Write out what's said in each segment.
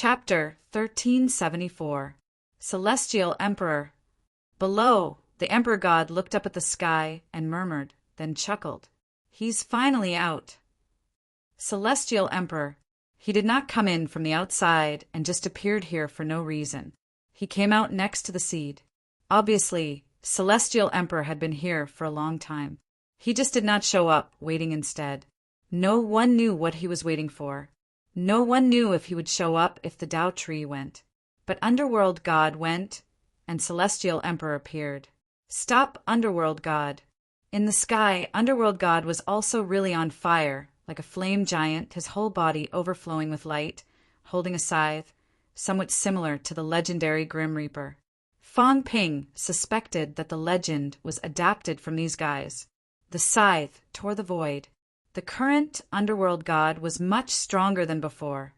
Chapter 1374. Celestial Emperor. Below, the Emperor God looked up at the sky and murmured, then chuckled. He's finally out. Celestial Emperor. He did not come in from the outside and just appeared here for no reason. He came out next to the seed. Obviously, Celestial Emperor had been here for a long time. He just did not show up, waiting instead. No one knew what he was waiting for. No one knew if he would show up if the Tao tree went. But Underworld God went, and Celestial Emperor appeared. Stop, Underworld God. In the sky, Underworld God was also really on fire, like a flame giant, his whole body overflowing with light, holding a scythe, somewhat similar to the legendary Grim Reaper. Fong Ping suspected that the legend was adapted from these guys. The scythe tore the void. The current Underworld God was much stronger than before,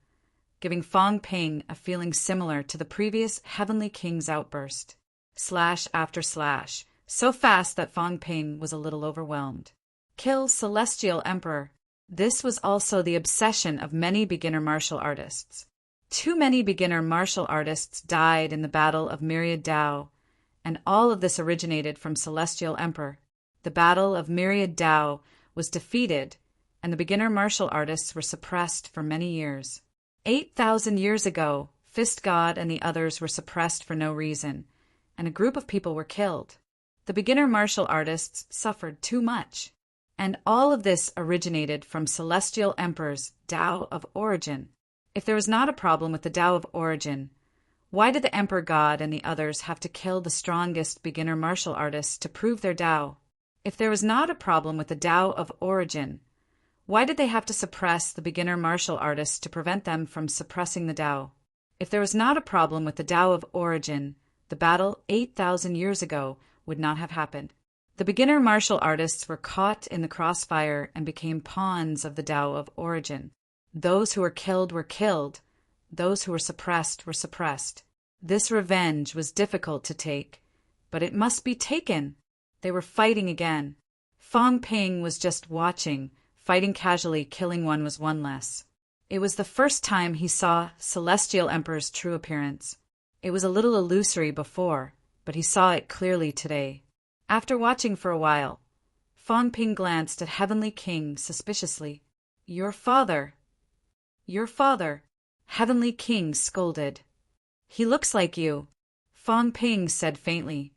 giving Fong Ping a feeling similar to the previous Heavenly King's outburst. Slash after slash, so fast that Fong Ping was a little overwhelmed. Kill Celestial Emperor. This was also the obsession of many beginner martial artists. Too many beginner martial artists died in the Battle of Myriad Tao, and all of this originated from Celestial Emperor. The Battle of Myriad Tao was defeated, and the beginner martial artists were suppressed for many years. 8,000 years ago, Fist God and the others were suppressed for no reason, and a group of people were killed. The beginner martial artists suffered too much. And all of this originated from Celestial Emperor's Tao of Origin. If there was not a problem with the Tao of Origin, why did the Emperor God and the others have to kill the strongest beginner martial artists to prove their Tao? If there was not a problem with the Tao of Origin, why did they have to suppress the beginner martial artists to prevent them from suppressing the Tao? If there was not a problem with the Tao of Origin, the battle 8,000 years ago would not have happened. The beginner martial artists were caught in the crossfire and became pawns of the Tao of Origin. Those who were killed were killed. Those who were suppressed were suppressed. This revenge was difficult to take, but it must be taken. They were fighting again. Fong Ping was just watching. Fighting casually, killing one was one less. It was the first time he saw Celestial Emperor's true appearance. It was a little illusory before, but he saw it clearly today. After watching for a while, Fong Ping glanced at Heavenly King suspiciously. Your father. Your father. Heavenly King scolded. He looks like you. Fong Ping said faintly.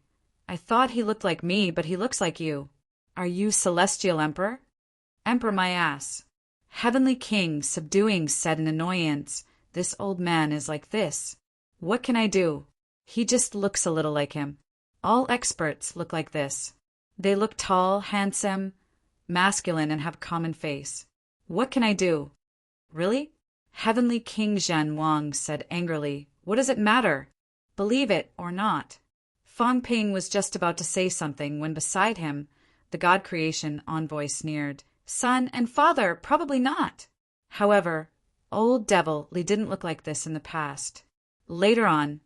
I thought he looked like me, but he looks like you. Are you Celestial Emperor? Emperor my ass. Heavenly King, subduing, said in annoyance, this old man is like this. What can I do? He just looks a little like him. All experts look like this. They look tall, handsome, masculine, and have a common face. What can I do? Really? Heavenly King Zhen Wang said angrily, what does it matter? Believe it or not. Fong Ping was just about to say something when beside him, the God Creation envoy sneered. Son and father, probably not. However, old Devil Li didn't look like this in the past. Later on,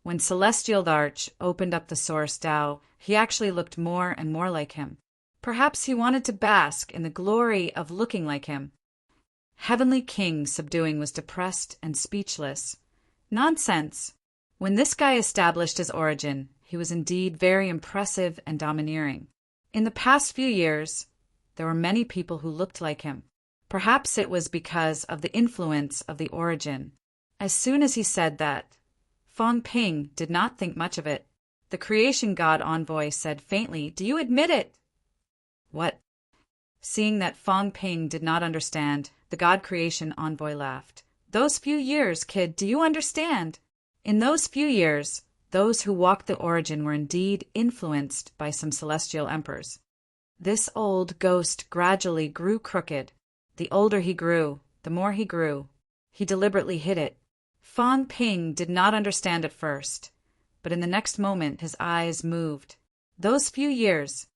when Celestial Arch opened up the Source Tao, he actually looked more and more like him. Perhaps he wanted to bask in the glory of looking like him. Heavenly King subduing was depressed and speechless. Nonsense. When this guy established his origin, he was indeed very impressive and domineering. In the past few years, there were many people who looked like him. Perhaps it was because of the influence of the origin. As soon as he said that, Fong Ping did not think much of it. The Creation God envoy said faintly, do you admit it? What? Seeing that Fong Ping did not understand, the God Creation envoy laughed. Those few years, kid, do you understand? In those few years, those who walked the origin were indeed influenced by some celestial emperors. This old ghost gradually grew crooked. The older he grew, the more he grew. He deliberately hid it. Fong Ping did not understand at first, but in the next moment his eyes moved. Those few years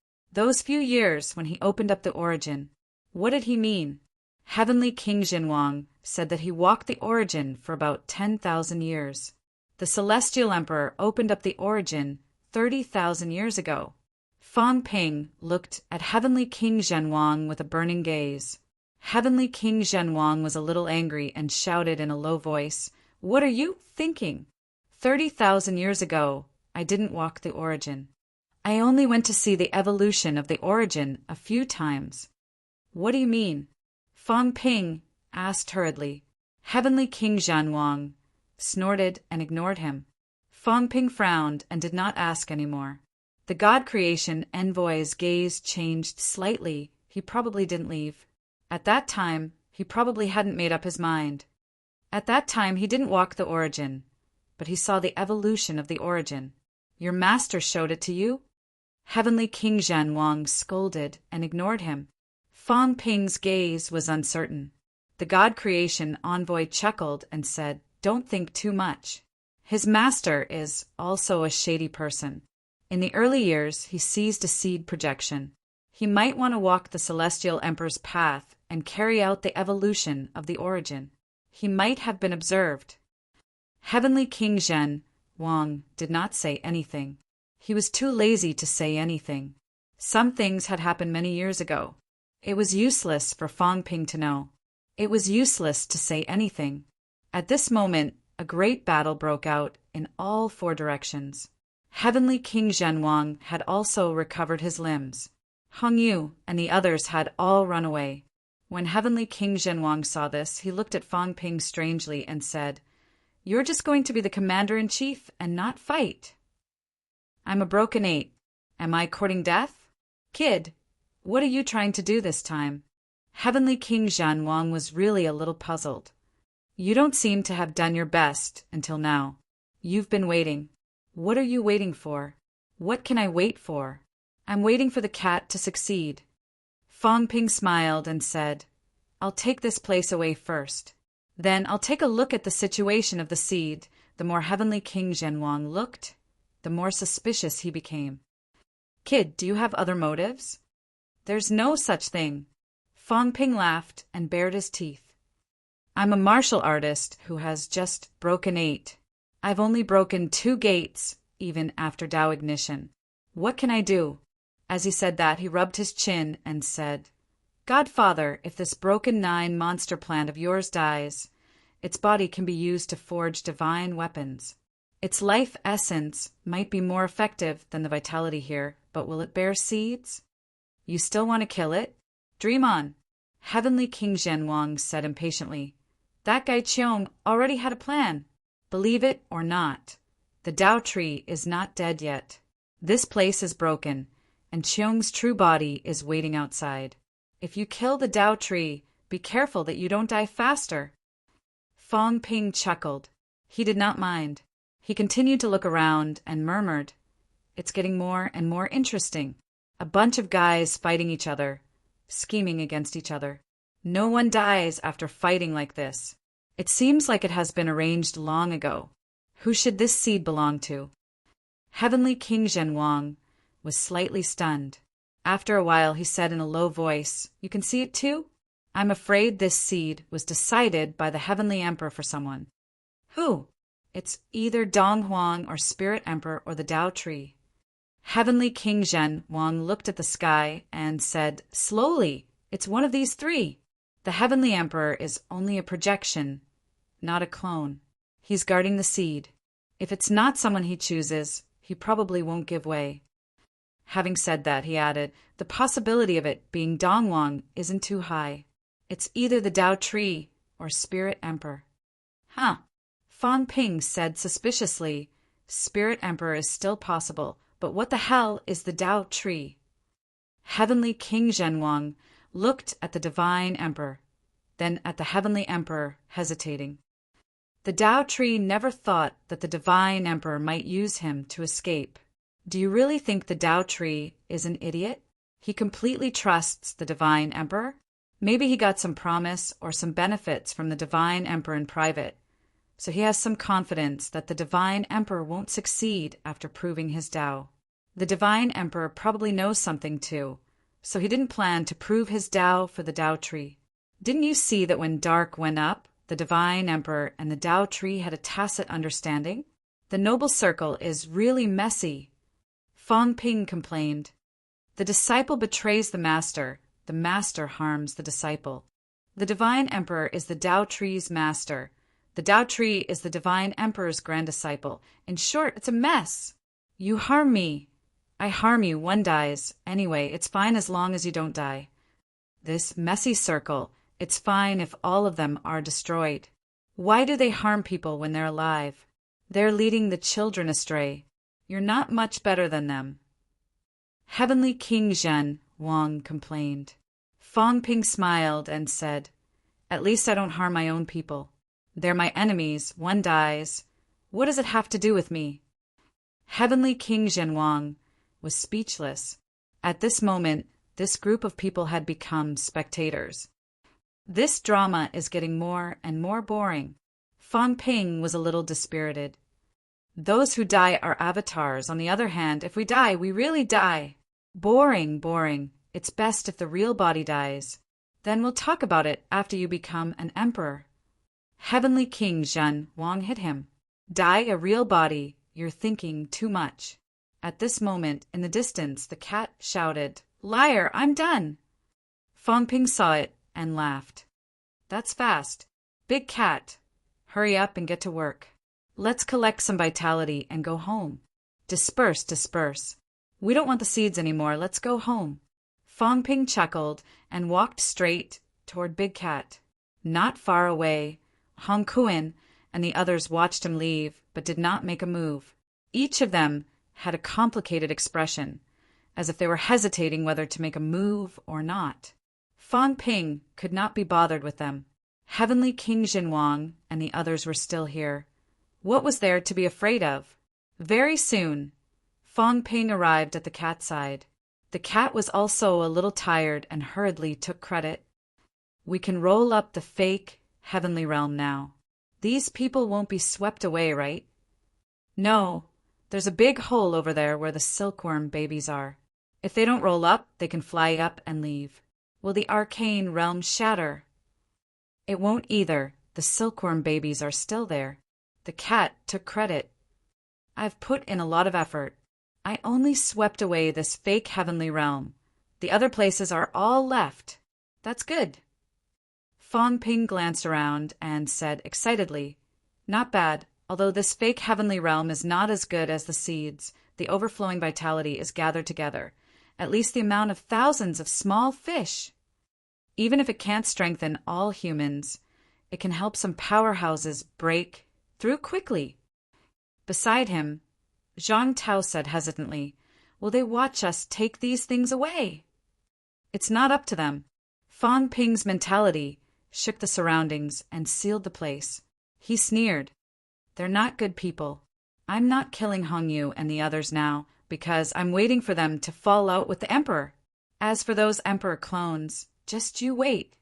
when he opened up the origin, what did he mean? Heavenly King Jinwang said that he walked the origin for about 10,000 years. The Celestial Emperor opened up the origin 30,000 years ago. Fong Ping looked at Heavenly King Zhenwang with a burning gaze. Heavenly King Zhenwang was a little angry and shouted in a low voice, What are you thinking? 30,000 years ago, I didn't walk the origin. I only went to see the evolution of the origin a few times. What do you mean? Fang Ping asked hurriedly. Heavenly King Zhanwang snorted and ignored him. Fang Ping frowned and did not ask any more. The God creation envoy's gaze changed slightly. He probably didn't leave. At that time, he probably hadn't made up his mind. At that time, he didn't walk the origin, but he saw the evolution of the origin. Your master showed it to you? Heavenly King Zhanwang scolded and ignored him. Fang Ping's gaze was uncertain. The God creation envoy chuckled and said, "Don't think too much. His master is also a shady person. In the early years, he seized a seed projection. He might want to walk the Celestial Emperor's path and carry out the evolution of the origin. He might have been observed." Heavenly King Zhanwang did not say anything. He was too lazy to say anything. Some things had happened many years ago. It was useless for Fang Ping to know. It was useless to say anything. At this moment, a great battle broke out in all four directions. Heavenly King Zhanwang had also recovered his limbs. Hong Yu and the others had all run away. When Heavenly King Zhanwang saw this, he looked at Fang Ping strangely and said, "You're just going to be the commander-in-chief and not fight." "I'm a broken 8. Am I courting death? Kid, what are you trying to do this time?" Heavenly King Zhanwang was really a little puzzled. "You don't seem to have done your best until now. You've been waiting. What are you waiting for?" "What can I wait for? I'm waiting for the cat to succeed." Fang Ping smiled and said, "I'll take this place away first. Then I'll take a look at the situation of the seed." The more Heavenly King Zhanwang looked, the more suspicious he became. "Kid, do you have other motives?" "There's no such thing." Fang Ping laughed and bared his teeth. "I'm a martial artist who has just broken 8. I've only broken 2 gates, even after Tao ignition. What can I do?" As he said that, he rubbed his chin and said, "Godfather, if this broken 9 monster plant of yours dies, its body can be used to forge divine weapons. Its life essence might be more effective than the vitality here, but will it bear seeds? You still want to kill it? Dream on." Heavenly King Zhanwang said impatiently, "That guy Cheong already had a plan. Believe it or not, the Tao tree is not dead yet. This place is broken, and Cheong's true body is waiting outside. If you kill the Tao tree, be careful that you don't die faster." Fang Ping chuckled. He did not mind. He continued to look around and murmured, "It's getting more and more interesting. A bunch of guys fighting each other, scheming against each other. No one dies after fighting like this. It seems like it has been arranged long ago. Who should this seed belong to?" Heavenly King Zhanwang was slightly stunned. After a while, he said in a low voice, "You can see it too? I'm afraid this seed was decided by the Heavenly Emperor for someone." "Who?" "It's either Dong Huang or Spirit Emperor or the Tao tree." Heavenly King Zhanwang looked at the sky and said slowly, "It's one of these 3. The Heavenly Emperor is only a projection, not a clone. He's guarding the seed. If it's not someone he chooses, he probably won't give way." Having said that, he added, "The possibility of it being Dongwang isn't too high. It's either the Tao tree or Spirit Emperor." "Huh." Fang Ping said suspiciously, "Spirit Emperor is still possible, but what the hell is the Tao tree?" Heavenly King Zhanwang looked at the Divine Emperor, then at the Heavenly Emperor, hesitating. The Tao tree never thought that the Divine Emperor might use him to escape. Do you really think the Tao tree is an idiot? He completely trusts the Divine Emperor. Maybe he got some promise or some benefits from the Divine Emperor in private, so he has some confidence that the Divine Emperor won't succeed after proving his Tao. The Divine Emperor probably knows something too, so he didn't plan to prove his Tao for the Tao tree. Didn't you see that when dark went up, the Divine Emperor and the Tao tree had a tacit understanding? The Noble Circle is really messy." Fang Ping complained. "The disciple betrays the master harms the disciple. The Divine Emperor is the Tao tree's master, The Tao tree is the divine emperor's grand disciple. In short, it's a mess. You harm me. I harm you, one dies. Anyway, it's fine as long as you don't die. This messy circle, it's fine if all of them are destroyed. Why do they harm people when they're alive? They're leading the children astray. You're not much better than them. Heavenly King Zhen, Wang complained. Fang Ping smiled and said, At least I don't harm my own people. They're my enemies, one dies. What does it have to do with me? Heavenly King Zhenwang was speechless. At this moment, this group of people had become spectators. This drama is getting more and more boring. Fang Ping was a little dispirited. Those who die are avatars. On the other hand, if we die, we really die. Boring, boring. It's best if the real body dies. Then we'll talk about it after you become an emperor. Heavenly King Zhen Wang hit him. Die a real body. You're thinking too much. At this moment, in the distance, the cat shouted, Liar, I'm done. Fang Ping saw it and laughed. That's fast. Big cat. Hurry up and get to work. Let's collect some vitality and go home. Disperse, disperse. We don't want the seeds anymore. Let's go home. Fang Ping chuckled and walked straight toward Big Cat. Not far away, Hong Kuan and the others watched him leave, but did not make a move. Each of them had a complicated expression, as if they were hesitating whether to make a move or not. Fang Ping could not be bothered with them. Heavenly King Zhenwang and the others were still here. What was there to be afraid of? Very soon, Fang Ping arrived at the cat's side. The cat was also a little tired and hurriedly took credit. We can roll up the fake heavenly realm now. These people won't be swept away, right? No, there's a big hole over there where the silkworm babies are. If they don't roll up, they can fly up and leave. Will the arcane realm shatter? It won't either. The silkworm babies are still there. The cat took credit. I've put in a lot of effort. I only swept away this fake heavenly realm. The other places are all left. That's good. Fang Ping glanced around and said excitedly, Not bad, although this fake heavenly realm is not as good as the seeds. The overflowing vitality is gathered together, at least the amount of thousands of small fish. Even if it can't strengthen all humans, it can help some powerhouses break through quickly. Beside him, Zhang Tao said hesitantly, Will they watch us take these things away? It's not up to them. Fang Ping's mentality shook the surroundings and sealed the place. He sneered. They're not good people. I'm not killing Hong Yu and the others now, because I'm waiting for them to fall out with the Emperor. As for those Emperor clones, just you wait.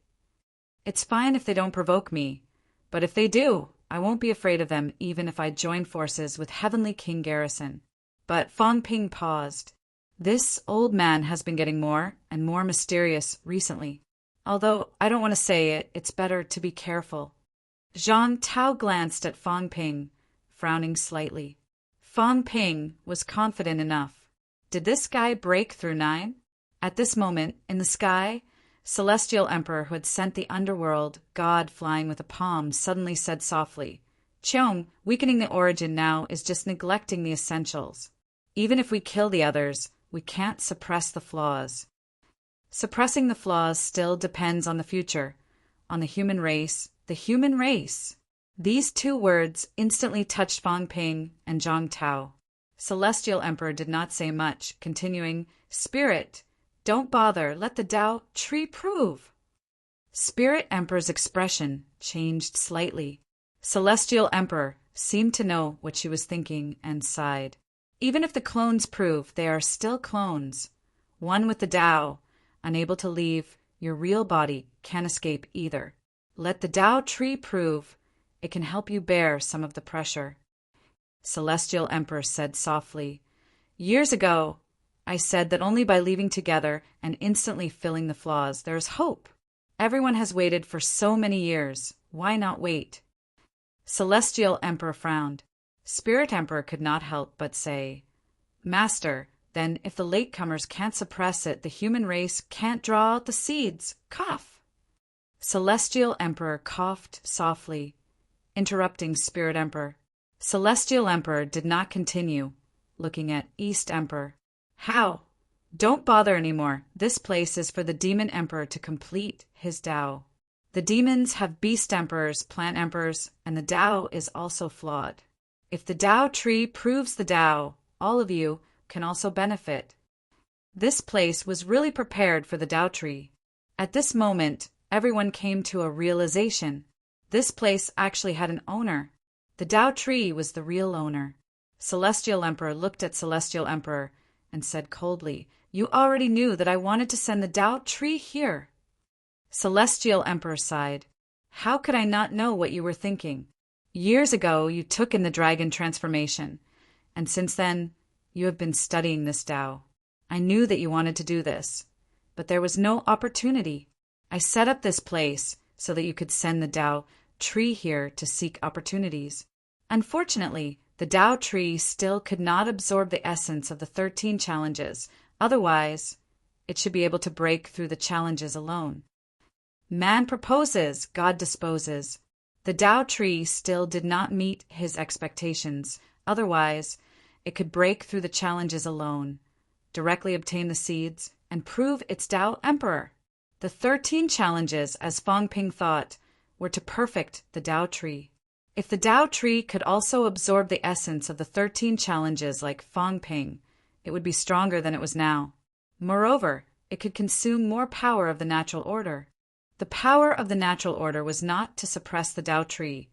It's fine if they don't provoke me, but if they do, I won't be afraid of them even if I join forces with Heavenly King Garrison. But Fang Ping paused. This old man has been getting more and more mysterious recently. Although I don't want to say it, it's better to be careful. Zhang Tao glanced at Fang Ping, frowning slightly. Fang Ping was confident enough. Did this guy break through 9? At this moment, in the sky, Celestial Emperor who had sent the underworld, God flying with a palm, suddenly said softly, Cheong, weakening the origin now is just neglecting the essentials. Even if we kill the others, we can't suppress the flaws. Suppressing the flaws still depends on the future, on the human race, the human race. These two words instantly touched Fang Ping and Zhang Tao. Celestial Emperor did not say much, continuing, Spirit, don't bother, let the Tao tree prove. Spirit Emperor's expression changed slightly. Celestial Emperor seemed to know what she was thinking and sighed. Even if the clones prove, they are still clones. One with the Tao, unable to leave, your real body can't escape either. Let the Tao tree prove, it can help you bear some of the pressure. Celestial Emperor said softly, Years ago, I said that only by leaving together and instantly filling the flaws, there is hope. Everyone has waited for so many years. Why not wait? Celestial Emperor frowned. Spirit Emperor could not help but say, Master, then if the latecomers can't suppress it, the human race can't draw out the seeds. Cough. Celestial Emperor coughed softly. interrupting Spirit Emperor. Celestial Emperor did not continue, looking at East Emperor. How? Don't bother anymore. This place is for the Demon Emperor to complete his Tao. The demons have beast emperors, plant emperors, and the Tao is also flawed. If the Tao tree proves the Tao, all of you can also benefit. This place was really prepared for the Tao tree. At this moment, everyone came to a realization. This place actually had an owner. The Tao tree was the real owner. Celestial Emperor looked at Celestial Emperor and said coldly, "You already knew that I wanted to send the Tao tree here." Celestial Emperor sighed. "How could I not know what you were thinking? Years ago, you took in the dragon transformation, and since then, you have been studying this Tao. I knew that you wanted to do this, but there was no opportunity. I set up this place so that you could send the Tao tree here to seek opportunities. Unfortunately, the Tao tree still could not absorb the essence of the 13 challenges. Otherwise, it should be able to break through the challenges alone. Man proposes, God disposes. The Tao tree still did not meet his expectations. Otherwise, it could break through the challenges alone, directly obtain the seeds, and prove its Tao Emperor. The 13 challenges, as Fong Ping thought, were to perfect the Tao tree. If the Tao tree could also absorb the essence of the 13 challenges like Fong Ping, it would be stronger than it was now. Moreover, it could consume more power of the natural order. The power of the natural order was not to suppress the Tao tree,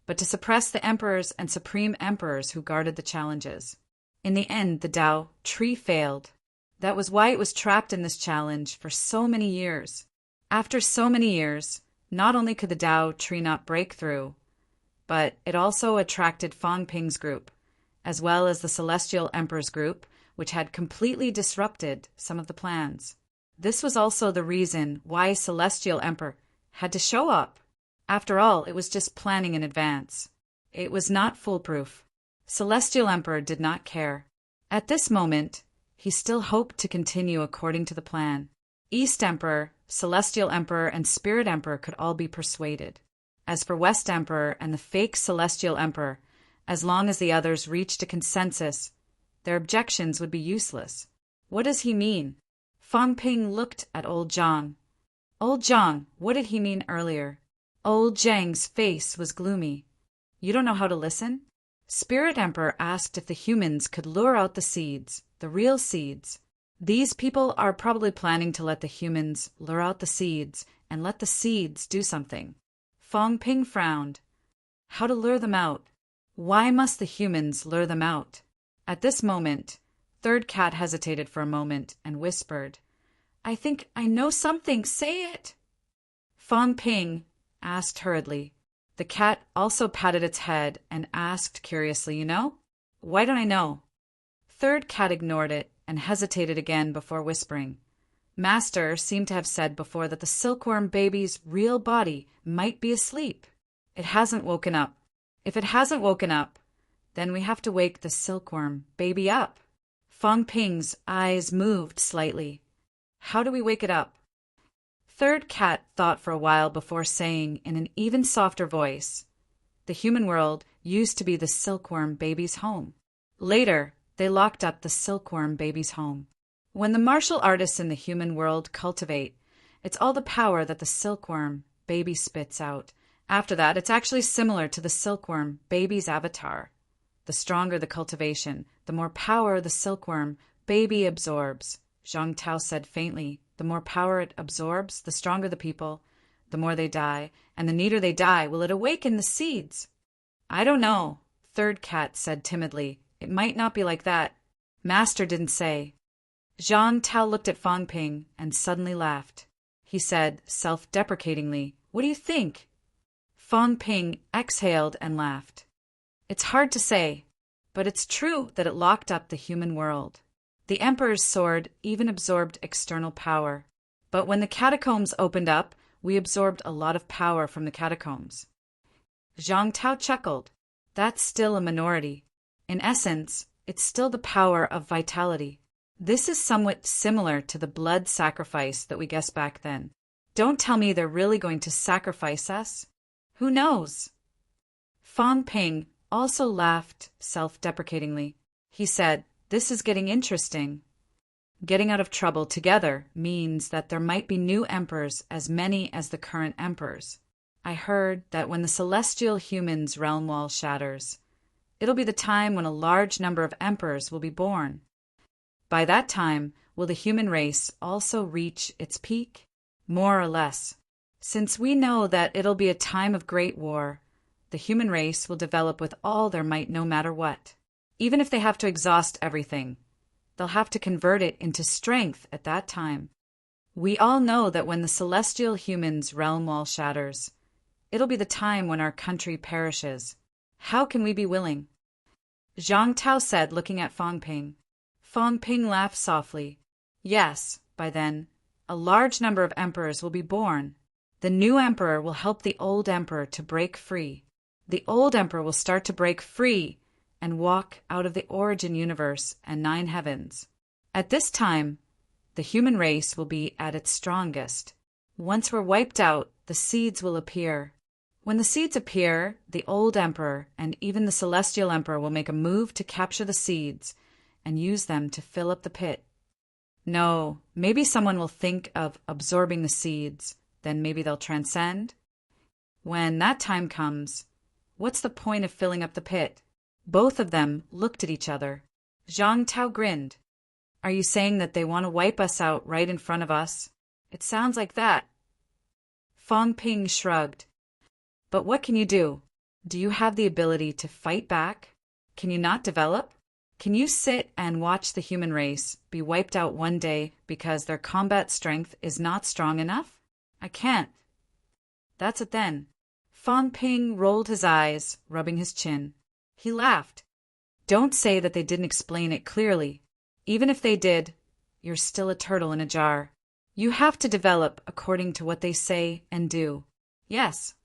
but to suppress the emperors and supreme emperors who guarded the challenges. In the end, the Tao tree failed. That was why it was trapped in this challenge for so many years. After so many years, not only could the Tao tree not break through, but it also attracted Fong Ping's group, as well as the Celestial Emperor's group, which had completely disrupted some of the plans. This was also the reason why Celestial Emperor had to show up. After all, it was just planning in advance. It was not foolproof. Celestial Emperor did not care. At this moment, he still hoped to continue according to the plan. East Emperor, Celestial Emperor, and Spirit Emperor could all be persuaded. As for West Emperor and the fake Celestial Emperor, as long as the others reached a consensus, their objections would be useless. What does he mean? Fong Ping looked at Old Zhang. Old Zhang, what did he mean earlier? Old Zhang's face was gloomy. You don't know how to listen? Spirit Emperor asked if the humans could lure out the seeds, the real seeds. These people are probably planning to let the humans lure out the seeds and let the seeds do something. Fong Ping frowned. How to lure them out? Why must the humans lure them out? At this moment, Third Cat hesitated for a moment and whispered, I think I know something. Say it. Fong Ping asked hurriedly. The cat also patted its head and asked curiously, You know? Why don't I know? Third Cat ignored it and hesitated again before whispering. Master seemed to have said before that the silkworm baby's real body might be asleep. It hasn't woken up. If it hasn't woken up, then we have to wake the silkworm baby up. Fong Ping's eyes moved slightly. How do we wake it up? Third Cat thought for a while before saying in an even softer voice, The human world used to be the silkworm baby's home. Later, they locked up the silkworm baby's home. When the martial artists in the human world cultivate, it's all the power that the silkworm baby spits out. After that, it's actually similar to the silkworm baby's avatar. The stronger the cultivation, the more power the silkworm baby absorbs. Zhang Tao said faintly, the more power it absorbs, the stronger the people, the more they die, and the neater they die, will it awaken the seeds? I don't know, Third Cat said timidly. It might not be like that. Master didn't say. Zhang Tao looked at Fong Ping and suddenly laughed. He said, self-deprecatingly, What do you think? Fong Ping exhaled and laughed. It's hard to say, but it's true that it locked up the human world. The Emperor's sword even absorbed external power. But when the catacombs opened up, we absorbed a lot of power from the catacombs. Zhang Tao chuckled. That's still a minority. In essence, it's still the power of vitality. This is somewhat similar to the blood sacrifice that we guessed back then. Don't tell me they're really going to sacrifice us. Who knows? Fang Ping also laughed self-deprecatingly. He said, "This is getting interesting. Getting out of trouble together means that there might be new emperors as many as the current emperors. I heard that when the celestial humans' realm wall shatters, it'll be the time when a large number of emperors will be born. By that time, will the human race also reach its peak? More or less. Since we know that it'll be a time of great war, the human race will develop with all their might no matter what. Even if they have to exhaust everything, they'll have to convert it into strength at that time. We all know that when the celestial humans' realm wall shatters, it'll be the time when our country perishes. How can we be willing?" Zhang Tao said, looking at Fang Ping. Fang Ping laughed softly. "Yes, by then, a large number of emperors will be born. The new emperor will help the old emperor to break free. The old emperor will start to break free and walk out of the origin universe and 9 heavens. At this time, the human race will be at its strongest. Once we're wiped out, the seeds will appear. When the seeds appear, the old emperor and even the celestial emperor will make a move to capture the seeds and use them to fill up the pit. No, maybe someone will think of absorbing the seeds, then maybe they'll transcend. When that time comes, what's the point of filling up the pit?" Both of them looked at each other. Zhang Tao grinned. "Are you saying that they want to wipe us out right in front of us?" "It sounds like that." Fang Ping shrugged. "But what can you do? Do you have the ability to fight back? Can you not develop? Can you sit and watch the human race be wiped out one day because their combat strength is not strong enough?" "I can't." "That's it then." Fang Ping rolled his eyes, rubbing his chin. He laughed. "Don't say that they didn't explain it clearly. Even if they did, you're still a turtle in a jar. You have to develop according to what they say and do." "Yes."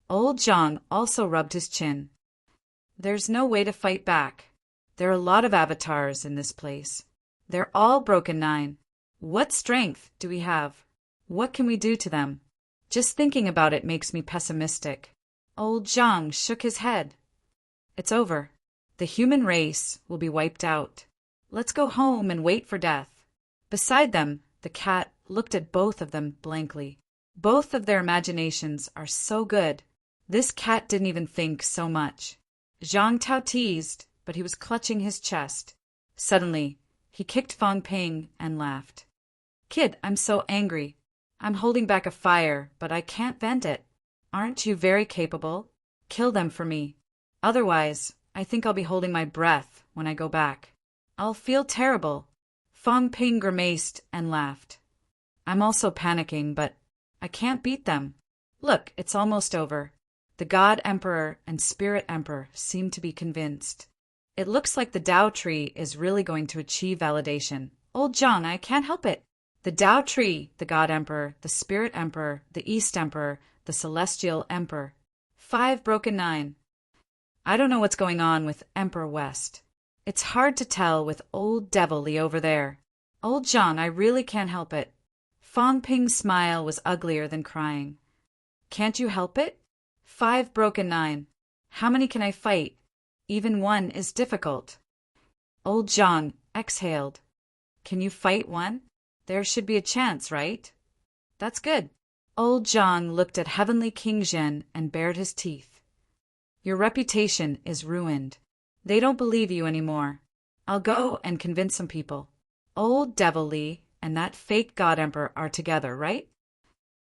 Old Zhang also rubbed his chin. "There's no way to fight back. There are a lot of avatars in this place. They're all broken 9. What strength do we have? What can we do to them? Just thinking about it makes me pessimistic." Old Zhang shook his head. "It's over. The human race will be wiped out. Let's go home and wait for death." Beside them, the cat looked at both of them blankly. Both of their imaginations are so good. This cat didn't even think so much. Zhang Tao teased, but he was clutching his chest. Suddenly, he kicked Fang Ping and laughed. "Kid, I'm so angry. I'm holding back a fire, but I can't vent it. Aren't you very capable? Kill them for me. Otherwise, I think I'll be holding my breath when I go back. I'll feel terrible." Fang Ping grimaced and laughed. "I'm also panicking, but I can't beat them. Look, it's almost over." The God Emperor and Spirit Emperor seem to be convinced. It looks like the Tao tree is really going to achieve validation. "Old Zhang, I can't help it. The Tao tree, the God Emperor, the Spirit Emperor, the East Emperor, the Celestial Emperor. 5 broken 9. I don't know what's going on with Emperor West. It's hard to tell with old Devil Lee over there. Old Zhang, I really can't help it." Fang Ping's smile was uglier than crying. "Can't you help it? 5 broken 9. How many can I fight? Even 1 is difficult." Old Zhang exhaled. "Can you fight 1? There should be a chance, right?" "That's good." Old Zhang looked at Heavenly King Zhen and bared his teeth. "Your reputation is ruined. They don't believe you anymore. I'll go and convince some people. Old Devil Lee and that fake God Emperor are together, right?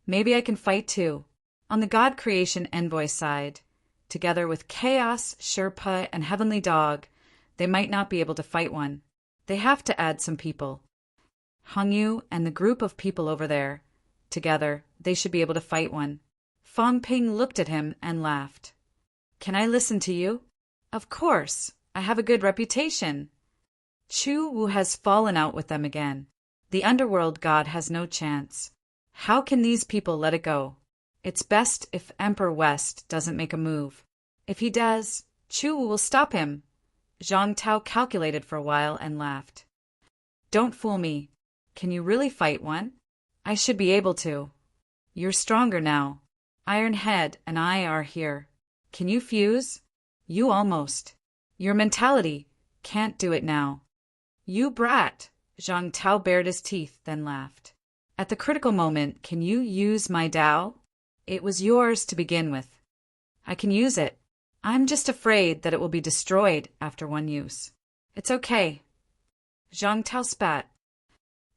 Maybe I can fight too. On the God Creation Envoy side, together with Chaos, Sherpa, and Heavenly Dog, they might not be able to fight 1. They have to add some people. Hongyu and the group of people over there, together, they should be able to fight 1. Fang Ping looked at him and laughed. "Can I listen to you?" "Of course. I have a good reputation." Chu Wu has fallen out with them again. The underworld god has no chance. How can these people let it go? It's best if Emperor West doesn't make a move. If he does, Chu Wu will stop him. Zhang Tao calculated for a while and laughed. "Don't fool me. Can you really fight 1? I should be able to. You're stronger now. Iron Head and I are here. Can you fuse? You almost. Your mentality can't do it now. You brat! Zhang Tao bared his teeth, then laughed. At the critical moment, can you use my Tao? It was yours to begin with. I can use it. I'm just afraid that it will be destroyed after one use. It's okay. Zhang Tao spat.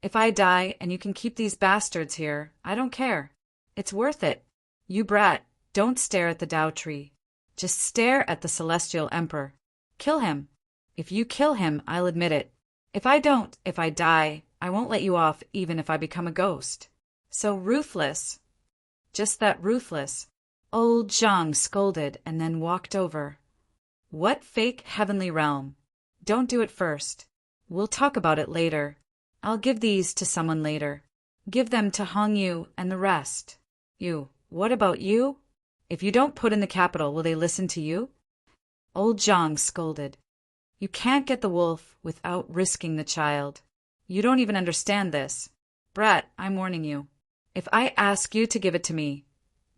If I die and you can keep these bastards here, I don't care. It's worth it. You brat, don't stare at the Tao tree. Just stare at the Celestial Emperor. Kill him. If you kill him, I'll admit it. If I don't, if I die, I won't let you off even if I become a ghost. So ruthless. Just that ruthless. Old Zhang scolded and then walked over. What fake heavenly realm? Don't do it first. We'll talk about it later. I'll give these to someone later. Give them to Hongyu and the rest. You, what about you? If you don't put in the capital, will they listen to you? Old Zhang scolded. You can't get the wolf without risking the child. You don't even understand this. Brat, I'm warning you. If I ask you to give it to me,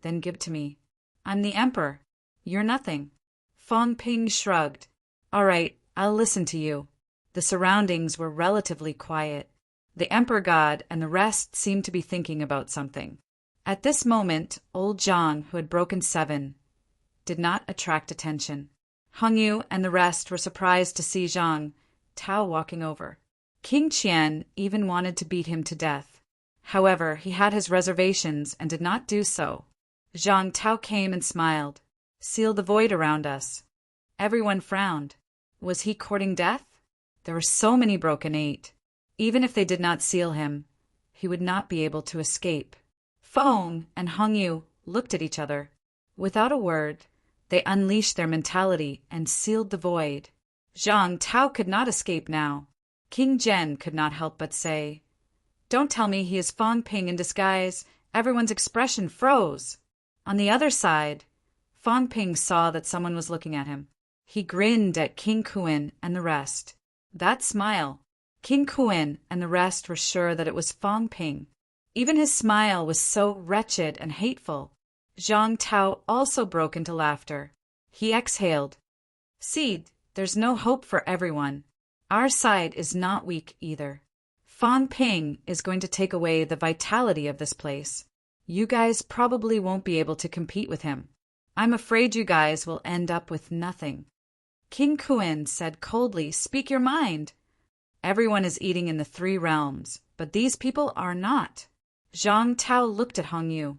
then give it to me. I'm the emperor. You're nothing. Fong Ping shrugged. All right, I'll listen to you. The surroundings were relatively quiet. The emperor god and the rest seemed to be thinking about something. At this moment, old Zhang, who had broken 7, did not attract attention. Hongyu and the rest were surprised to see Zhang Tao walking over. King Qian even wanted to beat him to death. However, he had his reservations and did not do so. Zhang Tao came and smiled. Seal the void around us. Everyone frowned. Was he courting death? There were so many broken 8. Even if they did not seal him, he would not be able to escape. Feng and Hongyu looked at each other. Without a word, they unleashed their mentality and sealed the void. Zhang Tao could not escape now. King Zhen could not help but say, Don't tell me he is Fong Ping in disguise. Everyone's expression froze. On the other side, Fong Ping saw that someone was looking at him. He grinned at King Kuan and the rest. That smile. King Kuan and the rest were sure that it was Fong Ping. Even his smile was so wretched and hateful. Zhang Tao also broke into laughter. He exhaled. Seed, there's no hope for everyone. Our side is not weak either. Fong Ping is going to take away the vitality of this place. You guys probably won't be able to compete with him. I'm afraid you guys will end up with nothing. King Kuan said coldly, Speak your mind. Everyone is eating in the 3 realms, but these people are not. Zhang Tao looked at Hongyu.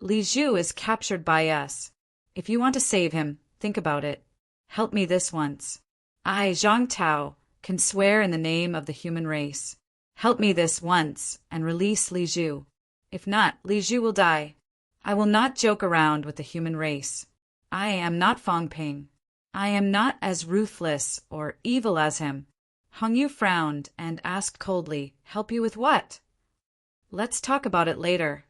Li Zhu is captured by us. If you want to save him, think about it. Help me this once. I, Zhang Tao, can swear in the name of the human race. Help me this once and release Li Zhu. If not, Li Zhu will die. I will not joke around with the human race. I am not Fong Ping. I am not as ruthless or evil as him. Hongyu frowned and asked coldly, Help you with what? Let's talk about it later.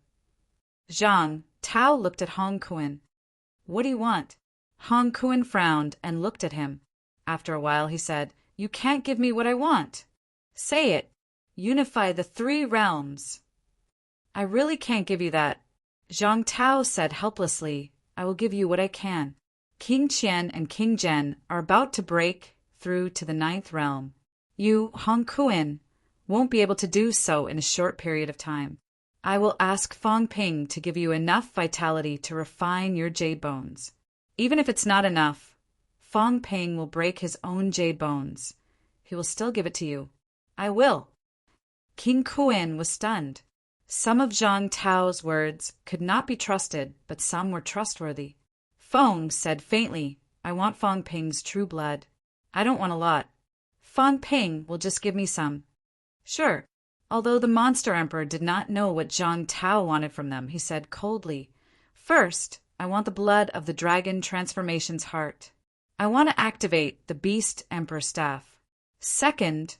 Zhang Tao looked at Hong Kuan. What do you want? Hong Kuan frowned and looked at him. After a while he said, You can't give me what I want. Say it. Unify the 3 realms. I really can't give you that. Zhang Tao said helplessly, I will give you what I can. King Qian and King Zhen are about to break through to the 9th realm. You, Hong Kuan, won't be able to do so in a short period of time. I will ask Fong Ping to give you enough vitality to refine your jade bones. Even if it's not enough, Fong Ping will break his own jade bones. He will still give it to you. I will. King Kuan was stunned. Some of Zhang Tao's words could not be trusted, but some were trustworthy. Feng said faintly, I want Fong Ping's true blood. I don't want a lot. Fong Ping will just give me some. Sure. Although the Monster Emperor did not know what Zhang Tao wanted from them, he said coldly, First, I want the blood of the Dragon Transformation's heart. I want to activate the Beast Emperor staff. Second,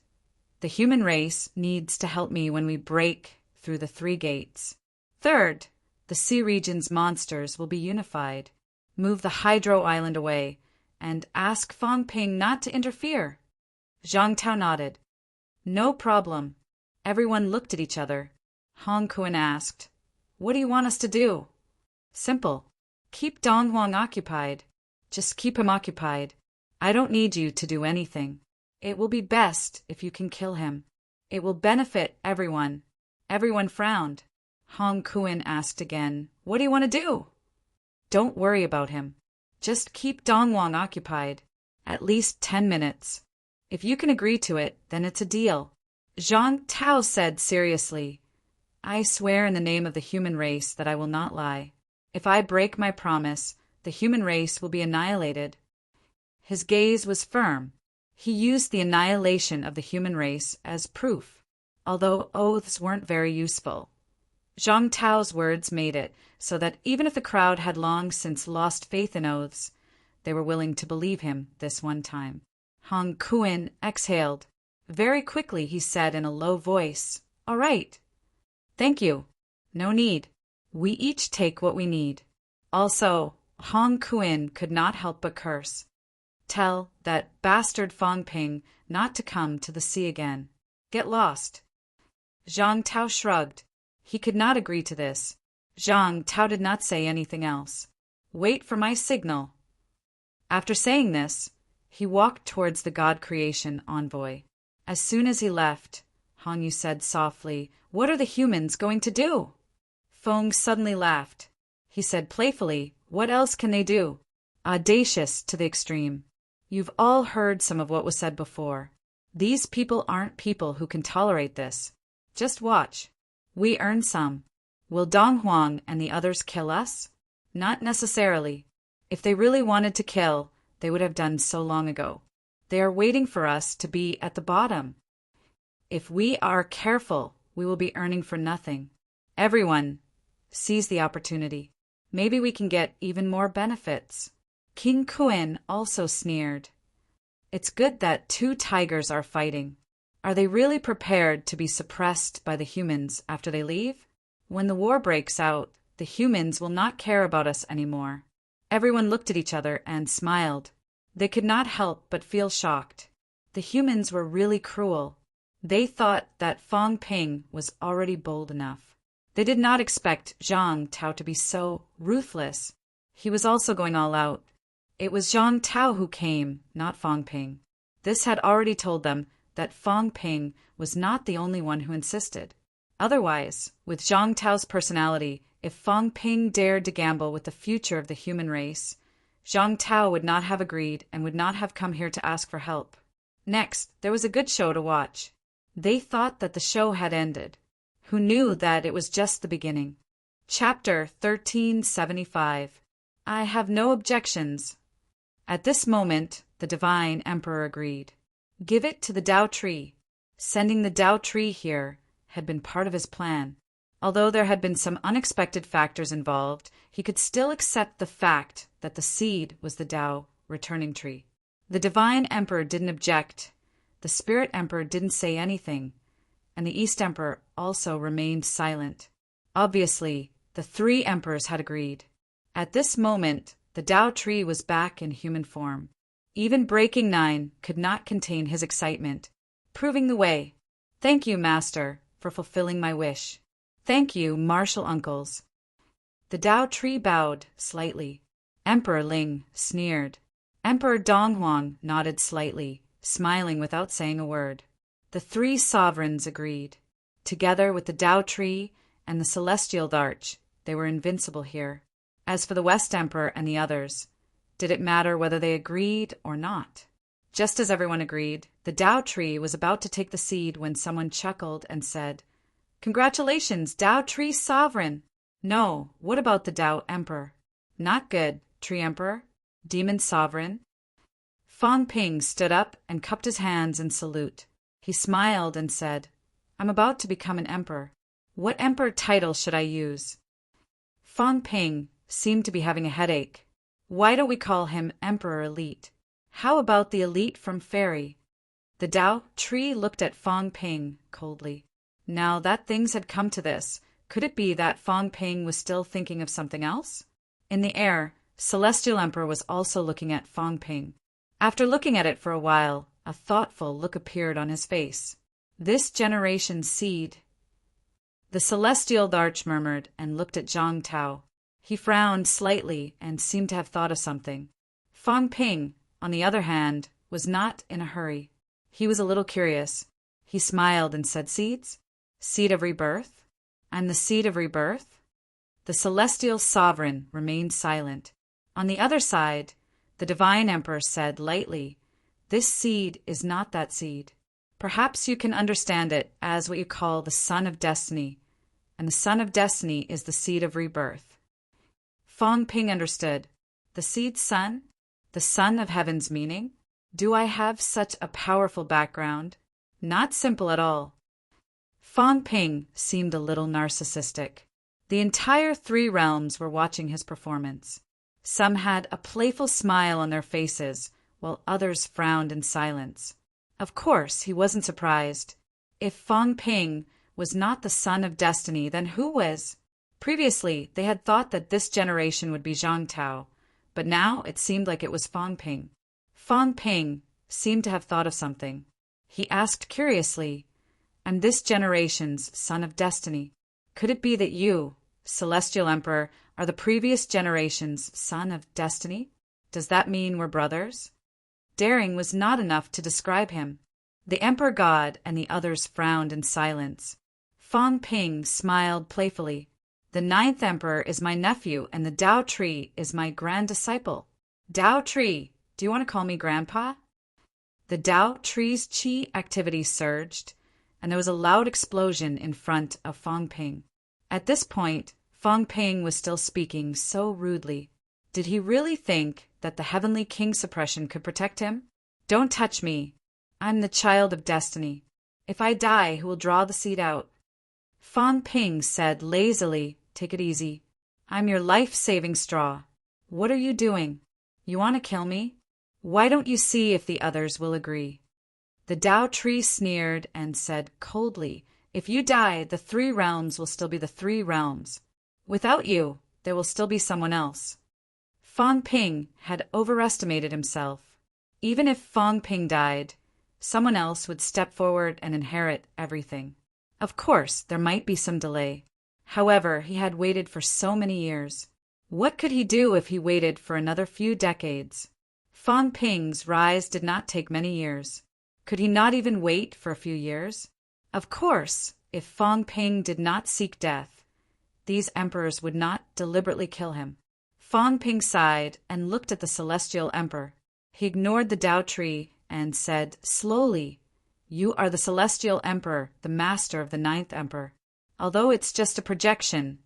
the human race needs to help me when we break through the 3 gates. Third, the Sea Region's monsters will be unified. Move the Hydro Island away, and ask Fong Ping not to interfere. Zhang Tao nodded. No problem. Everyone looked at each other. Hong Kuan asked, What do you want us to do? Simple. Keep Donghuang occupied. Just keep him occupied. I don't need you to do anything. It will be best if you can kill him. It will benefit everyone. Everyone frowned. Hong Kuan asked again, "What do you want to do?" "Don't worry about him. Just keep Dongwang occupied. At least 10 minutes. If you can agree to it, then it's a deal." Zhang Tao said seriously, "I swear in the name of the human race that I will not lie. If I break my promise, the human race will be annihilated." His gaze was firm. He used the annihilation of the human race as proof, although oaths weren't very useful. Zhang Tao's words made it so that even if the crowd had long since lost faith in oaths, they were willing to believe him this one time. Hong Kuan exhaled. Very quickly he said in a low voice, "All right. Thank you. No need. We each take what we need." Also, Hong Kuan could not help but curse. "Tell that bastard Fong Ping not to come to the sea again. Get lost." Zhang Tao shrugged. He could not agree to this. Zhang Tao did not say anything else. "Wait for my signal." After saying this, he walked towards the God Creation envoy. As soon as he left, Hong Yu said softly, "What are the humans going to do?" Feng suddenly laughed. He said playfully, "What else can they do?" Audacious to the extreme. You've all heard some of what was said before. These people aren't people who can tolerate this. Just watch. We earn some. Will Dong Huang and the others kill us? Not necessarily. If they really wanted to kill, they would have done so long ago. They are waiting for us to be at the bottom. If we are careful, we will be earning for nothing. Everyone, seize the opportunity. Maybe we can get even more benefits. King Kuan also sneered. It's good that two tigers are fighting. Are they really prepared to be suppressed by the humans after they leave? When the war breaks out, the humans will not care about us anymore. Everyone looked at each other and smiled. They could not help but feel shocked. The humans were really cruel. They thought that Fong Ping was already bold enough. They did not expect Zhang Tao to be so ruthless. He was also going all out. It was Zhang Tao who came, not Fong Ping. This had already told them that Fong Ping was not the only one who insisted. Otherwise, with Zhang Tao's personality, if Fong Ping dared to gamble with the future of the human race, Zhang Tao would not have agreed and would not have come here to ask for help. Next, there was a good show to watch. They thought that the show had ended. Who knew that it was just the beginning? Chapter 1375. I have no objections. At this moment, the Divine Emperor agreed. Give it to the Tao Tree. Sending the Tao Tree here had been part of his plan. Although there had been some unexpected factors involved, he could still accept the fact that the seed was the Tao returning tree. The Divine Emperor didn't object. The Spirit Emperor didn't say anything, and the East Emperor also remained silent. Obviously, the three emperors had agreed. At this moment, the Tao Tree was back in human form. Even Breaking Nine could not contain his excitement, proving the way. Thank you, Master, for fulfilling my wish. Thank you, Martial Uncles. The Tao Tree bowed slightly. Emperor Ling sneered. Emperor Donghuang nodded slightly, smiling without saying a word. The three sovereigns agreed. Together with the Tao Tree and the Celestial Arch, they were invincible here. As for the West Emperor and the others, did it matter whether they agreed or not? Just as everyone agreed, the Tao Tree was about to take the seed when someone chuckled and said, "Congratulations, Tao Tree Sovereign!" No, what about the Tao Emperor? Not good, Tree Emperor. Demon Sovereign. Fong Ping stood up and cupped his hands in salute. He smiled and said, "I'm about to become an emperor. What emperor title should I use?" Fong Ping seemed to be having a headache. Why don't we call him Emperor Elite? How about the Elite from Fairy? The Tao Tree looked at Fong Ping coldly. Now that things had come to this, could it be that Fong Ping was still thinking of something else? In the air, Celestial Emperor was also looking at Fong Ping. After looking at it for a while, a thoughtful look appeared on his face. This generation's seed. The Celestial Arch murmured and looked at Zhang Tao. He frowned slightly and seemed to have thought of something. Fang Ping, on the other hand, was not in a hurry. He was a little curious. He smiled and said, "Seeds? Seed of rebirth? I'm the seed of rebirth?" The celestial sovereign remained silent. On the other side, the divine emperor said lightly, "This seed is not that seed. Perhaps you can understand it as what you call the son of destiny, and the son of destiny is the seed of rebirth." Fang Ping understood. The seed's son? The son of heaven's meaning? Do I have such a powerful background? Not simple at all. Fang Ping seemed a little narcissistic. The entire three realms were watching his performance. Some had a playful smile on their faces, while others frowned in silence. Of course, he wasn't surprised. If Fang Ping was not the son of destiny, then who was? Previously, they had thought that this generation would be Zhang Tao, but now it seemed like it was Fang Ping. Fang Ping seemed to have thought of something. He asked curiously, "And this generation's son of destiny, could it be that you, Celestial Emperor, are the previous generation's son of destiny? Does that mean we're brothers?" Daring was not enough to describe him. The Emperor God and the others frowned in silence. Fang Ping smiled playfully. "The ninth emperor is my nephew, and the Tao Tree is my grand disciple." "Tao Tree, do you want to call me Grandpa?" The Tao Tree's chi activity surged, and there was a loud explosion in front of Fang Ping. At this point, Fang Ping was still speaking so rudely. Did he really think that the heavenly king suppression could protect him? "Don't touch me. I'm the child of destiny. If I die, who will draw the seed out?" Fang Ping said lazily, "Take it easy. I'm your life-saving straw. What are you doing? You want to kill me? Why don't you see if the others will agree?" The Tao Tree sneered and said coldly, "If you die, the three realms will still be the three realms. Without you, there will still be someone else." Fang Ping had overestimated himself. Even if Fang Ping died, someone else would step forward and inherit everything. Of course, there might be some delay. However, he had waited for so many years. What could he do if he waited for another few decades? Fang Ping's rise did not take many years. Could he not even wait for a few years? Of course, if Fang Ping did not seek death, these emperors would not deliberately kill him. Fang Ping sighed and looked at the Celestial Emperor. He ignored the Tao Tree and said slowly, "You are the Celestial Emperor, the master of the Ninth Emperor. Although it's just a projection,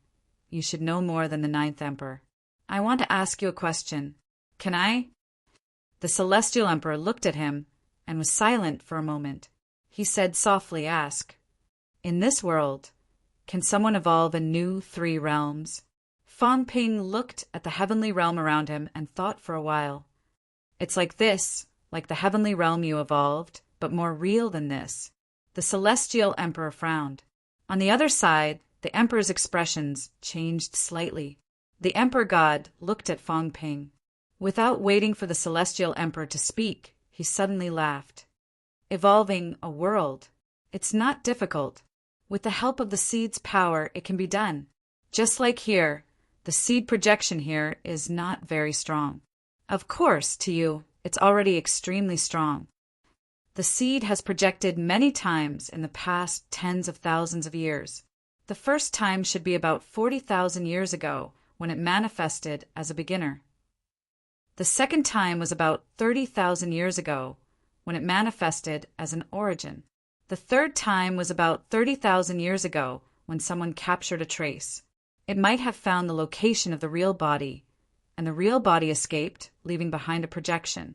you should know more than the Ninth Emperor. I want to ask you a question. Can I?" The Celestial Emperor looked at him and was silent for a moment. He said softly, "Ask. In this world, can someone evolve a new three realms?" Fang Ping looked at the heavenly realm around him and thought for a while. "It's like this, like the heavenly realm you evolved, but more real than this." The Celestial Emperor frowned. On the other side, the Emperor's expressions changed slightly. The Emperor God looked at Fang Ping. Without waiting for the Celestial Emperor to speak, he suddenly laughed. "Evolving a world. It's not difficult. With the help of the seed's power, it can be done. Just like here, the seed projection here is not very strong. Of course, to you, it's already extremely strong. The seed has projected many times in the past tens of thousands of years. The first time should be about 40,000 years ago, when it manifested as a beginner. The second time was about 30,000 years ago, when it manifested as an origin. The third time was about 30,000 years ago, when someone captured a trace. It might have found the location of the real body, and the real body escaped, leaving behind a projection.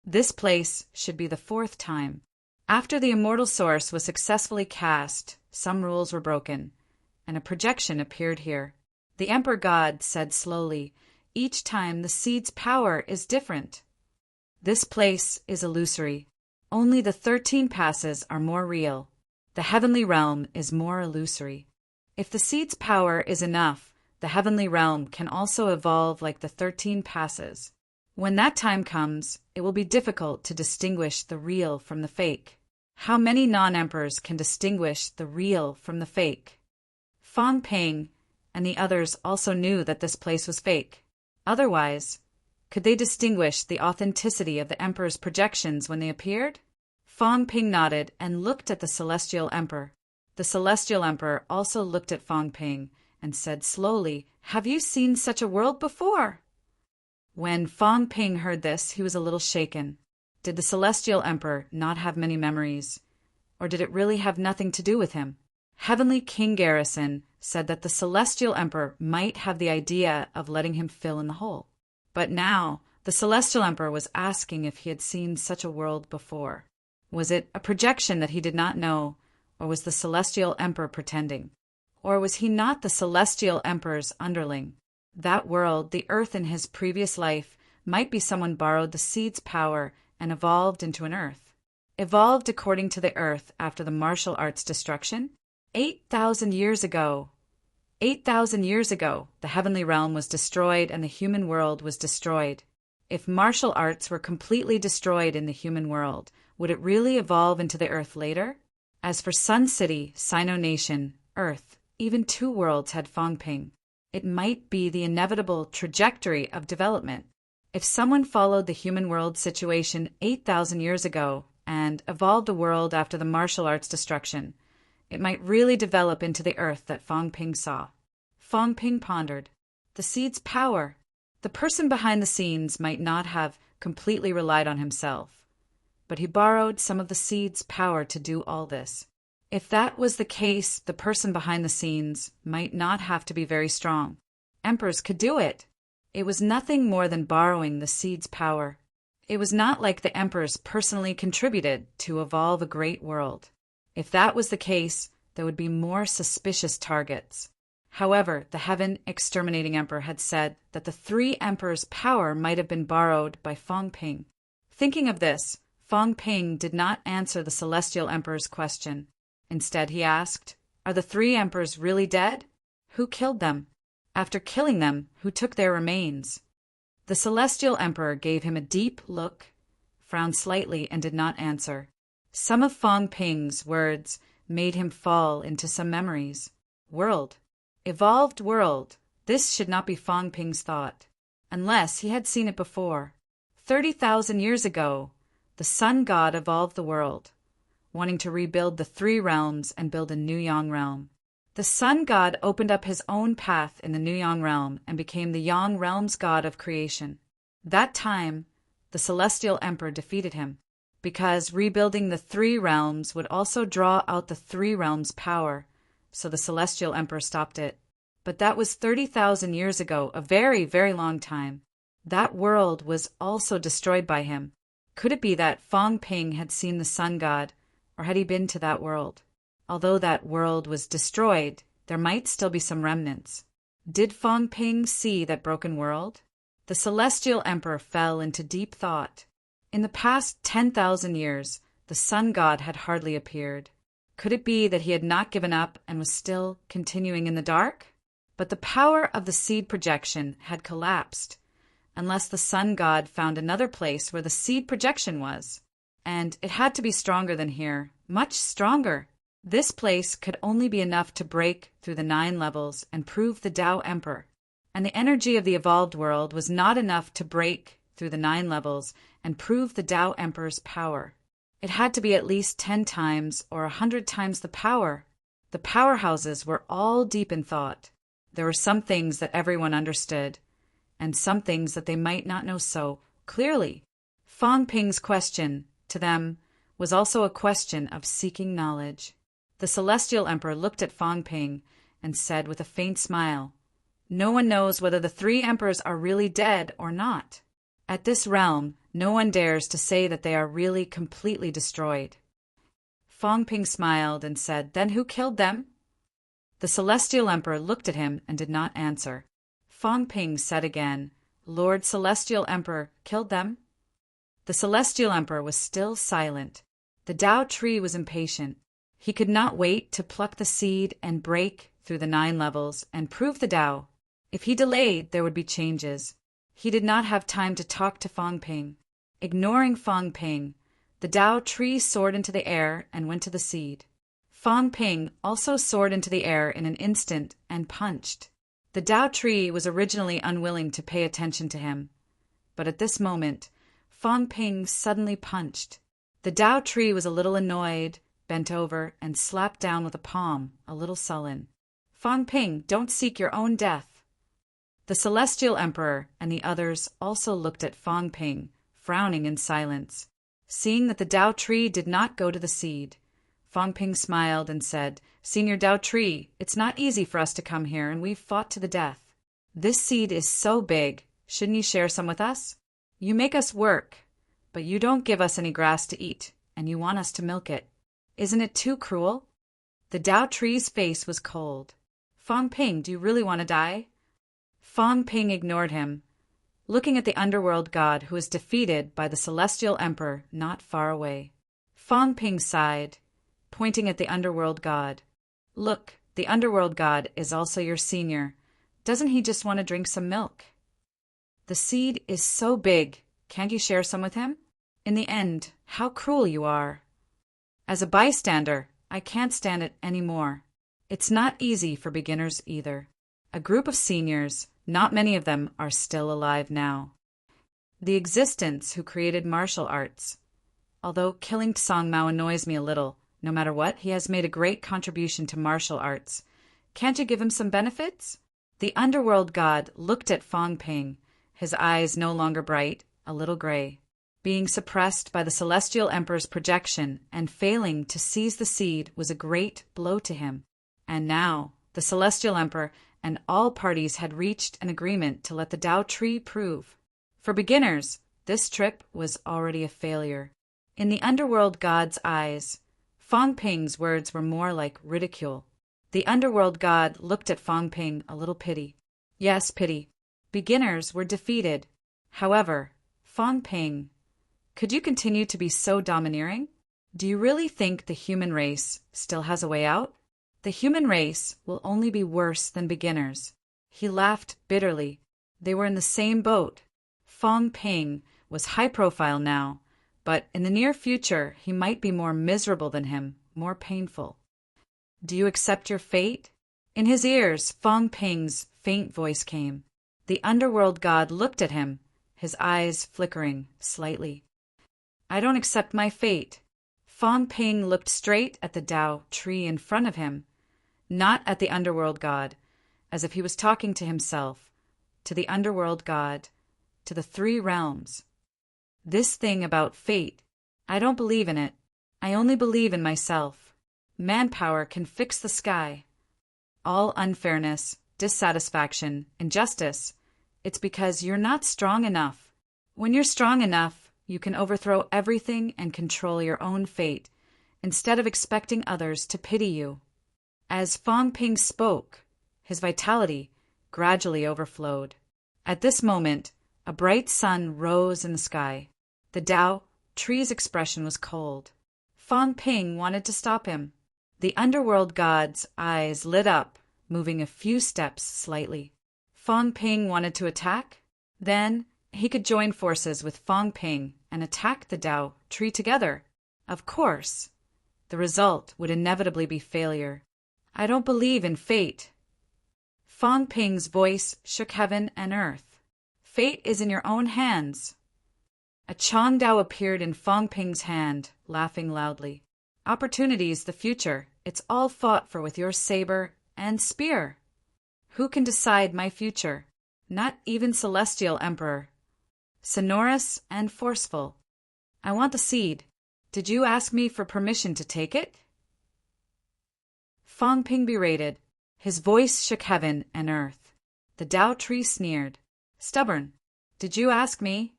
This place should be the fourth time. After the immortal source was successfully cast, some rules were broken, and a projection appeared here. The Emperor God said slowly, "Each time the seed's power is different. This place is illusory. Only the 13 passes are more real. The heavenly realm is more illusory. If the seed's power is enough, the heavenly realm can also evolve like the 13 passes. When that time comes, it will be difficult to distinguish the real from the fake. How many non-emperors can distinguish the real from the fake?" Fang Ping and the others also knew that this place was fake. Otherwise, Could they distinguish the authenticity of the emperor's projections when they appeared? Fong Ping nodded and looked at the celestial emperor. The celestial emperor also looked at Fong Ping and said slowly, "Have you seen such a world before?" When Fong Ping heard this, he was a little shaken. Did the celestial emperor not have many memories? Or did it really have nothing to do with him? Heavenly King Garrison said that the celestial emperor might have the idea of letting him fill in the hole. But now, the celestial emperor was asking if he had seen such a world before. Was it a projection that he did not know, or was the celestial emperor pretending? Or was he not the celestial emperor's underling? That world, the earth in his previous life, might be someone borrowed the seed's power and evolved into an earth. Evolved according to the earth after the martial arts destruction? 8,000 years ago. 8,000 years ago, the heavenly realm was destroyed and the human world was destroyed. If martial arts were completely destroyed in the human world, would it really evolve into the earth later? As for Sun City, Sino Nation, Earth, even two worlds had Fong Ping. It might be the inevitable trajectory of development. If someone followed the human world situation 8,000 years ago and evolved a world after the martial arts destruction, it might really develop into the earth that Fong Ping saw. Fong Ping pondered. The seed's power. The person behind the scenes might not have completely relied on himself, but he borrowed some of the seed's power to do all this. If that was the case, the person behind the scenes might not have to be very strong. Emperors could do it. It was nothing more than borrowing the seed's power. It was not like the emperors personally contributed to evolve a great world. If that was the case, there would be more suspicious targets. However, the Heaven Exterminating Emperor had said that the three emperors' power might have been borrowed by Fong Ping. Thinking of this, Fong Ping did not answer the Celestial Emperor's question. Instead, he asked, "Are the three emperors really dead? Who killed them? After killing them, who took their remains?" The Celestial Emperor gave him a deep look, frowned slightly, and did not answer. Some of Fong Ping's words made him fall into some memories. World. Evolved world. This should not be Fong Ping's thought, unless he had seen it before. 30,000 years ago, the sun god evolved the world, wanting to rebuild the three realms and build a new Yang realm. The sun god opened up his own path in the new Yang realm and became the Yang realm's god of creation. That time, the celestial emperor defeated him, because rebuilding the three realms would also draw out the three realms' power, so the celestial emperor stopped it. But that was 30,000 years ago, a very, very long time. That world was also destroyed by him. Could it be that Fong Ping had seen the sun god, or had he been to that world? Although that world was destroyed, there might still be some remnants. Did Fong Ping see that broken world? The celestial emperor fell into deep thought. In the past 10,000 years, the sun god had hardly appeared. Could it be that he had not given up and was still continuing in the dark? But the power of the seed projection had collapsed, unless the sun god found another place where the seed projection was. And it had to be stronger than here, much stronger. This place could only be enough to break through the 9 levels and prove the Tao Emperor. And the energy of the evolved world was not enough to break through the 9 levels and prove the Tao Emperor's power. It had to be at least 10 times or 100 times the power. The powerhouses were all deep in thought. There were some things that everyone understood, and some things that they might not know so clearly. Fong Ping's question to them was also a question of seeking knowledge. The Celestial Emperor looked at Fong Ping and said with a faint smile, "No one knows whether the 3 emperors are really dead or not. At this realm, no one dares to say that they are really completely destroyed." Fong Ping smiled and said, "Then who killed them?" The Celestial Emperor looked at him and did not answer. Fong Ping said again, "Lord Celestial Emperor killed them?" The Celestial Emperor was still silent. The Tao tree was impatient. He could not wait to pluck the seed and break through the 9 levels and prove the Tao. If he delayed, there would be changes. He did not have time to talk to Fong Ping. Ignoring Fong Ping, the Tao tree soared into the air and went to the seed. Fong Ping also soared into the air in an instant and punched. The Tao tree was originally unwilling to pay attention to him, but at this moment, Fong Ping suddenly punched. The Tao tree was a little annoyed, bent over, and slapped down with a palm, a little sullen. Fong Ping, don't seek your own death. The Celestial Emperor and the others also looked at Fong Ping, frowning in silence. Seeing that the Tao tree did not go to the seed, Fong Ping smiled and said, Senior Tao tree, it's not easy for us to come here, and we've fought to the death. This seed is so big, shouldn't you share some with us? You make us work, but you don't give us any grass to eat, and you want us to milk it. Isn't it too cruel? The Tao tree's face was cold. Fong Ping, do you really want to die? Fong Ping ignored him, looking at the underworld god who was defeated by the Celestial Emperor not far away. Fong Ping sighed, pointing at the underworld god. Look, the underworld god is also your senior. Doesn't he just want to drink some milk? The seed is so big, can't you share some with him? In the end, how cruel you are. As a bystander, I can't stand it anymore. It's not easy for beginners either. A group of seniors, not many of them are still alive now. The existence who created martial arts. Although killing Tsang Mao annoys me a little, no matter what, he has made a great contribution to martial arts. Can't you give him some benefits? The underworld god looked at Fong Ping, his eyes no longer bright, a little gray. Being suppressed by the Celestial Emperor's projection and failing to seize the seed was a great blow to him. And now, the Celestial Emperor and all parties had reached an agreement to let the Tao tree prove. For beginners, this trip was already a failure. In the underworld god's eyes, Fong Ping's words were more like ridicule. The underworld god looked at Fong Ping a little pity. Yes, pity. Beginners were defeated. However, Fong Ping, could you continue to be so domineering? Do you really think the human race still has a way out? The human race will only be worse than beginners. He laughed bitterly. They were in the same boat. Fong Ping was high profile now, but in the near future he might be more miserable than him, more painful. Do you accept your fate? In his ears, Fong Ping's faint voice came. The underworld god looked at him, his eyes flickering slightly. I don't accept my fate. Fong Ping looked straight at the Tao tree in front of him, not at the underworld god, as if he was talking to himself, to the underworld god, to the three realms. This thing about fate, I don't believe in it. I only believe in myself. Manpower can fix the sky. All unfairness, dissatisfaction, injustice, it's because you're not strong enough. When you're strong enough, you can overthrow everything and control your own fate, instead of expecting others to pity you. As Fong Ping spoke, his vitality gradually overflowed. At this moment, a bright sun rose in the sky. The Tao tree's expression was cold. Fong Ping wanted to stop him. The underworld god's eyes lit up, moving a few steps slightly. Fong Ping wanted to attack? Then he could join forces with Fong Ping and attack the Tao tree together. Of course, the result would inevitably be failure. I don't believe in fate. Fong Ping's voice shook heaven and earth. Fate is in your own hands. A Chang Dao appeared in Fong Ping's hand, laughing loudly. Opportunity's the future. It's all fought for with your saber and spear. Who can decide my future? Not even Celestial Emperor. Sonorous and forceful. I want the seed. Did you ask me for permission to take it? Fong Ping berated. His voice shook heaven and earth. The Tao tree sneered. Stubborn. Did you ask me?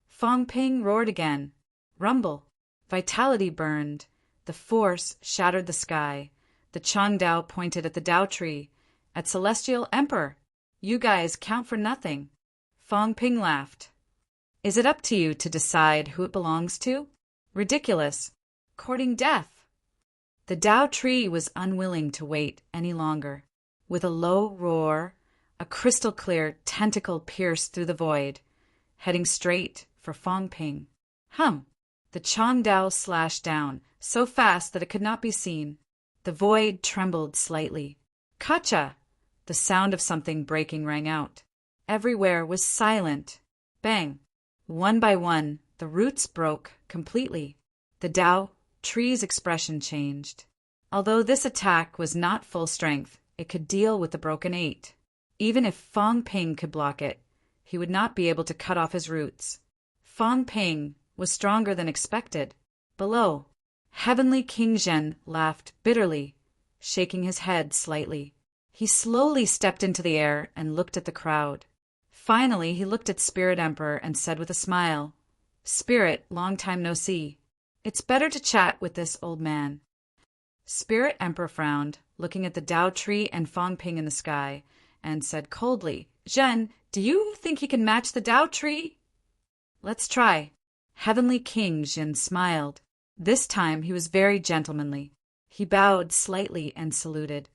Fong Ping roared again. Rumble. Vitality burned. The force shattered the sky. The Chang Dao pointed at the Tao tree. At Celestial Emperor. You guys count for nothing. Fong Ping laughed. Is it up to you to decide who it belongs to? Ridiculous. Courting death. The Tao tree was unwilling to wait any longer. With a low roar, a crystal-clear tentacle pierced through the void, heading straight for Fong Ping. Hum! The Chang Dao slashed down, so fast that it could not be seen. The void trembled slightly. Kacha! The sound of something breaking rang out. Everywhere was silent. Bang! One by one, the roots broke completely. The Tao tree's expression changed. Although this attack was not full strength, it could deal with the broken eight. Even if Fang Ping could block it, he would not be able to cut off his roots. Fang Ping was stronger than expected. Below, Heavenly King Zhen laughed bitterly, shaking his head slightly. He slowly stepped into the air and looked at the crowd. Finally, he looked at Spirit Emperor and said with a smile, "Spirit, long time no see. It's better to chat with this old man." Spirit Emperor frowned, looking at the Tao tree and Fang Ping in the sky, and said coldly, "Zhen, do you think he can match the Tao tree?" "Let's try." Heavenly King Zhen smiled. This time he was very gentlemanly. He bowed slightly and saluted.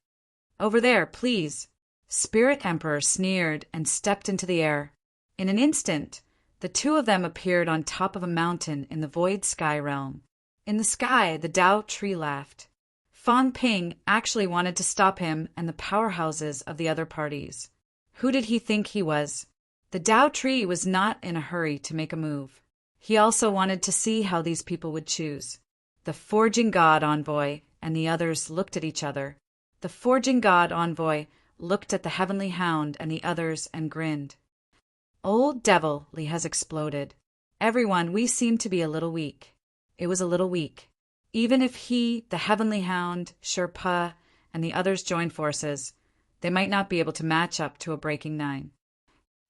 "Over there, please." Spirit Emperor sneered and stepped into the air. In an instant, the two of them appeared on top of a mountain in the void sky realm. In the sky, the Tao tree laughed. Fang Ping actually wanted to stop him and the powerhouses of the other parties. Who did he think he was? The Tao tree was not in a hurry to make a move. He also wanted to see how these people would choose. The Forging God envoy and the others looked at each other. The Forging God envoy looked at the Heavenly Hound and the others and grinned. "Old devil, Li has exploded. Everyone, we seem to be a little weak." It was a little weak. Even if he, the Heavenly Hound, Sherpa, and the others joined forces, they might not be able to match up to a breaking nine.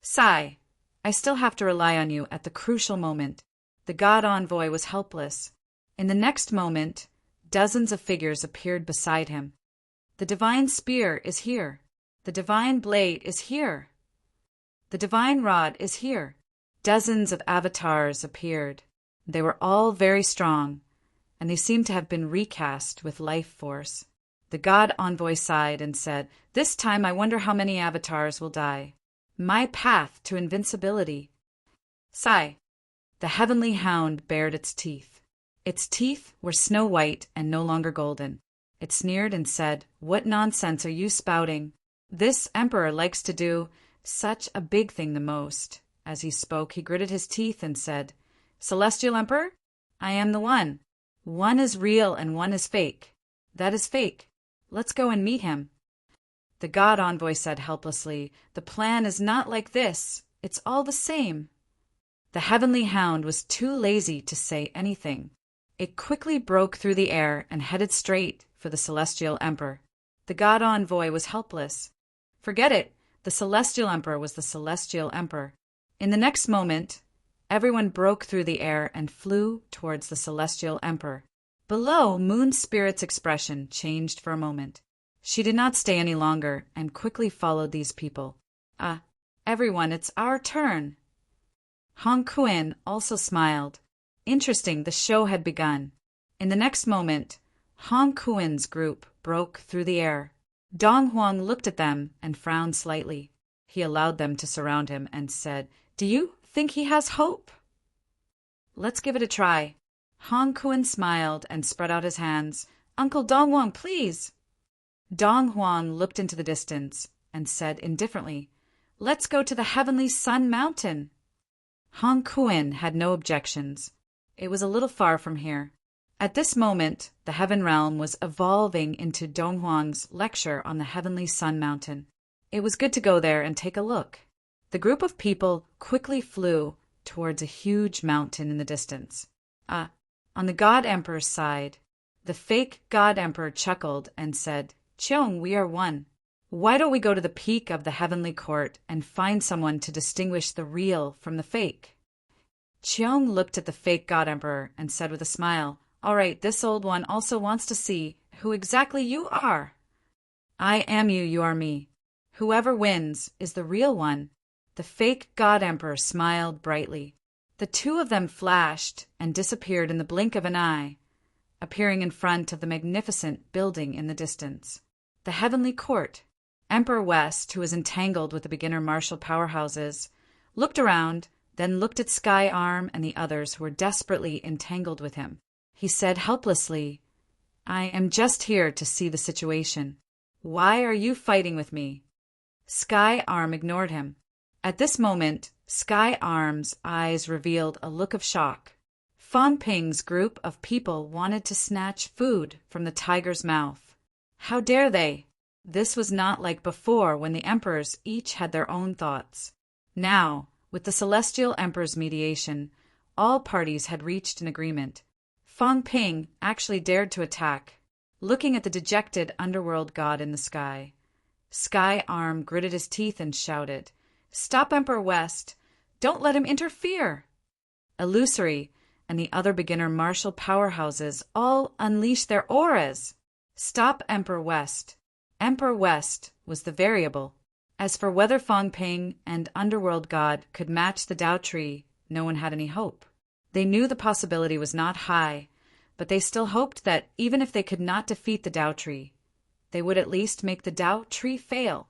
"Sai, I still have to rely on you at the crucial moment." The God envoy was helpless. In the next moment, dozens of figures appeared beside him. "The divine spear is here. The divine blade is here. The divine rod is here." Dozens of avatars appeared. They were all very strong, and they seemed to have been recast with life force. The God envoy sighed and said, "This time I wonder how many avatars will die. My path to invincibility." Sigh. The Heavenly Hound bared its teeth. Its teeth were snow white and no longer golden. It sneered and said, "What nonsense are you spouting? This emperor likes to do such a big thing the most." As he spoke, he gritted his teeth and said, "Celestial Emperor, I am the one. One is real and one is fake. That is fake. Let's go and meet him." The God envoy said helplessly, "The plan is not like this. It's all the same." The Heavenly Hound was too lazy to say anything. It quickly broke through the air and headed straight for the Celestial Emperor. The God envoy was helpless. Forget it. The Celestial Emperor was the Celestial Emperor. In the next moment, everyone broke through the air and flew towards the Celestial Emperor. Below, Moon Spirit's expression changed for a moment. She did not stay any longer and quickly followed these people. Everyone, it's our turn." Hong Kuan also smiled. Interesting, the show had begun. In the next moment, Hong Kuan's group broke through the air. Dong Huang looked at them and frowned slightly. He allowed them to surround him and said, "Do you think he has hope?" "Let's give it a try." Hong Kuan smiled and spread out his hands. "Uncle Dong Huang, please." Dong Huang looked into the distance and said indifferently, "Let's go to the Heavenly Sun Mountain." Hong Kuan had no objections. It was a little far from here. At this moment, the Heaven Realm was evolving into Dong Huang's lecture on the Heavenly Sun Mountain. It was good to go there and take a look. The group of people quickly flew towards a huge mountain in the distance. On the God Emperor's side, the fake God Emperor chuckled and said, "Cheong, we are one. Why don't we go to the peak of the Heavenly Court and find someone to distinguish the real from the fake?" Cheong looked at the fake God Emperor and said with a smile, "All right, this old one also wants to see who exactly you are." "I am you, you are me. Whoever wins is the real one." The fake God Emperor smiled brightly. The two of them flashed and disappeared in the blink of an eye, appearing in front of the magnificent building in the distance. The Heavenly Court. Emperor West, who was entangled with the beginner martial powerhouses, looked around, then looked at Sky Arm and the others who were desperately entangled with him. He said helplessly, "I am just here to see the situation. Why are you fighting with me?" Sky Arm ignored him. At this moment, Sky Arm's eyes revealed a look of shock. Fong Ping's group of people wanted to snatch food from the tiger's mouth. How dare they? This was not like before when the emperors each had their own thoughts. Now, with the Celestial Emperor's mediation, all parties had reached an agreement. Fong Ping actually dared to attack, looking at the dejected underworld god in the sky. Sky Arm gritted his teeth and shouted, "Stop Emperor West! Don't let him interfere!" Illusory and the other beginner martial powerhouses all unleashed their auras. Stop Emperor West. Emperor West was the variable. As for whether Fong Ping and Underworld God could match the Tao Tree, no one had any hope. They knew the possibility was not high, but they still hoped that even if they could not defeat the Tao Tree, they would at least make the Tao Tree fail.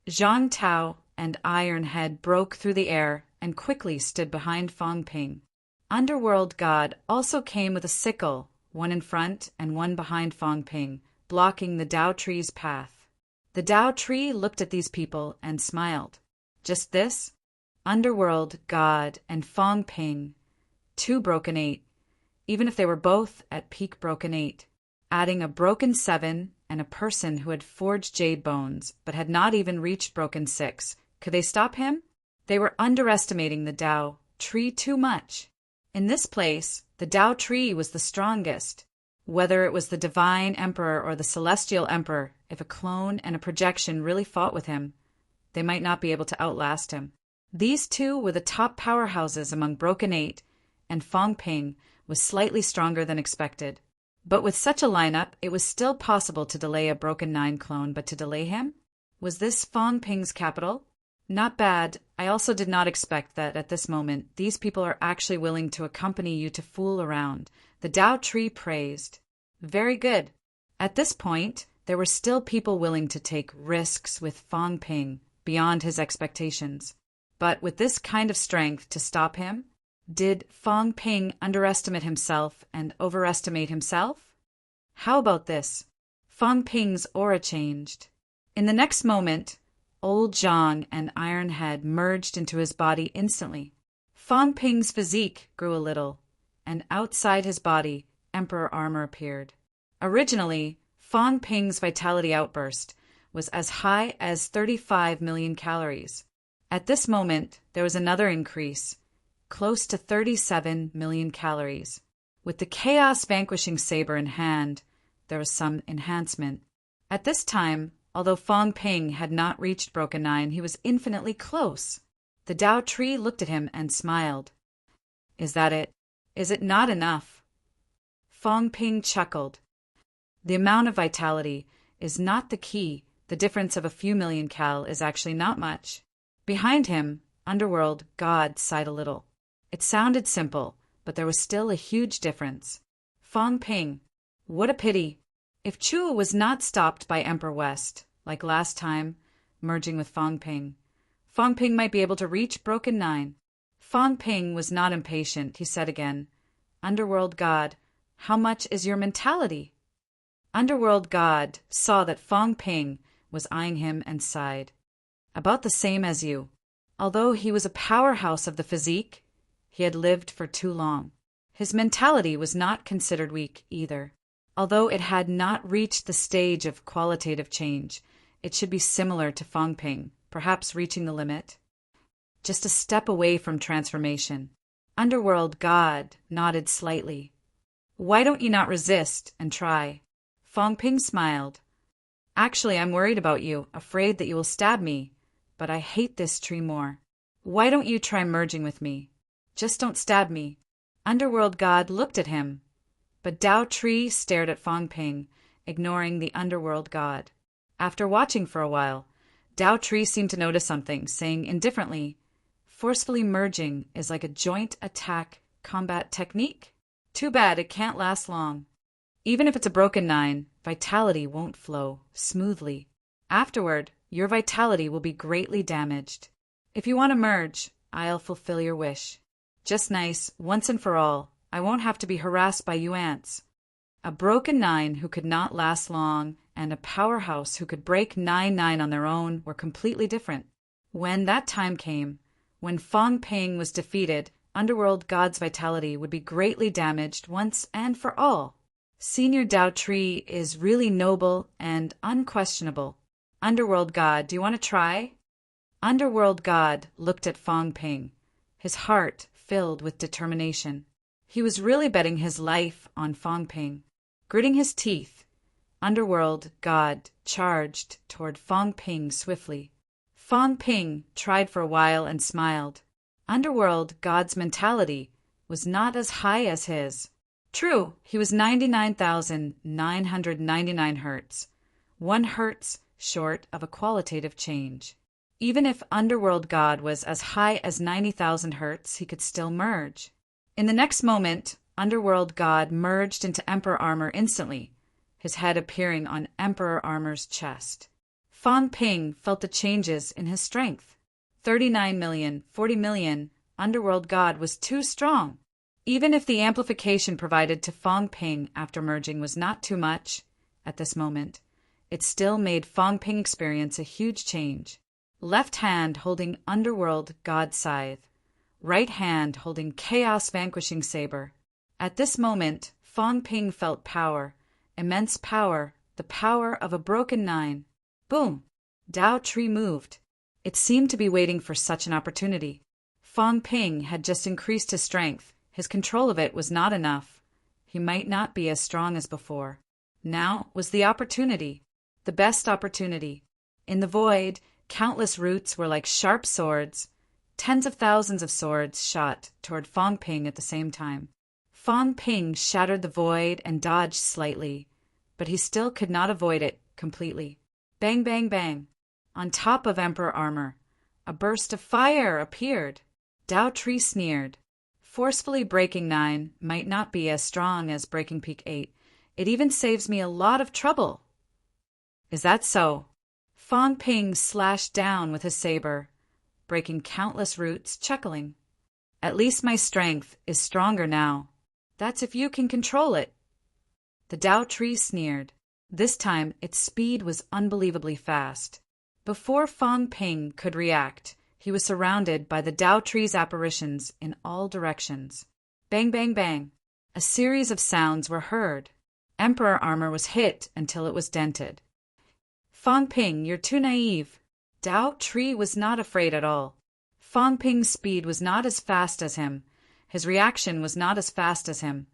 Zhang Tao and Iron Head broke through the air and quickly stood behind Fong Ping. Underworld God also came with a sickle, one in front and one behind Fong Ping, blocking the Tao Tree's path. The Tao Tree looked at these people and smiled. Just this? Underworld God and Fong Ping, two broken 8, even if they were both at peak broken 8, adding a broken 7 and a person who had forged jade bones but had not even reached broken 6. Could they stop him? They were underestimating the Tao Tree too much. In this place, the Tao Tree was the strongest. Whether it was the Divine Emperor or the Celestial Emperor, if a clone and a projection really fought with him, they might not be able to outlast him. These two were the top powerhouses among Broken 8, and Fong Ping was slightly stronger than expected. But with such a lineup, it was still possible to delay a Broken 9 clone, but to delay him? Was this Fong Ping's capital? Not bad. I also did not expect that at this moment these people are actually willing to accompany you to fool around. The Tao Tree praised. Very good. At this point, there were still people willing to take risks with Fong Ping beyond his expectations. But with this kind of strength to stop him, did Fong Ping underestimate himself and overestimate himself? How about this? Fong Ping's aura changed. In the next moment, Old Zhang and Iron Head merged into his body instantly. Fong Ping's physique grew a little, and outside his body, Emperor armor appeared. Originally, Fong Ping's vitality outburst was as high as 35 million calories. At this moment, there was another increase, close to 37 million calories. With the Chaos Vanquishing Saber in hand, there was some enhancement. At this time, although Fong Ping had not reached Broken 9, he was infinitely close. The Tao Tree looked at him and smiled. Is that it? Is it not enough? Fong Ping chuckled. The amount of vitality is not the key. The difference of a few million cal is actually not much. Behind him, Underworld God sighed a little. It sounded simple, but there was still a huge difference. Fong Ping, what a pity. If Chua was not stopped by Emperor West, like last time, merging with Fong Ping might be able to reach Broken 9. Fong Ping was not impatient, he said again. Underworld God, how much is your mentality? Underworld God saw that Fong Ping was eyeing him and sighed. About the same as you. Although he was a powerhouse of the physique, he had lived for too long. His mentality was not considered weak either. Although it had not reached the stage of qualitative change, it should be similar to Fong Ping, perhaps reaching the limit. Just a step away from transformation. Underworld God nodded slightly. Why don't you not resist and try? Fong Ping smiled. Actually, I'm worried about you, afraid that you will stab me, but I hate this tree more. Why don't you try merging with me? Just don't stab me. Underworld God looked at him. But Tao Tree stared at Fong Ping, ignoring the Underworld God. After watching for a while, Tao Tree seemed to notice something, saying indifferently, forcefully merging is like a joint attack combat technique. Too bad it can't last long. Even if it's a Broken 9, vitality won't flow smoothly. Afterward, your vitality will be greatly damaged. If you want to merge, I'll fulfill your wish. Just nice, once and for all. I won't have to be harassed by you ants. A Broken 9 who could not last long and a powerhouse who could break 9-9 on their own were completely different. When that time came, When Fong Ping was defeated, Underworld God's vitality would be greatly damaged once and for all. Senior Dao Tree is really noble and unquestionable. Underworld God, do you want to try? Underworld God looked at Fong Ping, his heart filled with determination. He was really betting his life on Fong Ping. Gritting his teeth, Underworld God charged toward Fong Ping swiftly. Fong Ping tried for a while and smiled. Underworld God's mentality was not as high as his. True, he was 99,999 hertz, 1 hertz short of a qualitative change. Even if Underworld God was as high as 90,000 hertz, he could still merge. In the next moment, Underworld God merged into Emperor armor instantly, his head appearing on Emperor armor's chest. Fong Ping felt the changes in his strength. 39 million, 40 million, Underworld God was too strong. Even if the amplification provided to Fong Ping after merging was not too much at this moment, it still made Fong Ping experience a huge change. Left hand holding Underworld God scythe, right hand holding Chaos Vanquishing saber. At this moment, Fong Ping felt power, immense power, the power of a broken 9. Boom! Dao Tree moved. It seemed to be waiting for such an opportunity. Fong Ping had just increased his strength. His control of it was not enough. He might not be as strong as before. Now was the opportunity, the best opportunity. In the void, countless roots were like sharp swords. Tens of thousands of swords shot toward Fong Ping at the same time. Fong Ping shattered the void and dodged slightly, but he still could not avoid it completely. Bang, bang, bang. On top of Emperor armor, a burst of fire appeared. Dao Tree sneered. Forcefully breaking 9 might not be as strong as breaking peak 8. It even saves me a lot of trouble. Is that so? Fong Ping slashed down with his saber, breaking countless roots, chuckling. At least my strength is stronger now. That's if you can control it. The Dao Tree sneered. This time its speed was unbelievably fast. Before Fong Ping could react, he was surrounded by the Dao Tree's apparitions in all directions. Bang, bang, bang. A series of sounds were heard. Emperor armor was hit until it was dented. Fong Ping, you're too naive. Dao Tree was not afraid at all. Fong Ping's speed was not as fast as him, his reaction was not as fast as him,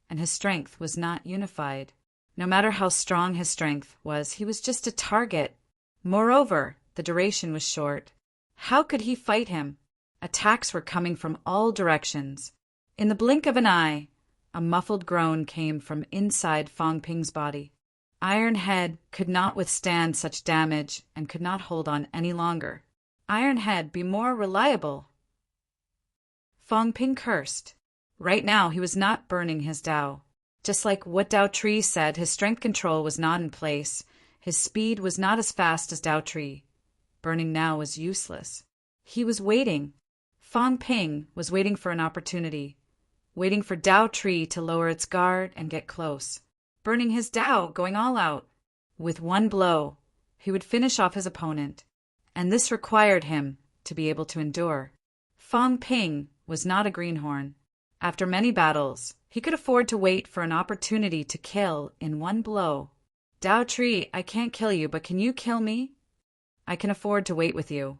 and his strength was not unified. No matter how strong his strength was, he was just a target. Moreover, the duration was short. How could he fight him? Attacks were coming from all directions. In the blink of an eye, a muffled groan came from inside Fong Ping's body. Iron Head could not withstand such damage and could not hold on any longer. Iron Head, be more reliable. Fong Ping cursed. Right now he was not burning his Dao. Just like what Dao Tree said, his strength control was not in place. His speed was not as fast as Dao Tree. Burning now was useless. He was waiting. Fong Ping was waiting for an opportunity, waiting for Dao Tree to lower its guard and get close. Burning his Dao, going all out. With one blow, he would finish off his opponent, and this required him to be able to endure. Fong Ping was not a greenhorn. After many battles, he could afford to wait for an opportunity to kill in one blow. Dao Tree, I can't kill you, but can you kill me? I can afford to wait with you.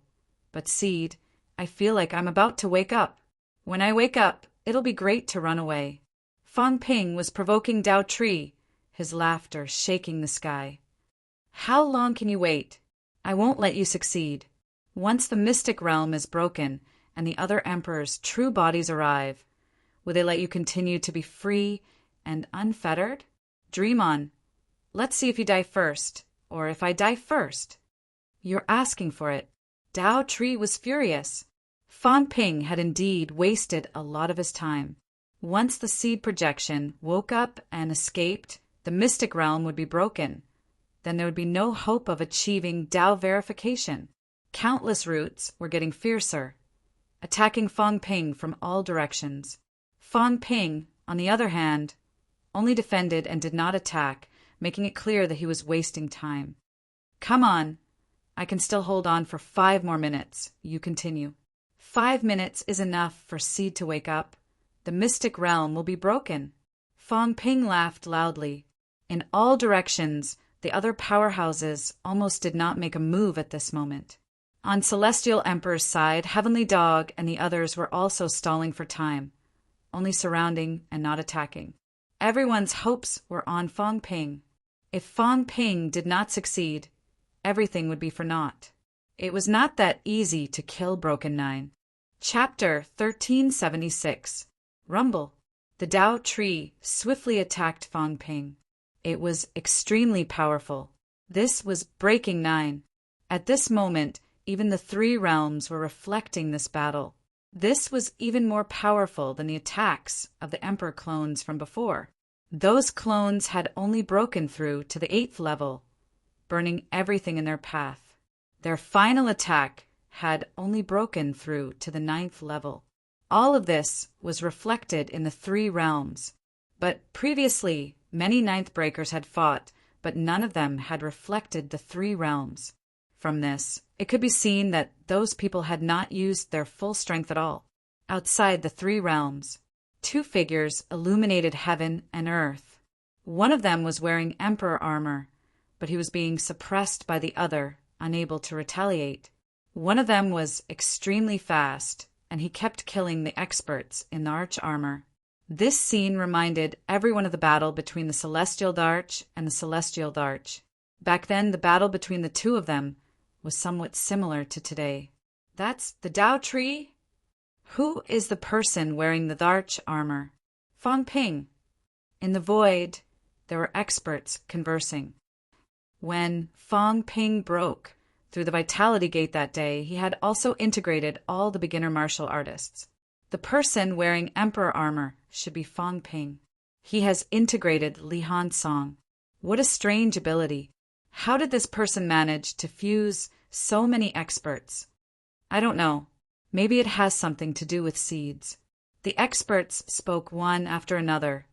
But Seed, I feel like I'm about to wake up. When I wake up, it'll be great to run away. Fong Ping was provoking Dao Tree, his laughter shaking the sky. How long can you wait? I won't let you succeed. Once the mystic realm is broken and the other emperors' true bodies arrive, will they let you continue to be free and unfettered? Dream on. Let's see if you die first, or if I die first. You're asking for it. Dao Tree was furious. Fong Ping had indeed wasted a lot of his time. Once the seed projection woke up and escaped, the mystic realm would be broken. Then there would be no hope of achieving Dao verification. Countless roots were getting fiercer, attacking Fong Ping from all directions. Fong Ping, on the other hand, only defended and did not attack, making it clear that he was wasting time. Come on. I can still hold on for 5 more minutes. You continue. 5 minutes is enough for Seed to wake up. The mystic realm will be broken. Fong Ping laughed loudly. In all directions, the other powerhouses almost did not make a move at this moment. On Celestial Emperor's side, Heavenly Dog and the others were also stalling for time, only surrounding and not attacking. Everyone's hopes were on Fong Ping. If Fong Ping did not succeed, everything would be for naught. It was not that easy to kill Broken Nine. Chapter 1376. Rumble. The Tao tree swiftly attacked Fong Ping. It was extremely powerful. This was Breaking Nine. At this moment, even the three realms were reflecting this battle. This was even more powerful than the attacks of the Emperor clones from before. Those clones had only broken through to the 8th level, burning everything in their path. Their final attack had only broken through to the 9th level. All of this was reflected in the three realms. But previously, many Ninth Breakers had fought, but none of them had reflected the three realms. From this, it could be seen that those people had not used their full strength at all. Outside the three realms, two figures illuminated heaven and earth. One of them was wearing Emperor armor, but he was being suppressed by the other, unable to retaliate. One of them was extremely fast, and he kept killing the experts in the arch armor. This scene reminded everyone of the battle between the Celestial Darch and the Celestial Darch. Back then, the battle between the two of them was somewhat similar to today. That's the Tao tree? Who is the person wearing the Darch armor? Fong Ping. In the void, there were experts conversing. When Fong Ping broke through the Vitality Gate that day, he had also integrated all the beginner martial artists. The person wearing Emperor armor should be Fong Ping. He has integrated Li Han Song. What a strange ability. How did this person manage to fuse so many experts? I don't know. Maybe it has something to do with seeds. The experts spoke one after another,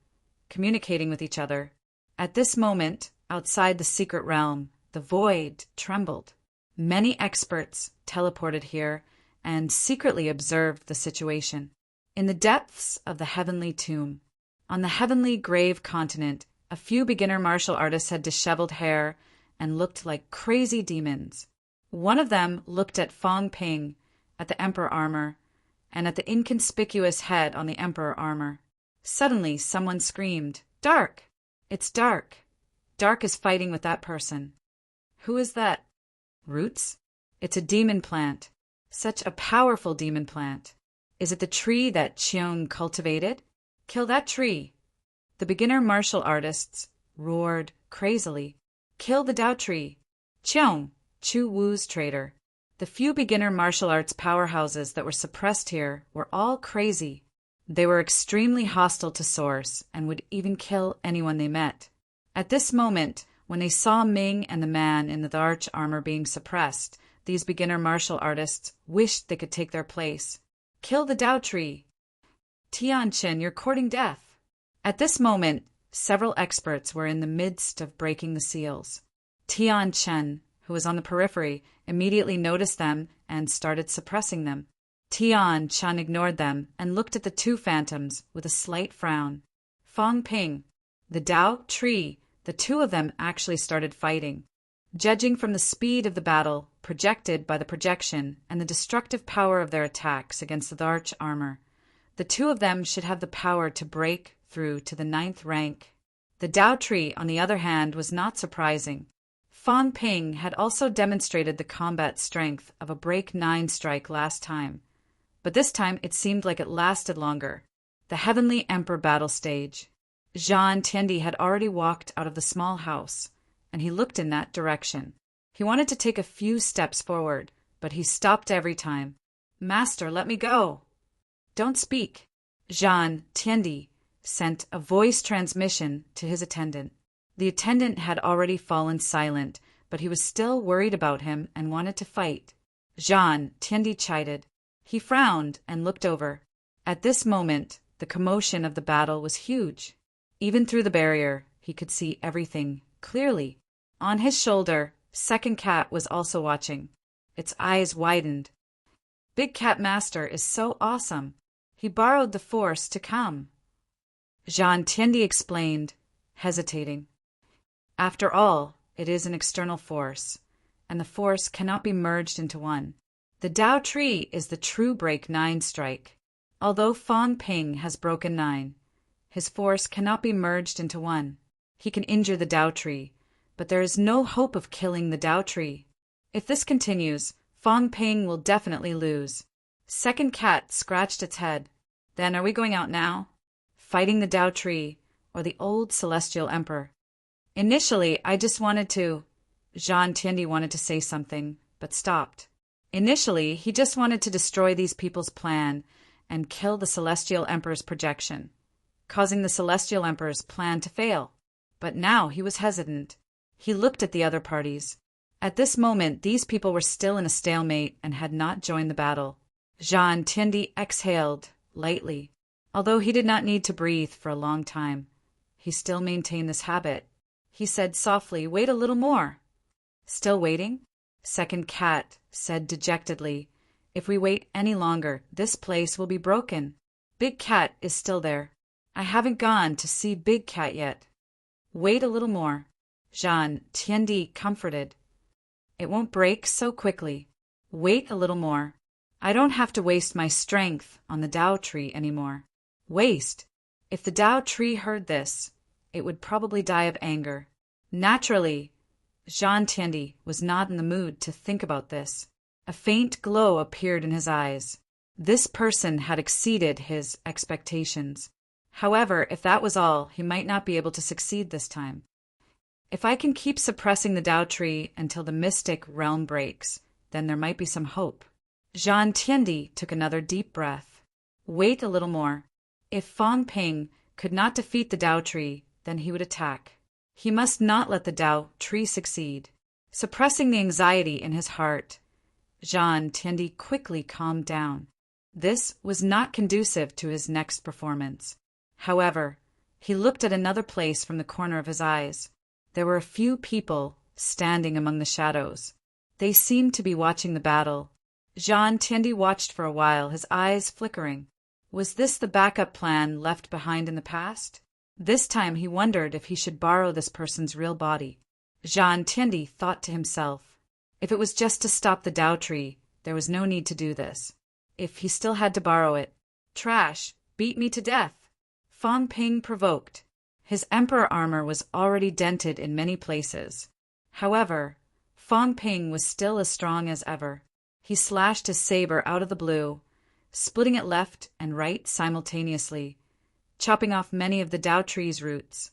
communicating with each other. At this moment, outside the secret realm, the void trembled. Many experts teleported here and secretly observed the situation. In the depths of the heavenly tomb, on the heavenly grave continent, a few beginner martial artists had disheveled hair and looked like crazy demons. One of them looked at Fong Ping, at the Emperor armor, and at the inconspicuous head on the Emperor armor. Suddenly, someone screamed, "Dark! It's Dark! Dark is fighting with that person." Who is that? Roots? It's a demon plant. Such a powerful demon plant. Is it the tree that Cheung cultivated? Kill that tree. The beginner martial artists roared crazily. Kill the Tao tree. Cheung, Chu Wu's traitor. The few beginner martial arts powerhouses that were suppressed here were all crazy. They were extremely hostile to Source and would even kill anyone they met. At this moment, when they saw Ming and the man in the Darch armor being suppressed, these beginner martial artists wished they could take their place. Kill the Tao tree. Tianchen, you're courting death. At this moment, several experts were in the midst of breaking the seals. Tianchen, who was on the periphery, immediately noticed them and started suppressing them. Tianchen ignored them and looked at the two phantoms with a slight frown. Fong Ping, the Tao tree, the two of them actually started fighting. Judging from the speed of the battle, projected by the projection, and the destructive power of their attacks against the Darch armor, the two of them should have the power to break through to the 9th rank. The Tao tree, on the other hand, was not surprising. Fong Ping had also demonstrated the combat strength of a Break 9 strike last time, but this time it seemed like it lasted longer. The Heavenly Emperor battle stage. Jean Tiandi had already walked out of the small house, and he looked in that direction. He wanted to take a few steps forward, but he stopped every time. "Master, let me go." "Don't speak." Jean Tiandi sent a voice transmission to his attendant. The attendant had already fallen silent, but he was still worried about him and wanted to fight. Jean Tiandi chided. He frowned and looked over. At this moment, the commotion of the battle was huge. Even through the barrier, he could see everything clearly. On his shoulder, Second Cat was also watching. Its eyes widened. Big Cat Master is so awesome. He borrowed the force to come. Jean Tiendi explained, hesitating. After all, it is an external force, and the force cannot be merged into one. The Tao Tree is the true break 9 strike. Although Fang Ping has broken 9, his force cannot be merged into one. He can injure the Tao Tree, but there is no hope of killing the Tao Tree. If this continues, Fang Ping will definitely lose. Second Cat scratched its head. Then are we going out now? Fighting the Tao Tree, or the old Celestial Emperor? Initially, I just wanted to... Jean Tiendi wanted to say something, but stopped. Initially, he just wanted to destroy these people's plan and kill the Celestial Emperor's projection, causing the Celestial Emperor's plan to fail. But now he was hesitant. He looked at the other parties. At this moment, these people were still in a stalemate and had not joined the battle. Jean Tiendi exhaled lightly. Although he did not need to breathe for a long time, he still maintained this habit. He said softly, "Wait a little more." Still waiting? Second Cat said dejectedly, "If we wait any longer, this place will be broken. Big Cat is still there. I haven't gone to see Big Cat yet." "Wait a little more," Jean Tiendi comforted. "It won't break so quickly. Wait a little more. I don't have to waste my strength on the Tao Tree anymore." Waste? If the Tao Tree heard this, it would probably die of anger. Naturally, Jean Tiendi was not in the mood to think about this. A faint glow appeared in his eyes. This person had exceeded his expectations. However, if that was all, he might not be able to succeed this time. If I can keep suppressing the Tao Tree until the mystic realm breaks, then there might be some hope. Jean Tiendi took another deep breath. Wait a little more. If Fang Ping could not defeat the Tao Tree, then he would attack. He must not let the Tao Tree succeed. Suppressing the anxiety in his heart, Jean Tiendi quickly calmed down. This was not conducive to his next performance. However, he looked at another place from the corner of his eyes. There were a few people standing among the shadows. They seemed to be watching the battle. Jean Tiendi watched for a while, his eyes flickering. Was this the backup plan left behind in the past? This time he wondered if he should borrow this person's real body. Jean Tiendi thought to himself, if it was just to stop the Tao Tree, there was no need to do this. If he still had to borrow it, trash, beat me to death. Fang Ping provoked. His emperor armor was already dented in many places. However, Fang Ping was still as strong as ever. He slashed his saber out of the blue, splitting it left and right simultaneously, chopping off many of the Tao Tree's roots.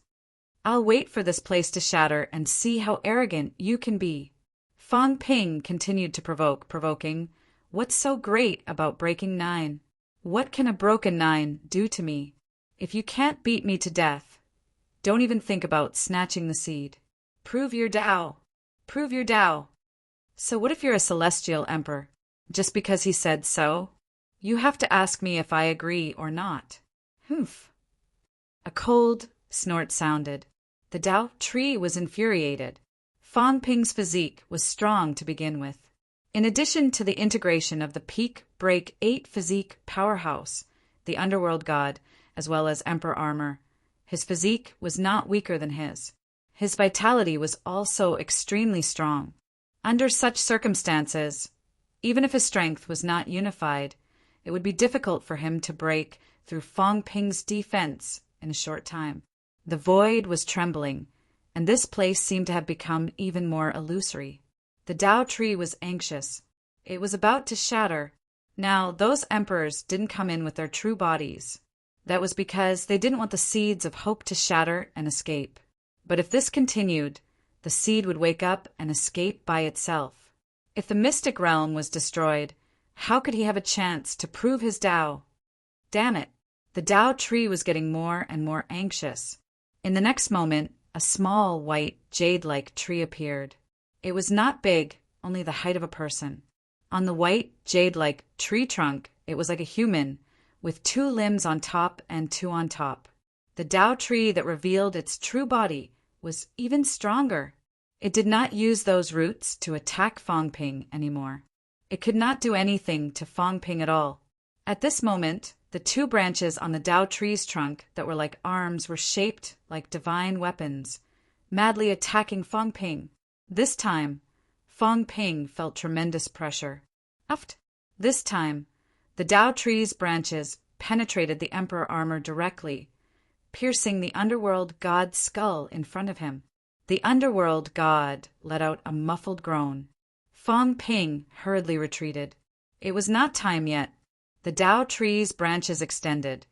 "I'll wait for this place to shatter and see how arrogant you can be." Fang Ping continued to provoking, "What's so great about breaking 9? What can a broken 9 do to me? If you can't beat me to death, don't even think about snatching the seed. Prove your Tao. Prove your Tao." So what if you're a celestial emperor? Just because he said so? You have to ask me if I agree or not. Humph. A cold snort sounded. The Tao Tree was infuriated. Fang Ping's physique was strong to begin with. In addition to the integration of the Peak Break 8 physique powerhouse, the underworld god, as well as emperor armor, his physique was not weaker than his. His vitality was also extremely strong. Under such circumstances, even if his strength was not unified, it would be difficult for him to break through Fang Ping's defense in a short time. The void was trembling, and this place seemed to have become even more illusory. The Tao Tree was anxious. It was about to shatter. Now, those emperors didn't come in with their true bodies. That was because they didn't want the seeds of hope to shatter and escape. But if this continued, the seed would wake up and escape by itself. If the mystic realm was destroyed, how could he have a chance to prove his Tao? Damn it! The Tao Tree was getting more and more anxious. In the next moment, a small, white, jade-like tree appeared. It was not big, only the height of a person. On the white, jade-like tree trunk, it was like a human, with 2 limbs on top and 2 on top. The Tao Tree that revealed its true body was even stronger. It did not use those roots to attack Fang Ping anymore. It could not do anything to Fong Ping at all. At this moment, the two branches on the Dao tree's trunk that were like arms were shaped like divine weapons, madly attacking Fong Ping. This time, Fong Ping felt tremendous pressure. Uft! This time, the Dao tree's branches penetrated the emperor armor directly, piercing the underworld god's skull in front of him. The underworld god let out a muffled groan. Fong Ping hurriedly retreated. It was not time yet. The Dao tree's branches extended,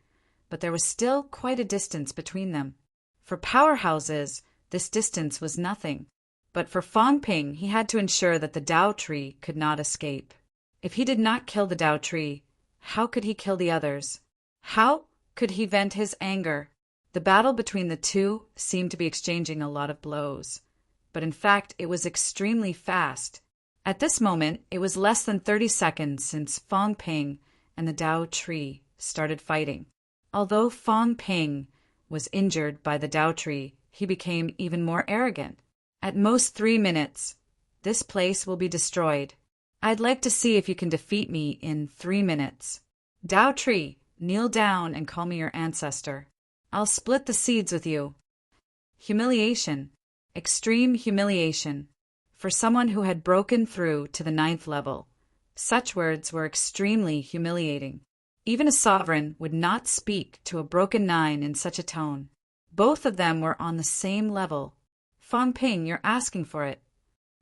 but there was still quite a distance between them. For powerhouses, this distance was nothing. But for Fong Ping, he had to ensure that the Dao tree could not escape. If he did not kill the Dao tree, how could he kill the others? How could he vent his anger? The battle between the two seemed to be exchanging a lot of blows. But in fact, it was extremely fast. At this moment, it was less than 30 seconds since Fong Ping and the Dao tree started fighting. Although Fong Ping was injured by the Dao tree, he became even more arrogant. At most 3 minutes, this place will be destroyed. I'd like to see if you can defeat me in 3 minutes. Dao tree, kneel down and call me your ancestor. I'll split the seeds with you. Humiliation. Extreme humiliation. For someone who had broken through to the 9th level, such words were extremely humiliating. Even a sovereign would not speak to a broken 9 in such a tone. Both of them were on the same level. Fong Ping, you're asking for it.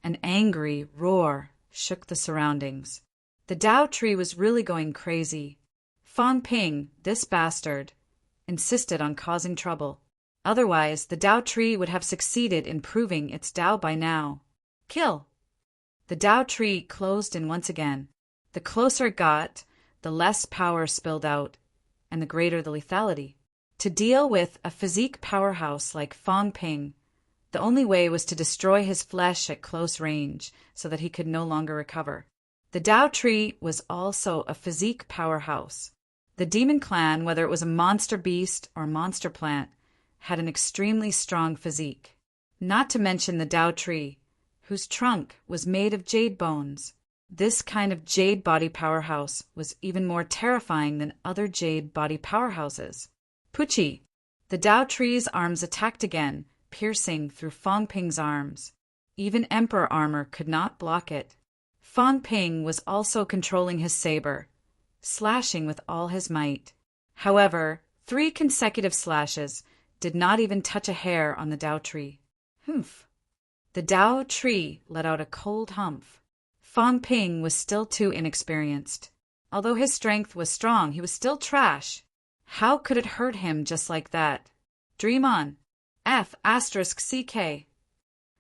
An angry roar shook the surroundings. The Dao tree was really going crazy. Fong Ping, this bastard, insisted on causing trouble. Otherwise, the Dao tree would have succeeded in proving its Dao by now. Kill! The Dao tree closed in once again. The closer it got, the less power spilled out, and the greater the lethality. To deal with a physique powerhouse like Fong Ping, the only way was to destroy his flesh at close range so that he could no longer recover. The Dao tree was also a physique powerhouse. The demon clan, whether it was a monster beast or monster plant, had an extremely strong physique. Not to mention the Dao tree, whose trunk was made of jade bones. This kind of jade body powerhouse was even more terrifying than other jade body powerhouses. Puchi! The Dao tree's arms attacked again, piercing through Fong Ping's arms. Even emperor armor could not block it. Fong Ping was also controlling his saber, slashing with all his might. However, 3 consecutive slashes did not even touch a hair on the Dao tree. Humph! The Dao tree let out a cold humph. Fong Ping was still too inexperienced. Although his strength was strong, he was still trash. How could it hurt him just like that? Dream on. F***CK.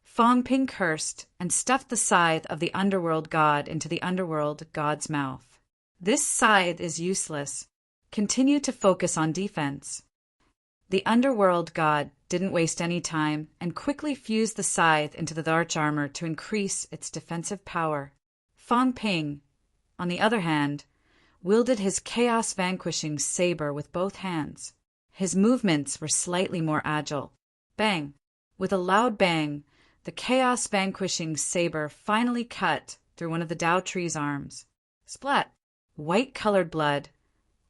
Fong Ping cursed and stuffed the scythe of the underworld god into the underworld god's mouth. This scythe is useless. Continue to focus on defense. The underworld god didn't waste any time and quickly fused the scythe into the arch armor to increase its defensive power. Fong Ping, on the other hand, wielded his chaos-vanquishing saber with both hands. His movements were slightly more agile. Bang! With a loud bang, the chaos-vanquishing saber finally cut through one of the Dao tree's arms. Splat! White-colored blood,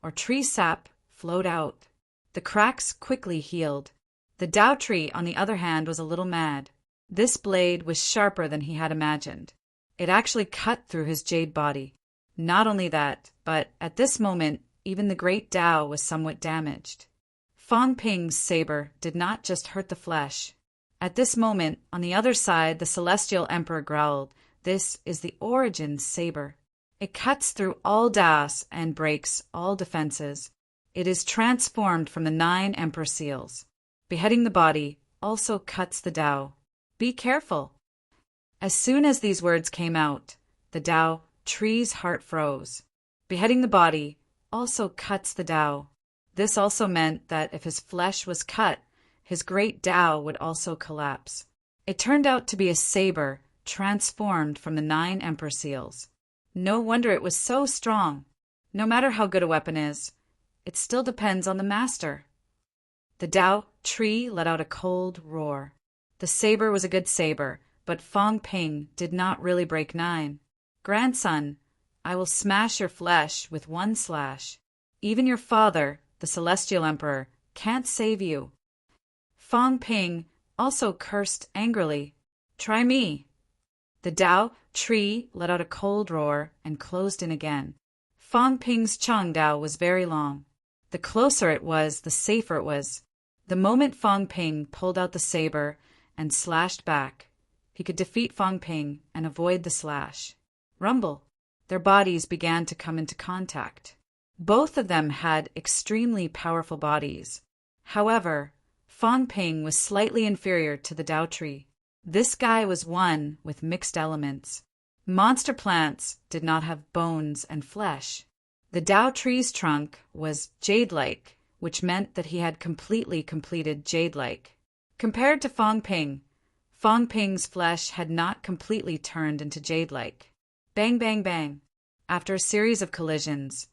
or tree sap, flowed out. The cracks quickly healed. The Dao tree, on the other hand, was a little mad. This blade was sharper than he had imagined. It actually cut through his jade body. Not only that, but at this moment, even the great Dao was somewhat damaged. Fong Ping's saber did not just hurt the flesh. At this moment, on the other side, the Celestial Emperor growled, "This is the Origin saber. It cuts through all Daos and breaks all defenses. It is transformed from the 9 Emperor seals. Beheading the body also cuts the Dao. Be careful." As soon as these words came out, the Dao tree's heart froze. Beheading the body also cuts the Dao. This also meant that if his flesh was cut, his great Dao would also collapse. It turned out to be a saber transformed from the 9 Emperor seals. No wonder it was so strong. No matter how good a weapon is, it still depends on the master. The Dao tree let out a cold roar. The saber was a good saber, but Fong Ping did not really break 9. "Grandson, I will smash your flesh with one slash. Even your father, the Celestial Emperor, can't save you. Fang Ping also cursed angrily. Try me. The Dao tree let out a cold roar and closed in again. Fang Ping's Chang Dao was very long. The closer it was, the safer it was. The moment Fang Ping pulled out the saber and slashed back, he could defeat Fang Ping and avoid the slash. Rumble. Their bodies began to come into contact. Both of them had extremely powerful bodies. However, Fang Ping was slightly inferior to the Dao tree. This guy was one with mixed elements. Monster plants did not have bones and flesh. The Dao tree's trunk was jade-like, which meant that he had completely completed jade-like. Compared to Fang Ping's flesh had not completely turned into jade-like. Bang, bang, bang. After a series of collisions,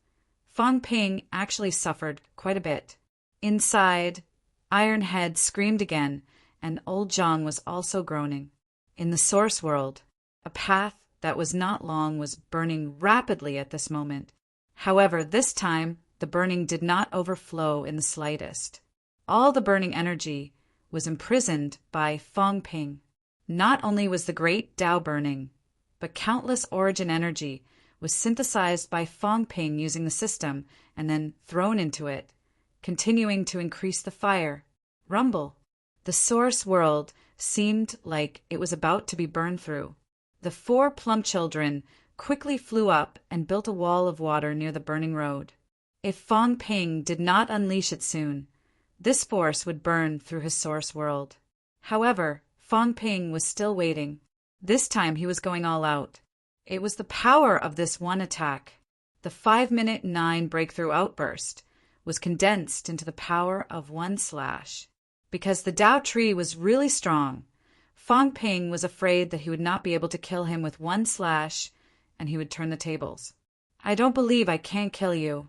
Fang Ping actually suffered quite a bit. Inside, Iron Head screamed again, and old Zhang was also groaning. In the source world, a path that was not long was burning rapidly at this moment. However, this time, the burning did not overflow in the slightest. All the burning energy was imprisoned by Fang Ping. Not only was the great Dao burning, but countless origin energy was synthesized by Fang Ping using the system and then thrown into it, continuing to increase the fire. Rumble. The source world seemed like it was about to be burned through. The 4 plump children quickly flew up and built a wall of water near the burning road. If Fang Ping did not unleash it soon, this force would burn through his source world. However, Fang Ping was still waiting. This time he was going all out. It was the power of this one attack. The 5-minute 9 breakthrough outburst was condensed into the power of one slash. Because the Dao tree was really strong, Fang Ping was afraid that he would not be able to kill him with one slash, and he would turn the tables. I don't believe I can't kill you.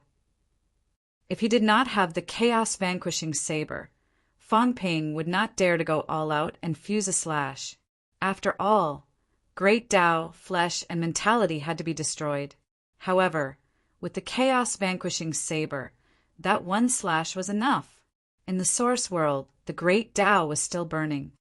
If he did not have the chaos-vanquishing saber, Fang Ping would not dare to go all out and fuse a slash. After all, great Dao, flesh, and mentality had to be destroyed. However, with the chaos-vanquishing saber, that one slash was enough. In the source world, the great Dao was still burning.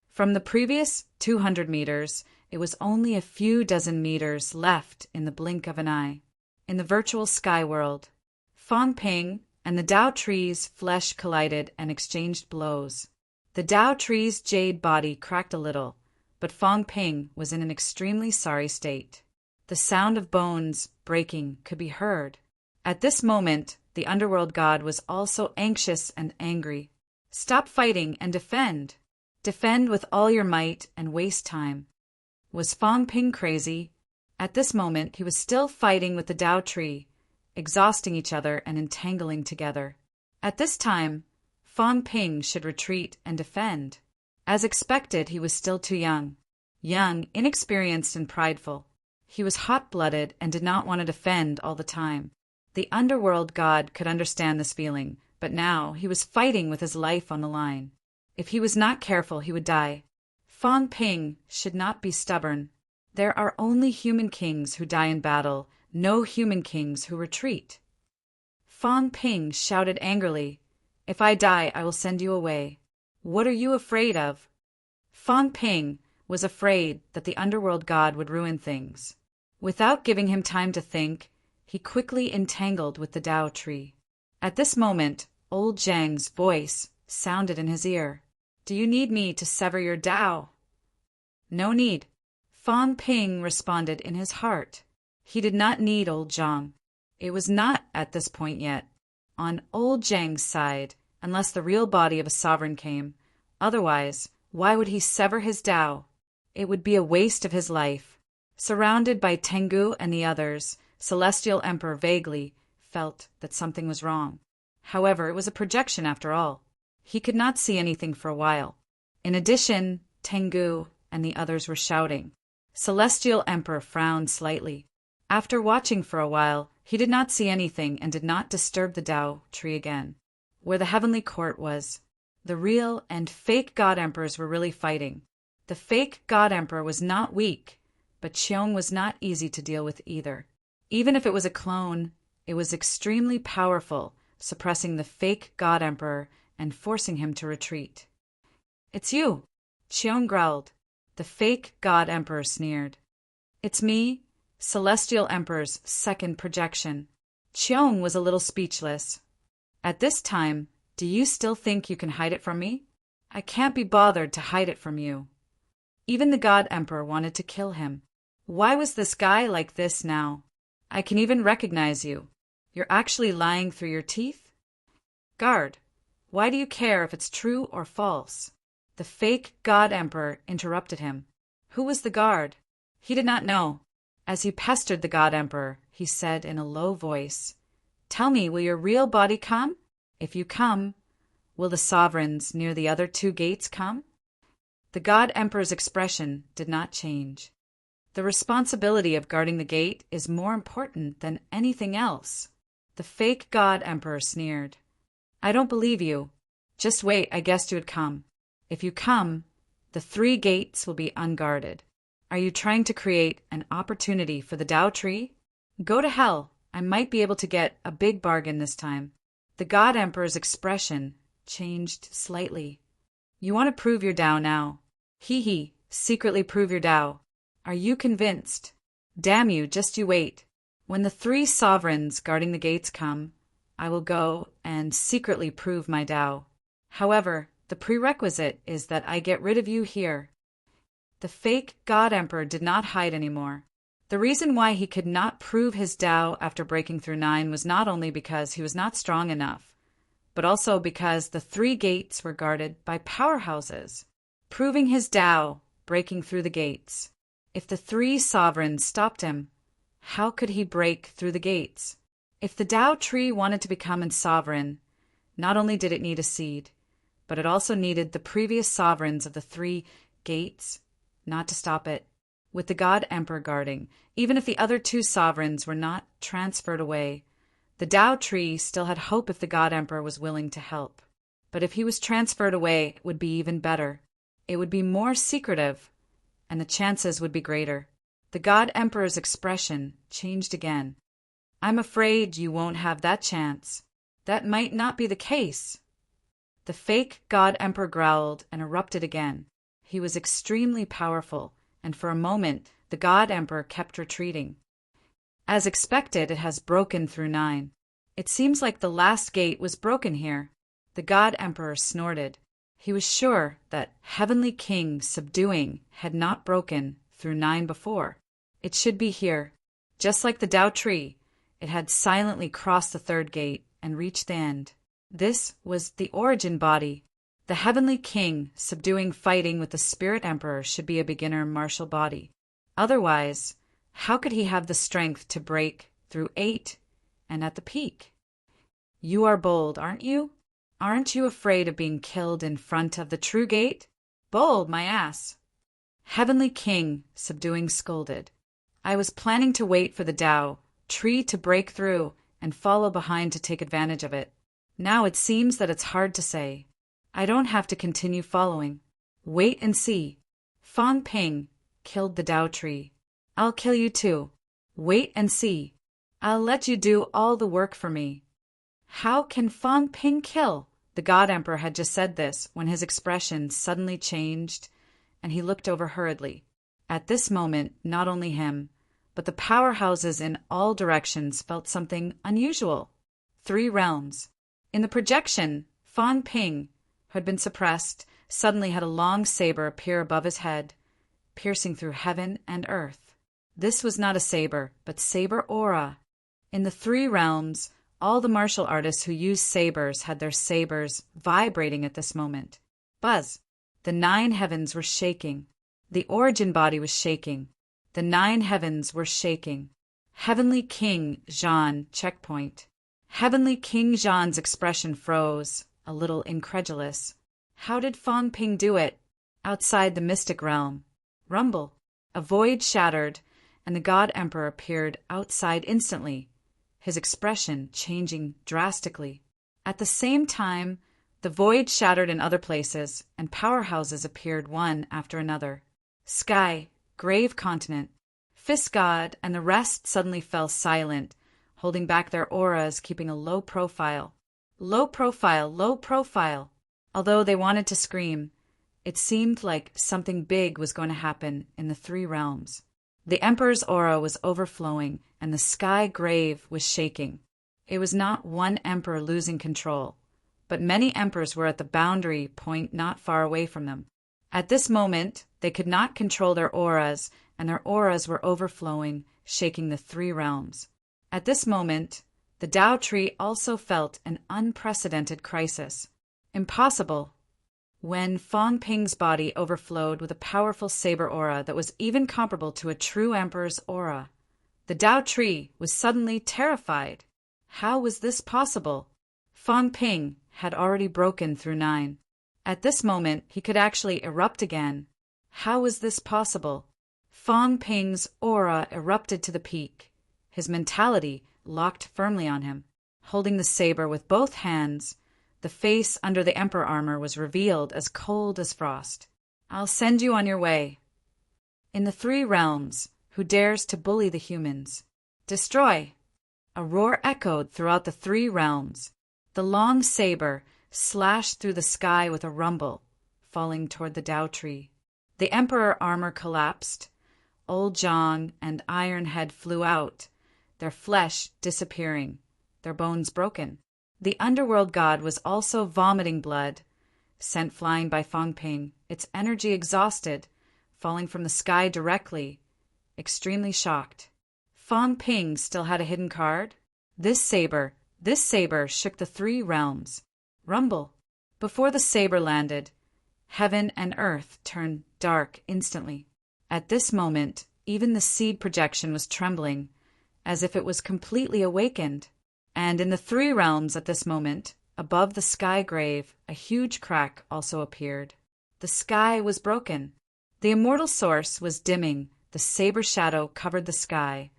From the previous 200 meters, it was only a few dozen meters left in the blink of an eye. In the virtual sky world, Fang Ping and the Dao tree's flesh collided and exchanged blows. The Dao tree's jade body cracked a little, but Fang Ping was in an extremely sorry state. The sound of bones breaking could be heard. At this moment, the underworld god was also anxious and angry. Stop fighting and defend. Defend with all your might and waste time. Was Fang Ping crazy? At this moment, he was still fighting with the Dao tree, exhausting each other and entangling together. At this time, Fang Ping should retreat and defend. As expected, he was still too young. Young, inexperienced, and prideful. He was hot-blooded and did not want to defend all the time. The underworld god could understand this feeling, but now he was fighting with his life on the line. If he was not careful, he would die. Fang Ping should not be stubborn. There are only human kings who die in battle, no human kings who retreat. Fang Ping shouted angrily, "If I die, I will send you away. What are you afraid of?" Fang Ping was afraid that the underworld god would ruin things. Without giving him time to think, he quickly entangled with the Dao tree. At this moment, old Zhang's voice sounded in his ear. "Do you need me to sever your Dao?" "No need." Fang Ping responded in his heart. He did not need old Zhang. It was not at this point yet. On old Zhang's side, unless the real body of a sovereign came. Otherwise, why would he sever his Dao? It would be a waste of his life. Surrounded by Tengu and the others, Celestial Emperor vaguely felt that something was wrong. However, it was a projection after all. He could not see anything for a while. In addition, Tengu and the others were shouting. Celestial Emperor frowned slightly. After watching for a while, he did not see anything and did not disturb the Dao tree again. Where the heavenly court was, the real and fake God Emperors were really fighting. The fake God Emperor was not weak, but Qiong was not easy to deal with either. Even if it was a clone, it was extremely powerful, suppressing the fake God Emperor and forcing him to retreat. "It's you," Cheong growled. The fake God Emperor sneered. "It's me, Celestial Emperor's second projection." Cheong was a little speechless. "At this time, do you still think you can hide it from me? I can't be bothered to hide it from you." Even the God Emperor wanted to kill him. Why was this guy like this now? "I can even recognize you. You're actually lying through your teeth?" "Guard, why do you care if it's true or false?" The fake God Emperor interrupted him. Who was the guard? He did not know. As he pestered the God Emperor, he said in a low voice, "Tell me, will your real body come? If you come, will the sovereigns near the other two gates come?" The God Emperor's expression did not change. "The responsibility of guarding the gate is more important than anything else." The fake God Emperor sneered. "I don't believe you. Just wait, I guessed you would come. If you come, the 3 gates will be unguarded. Are you trying to create an opportunity for the Tao tree? Go to hell. I might be able to get a big bargain this time." The God Emperor's expression changed slightly. "You want to prove your Tao now? Hee, secretly prove your Tao. Are you convinced? Damn you, just you wait. When the 3 sovereigns guarding the gates come, I will go and secretly prove my Tao. However, the prerequisite is that I get rid of you here." The fake God Emperor did not hide anymore. The reason why he could not prove his Tao after breaking through 9 was not only because he was not strong enough, but also because the 3 gates were guarded by powerhouses. Proving his Tao, breaking through the gates. If the 3 sovereigns stopped him, how could he break through the gates? If the Tao tree wanted to become a sovereign, not only did it need a seed, but it also needed the previous sovereigns of the 3 gates not to stop it. With the God Emperor guarding, even if the other 2 sovereigns were not transferred away, the Tao tree still had hope if the God Emperor was willing to help. But if he was transferred away, it would be even better. It would be more secretive, and the chances would be greater. The God Emperor's expression changed again. "I'm afraid you won't have that chance. That might not be the case." The fake God Emperor growled and erupted again. He was extremely powerful, and for a moment the God Emperor kept retreating. "As expected, it has broken through 9. It seems like the last gate was broken here." The God Emperor snorted. He was sure that Heavenly King subduing had not broken through 9 before. It should be here. Just like the Tao tree, it had silently crossed the 3rd gate and reached the end. This was the origin body. The Heavenly King subduing fighting with the Spirit Emperor should be a beginner martial body. Otherwise, how could he have the strength to break through 8 and at the peak? "You are bold, aren't you? Aren't you afraid of being killed in front of the true gate?" "Bold, my ass!" Heavenly King subduing scolded. "I was planning to wait for the Tao tree to break through and follow behind to take advantage of it. Now it seems that it's hard to say. I don't have to continue following. Wait and see. Fan Ping killed the Tao tree. I'll kill you too. Wait and see. I'll let you do all the work for me." How can Fan Ping kill? The God Emperor had just said this when his expression suddenly changed and he looked over hurriedly. At this moment, not only him, but the powerhouses in all directions felt something unusual. 3 realms. In the projection, Fan Ping, who had been suppressed, suddenly had a long saber appear above his head, piercing through heaven and earth. This was not a saber, but saber aura. In the 3 realms, all the martial artists who used sabers had their sabers vibrating at this moment. Buzz! The 9 heavens were shaking. The origin body was shaking. The 9 heavens were shaking. Heavenly King Zhan checkpoint. Heavenly King Zhan's expression froze, a little incredulous. How did Fan Ping do it? Outside the mystic realm. Rumble. A void shattered, and the God Emperor appeared outside instantly, his expression changing drastically. At the same time, the void shattered in other places, and powerhouses appeared one after another. Sky, grave continent, Fist God and the rest suddenly fell silent, holding back their auras, keeping a low profile. Low profile, low profile. Although they wanted to scream, it seemed like something big was going to happen in the three realms. The Emperor's aura was overflowing, and the sky grave was shaking. It was not one Emperor losing control, but many Emperors were at the boundary point not far away from them. At this moment, they could not control their auras, and their auras were overflowing, shaking the three realms. At this moment, the Tao tree also felt an unprecedented crisis. Impossible. When Fong Ping's body overflowed with a powerful saber aura that was even comparable to a true Emperor's aura, the Tao tree was suddenly terrified. How was this possible? Fong Ping had already broken through 9. At this moment, he could actually erupt again. How was this possible? Fong Ping's aura erupted to the peak. His mentality locked firmly on him. Holding the saber with both hands, the face under the Emperor armor was revealed as cold as frost. I'll send you on your way. In the three realms, who dares to bully the humans? Destroy! A roar echoed throughout the three realms. The long saber slashed through the sky with a rumble, falling toward the Tao tree. The Emperor armor collapsed. Old Zhang and Ironhead flew out, their flesh disappearing, their bones broken. The underworld god was also vomiting blood, sent flying by Fong Ping, its energy exhausted, falling from the sky directly, extremely shocked. Fong Ping still had a hidden card. This saber shook the three realms. Rumble. Before the saber landed, heaven and earth turned dark instantly. At this moment, even the seed projection was trembling, as if it was completely awakened. And in the three realms at this moment, above the sky grave, a huge crack also appeared. The sky was broken. The immortal source was dimming. The saber shadow covered the sky,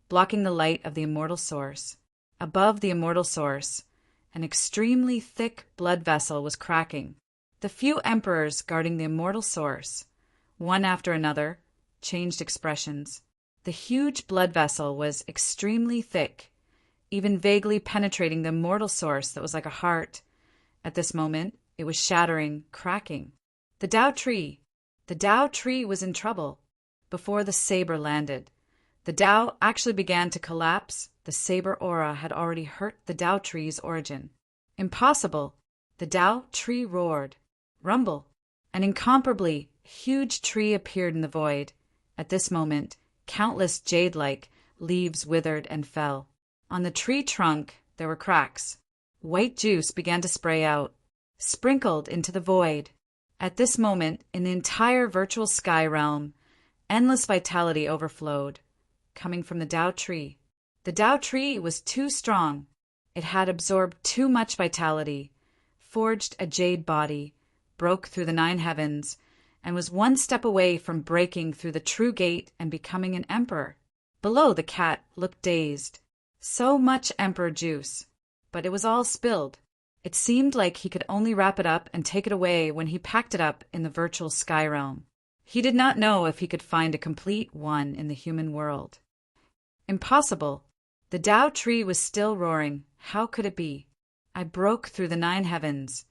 blocking the light of the immortal source. Above the immortal source, an extremely thick blood vessel was cracking. The few emperors guarding the immortal source, one after another, changed expressions. The huge blood vessel was extremely thick, even vaguely penetrating the immortal source that was like a heart. At this moment, it was shattering, cracking. The Tao tree was in trouble. Before the saber landed, the Tao actually began to collapse. The saber aura had already hurt the Tao tree's origin. Impossible! The Tao tree roared. Rumble! An incomparably huge tree appeared in the void. At this moment, countless jade-like leaves withered and fell. On the tree trunk, there were cracks. White juice began to spray out, sprinkled into the void. At this moment, in the entire virtual sky realm, endless vitality overflowed, coming from the Tao tree. The Tao tree was too strong. It had absorbed too much vitality, forged a jade body, broke through the 9 heavens, and was one step away from breaking through the true gate and becoming an emperor. Below, the cat looked dazed. So much emperor juice, but it was all spilled. It seemed like he could only wrap it up and take it away when he packed it up in the virtual sky realm. He did not know if he could find a complete one in the human world. Impossible. The Tao tree was still roaring. How could it be? I broke through the 9 heavens.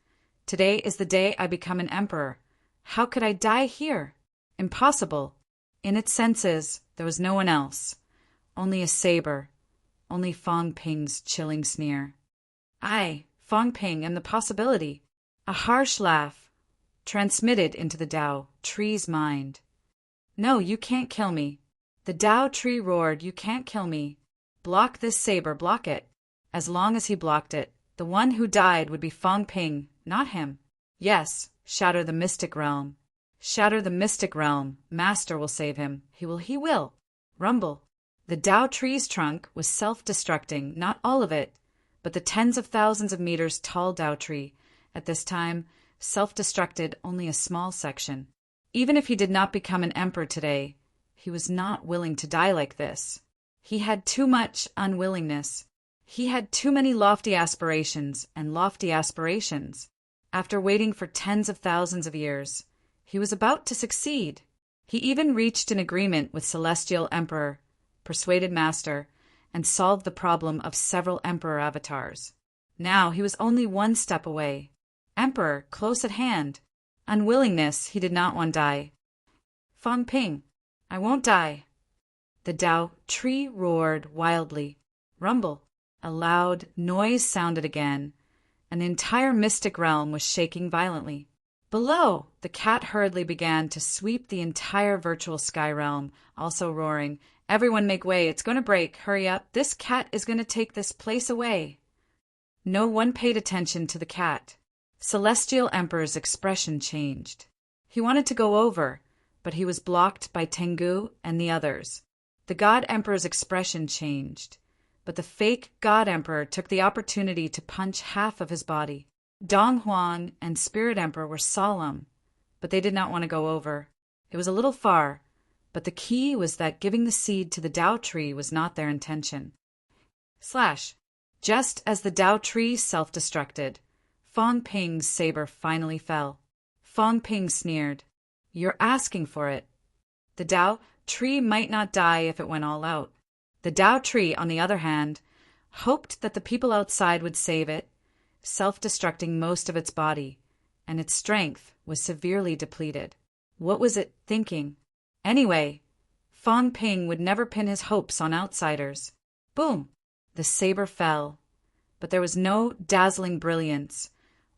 Today is the day I become an emperor. How could I die here? Impossible. In its senses, there was no one else. Only a saber. Only Fong Ping's chilling sneer. I, Fong Ping, am the possibility. A harsh laugh, transmitted into the Tao tree's mind. No, you can't kill me. The Tao tree roared, you can't kill me. Block this saber, block it. As long as he blocked it, the one who died would be Fong Ping, not him. Yes, shatter the mystic realm. Shatter the mystic realm. Master will save him. He will. Rumble. The Tao tree's trunk was self-destructing, not all of it, but the tens of thousands of meters tall Tao tree, at this time, self-destructed only a small section. Even if he did not become an emperor today, he was not willing to die like this. He had too much unwillingness. He had too many lofty aspirations and lofty aspirations. After waiting for tens of thousands of years, he was about to succeed. He even reached an agreement with Celestial Emperor, persuaded Master, and solved the problem of several Emperor avatars. Now he was only one step away. Emperor, close at hand. Unwillingness, he did not want to die. Fang Ping, I won't die. The Tao tree roared wildly. Rumble. A loud noise sounded again, and the entire mystic realm was shaking violently. Below, the cat hurriedly began to sweep the entire virtual sky realm, also roaring, "Everyone make way, it's going to break, hurry up, this cat is going to take this place away." No one paid attention to the cat. Celestial Emperor's expression changed. He wanted to go over, but he was blocked by Tengu and the others. The God Emperor's expression changed, but the fake God Emperor took the opportunity to punch half of his body. Dong Huang and Spirit Emperor were solemn, but they did not want to go over. It was a little far, but the key was that giving the seed to the Tao tree was not their intention. Just as the Tao tree self-destructed, Fang Ping's saber finally fell. Fang Ping sneered, "You're asking for it." The Tao tree might not die if it went all out. The Tao tree, on the other hand, hoped that the people outside would save it, self-destructing most of its body, and its strength was severely depleted. What was it thinking? Anyway, Fang Ping would never pin his hopes on outsiders. Boom! The saber fell, but there was no dazzling brilliance,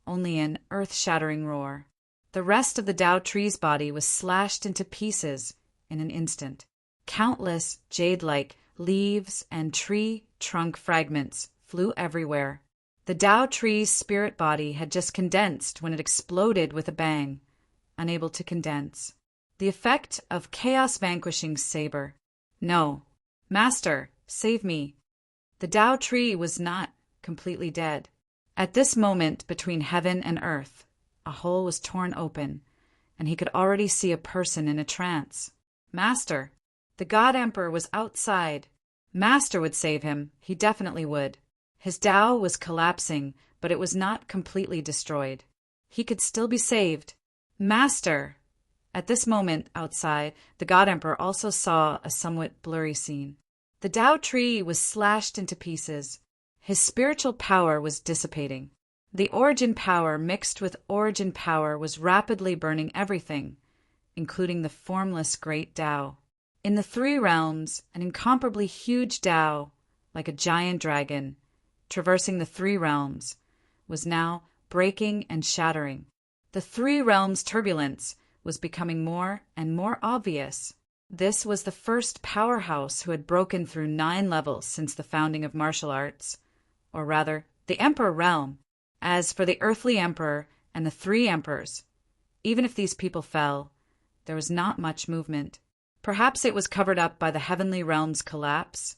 only an earth-shattering roar. The rest of the Tao tree's body was slashed into pieces in an instant. Countless jade-like leaves and tree trunk fragments flew everywhere. The Tao tree's spirit body had just condensed when it exploded with a bang, unable to condense. The effect of chaos vanquishing saber. No. Master, save me. The Tao tree was not completely dead. At this moment between heaven and earth, a hole was torn open, and he could already see a person in a trance. Master. The God Emperor was outside. Master would save him. He definitely would. His Tao was collapsing, but it was not completely destroyed. He could still be saved. Master! At this moment, outside, the God Emperor also saw a somewhat blurry scene. The Tao tree was slashed into pieces. His spiritual power was dissipating. The origin power mixed with origin power was rapidly burning everything, including the formless great Tao. In the three realms, an incomparably huge Tao, like a giant dragon, traversing the three realms, was now breaking and shattering. The three realms' turbulence was becoming more and more obvious. This was the first powerhouse who had broken through 9 levels since the founding of martial arts, or rather, the Emperor realm. As for the earthly Emperor and the 3 emperors, even if these people fell, there was not much movement. Perhaps it was covered up by the heavenly realm's collapse,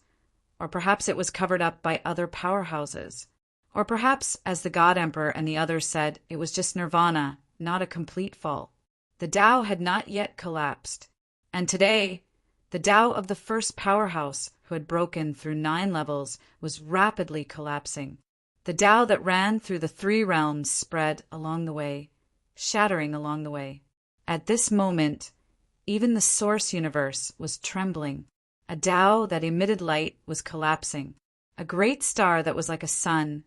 or perhaps it was covered up by other powerhouses, or perhaps, as the God Emperor and the others said, it was just nirvana, not a complete fall. The Tao had not yet collapsed, and today, the Tao of the first powerhouse who had broken through 9 levels was rapidly collapsing. The Tao that ran through the 3 realms spread along the way, shattering along the way. At this moment, even the source universe was trembling. A Tao that emitted light was collapsing. A great star that was like a sun,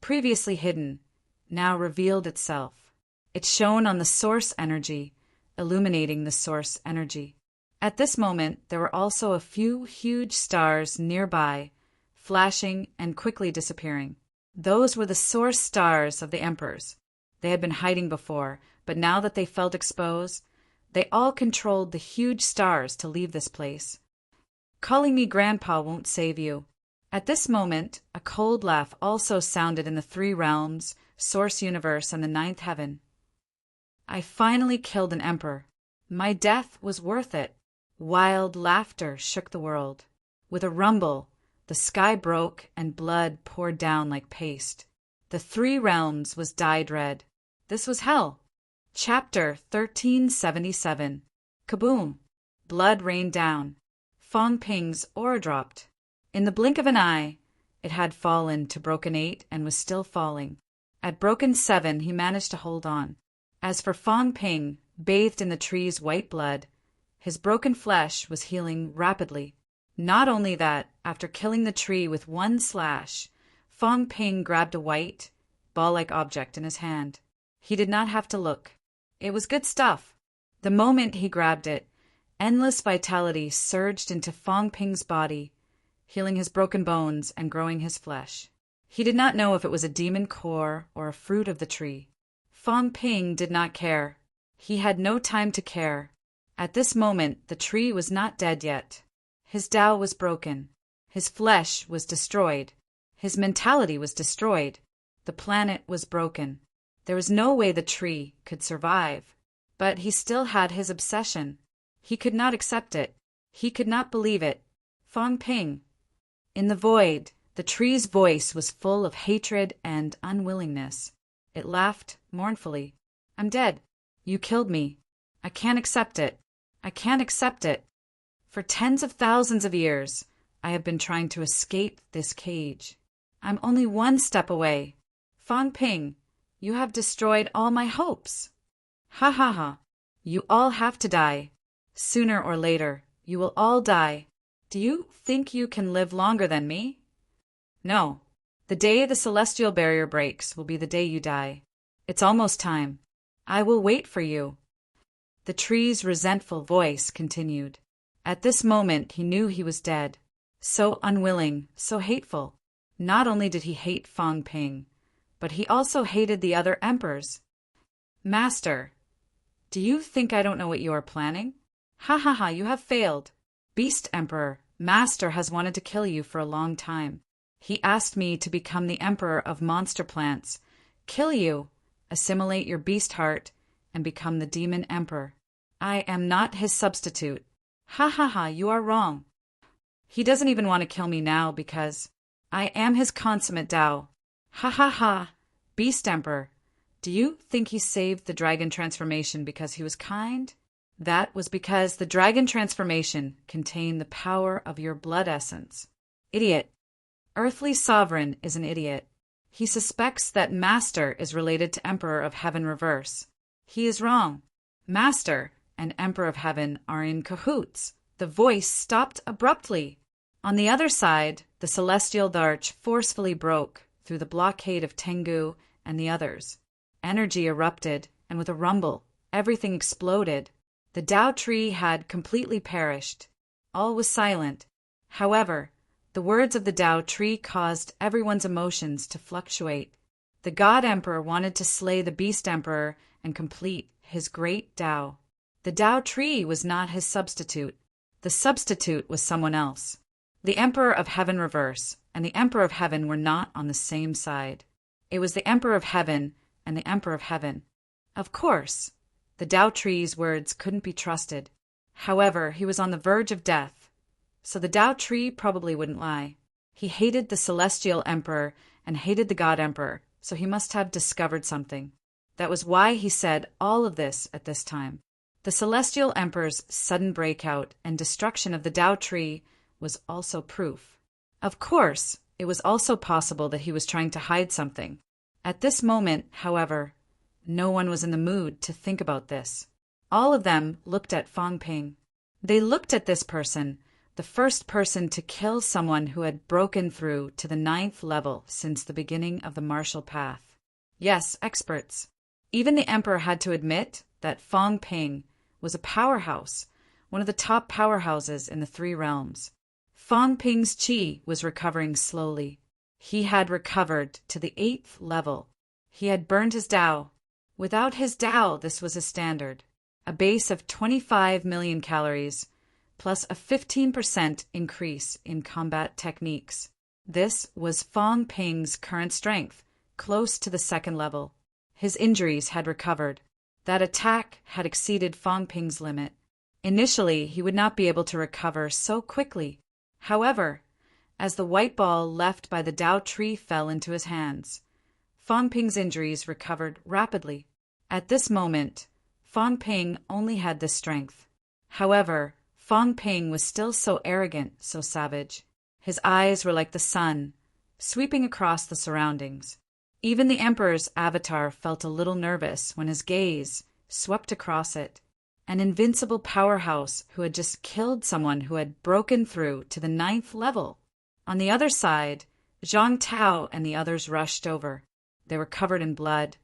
previously hidden, now revealed itself. It shone on the source energy, illuminating the source energy. At this moment, there were also a few huge stars nearby, flashing and quickly disappearing. Those were the source stars of the emperors. They had been hiding before, but now that they felt exposed, they all controlled the huge stars to leave this place. Calling me Grandpa won't save you. At this moment, a cold laugh also sounded in the 3 realms, source universe, and the 9th heaven. I finally killed an emperor. My death was worth it. Wild laughter shook the world. With a rumble, the sky broke and blood poured down like paste. The 3 realms was dyed red. This was hell. Chapter 1377. Kaboom! Blood rained down. Fang Ping's aura dropped. In the blink of an eye, it had fallen to broken 8 and was still falling. At broken 7, he managed to hold on. As for Fang Ping, bathed in the tree's white blood, His broken flesh was healing rapidly. Not only that, after killing the tree with one slash, Fong Ping grabbed a white, ball-like object in his hand. He did not have to look. It was good stuff. The moment he grabbed it, endless vitality surged into Fong Ping's body, healing his broken bones and growing his flesh. He did not know if it was a demon core or a fruit of the tree. Fong Ping did not care. He had no time to care. At this moment, the tree was not dead yet. His Tao was broken. His flesh was destroyed. His mentality was destroyed. The planet was broken. There was no way the tree could survive. But he still had his obsession. He could not accept it. He could not believe it. Fong Ping. In the void, the tree's voice was full of hatred and unwillingness. It laughed mournfully. I'm dead. You killed me. I can't accept it. I can't accept it. For tens of thousands of years, I have been trying to escape this cage. I'm only one step away. Fong Ping, you have destroyed all my hopes. Ha ha ha. You all have to die. Sooner or later, you will all die. Do you think you can live longer than me? No. The day the celestial barrier breaks will be the day you die. It's almost time. I will wait for you. The tree's resentful voice continued. At this moment, he knew he was dead. So unwilling, so hateful. Not only did he hate Fong Ping, but he also hated the other emperors. Master, do you think I don't know what you are planning? Ha ha ha, you have failed. Beast Emperor, Master has wanted to kill you for a long time. He asked me to become the emperor of monster plants, kill you, assimilate your beast heart, and become the demon emperor. I am not his substitute. Ha ha ha, you are wrong. He doesn't even want to kill me now because I am his consummate Tao. Ha ha ha, Beast Emperor. Do you think he saved the dragon transformation because he was kind? That was because the dragon transformation contained the power of your blood essence. Idiot. Earthly sovereign is an idiot. He suspects that Master is related to Emperor of Heaven Reverse. He is wrong. Master and Emperor of Heaven are in cahoots. The voice stopped abruptly. On the other side, the celestial arch forcefully broke through the blockade of Tengu and the others. Energy erupted, and with a rumble, everything exploded. The Tao tree had completely perished. All was silent. However, the words of the Tao tree caused everyone's emotions to fluctuate. The God Emperor wanted to slay the Beast Emperor and complete his great Tao. The Tao tree was not his substitute. The substitute was someone else. The Emperor of Heaven Reverse and the Emperor of Heaven were not on the same side. It was the Emperor of Heaven and the Emperor of Heaven. Of course, the Tao tree's words couldn't be trusted. However, he was on the verge of death. So the Tao tree probably wouldn't lie. He hated the Celestial Emperor and hated the God Emperor, so he must have discovered something. That was why he said all of this at this time. The Celestial Emperor's sudden breakout and destruction of the Tao tree was also proof. Of course, it was also possible that he was trying to hide something. At this moment, however, no one was in the mood to think about this. All of them looked at Fong Ping. They looked at this person, the first person to kill someone who had broken through to the 9th level since the beginning of the martial path. Yes, experts. Even the Emperor had to admit that Fong Ping was a powerhouse, one of the top powerhouses in the 3 realms. Fong Ping's chi was recovering slowly. He had recovered to the 8th level. He had burned his Tao. Without his Tao, this was his standard. A base of 25 million calories, plus a 15% increase in combat techniques. This was Fong Ping's current strength, close to the 2nd level. His injuries had recovered. That attack had exceeded Fong Ping's limit. Initially, he would not be able to recover so quickly. However, as the white ball left by the Tao tree fell into his hands, Fong Ping's injuries recovered rapidly. At this moment, Fong Ping only had this strength. However, Fong Ping was still so arrogant, so savage. His eyes were like the sun, sweeping across the surroundings. Even the Emperor's avatar felt a little nervous when his gaze swept across it. an invincible powerhouse who had just killed someone who had broken through to the 9th level. On the other side, Zhang Tao and the others rushed over. They were covered in blood,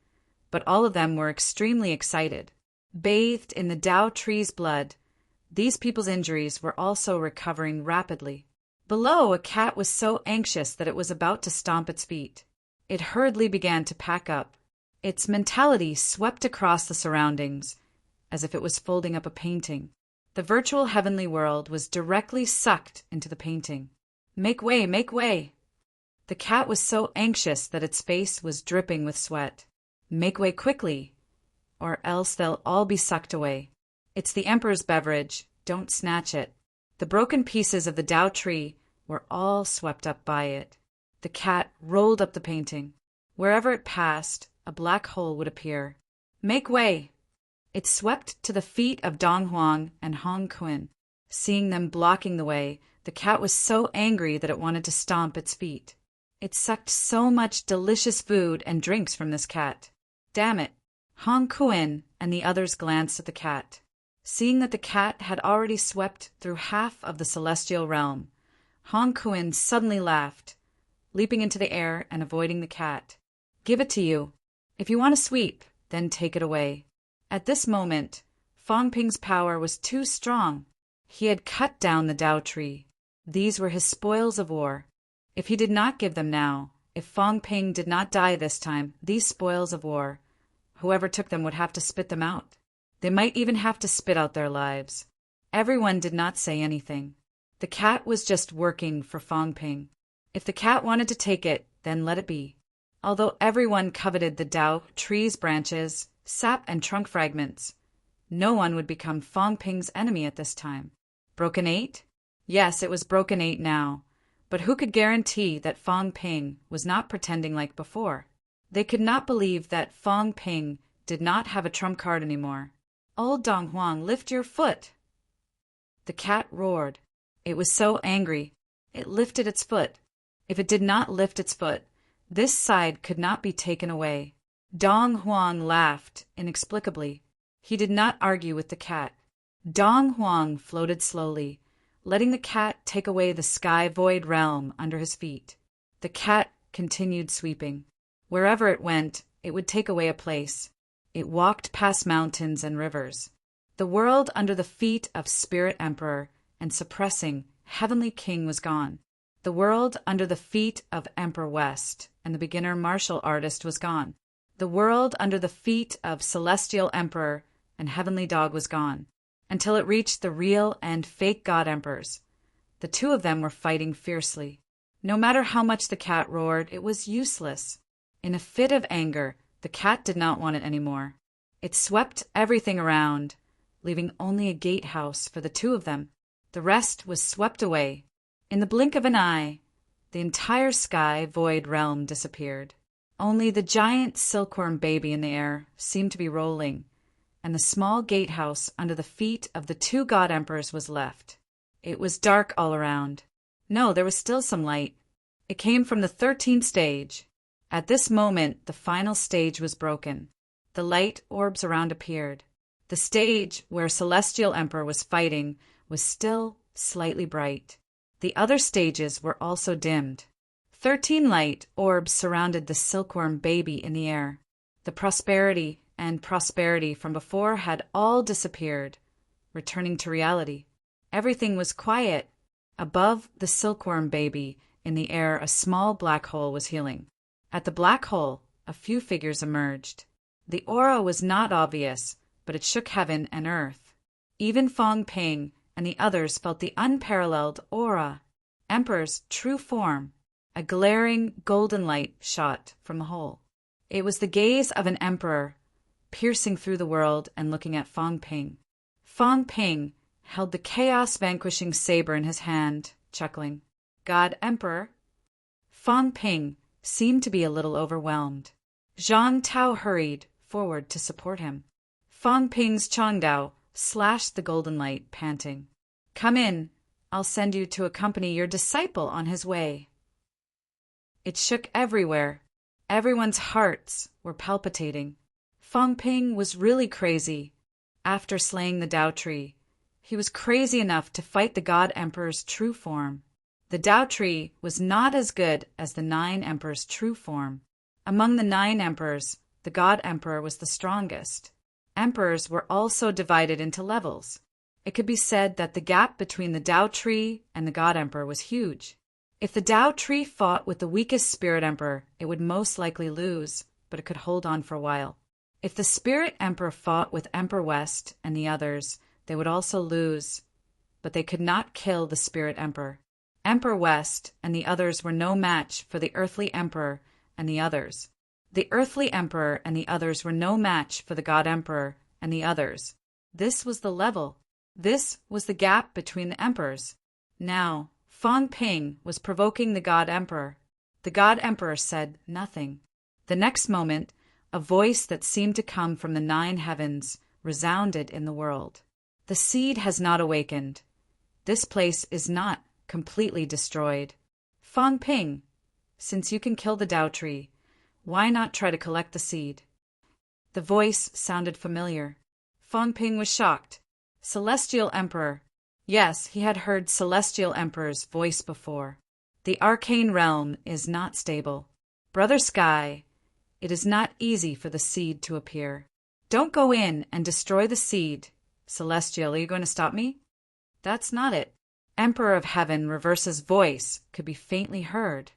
but all of them were extremely excited. Bathed in the Dao tree's blood, these people's injuries were also recovering rapidly. Below, a cat was so anxious that it was about to stomp its feet. It hurriedly began to pack up. Its mentality swept across the surroundings, as if it was folding up a painting. The virtual heavenly world was directly sucked into the painting. Make way, make way! The cat was so anxious that its face was dripping with sweat. Make way quickly, or else they'll all be sucked away. It's the Emperor's beverage, don't snatch it. The broken pieces of the Dao tree were all swept up by it. The cat rolled up the painting. Wherever it passed, a black hole would appear. Make way! It swept to the feet of Dong Huang and Hong Kun. Seeing them blocking the way, the cat was so angry that it wanted to stomp its feet. It sucked so much delicious food and drinks from this cat. Damn it! Hong Kun and the others glanced at the cat. Seeing that the cat had already swept through half of the celestial realm, Hong Kun suddenly laughed, leaping into the air and avoiding the cat. Give it to you. If you want to sweep, then take it away. At this moment, Fong Ping's power was too strong. He had cut down the Dao tree. These were his spoils of war. If he did not give them now, if Fong Ping did not die this time, these spoils of war, whoever took them would have to spit them out. They might even have to spit out their lives. Everyone did not say anything. The cat was just working for Fong Ping. If the cat wanted to take it, then let it be. Although everyone coveted the Dao tree's branches, sap and trunk fragments, no one would become Fong Ping's enemy at this time. Broken 8? Yes, it was Broken 8 now. But who could guarantee that Fong Ping was not pretending like before? They could not believe that Fong Ping did not have a trump card anymore. Old Dong Huang, lift your foot! The cat roared. It was so angry. It lifted its foot. If it did not lift its foot, this side could not be taken away. Dong Huang laughed inexplicably. He did not argue with the cat. Dong Huang floated slowly, letting the cat take away the sky void realm under his feet. The cat continued sweeping. Wherever it went, it would take away a place. It walked past mountains and rivers. The world under the feet of Spirit Emperor and suppressing Heavenly King was gone. The world under the feet of Emperor West and the beginner martial artist was gone. The world under the feet of Celestial Emperor and Heavenly Dog was gone, until it reached the real and fake God Emperors. The two of them were fighting fiercely. No matter how much the cat roared, it was useless. In a fit of anger, the cat did not want it anymore. It swept everything around, leaving only a gatehouse for the two of them. The rest was swept away. In the blink of an eye, the entire sky void realm disappeared. Only the giant silkworm baby in the air seemed to be rolling, and the small gatehouse under the feet of the two God Emperors was left. It was dark all around. No, there was still some light. It came from the 13th stage. At this moment, the final stage was broken. The light orbs around appeared. The stage where Celestial Emperor was fighting was still slightly bright. The other stages were also dimmed. 13 light orbs surrounded the silkworm baby in the air. The prosperity from before had all disappeared, returning to reality. Everything was quiet. Above the silkworm baby, in the air, a small black hole was healing. At the black hole, a few figures emerged. The aura was not obvious, but it shook heaven and earth. Even Fong Ping and the others felt the unparalleled aura. Emperor's true form. A glaring golden light shot from the hole. It was the gaze of an emperor, piercing through the world and looking at Fong Ping. Fong Ping held the chaos-vanquishing saber in his hand, chuckling. God Emperor? Fong Ping seemed to be a little overwhelmed. Zhang Tao hurried forward to support him. Fong Ping's Chongdao slashed the golden light, panting. Come in. I'll send you to accompany your disciple on his way. It shook everywhere. Everyone's hearts were palpitating. Fong Ping was really crazy. after slaying the Tao tree. He was crazy enough to fight the God Emperor's true form. The Tao tree was not as good as the 9 emperors' true form. Among the 9 emperors, the God Emperor was the strongest. Emperors were also divided into levels. It could be said that the gap between the Tao tree and the God Emperor was huge. If the Tao tree fought with the weakest Spirit Emperor, it would most likely lose, but it could hold on for a while. If the Spirit Emperor fought with Emperor West and the others, they would also lose, but they could not kill the Spirit Emperor. Emperor West and the others were no match for the Earthly Emperor and the others. The Earthly Emperor and the others were no match for the God Emperor and the others. This was the level. This was the gap between the emperors. Now, Fang Ping was provoking the God Emperor. The God Emperor said nothing. The next moment, a voice that seemed to come from the 9 heavens resounded in the world. The seed has not awakened. This place is not completely destroyed. Fang Ping, since you can kill the Tao tree, why not try to collect the seed? The voice sounded familiar. Fang Ping was shocked. Celestial Emperor. Yes, he had heard Celestial Emperor's voice before. The arcane realm is not stable. Brother Sky, it is not easy for the seed to appear. Don't go in and destroy the seed. Celestial, are you going to stop me? That's not it. Emperor of Heaven Reverse's voice could be faintly heard.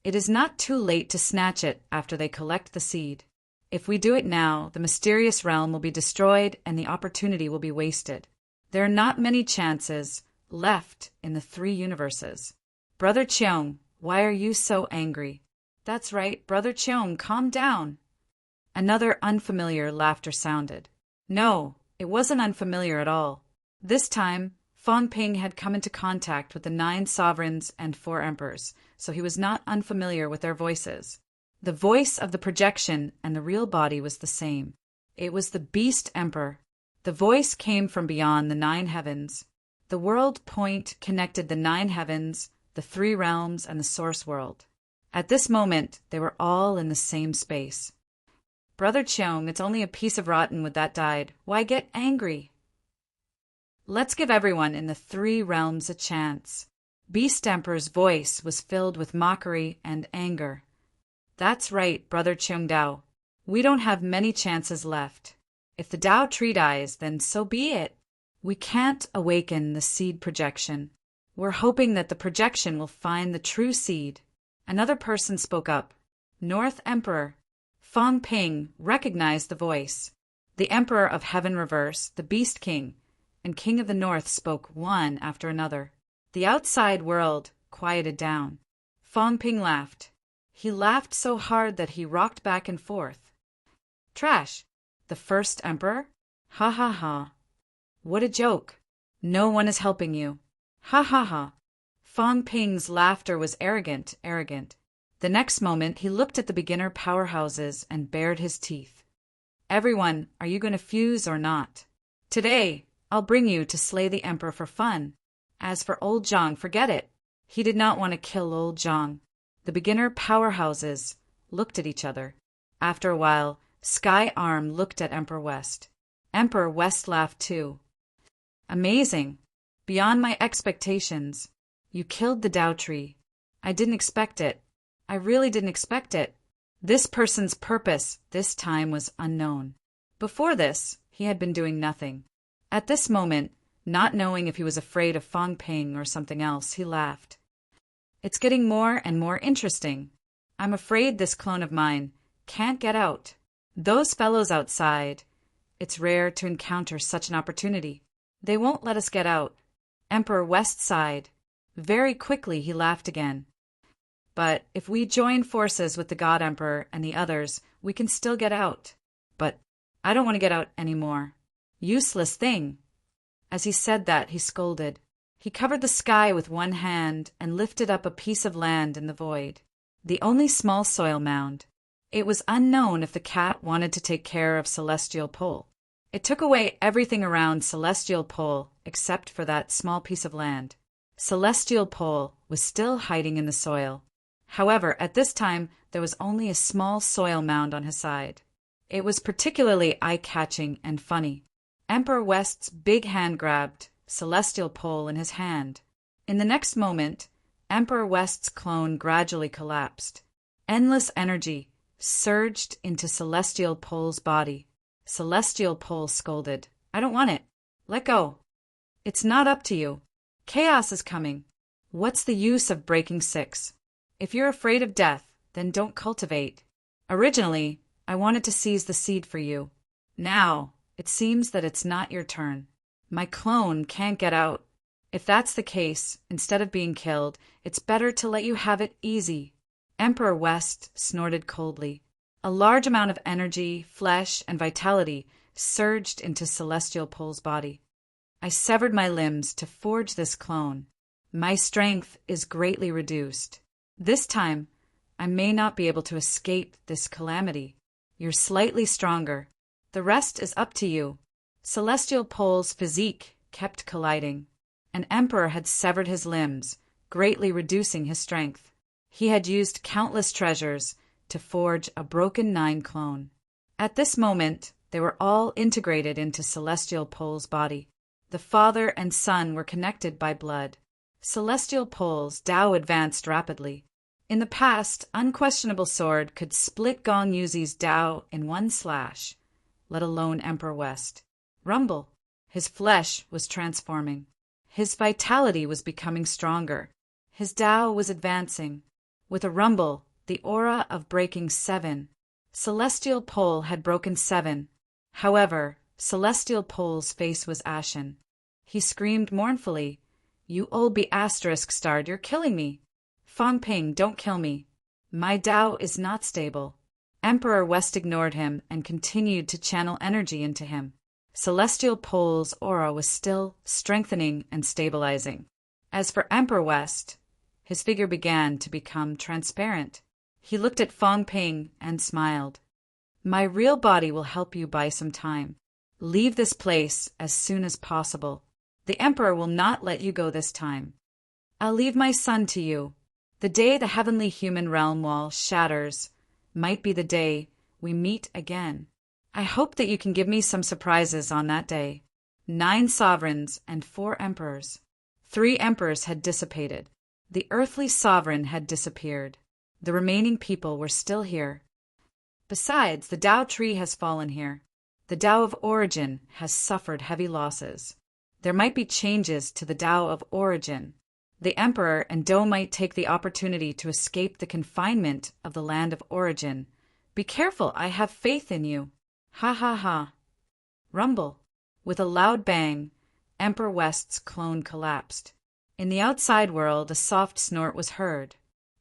It is not too late to snatch it after they collect the seed. If we do it now, the mysterious realm will be destroyed and the opportunity will be wasted. There are not many chances left in the 3 universes. Brother Cheong, why are you so angry? That's right, Brother Cheong, calm down. Another unfamiliar laughter sounded. No, it wasn't unfamiliar at all. This time, Fang Ping had come into contact with the 9 sovereigns and 4 emperors, so he was not unfamiliar with their voices. The voice of the projection and the real body was the same. It was the Beast Emperor. The voice came from beyond the 9 heavens. The world point connected the 9 heavens, the 3 realms, and the source world. At this moment, they were all in the same space. Brother Cheong, it's only a piece of rotten wood that died. Why get angry? Let's give everyone in the 3 realms a chance. Beast Emperor's voice was filled with mockery and anger. That's right, Brother Cheong Dao. We don't have many chances left. If the Tao tree dies, then so be it. We can't awaken the seed projection. We're hoping that the projection will find the true seed. Another person spoke up. North Emperor. Fang Ping recognized the voice. The Emperor of Heaven Reverse, the Beast King, and King of the North spoke one after another. The outside world quieted down. Fang Ping laughed. He laughed so hard that he rocked back and forth. Trash! The first emperor? Ha ha ha. What a joke. No one is helping you. Ha ha ha. Fang Ping's laughter was arrogant. The next moment he looked at the beginner powerhouses and bared his teeth. Everyone, are you going to fuse or not? Today, I'll bring you to slay the emperor for fun. As for old Zhang, forget it. He did not want to kill old Zhang. The beginner powerhouses looked at each other. After a while, Sky Arm looked at Emperor West. Emperor West laughed too. Amazing. Beyond my expectations. You killed the Tao tree. I didn't expect it. I really didn't expect it. This person's purpose this time was unknown. Before this, he had been doing nothing. At this moment, not knowing if he was afraid of Fang Ping or something else, he laughed. It's getting more and more interesting. I'm afraid this clone of mine can't get out. Those fellows outside, it's rare to encounter such an opportunity. They won't let us get out. Emperor West sighed. Very quickly he laughed again. But if we join forces with the God Emperor and the others, we can still get out. But I don't want to get out anymore. Useless thing. As he said that, he scolded. He covered the sky with one hand and lifted up a piece of land in the void. The only small soil mound. It was unknown if the cat wanted to take care of Celestial Pole. It took away everything around Celestial Pole except for that small piece of land. Celestial Pole was still hiding in the soil. However, at this time, there was only a small soil mound on his side. It was particularly eye-catching and funny. Emperor West's big hand grabbed Celestial Pole in his hand. In the next moment, Emperor West's clone gradually collapsed. Endless energy surged into Celestial Pole's body. Celestial Pole scolded, "I don't want it. Let go. It's not up to you. Chaos is coming. What's the use of breaking 6? If you're afraid of death, then don't cultivate. Originally, I wanted to seize the seed for you. Now, it seems that it's not your turn. My clone can't get out. If that's the case, instead of being killed, it's better to let you have it easy." Emperor West snorted coldly. A large amount of energy, flesh, and vitality surged into Celestial Pole's body. "I severed my limbs to forge this clone. My strength is greatly reduced. This time, I may not be able to escape this calamity. You're slightly stronger. The rest is up to you." Celestial Pole's physique kept colliding. An emperor had severed his limbs, greatly reducing his strength. He had used countless treasures to forge a broken 9 clone. At this moment, they were all integrated into Celestial Pole's body. The father and son were connected by blood. Celestial Pole's Tao advanced rapidly. In the past, Unquestionable Sword could split Gong Yuzi's Tao in one slash, let alone Emperor West. Rumble. His flesh was transforming. His vitality was becoming stronger. His Tao was advancing. With a rumble, the aura of breaking 7. Celestial Pole had broken 7. However, Celestial Pole's face was ashen. He screamed mournfully, "You old be***starred, you're killing me. Fang Ping, don't kill me. My Tao is not stable." Emperor West ignored him and continued to channel energy into him. Celestial Pole's aura was still strengthening and stabilizing. As for Emperor West, his figure began to become transparent. He looked at Fang Ping and smiled. "My real body will help you buy some time. Leave this place as soon as possible. The Emperor will not let you go this time. I'll leave my son to you. The day the heavenly human realm wall shatters might be the day we meet again. I hope that you can give me some surprises on that day." 9 sovereigns and 4 emperors. 3 emperors had dissipated. The earthly sovereign had disappeared. The remaining people were still here. Besides, the Tao tree has fallen here. The Tao of Origin has suffered heavy losses. There might be changes to the Tao of Origin. The Emperor and Do might take the opportunity to escape the confinement of the land of origin. Be careful, I have faith in you. Ha ha ha. Rumble. With a loud bang, Emperor West's clone collapsed. In the outside world, a soft snort was heard.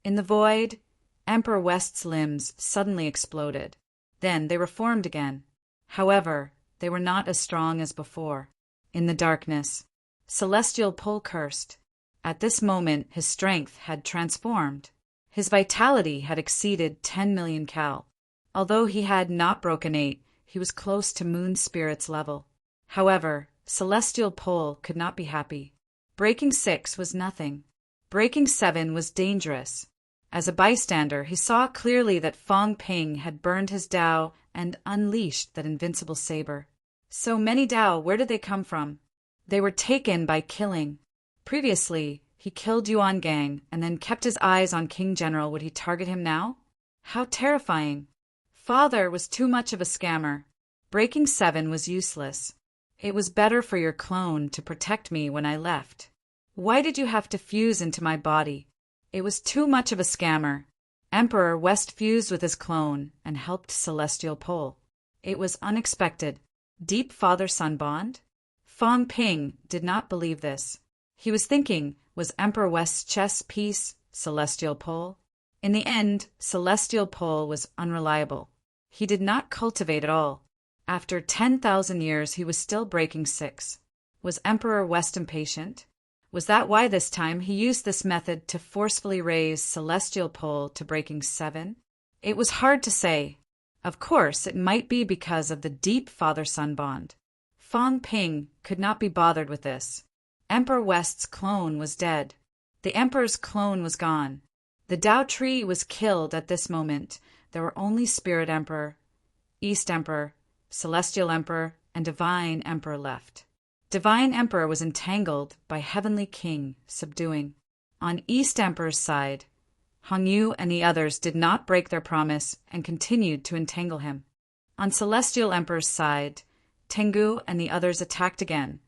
In the void, Emperor West's limbs suddenly exploded. Then they reformed again. However, they were not as strong as before. In the darkness, Celestial Pole cursed. At this moment, his strength had transformed. His vitality had exceeded 10 million cal. Although he had not broken 8, he was close to Moon Spirit's level. However, Celestial Pole could not be happy. Breaking 6 was nothing. Breaking 7 was dangerous. As a bystander, he saw clearly that Fang Ping had burned his Tao and unleashed that invincible saber. So many Tao, where did they come from? They were taken by killing. Previously, he killed Yuan Gang and then kept his eyes on King General. Would he target him now? How terrifying. Father was too much of a scammer. Breaking 7 was useless. It was better for your clone to protect me when I left. Why did you have to fuse into my body? It was too much of a scammer. Emperor West fused with his clone and helped Celestial Pole. It was unexpected. Deep father-son bond? Fang Ping did not believe this. He was thinking, was Emperor West's chess piece Celestial Pole? In the end, Celestial Pole was unreliable. He did not cultivate at all. After 10,000 years, he was still breaking 6. Was Emperor West impatient? Was that why this time he used this method to forcefully raise Celestial Pole to breaking 7? It was hard to say. Of course, it might be because of the deep father-son bond. Fang Ping could not be bothered with this. Emperor West's clone was dead. The Emperor's clone was gone. The Tao tree was killed at this moment. There were only Spirit Emperor, East Emperor, Celestial Emperor, and Divine Emperor left. Divine Emperor was entangled by Heavenly King, subduing. On East Emperor's side, Hongyu and the others did not break their promise and continued to entangle him. On Celestial Emperor's side, Tengu and the others attacked again,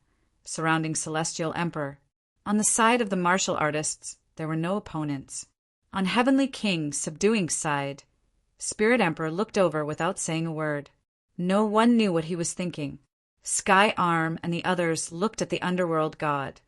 surrounding Celestial Emperor. On the side of the martial artists, there were no opponents. On Heavenly King's subduing side, Spirit Emperor looked over without saying a word. No one knew what he was thinking. Sky Arm and the others looked at the underworld god,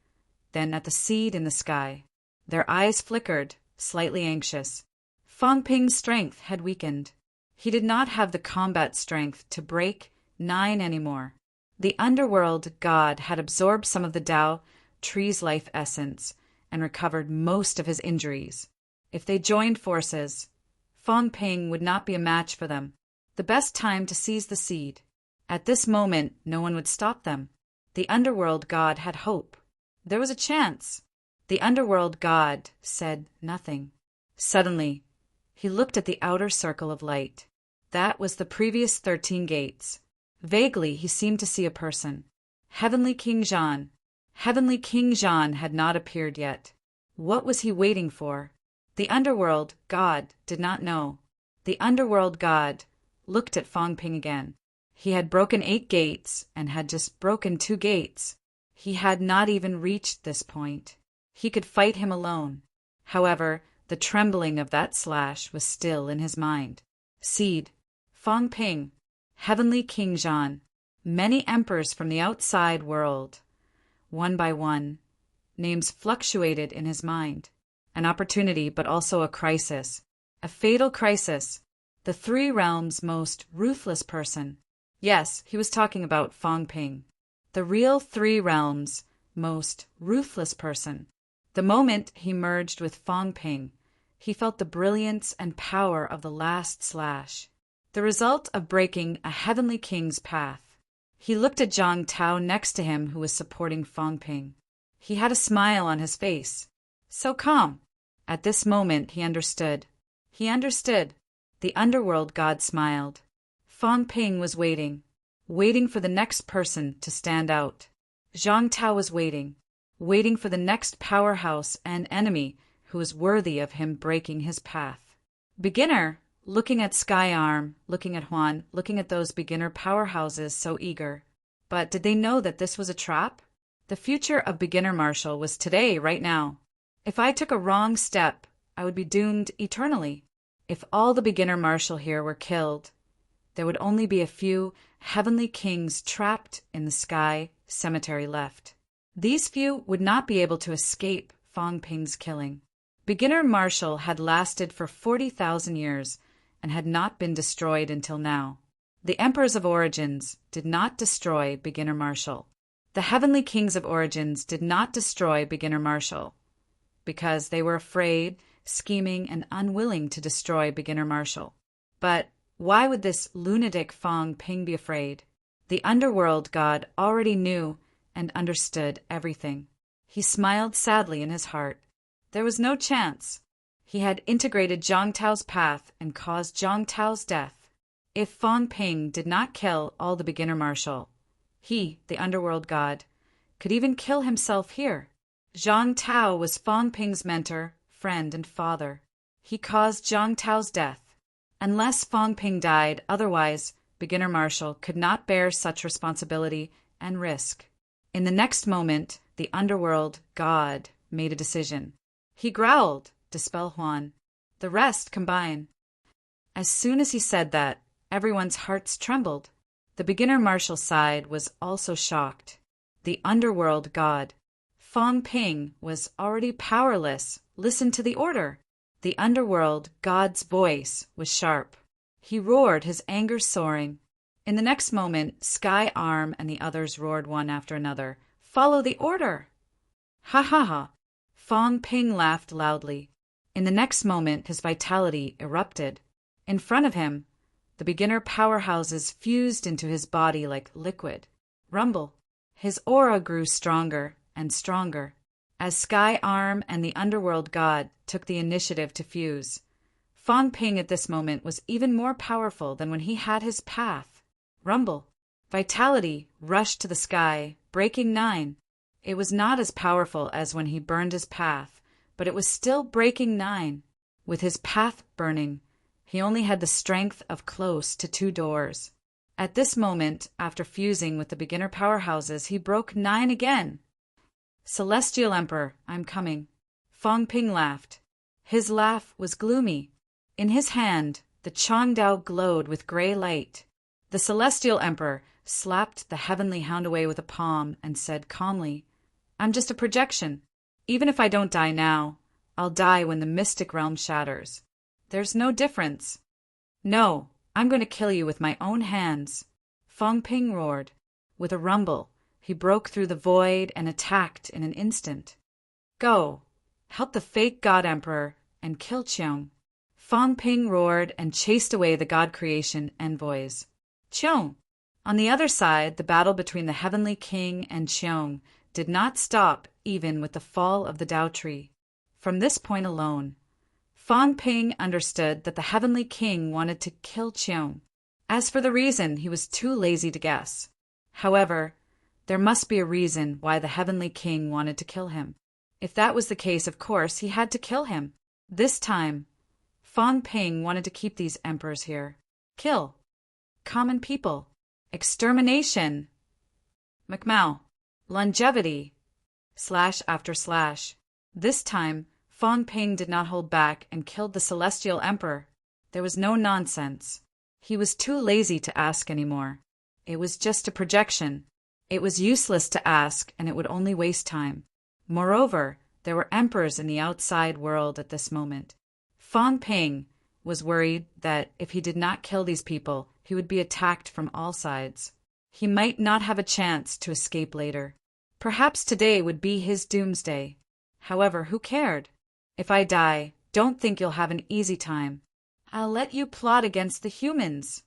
then at the seed in the sky. Their eyes flickered, slightly anxious. Fang Ping's strength had weakened. He did not have the combat strength to break 9 anymore. The underworld god had absorbed some of the Tao tree's life essence and recovered most of his injuries. If they joined forces, Fang Ping would not be a match for them. The best time to seize the seed. At this moment, no one would stop them. The underworld god had hope. There was a chance. The underworld god said nothing. Suddenly, he looked at the outer circle of light. That was the previous 13 gates. Vaguely, he seemed to see a person. Heavenly King Zhan. Heavenly King Zhan had not appeared yet. What was he waiting for? The underworld god did not know. The underworld god looked at Fang Ping again. He had broken 8 gates and had just broken 2 gates. He had not even reached this point. He could fight him alone. However, the trembling of that slash was still in his mind. Seed. Fang Ping. Heavenly King Zhan. Many emperors from the outside world. One by one, names fluctuated in his mind. An opportunity, but also a crisis. A fatal crisis. The 3 realms' most ruthless person. Yes, he was talking about Fang Ping. The real 3 realms' most ruthless person. The moment he merged with Fang Ping, he felt the brilliance and power of the last slash. The result of breaking a heavenly king's path. He looked at Zhang Tao next to him who was supporting Fang Ping. He had a smile on his face. So calm. At this moment he understood. He understood. The underworld god smiled. Fang Ping was waiting. Waiting for the next person to stand out. Zhang Tao was waiting. Waiting for the next powerhouse and enemy who was worthy of him breaking his path. Beginner, looking at Sky Arm, looking at Huan, looking at those beginner powerhouses so eager. But did they know that this was a trap? The future of beginner martial was today, right now. If I took a wrong step, I would be doomed eternally. If all the beginner martial here were killed, there would only be a few heavenly kings trapped in the sky cemetery left. These few would not be able to escape Fang Ping's killing. Beginner martial had lasted for 40,000 years and had not been destroyed until now. The Emperors of Origins did not destroy beginner martial. The Heavenly Kings of Origins did not destroy beginner martial because they were afraid, scheming, and unwilling to destroy beginner martial. But why would this lunatic Fang Ping be afraid? The underworld god already knew and understood everything. He smiled sadly in his heart. There was no chance. He had integrated Zhang Tao's path and caused Zhang Tao's death. If Fang Ping did not kill all the beginner martial, he, the underworld god, could even kill himself here. Zhang Tao was Fang Ping's mentor, friend, and father. He caused Zhang Tao's death. Unless Fang Ping died, otherwise, beginner martial could not bear such responsibility and risk. In the next moment, the underworld god made a decision. He growled, dispel Huan. The rest combine. As soon as he said that, everyone's hearts trembled. The beginner martial side was also shocked. The underworld god, Fang Ping, was already powerless. Listen to the order. The underworld god's voice was sharp. He roared, his anger soaring. In the next moment, Sky Arm and the others roared one after another. Follow the order! Ha ha ha! Fang Ping laughed loudly. In the next moment, his vitality erupted. In front of him, the beginner powerhouses fused into his body like liquid. Rumble. His aura grew stronger and stronger. As Sky Arm and the underworld god took the initiative to fuse, Fang Ping at this moment was even more powerful than when he had his path. Rumble. Vitality rushed to the sky, breaking 9. It was not as powerful as when he burned his path, but it was still breaking 9. With his path burning, he only had the strength of close to 2 doors. At this moment, after fusing with the beginner powerhouses, he broke 9 again. Celestial Emperor, I'm coming. Fong Ping laughed. His laugh was gloomy. In his hand, the Changdao glowed with gray light. The Celestial Emperor slapped the heavenly hound away with a palm and said calmly, I'm just a projection. Even if I don't die now, I'll die when the mystic realm shatters. There's no difference. No, I'm going to kill you with my own hands. Fong Ping roared. With a rumble, he broke through the void and attacked in an instant. Go, help the fake God Emperor and kill Cheong. Fong Ping roared and chased away the God creation envoys. Cheong. On the other side, the battle between the Heavenly King and Cheong did not stop even with the fall of the Tao Tree. From this point alone, Fong Ping understood that the Heavenly King wanted to kill Cheong. As for the reason, he was too lazy to guess. However, there must be a reason why the Heavenly King wanted to kill him. If that was the case, of course, he had to kill him. This time, Fong Ping wanted to keep these emperors here. Kill. Common people. Extermination. Macmao. Longevity. // This time, Fong Ping did not hold back and killed the Celestial Emperor. There was no nonsense. He was too lazy to ask anymore. It was just a projection. It was useless to ask, and it would only waste time. Moreover, there were emperors in the outside world at this moment. Fong Ping was worried that if he did not kill these people, he would be attacked from all sides. He might not have a chance to escape later. Perhaps today would be his doomsday. However, who cared? If I die, don't think you'll have an easy time. I'll let you plot against the humans.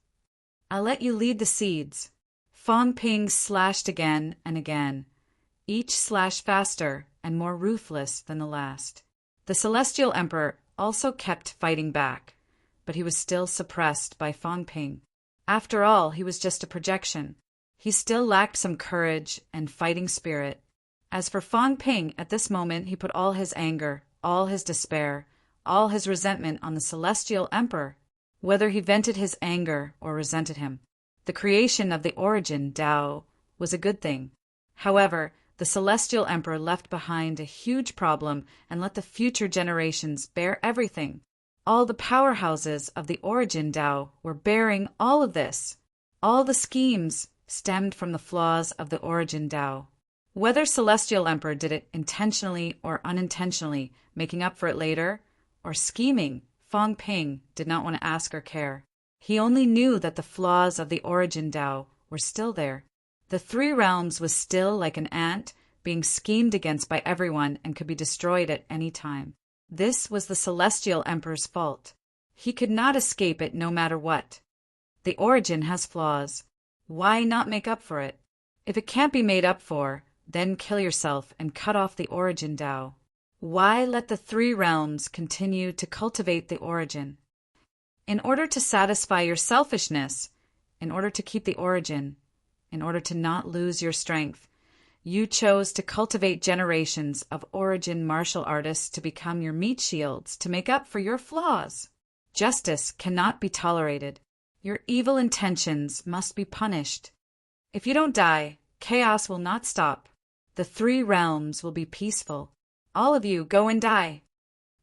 I'll let you lead the seeds. Fong Ping slashed again and again, each slash faster and more ruthless than the last. The Celestial Emperor also kept fighting back, but he was still suppressed by Fong Ping. After all, he was just a projection. He still lacked some courage and fighting spirit. As for Fong Ping, at this moment he put all his anger, all his despair, all his resentment on the Celestial Emperor, whether he vented his anger or resented him. The creation of the origin Tao was a good thing. However, the Celestial Emperor left behind a huge problem and let the future generations bear everything. All the powerhouses of the origin Tao were bearing all of this. All the schemes stemmed from the flaws of the origin Tao. Whether Celestial Emperor did it intentionally or unintentionally, making up for it later, or scheming, Fong Ping did not want to ask or care. He only knew that the flaws of the origin Tao were still there. The 3 realms was still like an ant being schemed against by everyone and could be destroyed at any time. This was the Celestial Emperor's fault. He could not escape it no matter what. The origin has flaws. Why not make up for it? If it can't be made up for, then kill yourself and cut off the origin Tao. Why let the 3 realms continue to cultivate the origin? In order to satisfy your selfishness, in order to keep the origin, in order to not lose your strength, you chose to cultivate generations of origin martial artists to become your meat shields to make up for your flaws. Justice cannot be tolerated. Your evil intentions must be punished. If you don't die, chaos will not stop. The 3 realms will be peaceful. All of you go and die.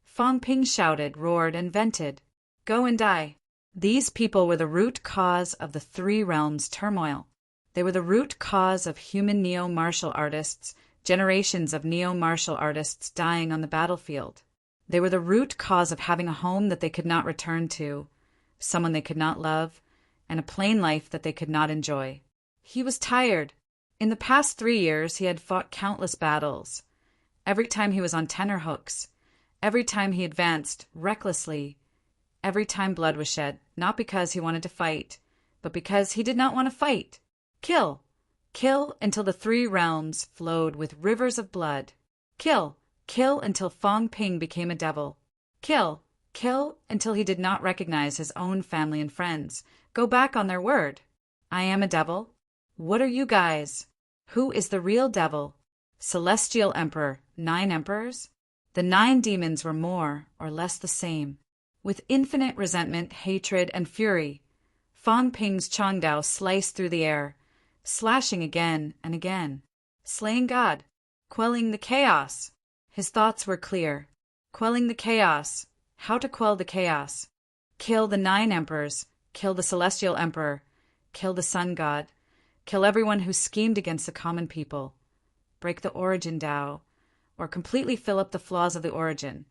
Fong Ping shouted, roared, and vented. Go and die. These people were the root cause of the 3 realms' turmoil. They were the root cause of human neo-martial artists, generations of neo-martial artists dying on the battlefield. They were the root cause of having a home that they could not return to, someone they could not love, and a plain life that they could not enjoy. He was tired. In the past 3 years, he had fought countless battles. Every time he was on tenterhooks, every time he advanced recklessly, every time blood was shed, not because he wanted to fight, but because he did not want to fight. Kill. Kill until the 3 realms flowed with rivers of blood. Kill. Kill until Fong Ping became a devil. Kill. Kill until he did not recognize his own family and friends, go back on their word. I am a devil. What are you guys? Who is the real devil? Celestial Emperor, 9 emperors? The 9 demons were more or less the same. With infinite resentment, hatred, and fury, Fang Ping's Changdao sliced through the air, slashing again and again, slaying God, quelling the chaos. His thoughts were clear. Quelling the chaos. How to quell the chaos. Kill the 9 emperors, kill the Celestial Emperor, kill the Sun God, kill everyone who schemed against the common people, break the origin Tao, or completely fill up the flaws of the origin.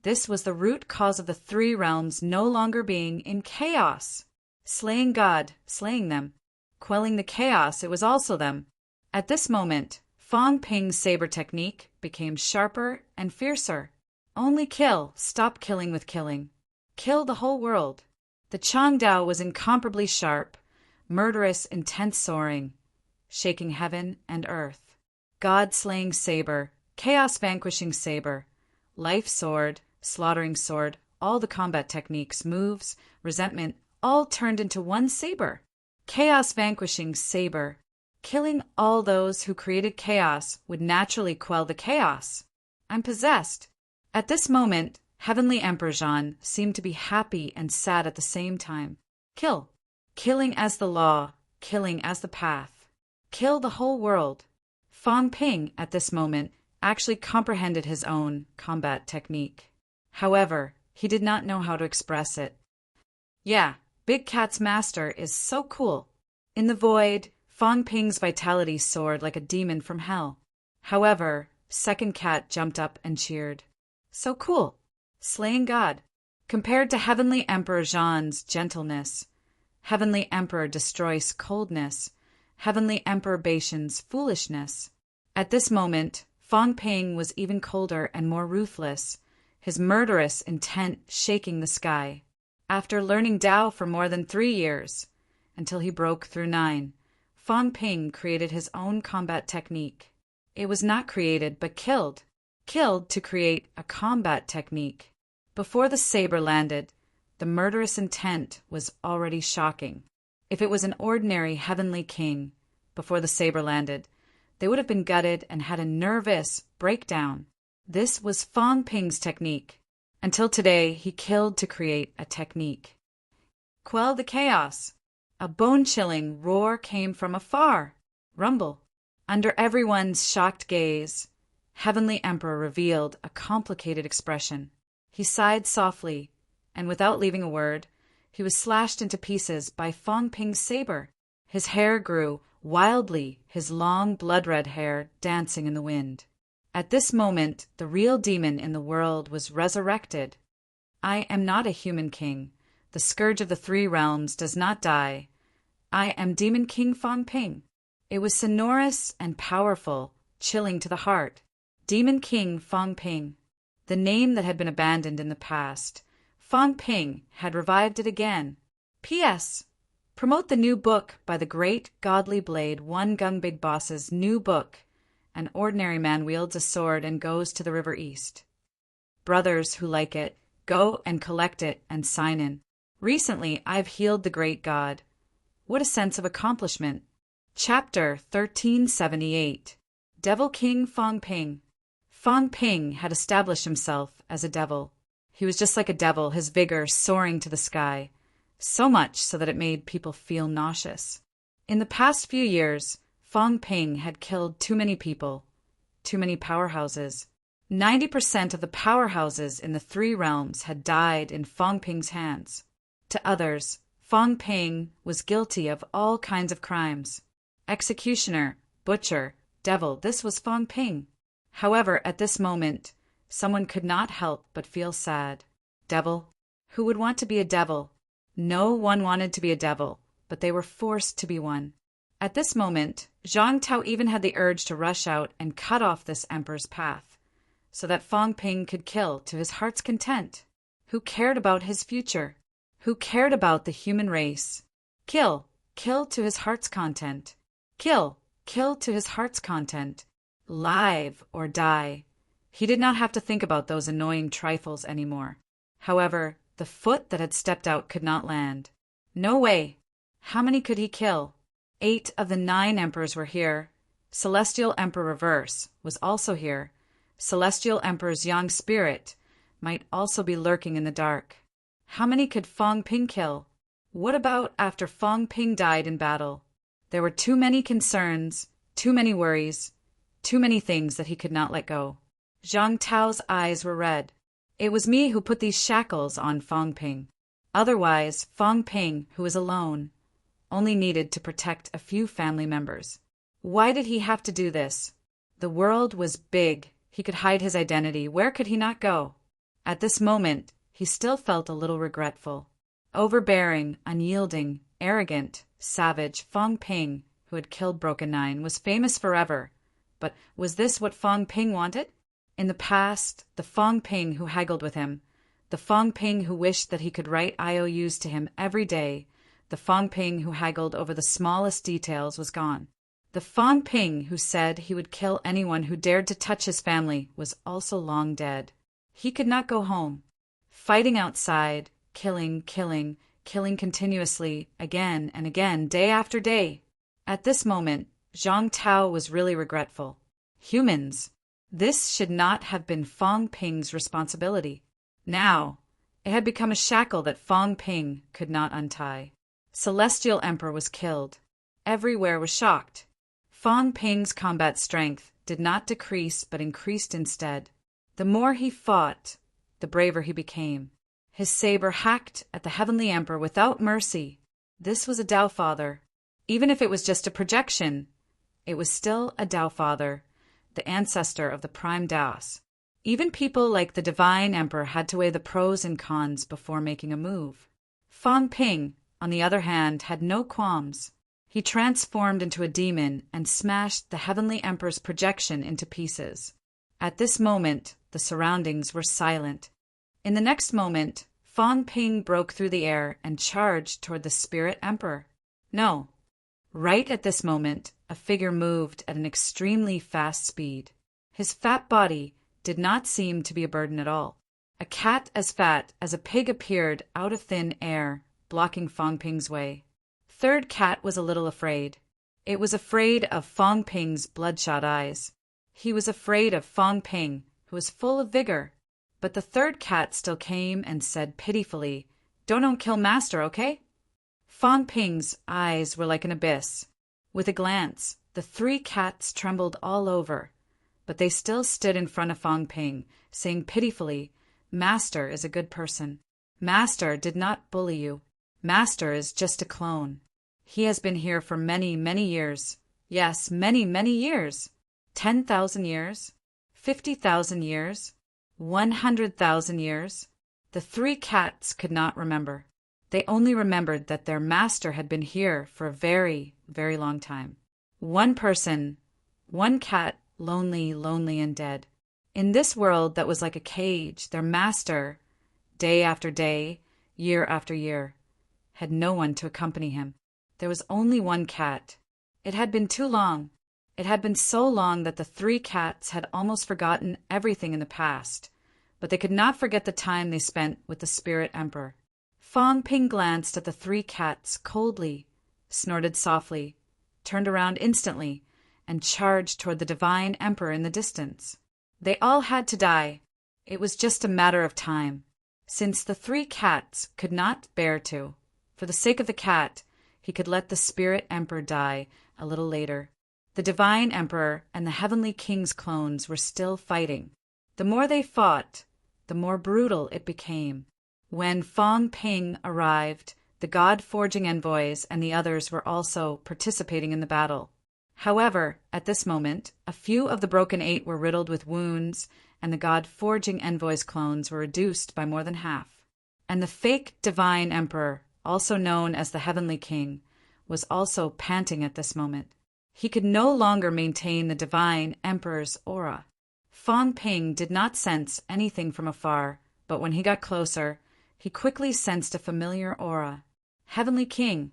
This was the root cause of the 3 realms no longer being in chaos. Slaying God, slaying them. Quelling the chaos, it was also them. At this moment, Fang Ping's saber technique became sharper and fiercer. Only kill, stop killing with killing. Kill the whole world. The Changdao was incomparably sharp, murderous, intense soaring, shaking heaven and earth. God-slaying saber, chaos-vanquishing saber, life sword, slaughtering sword, all the combat techniques, moves, resentment, all turned into one saber. Chaos-vanquishing saber. Killing all those who created chaos would naturally quell the chaos. I'm possessed. At this moment, Heavenly Emperor Zhan seemed to be happy and sad at the same time. Kill. Killing as the law, killing as the path. Kill the whole world. Fang Ping, at this moment, actually comprehended his own combat technique. However, he did not know how to express it. Yeah, Big Cat's master is so cool. In the void, Fang Ping's vitality soared like a demon from hell. However, Second Cat jumped up and cheered. So cool. Slaying God. Compared to Heavenly Emperor Zhan's gentleness, Heavenly Emperor destroys coldness, Heavenly Emperor Baishan's foolishness. At this moment, Fang Ping was even colder and more ruthless, his murderous intent shaking the sky. After learning Tao for more than 3 years, until he broke through 9, Fang Ping created his own combat technique. It was not created, but killed. Killed to create a combat technique. Before the saber landed, the murderous intent was already shocking. If it was an ordinary heavenly king, before the saber landed, they would have been gutted and had a nervous breakdown. This was Fang Ping's technique. Until today, he killed to create a technique. Quell the chaos. A bone-chilling roar came from afar. Rumble. Under everyone's shocked gaze, Heavenly Emperor revealed a complicated expression. He sighed softly, and without leaving a word, he was slashed into pieces by Fang Ping's saber. His hair grew wildly, his long blood-red hair dancing in the wind. At this moment, the real demon in the world was resurrected. I am not a human king. The scourge of the 3 realms does not die. I am Demon King Fang Ping. It was sonorous and powerful, chilling to the heart. Demon King Fang Ping. The name that had been abandoned in the past. Fang Ping had revived it again. P.S. Promote the new book by the great godly blade One Gung Big Boss's new book. An ordinary man wields a sword and goes to the river east. Brothers who like it, go and collect it and sign in. Recently, I've healed the great god. What a sense of accomplishment. Chapter 1378. Devil King Fang Ping. Fang Ping had established himself as a devil. He was just like a devil, his vigor soaring to the sky, so much so that it made people feel nauseous. In the past few years, Fang Ping had killed too many people, too many powerhouses. 90% of the powerhouses in the 3 realms had died in Fang Ping's hands. To others, Fang Ping was guilty of all kinds of crimes. Executioner, butcher, devil, this was Fang Ping. However, at this moment, someone could not help but feel sad. Devil? Who would want to be a devil? No one wanted to be a devil, but they were forced to be one. At this moment, Zhang Tao even had the urge to rush out and cut off this emperor's path, so that Fang Ping could kill to his heart's content. Who cared about his future? Who cared about the human race? Kill, kill to his heart's content. Kill, kill to his heart's content. Live or die. He did not have to think about those annoying trifles anymore. However, the foot that had stepped out could not land. No way. How many could he kill? 8 of the 9 emperors were here. Celestial Emperor Reverse was also here. Celestial Emperor's young spirit might also be lurking in the dark. How many could Fong Ping kill? What about after Fong Ping died in battle? There were too many concerns, too many worries, too many things that he could not let go. Zhang Tao's eyes were red. It was me who put these shackles on Fong Ping. Otherwise, Fong Ping, who was alone, only needed to protect a few family members. Why did he have to do this? The world was big. He could hide his identity. Where could he not go? At this moment, he still felt a little regretful. Overbearing, unyielding, arrogant, savage, Fong Ping, who had killed Broken Nine, was famous forever. But was this what Fong Ping wanted? In the past, the Fong Ping who haggled with him, the Fong Ping who wished that he could write IOUs to him every day, the Fong Ping who haggled over the smallest details was gone. The Fong Ping who said he would kill anyone who dared to touch his family was also long dead. He could not go home. Fighting outside, killing continuously, again and again, day after day. At this moment, Zhang Tao was really regretful. Humans. This should not have been Fong Ping's responsibility. Now, it had become a shackle that Fong Ping could not untie. Celestial Emperor was killed. Everywhere was shocked. Fong Ping's combat strength did not decrease but increased instead. The more he fought, the braver he became. His saber hacked at the Heavenly Emperor without mercy. This was a Tao Father. Even if it was just a projection, it was still a Tao Father, the ancestor of the Prime Taos. Even people like the Divine Emperor had to weigh the pros and cons before making a move. Fong Ping, on the other hand, had no qualms. He transformed into a demon and smashed the Heavenly Emperor's projection into pieces. At this moment, the surroundings were silent. In the next moment, Fong Ping broke through the air and charged toward the Spirit Emperor. No. Right at this moment, a figure moved at an extremely fast speed. His fat body did not seem to be a burden at all. A cat as fat as a pig appeared out of thin air, blocking Fong Ping's way. Third cat was a little afraid. It was afraid of Fong Ping's bloodshot eyes. He was afraid of Fong Ping, who was full of vigor. But the third cat still came and said pitifully, "Don't kill Master, okay?" Fong Ping's eyes were like an abyss. With a glance, the 3 cats trembled all over, but they still stood in front of Fong Ping, saying pitifully, "Master is a good person. Master did not bully you. Master is just a clone. He has been here for many, many years. Yes, many, many years. 10,000 years? 50,000 years? 100,000 years?" The 3 cats could not remember. They only remembered that their master had been here for a very, very long time. One person, one cat, lonely, lonely and dead. In this world that was like a cage, their master, day after day, year after year, had no one to accompany him. There was only one cat. It had been too long. It had been so long that the 3 cats had almost forgotten everything in the past, but they could not forget the time they spent with the Spirit Emperor. Fong Ping glanced at the 3 cats coldly, snorted softly, turned around instantly, and charged toward the Divine Emperor in the distance. They all had to die. It was just a matter of time. Since the 3 cats could not bear to, for the sake of the cat, he could let the Spirit Emperor die a little later. The Divine Emperor and the Heavenly King's clones were still fighting. The more they fought, the more brutal it became. When Fong Ping arrived, the God-forging envoys and the others were also participating in the battle. However, at this moment, a few of the Broken 8 were riddled with wounds, and the God-forging envoys' clones were reduced by more than half. And the fake Divine Emperor, also known as the Heavenly King, was also panting at this moment. He could no longer maintain the Divine Emperor's aura. Fong Ping did not sense anything from afar, but when he got closer, he quickly sensed a familiar aura. Heavenly King.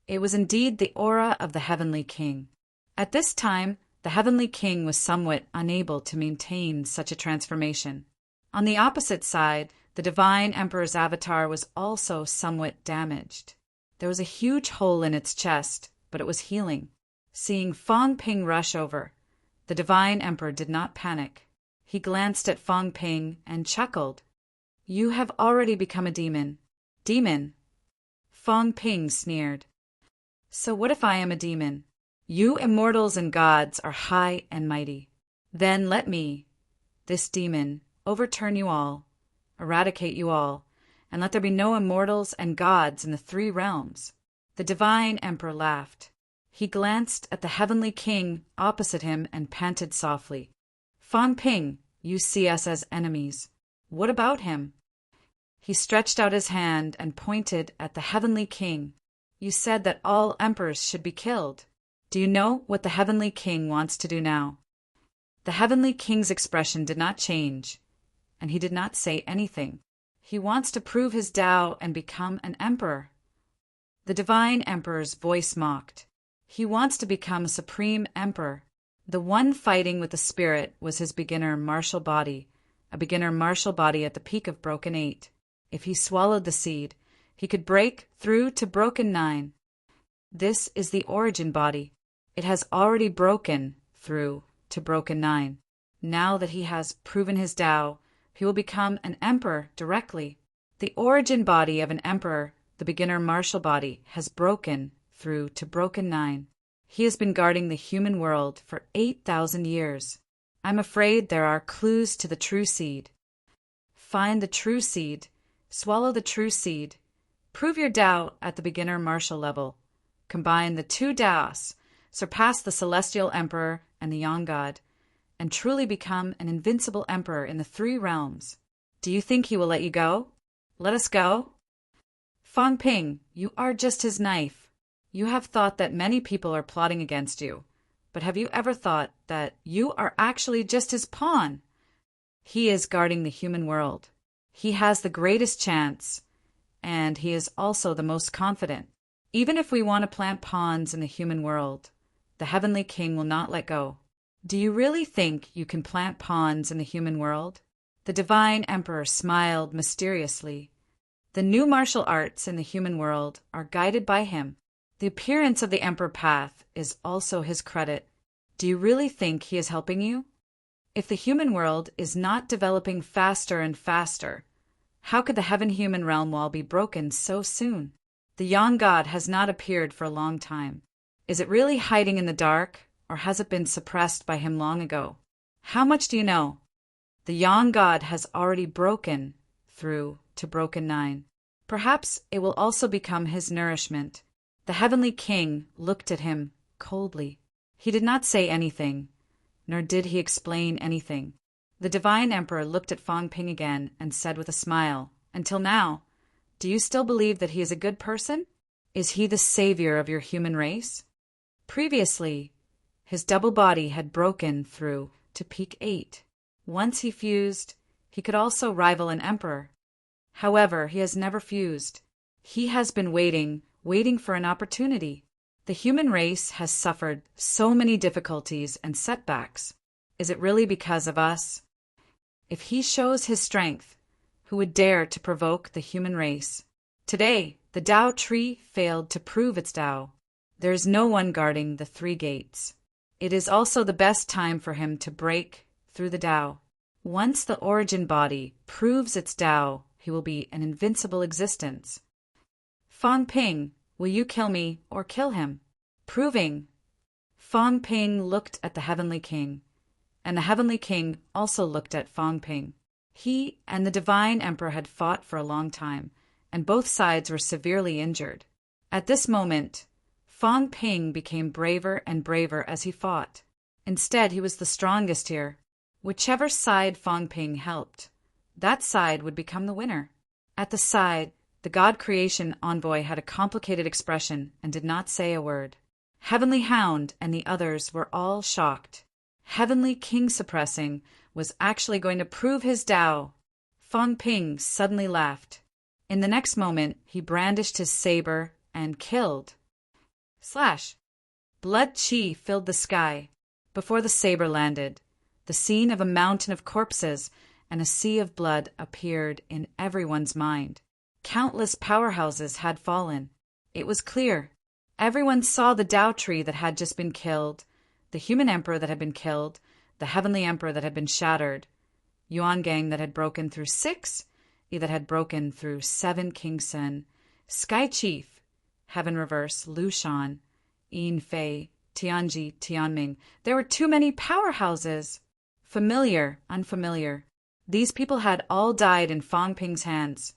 It was indeed the aura of the Heavenly King. At this time, the Heavenly King was somewhat unable to maintain such a transformation. On the opposite side, the Divine Emperor's avatar was also somewhat damaged. There was a huge hole in its chest, but it was healing. Seeing Fang Ping rush over, the divine emperor did not panic. He glanced at Fang Ping and chuckled. You have already become a demon. Demon? Fang Ping sneered. So what if I am a demon? You immortals and gods are high and mighty. Then let me, this demon, overturn you all, eradicate you all, and let there be no immortals and gods in the 3 realms. The divine emperor laughed. He glanced at the heavenly king opposite him and panted softly. Fang Ping, you see us as enemies. What about him? He stretched out his hand and pointed at the heavenly king. You said that all emperors should be killed. Do you know what the heavenly king wants to do now? The heavenly king's expression did not change, and he did not say anything. He wants to prove his Tao and become an emperor. The divine emperor's voice mocked. He wants to become a supreme emperor. The one fighting with the spirit was his beginner martial body, a beginner martial body at the peak of Broken 8. If he swallowed the seed, he could break through to Broken 9. This is the origin body. It has already broken through to Broken 9. Now that he has proven his Tao, he will become an emperor directly. The origin body of an emperor, the beginner martial body, has broken through to Broken 9. He has been guarding the human world for 8,000 years. I'm afraid there are clues to the true seed. Find the true seed, swallow the true seed, prove your Tao at the beginner martial level. Combine the 2 Taos, surpass the celestial emperor and the yang god, and truly become an invincible emperor in the 3 realms. Do you think he will let you go? Let us go? Fang Ping, you are just his knife. You have thought that many people are plotting against you, but have you ever thought that you are actually just his pawn? He is guarding the human world. He has the greatest chance, and he is also the most confident. Even if we want to plant pawns in the human world, the heavenly king will not let go. Do you really think you can plant pawns in the human world? The divine emperor smiled mysteriously. The new martial arts in the human world are guided by him. The appearance of the emperor path is also his credit. Do you really think he is helping you? If the human world is not developing faster and faster, how could the heaven-human realm wall be broken so soon? The yang god has not appeared for a long time. Is it really hiding in the dark, or has it been suppressed by him long ago? How much do you know? The yang god has already broken through to Broken 9. Perhaps it will also become his nourishment. The heavenly king looked at him coldly. He did not say anything, nor did he explain anything. The divine emperor looked at Fang Ping again and said with a smile, "Until now, do you still believe that he is a good person? Is he the savior of your human race?" Previously, his double body had broken through to peak 8. Once he fused, he could also rival an emperor. However, he has never fused. He has been waiting for an opportunity. The human race has suffered so many difficulties and setbacks. Is it really because of us? If he shows his strength, who would dare to provoke the human race? Today, the Tao tree failed to prove its Tao. There is no one guarding the 3 gates. It is also the best time for him to break through the Tao. Once the origin body proves its Tao, he will be an invincible existence. Fang Ping, will you kill me or kill him? Proving. Fang Ping looked at the heavenly king, and the heavenly king also looked at Fang Ping. He and the divine emperor had fought for a long time, and both sides were severely injured. At this moment, Fang Ping became braver and braver as he fought. Instead, he was the strongest here. Whichever side Fang Ping helped, that side would become the winner. At the side, the God Creation envoy had a complicated expression and did not say a word. Heavenly Hound and the others were all shocked. Heavenly King Suppressing was actually going to prove his Tao. Fang Ping suddenly laughed. In the next moment, he brandished his saber and killed. Slash! Blood chi filled the sky. Before the saber landed, the scene of a mountain of corpses and a sea of blood appeared in everyone's mind. Countless powerhouses had fallen. It was clear. Everyone saw the Tao tree that had just been killed, the human emperor that had been killed, the heavenly emperor that had been shattered, Yuan Gang that had broken through 6, Yi that had broken through 7 King Sen, Sky Chief, Heaven Reverse, Lu Shan, Yin Fei, Tianji, Tianming. There were too many powerhouses. Familiar, unfamiliar. These people had all died in Fang Ping's hands,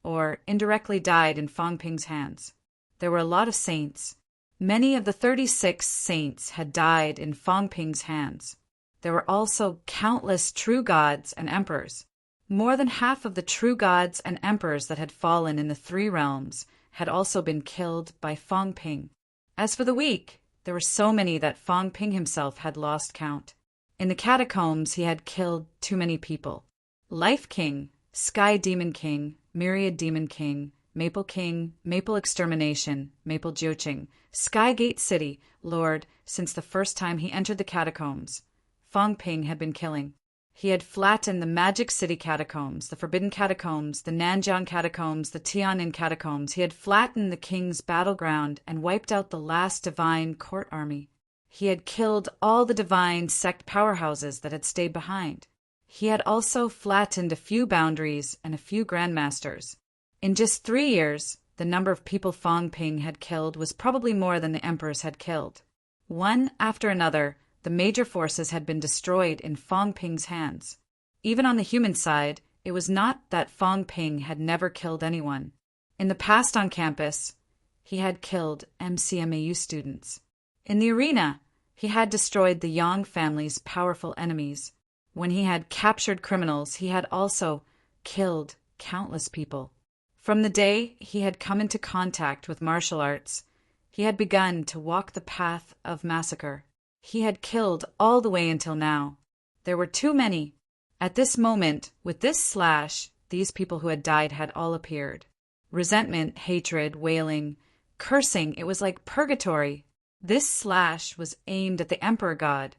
or indirectly died in Fang Ping's hands. There were a lot of saints. Many of the 36 saints had died in Fang Ping's hands. There were also countless true gods and emperors. More than half of the true gods and emperors that had fallen in the 3 realms had also been killed by Fang Ping. As for the weak, there were so many that Fang Ping himself had lost count. In the catacombs, he had killed too many people. Life King, Sky Demon King, Myriad Demon King, Maple King, Maple Extermination, Maple Joching, Sky Gate City, Lord, since the first time he entered the catacombs, Fang Ping had been killing. He had flattened the Magic City catacombs, the Forbidden catacombs, the Nanjiang catacombs, the Tianan catacombs. He had flattened the king's battleground and wiped out the last divine court army. He had killed all the divine sect powerhouses that had stayed behind. He had also flattened a few boundaries and a few grandmasters. In just 3 years, the number of people Fang Ping had killed was probably more than the emperors had killed. One after another, the major forces had been destroyed in Fang Ping's hands. Even on the human side, it was not that Fang Ping had never killed anyone. In the past on campus, he had killed MCMAU students. In the arena, he had destroyed the Yang family's powerful enemies. When he had captured criminals, he had also killed countless people. From the day he had come into contact with martial arts, he had begun to walk the path of massacre. He had killed all the way until now. There were too many. At this moment, with this slash, these people who had died had all appeared. Resentment, hatred, wailing, cursing, it was like purgatory. This slash was aimed at the Emperor God.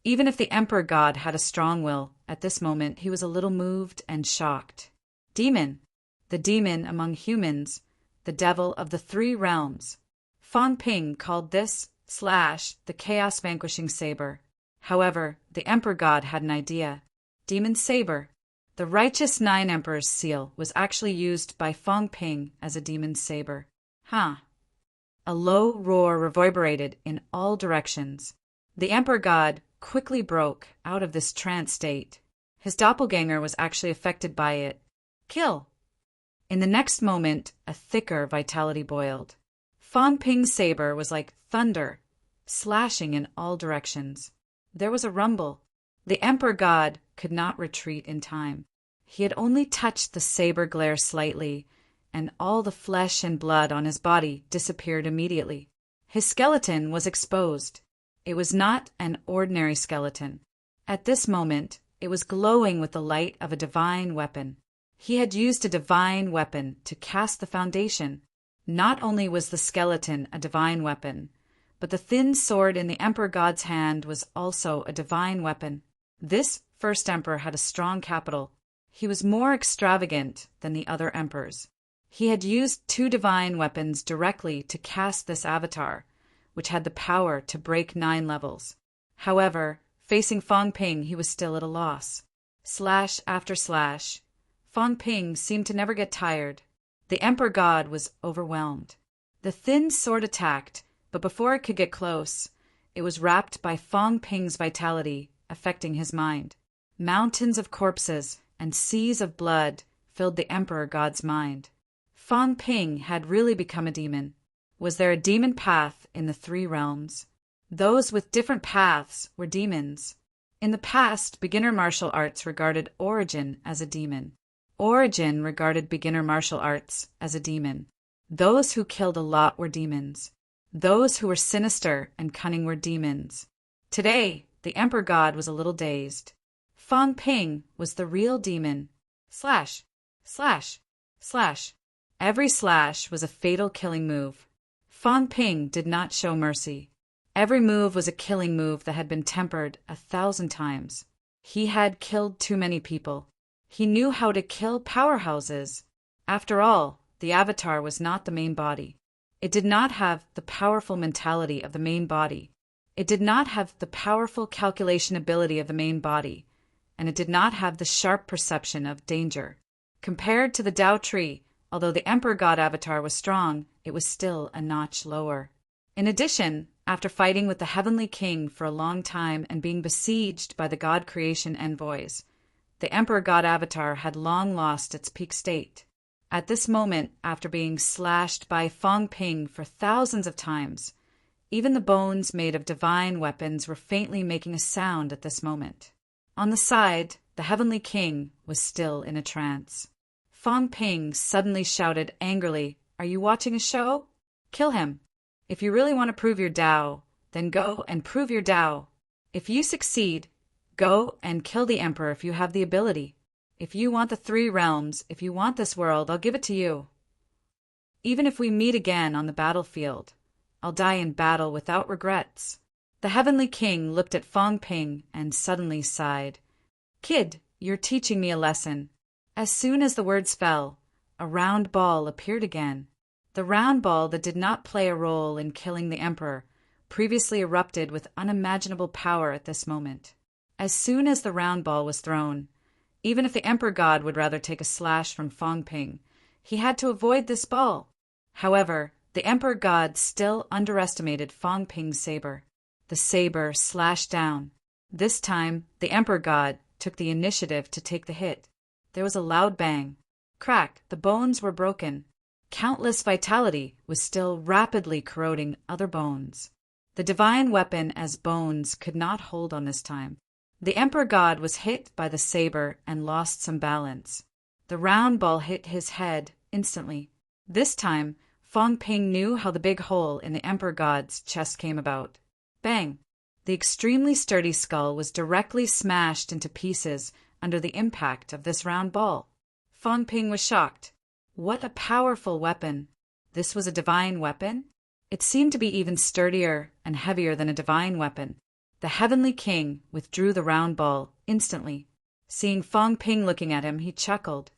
Even if the Emperor God had a strong will, at this moment he was a little moved and shocked. Demon, the demon among humans, the devil of the 3 realms. Fang Ping called this slash the chaos vanquishing saber. However, the Emperor God had an idea. Demon saber. The righteous 9 emperors seal was actually used by Fang Ping as a demon saber. A low roar reverberated in all directions. The Emperor God quickly broke out of this trance state. His doppelganger was actually affected by it. Kill! In the next moment, a thicker vitality boiled. Fang Ping's saber was like thunder, slashing in all directions. There was a rumble. The Emperor God could not retreat in time. He had only touched the saber glare slightly, and all the flesh and blood on his body disappeared immediately. His skeleton was exposed. It was not an ordinary skeleton. At this moment, it was glowing with the light of a divine weapon. He had used a divine weapon to cast the foundation. Not only was the skeleton a divine weapon, but the thin sword in the Emperor God's hand was also a divine weapon. This first emperor had a strong capital. He was more extravagant than the other emperors. He had used 2 divine weapons directly to cast this avatar, which had the power to break 9 levels. However, facing Fang Ping, he was still at a loss. Slash after slash. Fang Ping seemed to never get tired. The Emperor God was overwhelmed. The thin sword attacked, but before it could get close, it was wrapped by Fang Ping's vitality, affecting his mind. Mountains of corpses and seas of blood filled the Emperor God's mind. Fang Ping had really become a demon. Was there a demon path in the 3 realms? Those with different paths were demons. In the past, beginner martial arts regarded Origin as a demon. Origin regarded beginner martial arts as a demon. Those who killed a lot were demons. Those who were sinister and cunning were demons. Today, the Emperor God was a little dazed. Fang Ping was the real demon. Slash, slash, slash. Every slash was a fatal killing move. Fang Ping did not show mercy. Every move was a killing move that had been tempered 1,000 times. He had killed too many people. He knew how to kill powerhouses. After all, the avatar was not the main body. It did not have the powerful mentality of the main body. It did not have the powerful calculation ability of the main body, and it did not have the sharp perception of danger. Compared to the Tao tree, although the Emperor God avatar was strong, it was still a notch lower. In addition, after fighting with the Heavenly King for a long time and being besieged by the God creation envoys, the Emperor God avatar had long lost its peak state. At this moment, after being slashed by Fong Ping for thousands of times, even the bones made of divine weapons were faintly making a sound at this moment. On the side, the Heavenly King was still in a trance. Fong Ping suddenly shouted angrily, "Are you watching a show? Kill him. If you really want to prove your Tao, then go and prove your Tao. If you succeed, go and kill the Emperor if you have the ability. If you want the 3 realms, if you want this world, I'll give it to you. Even if we meet again on the battlefield, I'll die in battle without regrets." The Heavenly King looked at Fong Ping and suddenly sighed. "Kid, you're teaching me a lesson." As soon as the words fell, a round ball appeared again. The round ball that did not play a role in killing the Emperor previously erupted with unimaginable power at this moment. As soon as the round ball was thrown, even if the Emperor God would rather take a slash from Fong Ping, he had to avoid this ball. However, the Emperor God still underestimated Fong Ping's saber. The saber slashed down. This time, the Emperor God took the initiative to take the hit. There was a loud bang. Crack, the bones were broken. Countless vitality was still rapidly corroding other bones. The divine weapon as bones could not hold on this time. The Emperor God was hit by the saber and lost some balance. The round ball hit his head instantly. This time, Fong Ping knew how the big hole in the Emperor God's chest came about. Bang! The extremely sturdy skull was directly smashed into pieces under the impact of this round ball. Fong Ping was shocked. What a powerful weapon! This was a divine weapon? It seemed to be even sturdier and heavier than a divine weapon. The Heavenly King withdrew the round ball instantly. Seeing Fong Ping looking at him, he chuckled.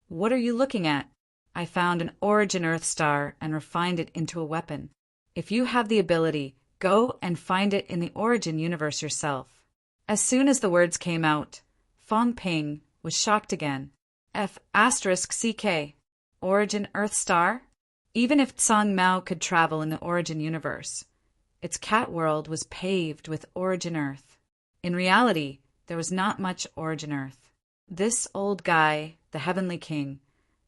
"What are you looking at? I found an origin Earth star and refined it into a weapon. If you have the ability, go and find it in the origin universe yourself." As soon as the words came out, Fong Ping was shocked again. F***CK, origin Earth star? Even if Tsang Mao could travel in the origin universe, its cat world was paved with origin Earth. In reality, there was not much origin Earth. This old guy, the Heavenly King,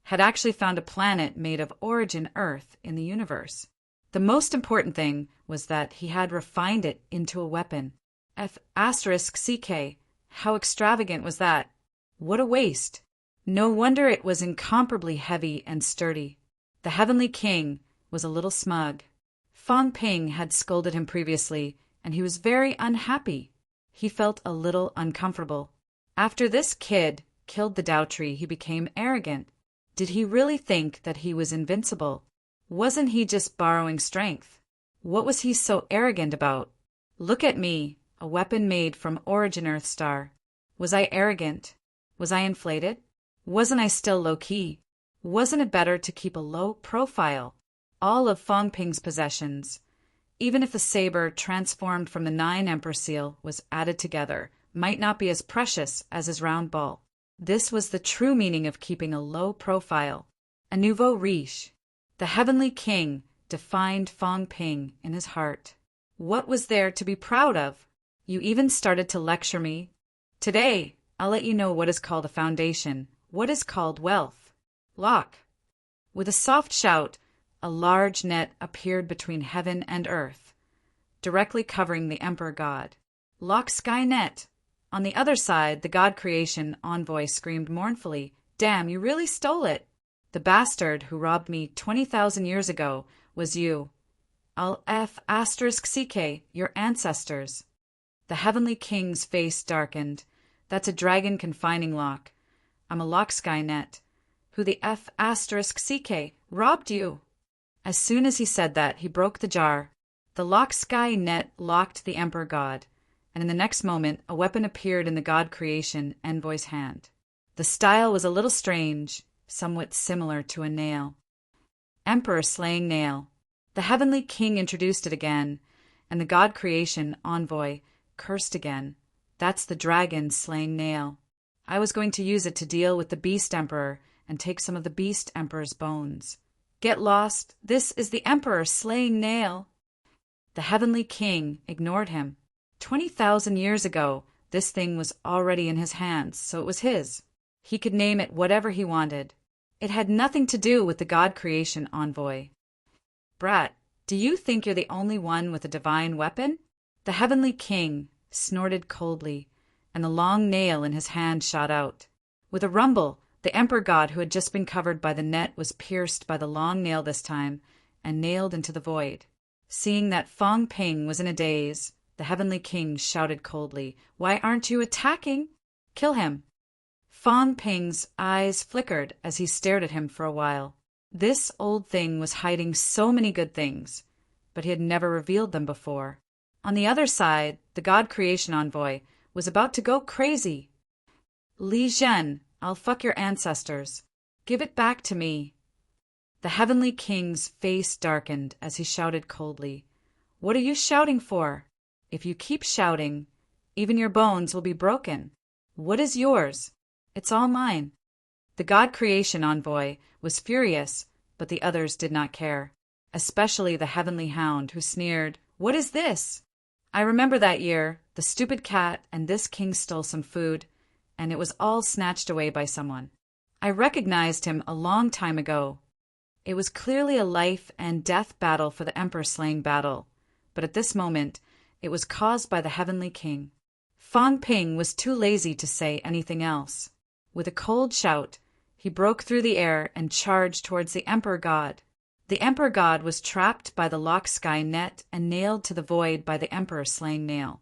had actually found a planet made of origin Earth in the universe. The most important thing was that he had refined it into a weapon. F***CK, how extravagant was that? What a waste! No wonder it was incomparably heavy and sturdy. The Heavenly King was a little smug. Fong Ping had scolded him previously, and he was very unhappy. He felt a little uncomfortable. After this kid killed the Tao tree, he became arrogant. Did he really think that he was invincible? Wasn't he just borrowing strength? What was he so arrogant about? Look at me, a weapon made from origin Earth star. Was I arrogant? Was I inflated? Wasn't I still low-key? Wasn't it better to keep a low profile? All of Fong Ping's possessions, even if the saber transformed from the 9 Emperor seal was added together, might not be as precious as his round ball. This was the true meaning of keeping a low profile. A nouveau riche. The Heavenly King defined Fong Ping in his heart. What was there to be proud of? You even started to lecture me. Today, I'll let you know what is called a foundation, what is called wealth. Lock. With a soft shout, a large net appeared between heaven and earth, directly covering the Emperor God. Lock sky net. On the other side, the God creation envoy screamed mournfully, "Damn, you really stole it. The bastard who robbed me 20,000 years ago was you. I'll F***CK, your ancestors." The Heavenly King's face darkened. "That's a dragon confining lock. I'm a lock sky net. Who the F***CK robbed you?" As soon as he said that, he broke the jar. The lock sky net locked the Emperor God, and in the next moment, a weapon appeared in the God creation envoy's hand. The style was a little strange, somewhat similar to a nail. Emperor slaying nail. The Heavenly King introduced it again, and the God Creation envoy cursed again. That's the dragon slaying Nail. I was going to use it to deal with the Beast Emperor and take some of the Beast Emperor's bones. Get lost. This is the Emperor slaying Nail. The Heavenly King ignored him. 20,000 years ago, this thing was already in his hands, so it was his. He could name it whatever he wanted. It had nothing to do with the God Creation envoy. Brat, do you think you're the only one with a divine weapon? The Heavenly King snorted coldly, and the long nail in his hand shot out. With a rumble, the Emperor God who had just been covered by the net was pierced by the long nail this time and nailed into the void. Seeing that Fong Ping was in a daze, the Heavenly King shouted coldly, "Why aren't you attacking? Kill him!" Fong Ping's eyes flickered as he stared at him for a while. This old thing was hiding so many good things, but he had never revealed them before. On the other side, the God Creation envoy was about to go crazy. "Li Zhen, I'll fuck your ancestors. Give it back to me." The Heavenly King's face darkened as he shouted coldly, "What are you shouting for? If you keep shouting, even your bones will be broken. What is yours? It's all mine." The God Creation envoy was furious, but the others did not care, especially the Heavenly Hound, who sneered, "What is this? I remember that year, the stupid cat and this king stole some food, and it was all snatched away by someone. I recognized him a long time ago. It was clearly a life and death battle for the Emperor-slaying battle, but at this moment, it was caused by the Heavenly King." Fong Ping was too lazy to say anything else. With a cold shout, he broke through the air and charged towards the Emperor God. The Emperor God was trapped by the lock sky net and nailed to the void by the Emperor-slaying nail.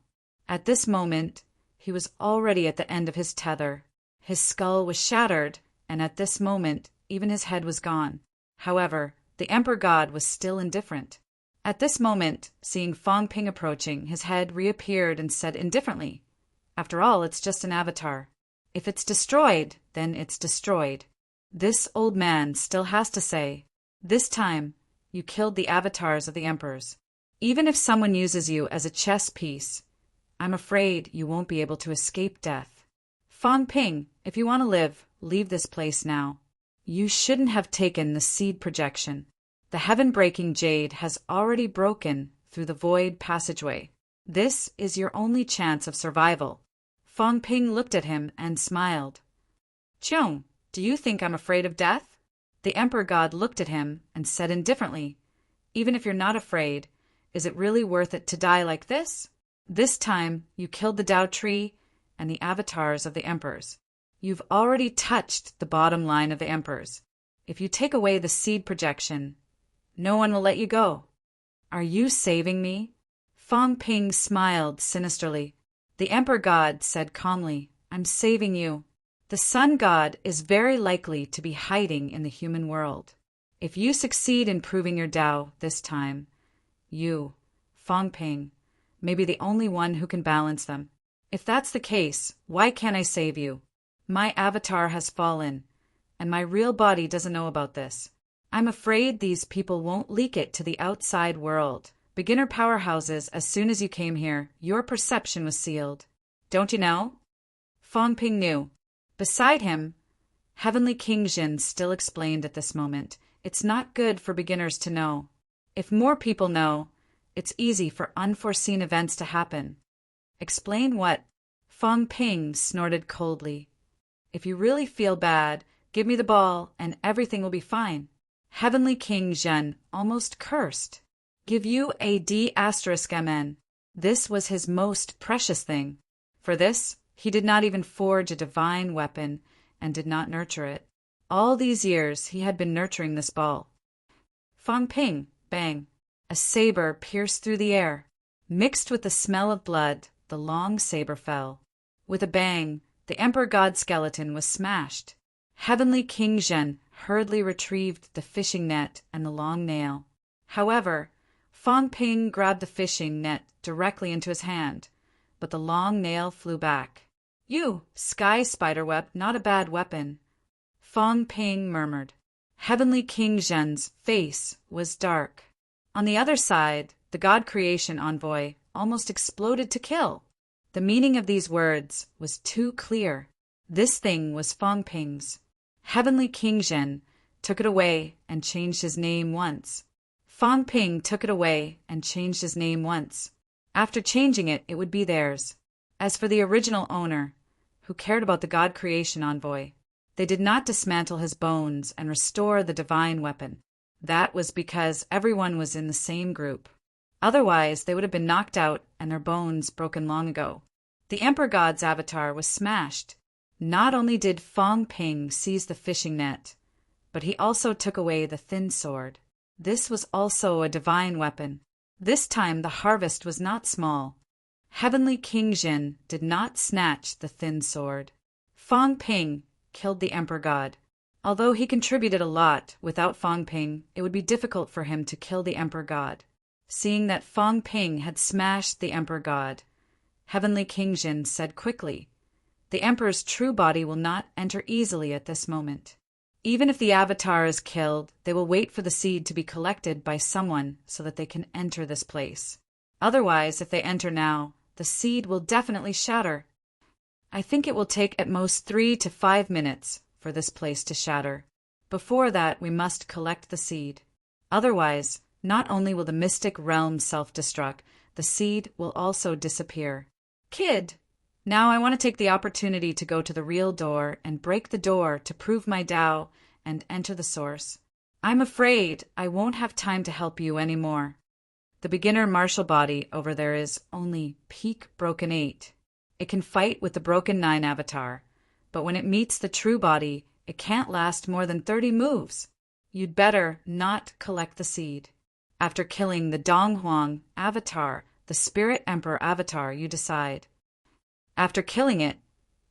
At this moment, he was already at the end of his tether. His skull was shattered, and at this moment, even his head was gone. However, the Emperor God was still indifferent. At this moment, seeing Fong Ping approaching, his head reappeared and said indifferently, "After all, it's just an avatar. If it's destroyed, then it's destroyed." This old man still has to say, "This time, you killed the avatars of the emperors. Even if someone uses you as a chess piece, I'm afraid you won't be able to escape death. Fong Ping, if you want to live, leave this place now. You shouldn't have taken the seed projection. The heaven-breaking jade has already broken through the void passageway. This is your only chance of survival." Fong Ping looked at him and smiled. "Cheung, do you think I'm afraid of death?" The Emperor God looked at him and said indifferently, "Even if you're not afraid, is it really worth it to die like this? This time, you killed the Tao Tree and the avatars of the emperors. You've already touched the bottom line of the emperors. If you take away the seed projection, no one will let you go. Are you saving me?" Fong Ping smiled sinisterly. The Emperor God said calmly, "I'm saving you. The Sun God is very likely to be hiding in the human world. If you succeed in proving your Tao this time, you, Fong Ping, may be the only one who can balance them. If that's the case, why can't I save you? My avatar has fallen, and my real body doesn't know about this. I'm afraid these people won't leak it to the outside world. Beginner powerhouses, as soon as you came here, your perception was sealed. Don't you know?" Fong Ping knew. Beside him, Heavenly King Jin still explained at this moment, "It's not good for beginners to know. If more people know, it's easy for unforeseen events to happen." "Explain what?" Fong Ping snorted coldly. "If you really feel bad, give me the ball and everything will be fine." Heavenly King Zhen almost cursed. "Give you a D***MN. This was his most precious thing. For this, he did not even forge a divine weapon and did not nurture it. All these years he had been nurturing this ball. Fong Ping, bang. A saber pierced through the air. Mixed with the smell of blood, the long saber fell. With a bang, the Emperor God skeleton was smashed. Heavenly King Zhen hurriedly retrieved the fishing net and the long nail. However, Fong Ping grabbed the fishing net directly into his hand, but the long nail flew back. "You, sky spiderweb, not a bad weapon," Fong Ping murmured. Heavenly King Zhen's face was dark. On the other side, the God creation envoy almost exploded to kill. The meaning of these words was too clear. This thing was Fang Ping's. Heavenly King Zhen took it away and changed his name once. Fang Ping took it away and changed his name once. After changing it, it would be theirs. As for the original owner, who cared about the God creation envoy, they did not dismantle his bones and restore the divine weapon. That was because everyone was in the same group. Otherwise, they would have been knocked out and their bones broken long ago. The Emperor God's avatar was smashed. Not only did Fang Ping seize the fishing net, but he also took away the thin sword. This was also a divine weapon. This time the harvest was not small. Heavenly King Jin did not snatch the thin sword. Fang Ping killed the Emperor God. Although he contributed a lot, without Fang Ping, it would be difficult for him to kill the Emperor God. Seeing that Fang Ping had smashed the Emperor God, Heavenly King Jin said quickly, "The Emperor's true body will not enter easily at this moment. Even if the avatar is killed, they will wait for the seed to be collected by someone so that they can enter this place. Otherwise, if they enter now, the seed will definitely shatter. I think it will take at most 3 to 5 minutes for this place to shatter. Before that, we must collect the seed. Otherwise, not only will the mystic realm self-destruct, the seed will also disappear. Kid, now I want to take the opportunity to go to the real door and break the door to prove my Tao and enter the source. I'm afraid I won't have time to help you anymore. The beginner martial body over there is only peak broken 8. It can fight with the broken 9 avatar, but when it meets the true body, it can't last more than 30 moves. You'd better not collect the seed. After killing the Donghuang avatar, the Spirit Emperor avatar, you decide. After killing it,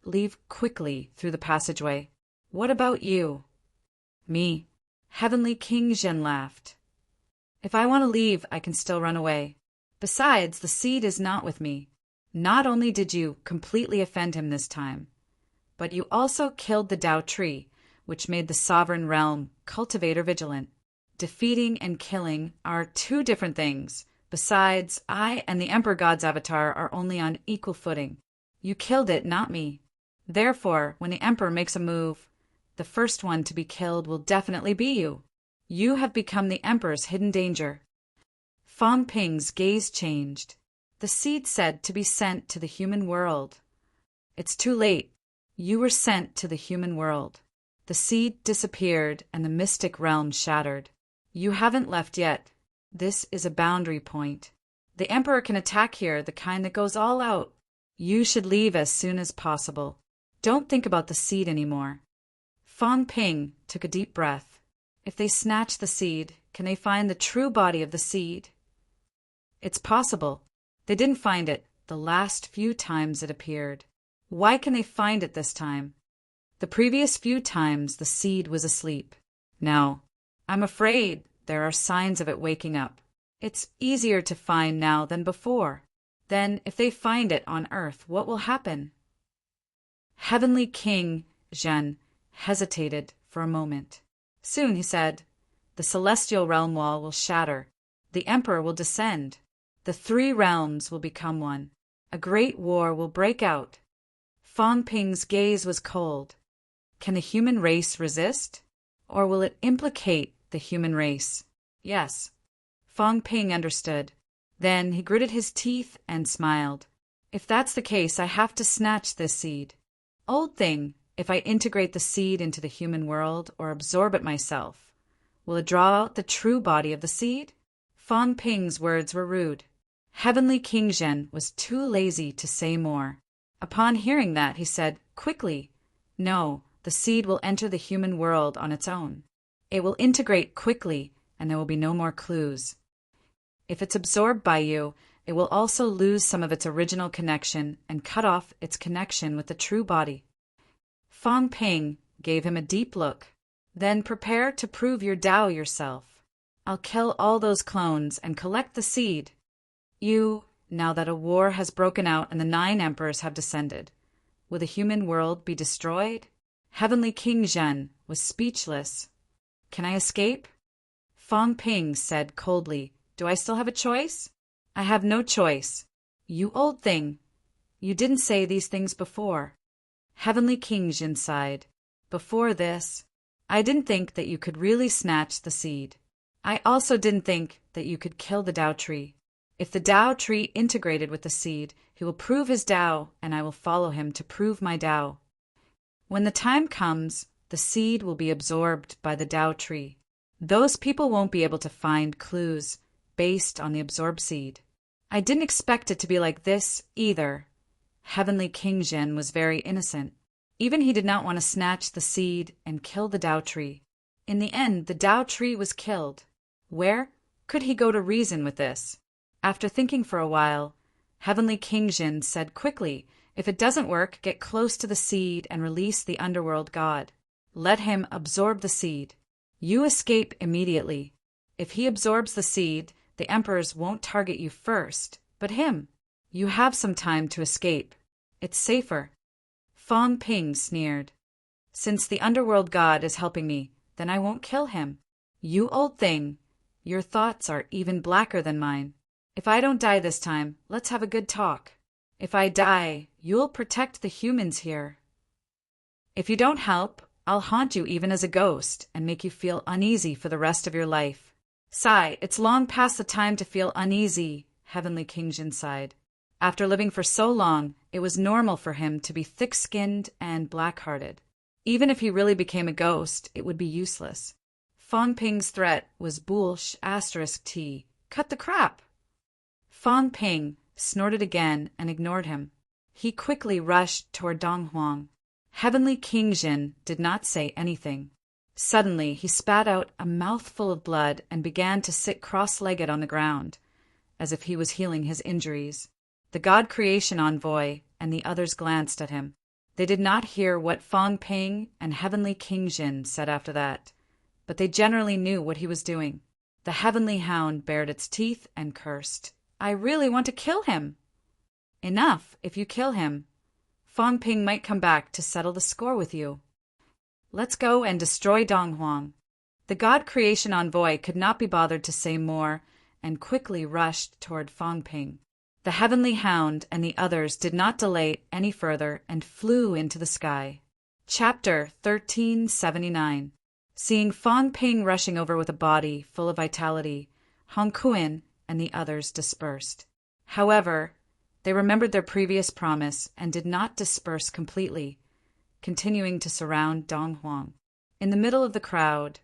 leave quickly through the passageway. What about you?" "Me." Heavenly King Zhen laughed. "If I want to leave, I can still run away. Besides, the seed is not with me. Not only did you completely offend him this time, but you also killed the Tao tree, which made the sovereign realm cultivator vigilant. Defeating and killing are 2 different things. Besides, I and the Emperor God's avatar are only on equal footing. You killed it, not me. Therefore, when the Emperor makes a move, the first one to be killed will definitely be you. You have become the Emperor's hidden danger." Fang Ping's gaze changed. "The seed said to be sent to the human world. It's too late. You were sent to the human world. The seed disappeared and the mystic realm shattered. You haven't left yet. This is a boundary point. The Emperor can attack here, the kind that goes all out. You should leave as soon as possible. Don't think about the seed anymore." Fang Ping took a deep breath. If they snatch the seed, can they find the true body of the seed? It's possible. They didn't find it the last few times it appeared. Why can they find it this time? The previous few times the seed was asleep. Now, I'm afraid there are signs of it waking up. It's easier to find now than before. Then, if they find it on Earth, what will happen? Heavenly King Zhen hesitated for a moment. Soon, he said, the celestial realm wall will shatter. The Emperor will descend. The 3 realms will become one. A great war will break out. Fang Ping's gaze was cold. Can the human race resist? Or will it implicate the human race? Yes. Fang Ping understood. Then he gritted his teeth and smiled. If that's the case, I have to snatch this seed. Old thing, if I integrate the seed into the human world or absorb it myself, will it draw out the true body of the seed? Fang Ping's words were rude. Heavenly King Zhen was too lazy to say more. Upon hearing that, he said quickly, "No, the seed will enter the human world on its own. It will integrate quickly, and there will be no more clues. If it's absorbed by you, it will also lose some of its original connection and cut off its connection with the true body." Fang Ping gave him a deep look. "Then prepare to prove your Tao yourself. I'll kill all those clones and collect the seed. Now that a war has broken out and the 9 emperors have descended, will the human world be destroyed?" Heavenly King Zhen was speechless. "Can I escape?" Fang Ping said coldly, Do I still have a choice? I have no choice. You old thing. You didn't say these things before. Heavenly King Jin sighed. Before this, I didn't think that you could really snatch the seed. I also didn't think that you could kill the Tao tree. If the Tao tree integrated with the seed, he will prove his Tao, and I will follow him to prove my Tao. When the time comes, the seed will be absorbed by the Tao tree. Those people won't be able to find clues based on the absorbed seed. I didn't expect it to be like this, either. Heavenly King Jin was very innocent. Even he did not want to snatch the seed and kill the Tao tree. In the end, the Tao tree was killed. Where could he go to reason with this? After thinking for a while, Heavenly King Jin said quickly, if it doesn't work, get close to the seed and release the underworld god. Let him absorb the seed. You escape immediately. If he absorbs the seed, the emperors won't target you first, but him. You have some time to escape. It's safer. Fong Ping sneered. Since the underworld god is helping me, then I won't kill him. You old thing. Your thoughts are even blacker than mine. If I don't die this time, let's have a good talk. If I die, you'll protect the humans here. If you don't help, I'll haunt you even as a ghost and make you feel uneasy for the rest of your life. Sigh, it's long past the time to feel uneasy, Heavenly King Jin sighed. After living for so long, it was normal for him to be thick-skinned and black-hearted. Even if he really became a ghost, it would be useless. Fong Ping's threat was bullsh *T. Cut the crap! Fong Ping snorted again and ignored him. He quickly rushed toward Dong Huang. Heavenly King Jin did not say anything. Suddenly, he spat out a mouthful of blood and began to sit cross-legged on the ground, as if he was healing his injuries. The God Creation Envoy and the others glanced at him. They did not hear what Fong Ping and Heavenly King Jin said after that, but they generally knew what he was doing. The Heavenly Hound bared its teeth and cursed. I really want to kill him. Enough, if you kill him. Fong Ping might come back to settle the score with you. Let's go and destroy Dong Huang. The God Creation Envoy could not be bothered to say more and quickly rushed toward Fong Ping. The Heavenly Hound and the others did not delay any further and flew into the sky. Chapter 1379. Seeing Fong Ping rushing over with a body full of vitality, Hong Kuan and the others dispersed. However, they remembered their previous promise and did not disperse completely, continuing to surround Dong Huang. In the middle of the crowd,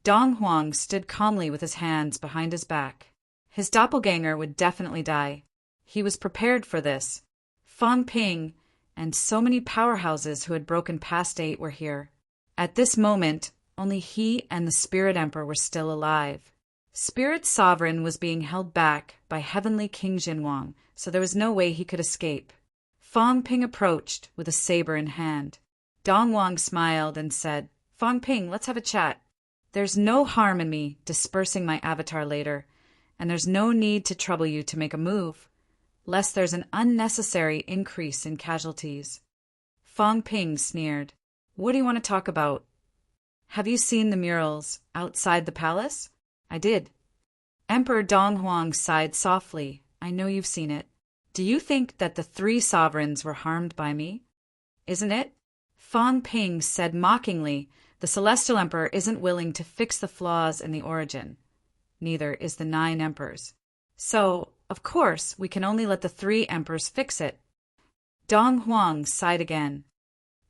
Dong Huang stood calmly with his hands behind his back. His doppelganger would definitely die. He was prepared for this. Fong Ping and so many powerhouses who had broken past 8 were here. At this moment, only he and the Spirit Emperor were still alive. Spirit Sovereign was being held back by Heavenly King Jinwang, so there was no way he could escape. Fong Ping approached with a saber in hand. Dong Huang smiled and said, Fong Ping, let's have a chat. There's no harm in me dispersing my avatar later, and there's no need to trouble you to make a move, lest there's an unnecessary increase in casualties. Fong Ping sneered. What do you want to talk about? Have you seen the murals outside the palace? I did. Emperor Dong Huang sighed softly. I know you've seen it. Do you think that the 3 sovereigns were harmed by me? Isn't it? Fong Ping said mockingly, the Celestial Emperor isn't willing to fix the flaws in the origin. Neither is the 9 emperors. So, of course, we can only let the 3 emperors fix it. Dong Huang sighed again.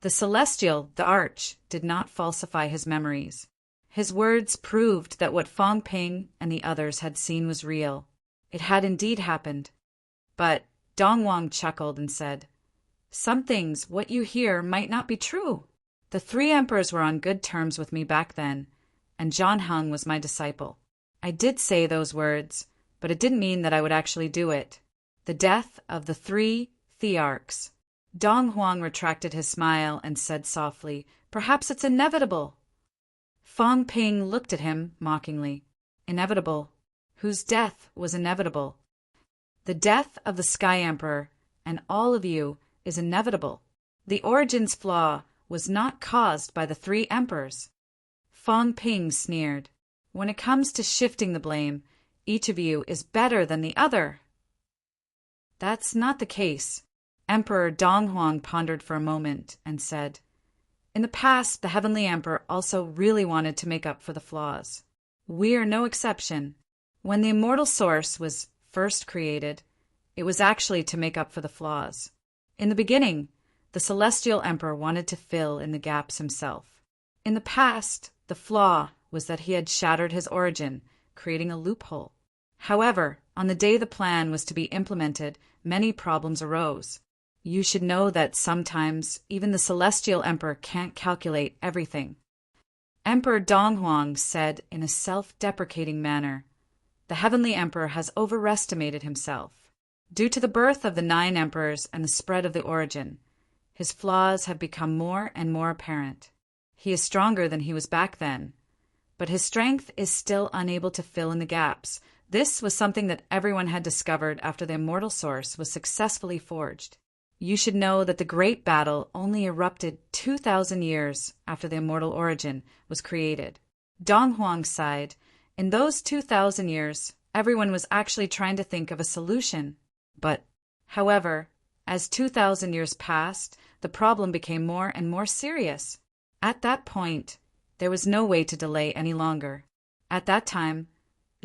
The Celestial, the Arch, did not falsify his memories. His words proved that what Fong Ping and the others had seen was real. It had indeed happened. But Dong Huang chuckled and said, Some things, what you hear, might not be true. The 3 emperors were on good terms with me back then, and John Hung was my disciple. I did say those words, but it didn't mean that I would actually do it. The death of the 3 thearchs. Dong Huang retracted his smile and said softly, Perhaps it's inevitable. Fong Ping looked at him mockingly. Inevitable? Whose death was inevitable? The death of the Sky Emperor and all of you is inevitable. The origin's flaw was not caused by the 3 emperors. Fong Ping sneered. When it comes to shifting the blame, Each of you is better than the other. That's not the case. Emperor Donghuang pondered for a moment and said, in the past, the Heavenly Emperor also really wanted to make up for the flaws. We are no exception. When the immortal source was first created, it was actually to make up for the flaws. In the beginning, the Celestial Emperor wanted to fill in the gaps himself. In the past, the flaw was that he had shattered his origin, creating a loophole. However, on the day the plan was to be implemented, many problems arose. You should know that sometimes even the Celestial Emperor can't calculate everything. Emperor Donghuang said in a self-deprecating manner, the Heavenly Emperor has overestimated himself. Due to the birth of the 9 emperors and the spread of the origin, his flaws have become more and more apparent. He is stronger than he was back then, but his strength is still unable to fill in the gaps. This was something that everyone had discovered after the immortal source was successfully forged. You should know that the Great Battle only erupted 2,000 years after the immortal origin was created. Donghuang sighed. In those 2,000 years, everyone was actually trying to think of a solution. But, however, as 2,000 years passed, the problem became more and more serious. At that point, there was no way to delay any longer. At that time,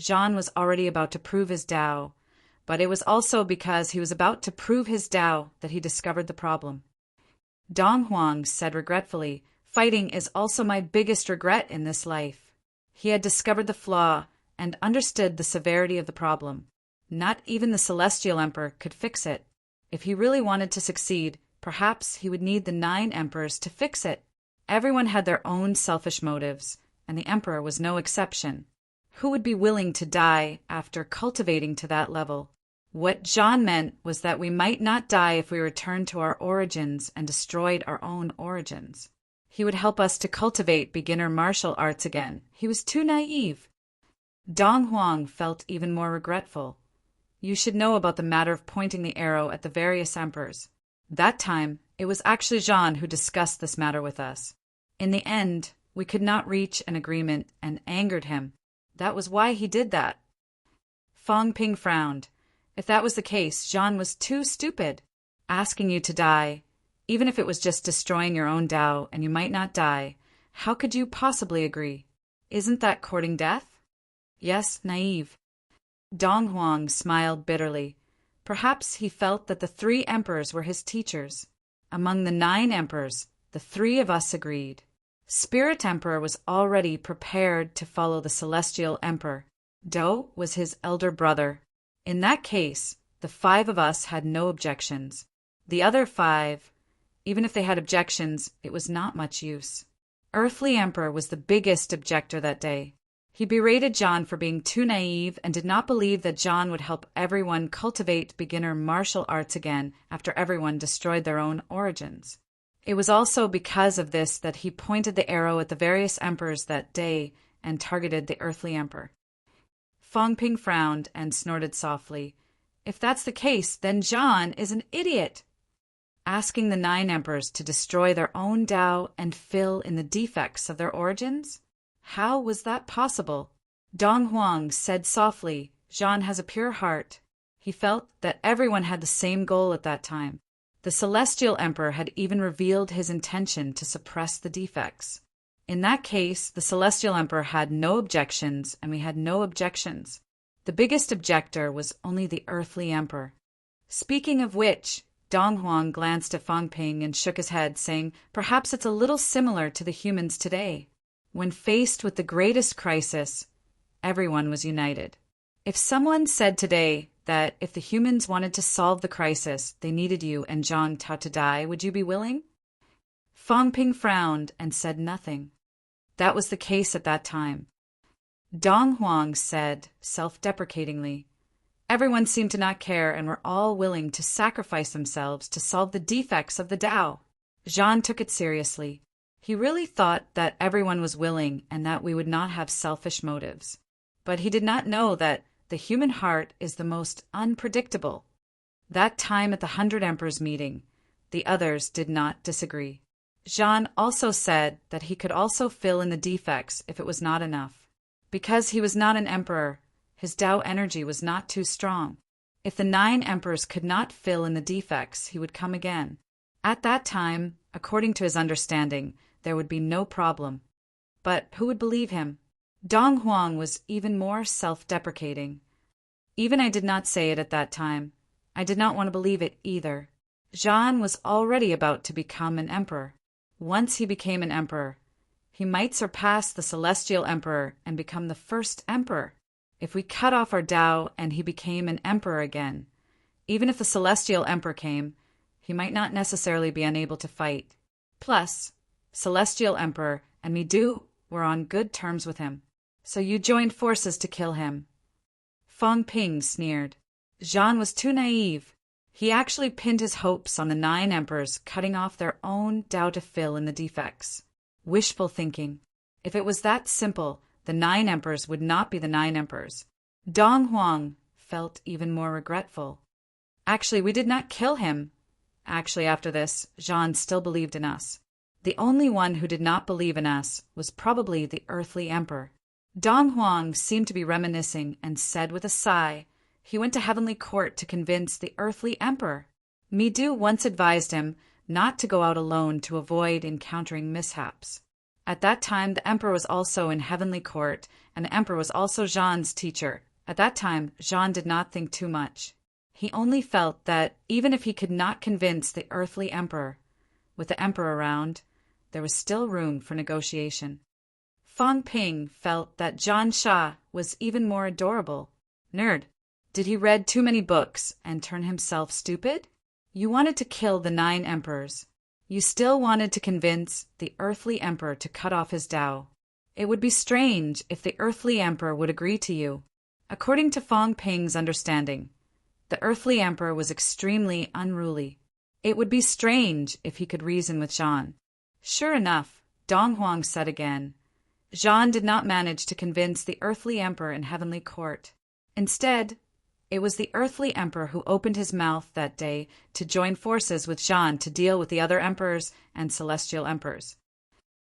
Zhan was already about to prove his Tao, but it was also because he was about to prove his Tao that he discovered the problem. Donghuang said regretfully, fighting is also my biggest regret in this life. He had discovered the flaw and understood the severity of the problem. Not even the Celestial Emperor could fix it. If he really wanted to succeed, perhaps he would need the 9 emperors to fix it. Everyone had their own selfish motives, and the Emperor was no exception. Who would be willing to die after cultivating to that level? What Zhan meant was that we might not die if we returned to our origins and destroyed our own origins. He would help us to cultivate beginner martial arts again. He was too naive. Donghuang felt even more regretful. You should know about the matter of pointing the arrow at the various emperors. That time, it was actually Zhan who discussed this matter with us. In the end, we could not reach an agreement and angered him. That was why he did that. Fang Ping frowned. If that was the case, Zhan was too stupid. Asking you to die, even if it was just destroying your own Tao and you might not die, how could you possibly agree? Isn't that courting death? Yes, naive. Donghuang smiled bitterly. Perhaps he felt that the 3 emperors were his teachers. Among the 9 emperors, the 3 of us agreed. Spirit Emperor was already prepared to follow the Celestial Emperor. Do was his elder brother. In that case, the 5 of us had no objections. The other 5, even if they had objections, it was not much use. Earthly Emperor was the biggest objector that day. He berated Zhan for being too naive and did not believe that Zhan would help everyone cultivate beginner martial arts again after everyone destroyed their own origins. It was also because of this that he pointed the arrow at the various emperors that day and targeted the Earthly Emperor. Fang Ping frowned and snorted softly. If that's the case, then Zhan is an idiot. Asking the 9 emperors to destroy their own Tao and fill in the defects of their origins? How was that possible? Donghuang said softly, Zhan has a pure heart. He felt that everyone had the same goal at that time. The Celestial Emperor had even revealed his intention to suppress the defects. In that case, the Celestial Emperor had no objections, and we had no objections. The biggest objector was only the Earthly Emperor. Speaking of which, Donghuang glanced at Fang Ping and shook his head, saying, perhaps it's a little similar to the humans today. When faced with the greatest crisis, everyone was united. If someone said today that if the humans wanted to solve the crisis, they needed you and Zhang Tao to die, would you be willing? Fang Ping frowned and said nothing. That was the case at that time. Donghuang said, self-deprecatingly, everyone seemed to not care and were all willing to sacrifice themselves to solve the defects of the Tao. Zhan took it seriously. He really thought that everyone was willing and that we would not have selfish motives. But he did not know that the human heart is the most unpredictable. That time at the 100 Emperors meeting, the others did not disagree. Zhan also said that he could also fill in the defects if it was not enough. Because he was not an emperor, His Tao energy was not too strong. If the 9 emperors could not fill in the defects, he would come again. At that time, according to his understanding, there would be no problem. But who would believe him? Dong Huang was even more self-deprecating. Even I did not say it at that time. I did not want to believe it either. Zhan was already about to become an emperor. Once he became an emperor, he might surpass the celestial emperor and become the first emperor. If we cut off our Tao and he became an emperor again, even if the celestial emperor came, he might not necessarily be unable to fight. Plus, celestial emperor and Mi Du were on good terms with him. So you joined forces to kill him. Fang Ping sneered. Zhan was too naive. He actually pinned his hopes on the 9 emperors cutting off their own Tao to fill in the defects. Wishful thinking. If it was that simple, the 9 emperors would not be the 9 emperors. Dong Huang felt even more regretful. Actually, we did not kill him. Actually, after this, Zhan still believed in us. The only one who did not believe in us was probably the earthly emperor. Dong Huang seemed to be reminiscing and said with a sigh, he went to heavenly court to convince the earthly emperor. Mi Du once advised him not to go out alone to avoid encountering mishaps. At that time, the emperor was also in heavenly court, and the emperor was also Zhan's teacher. At that time, Zhan did not think too much. He only felt that even if he could not convince the earthly emperor, with the emperor around, there was still room for negotiation. Fang Ping felt that Zhan Sha was even more adorable. Nerd. Did he read too many books and turn himself stupid? You wanted to kill the 9 emperors. You still wanted to convince the earthly emperor to cut off his Tao. It would be strange if the earthly emperor would agree to you. According to Fang Ping's understanding, the earthly emperor was extremely unruly. It would be strange if he could reason with Zhan. Sure enough, Dong Huang said again, Zhan did not manage to convince the earthly emperor in heavenly court. Instead, it was the earthly emperor who opened his mouth that day to join forces with Zhan to deal with the other emperors and celestial emperors.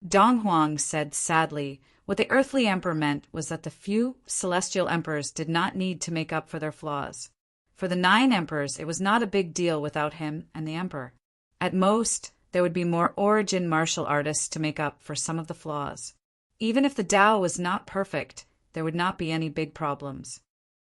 Dong Huang said sadly, what the earthly emperor meant was that the few celestial emperors did not need to make up for their flaws. For the 9 emperors, it was not a big deal without him and the emperor. At most, there would be more origin martial artists to make up for some of the flaws. Even if the Tao was not perfect, there would not be any big problems.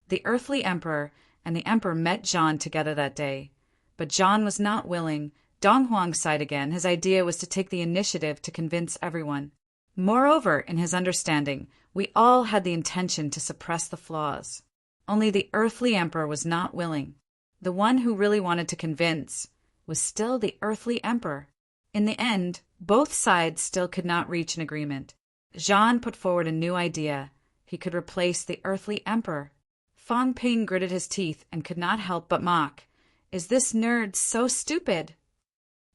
The earthly emperor and the emperor met Zhan together that day, but Zhan was not willing. Dong Huang sighed again. His idea was to take the initiative to convince everyone. Moreover, in his understanding, we all had the intention to suppress the flaws. Only the earthly emperor was not willing. The one who really wanted to convince was still the earthly emperor. In the end, both sides still could not reach an agreement. Zhan put forward a new idea. He could replace the earthly emperor. Fang Ping gritted his teeth and could not help but mock. Is this nerd so stupid?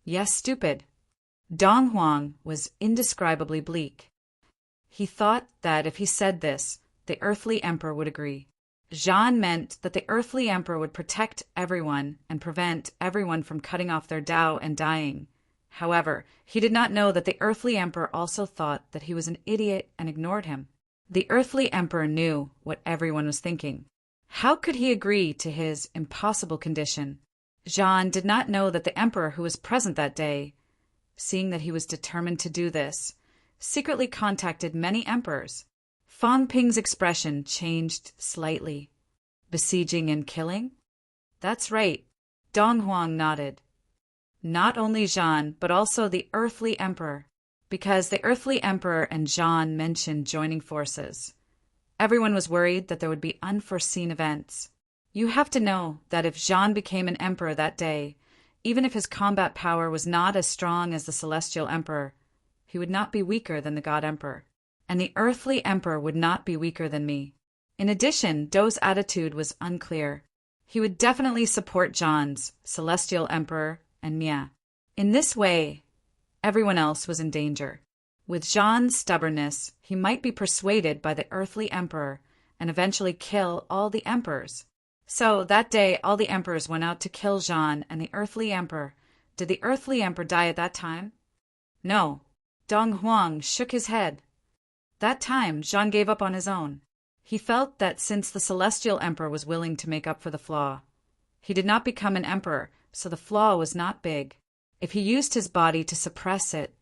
Yes, stupid. Dong Huang was indescribably bleak. He thought that if he said this, the earthly emperor would agree. Zhan meant that the earthly emperor would protect everyone and prevent everyone from cutting off their Tao and dying. However, he did not know that the earthly emperor also thought that he was an idiot and ignored him. The earthly emperor knew what everyone was thinking. How could he agree to his impossible condition? Zhan did not know that the emperor who was present that day, seeing that he was determined to do this, secretly contacted many emperors. Fang Ping's expression changed slightly. Besieging and killing? That's right. Dong Huang nodded. Not only Zhan, but also the earthly emperor, because the earthly emperor and Zhan mentioned joining forces. Everyone was worried that there would be unforeseen events. You have to know that if Zhan became an emperor that day, even if his combat power was not as strong as the celestial emperor, he would not be weaker than the god emperor. And the earthly emperor would not be weaker than me. In addition, Dou's attitude was unclear. He would definitely support Zhan's celestial emperor and Mia. In this way, everyone else was in danger. With Zhan's stubbornness, he might be persuaded by the earthly emperor and eventually kill all the emperors. So that day, all the emperors went out to kill Zhan and the earthly emperor. Did the earthly emperor die at that time? No. Dong Huang shook his head. That time, Zhan gave up on his own. He felt that since the Celestial Emperor was willing to make up for the flaw, he did not become an emperor, so the flaw was not big. If he used his body to suppress it,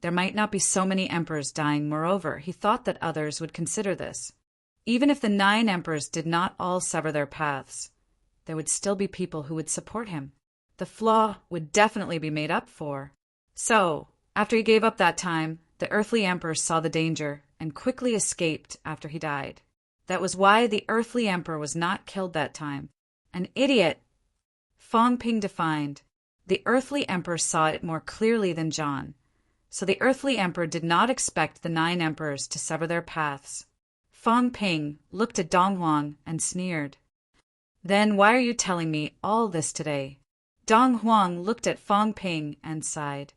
there might not be so many emperors dying. Moreover, he thought that others would consider this. Even if the 9 emperors did not all sever their paths, there would still be people who would support him. The flaw would definitely be made up for. So, after he gave up that time, the earthly emperor saw the danger and quickly escaped after he died. That was why the earthly emperor was not killed that time. An idiot! Fong Ping defined. The earthly emperor saw it more clearly than John. So the earthly emperor did not expect the 9 emperors to sever their paths. Fong Ping looked at Dong Huang and sneered. Then why are you telling me all this today? Dong Huang looked at Fong Ping and sighed.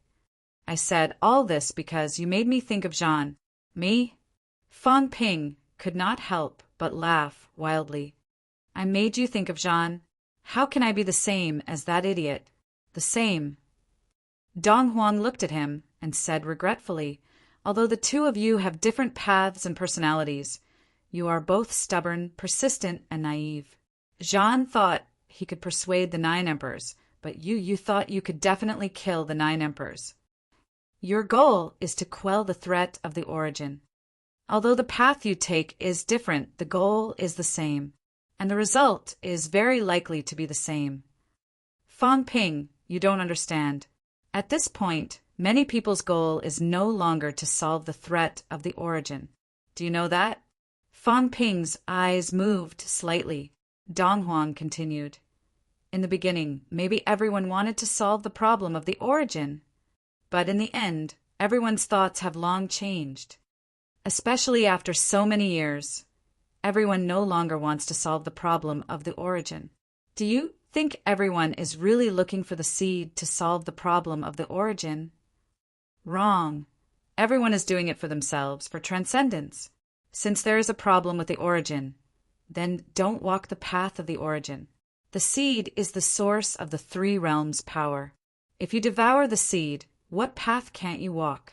I said all this because you made me think of John. Me? Fong Ping could not help but laugh wildly. I made you think of John? How can I be the same as that idiot? The same. Dong Huang looked at him and said regretfully, although the two of you have different paths and personalities, you are both stubborn, persistent, and naive. Jean thought he could persuade the 9 emperors, but you thought you could definitely kill the 9 emperors. Your goal is to quell the threat of the origin. Although the path you take is different, the goal is the same, and the result is very likely to be the same. Fong Ping, you don't understand. At this point, many people's goal is no longer to solve the threat of the origin. Do you know that? Fong Ping's eyes moved slightly. Dong Huang continued. In the beginning, maybe everyone wanted to solve the problem of the origin. But in the end, everyone's thoughts have long changed. Especially after so many years, everyone no longer wants to solve the problem of the origin. Do you think everyone is really looking for the seed to solve the problem of the origin? Wrong. Everyone is doing it for themselves, for transcendence. Since there is a problem with the origin, then don't walk the path of the origin. The seed is the source of the 3 realms' power. If you devour the seed, what path can't you walk?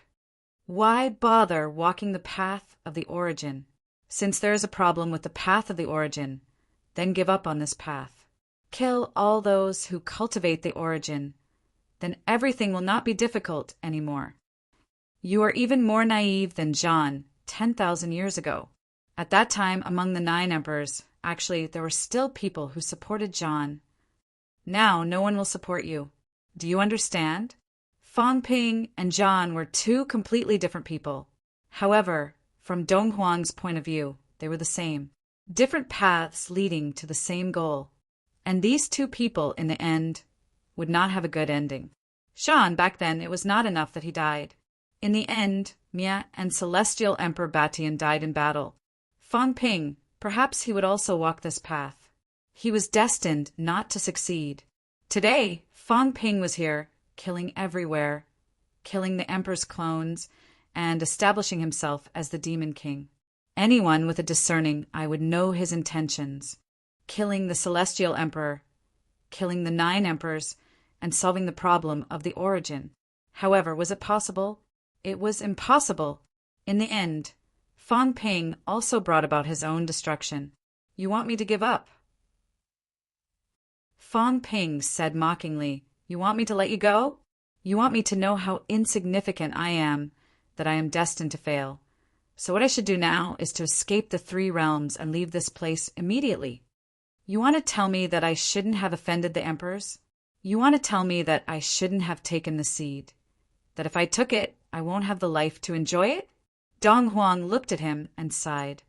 Why bother walking the path of the origin? Since there is a problem with the path of the origin, then give up on this path. Kill all those who cultivate the origin. Then everything will not be difficult anymore. You are even more naive than John 10,000 years ago. At that time, among the 9 emperors, actually, there were still people who supported John. Now, no one will support you. Do you understand? Fong Ping and John were 2 completely different people. However, from Dong Huang's point of view, they were the same. Different paths leading to the same goal. And these 2 people, in the end, would not have a good ending. Shan, back then, it was not enough that he died. In the end, Mia and Celestial Emperor Batian died in battle. Fong Ping, perhaps he would also walk this path. He was destined not to succeed. Today, Fong Ping was here, killing everywhere, killing the Emperor's clones, and establishing himself as the Demon King. Anyone with a discerning eye would know his intentions. Killing the Celestial Emperor, killing the 9 emperors, and solving the problem of the origin. However, was it possible? It was impossible. In the end, Fong Ping also brought about his own destruction. You want me to give up? Fong Ping said mockingly, you want me to let you go? You want me to know how insignificant I am, that I am destined to fail. So what I should do now is to escape the 3 realms and leave this place immediately. You want to tell me that I shouldn't have offended the emperors? You want to tell me that I shouldn't have taken the seed? That if I took it, I won't have the life to enjoy it? Dong Huang looked at him and sighed.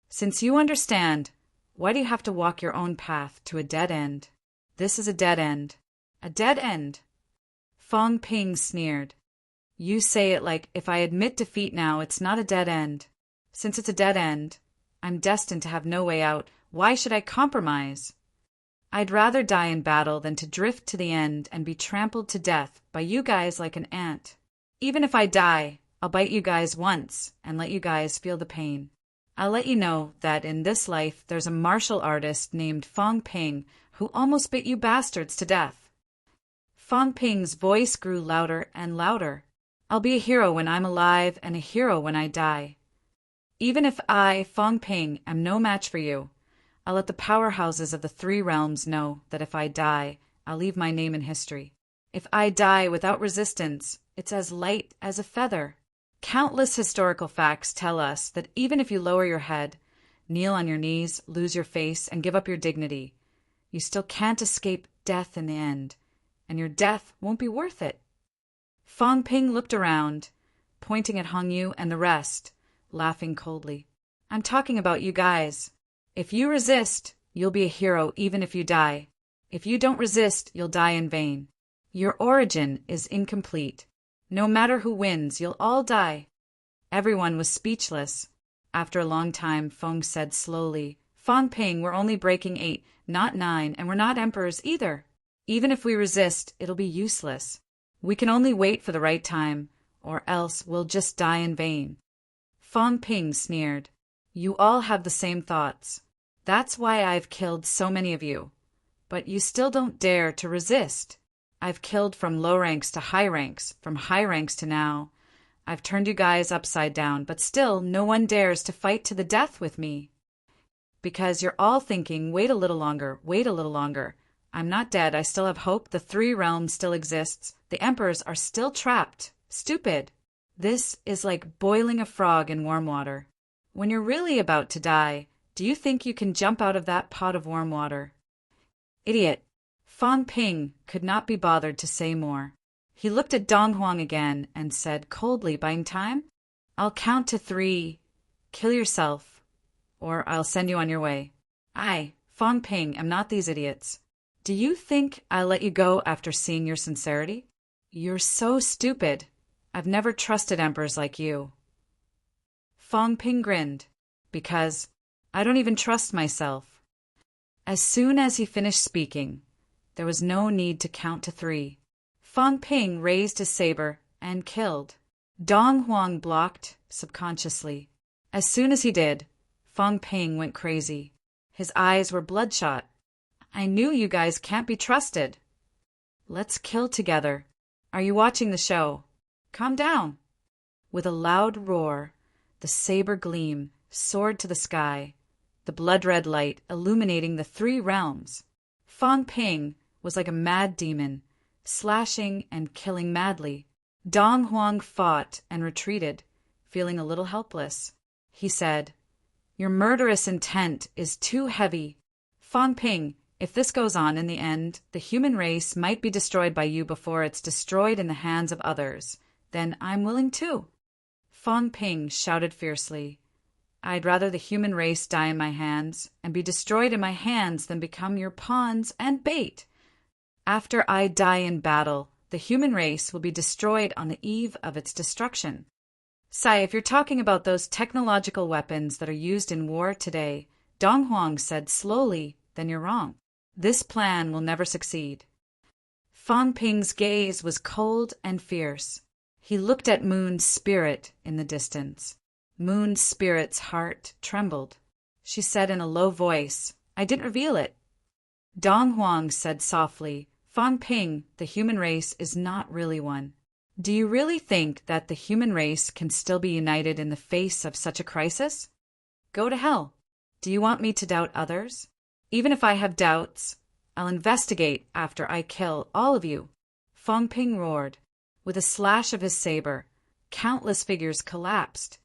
Since you understand, why do you have to walk your own path to a dead end? This is a dead end. A dead end. Fong Ping sneered. You say it like if I admit defeat now, it's not a dead end. Since it's a dead end, I'm destined to have no way out. Why should I compromise? I'd rather die in battle than to drift to the end and be trampled to death by you guys like an ant. Even if I die, I'll bite you guys once and let you guys feel the pain. I'll let you know that in this life there's a martial artist named Fong Ping who almost bit you bastards to death. Fong Ping's voice grew louder and louder. I'll be a hero when I'm alive and a hero when I die. Even if I, Fong Ping, am no match for you, I'll let the powerhouses of the three realms know that if I die, I'll leave my name in history. If I die without resistance, it's as light as a feather. Countless historical facts tell us that even if you lower your head, kneel on your knees, lose your face, and give up your dignity, you still can't escape death in the end, and your death won't be worth it. Fong Ping looked around, pointing at Hong Yu and the rest, laughing coldly. I'm talking about you guys. If you resist, you'll be a hero even if you die. If you don't resist, you'll die in vain. Your origin is incomplete. No matter who wins, you'll all die. Everyone was speechless. After a long time, Fong said slowly, Fong Ping, we're only breaking 8, not 9, and we're not emperors either. Even if we resist, it'll be useless. We can only wait for the right time, or else we'll just die in vain. Fong Ping sneered. You all have the same thoughts. That's why I've killed so many of you. But you still don't dare to resist. I've killed from low ranks to high ranks, from high ranks to now. I've turned you guys upside down, but still no one dares to fight to the death with me. Because you're all thinking, wait a little longer, wait a little longer. I'm not dead, I still have hope, the three realms still exists, the emperors are still trapped. Stupid. This is like boiling a frog in warm water. When you're really about to die, do you think you can jump out of that pot of warm water? Idiot. Fong Ping could not be bothered to say more. He looked at Dong Huang again and said coldly, buying time, I'll count to 3. Kill yourself, or I'll send you on your way. I, Fong Ping, am not these idiots. Do you think I'll let you go after seeing your sincerity? You're so stupid. I've never trusted emperors like you. Fong Ping grinned, because I don't even trust myself. As soon as he finished speaking, there was no need to count to 3. Fong Ping raised his saber and killed. Dong Huang blocked subconsciously. As soon as he did, Fong Ping went crazy. His eyes were bloodshot. I knew you guys can't be trusted. Let's kill together. Are you watching the show? Calm down. With a loud roar, the saber gleam soared to the sky, the blood-red light illuminating the 3 realms. Fong Ping was like a mad demon, slashing and killing madly. Dong Huang fought and retreated, feeling a little helpless. He said, Your murderous intent is too heavy. Fong Ping, if this goes on in the end, the human race might be destroyed by you before it's destroyed in the hands of others. Then I'm willing too. Fong Ping shouted fiercely, I'd rather the human race die in my hands and be destroyed in my hands than become your pawns and bait. After I die in battle, the human race will be destroyed on the eve of its destruction. Sai, if you're talking about those technological weapons that are used in war today, Dong Huang said slowly, then you're wrong. This plan will never succeed. Fong Ping's gaze was cold and fierce. He looked at Moon's spirit in the distance. Moon's spirit's heart trembled. She said in a low voice, I didn't reveal it. Dong Huang said softly, Fong Ping, the human race is not really one. Do you really think that the human race can still be united in the face of such a crisis? Go to hell. Do you want me to doubt others? Even if I have doubts, I'll investigate after I kill all of you. Fong Ping roared. With a slash of his saber, countless figures collapsed.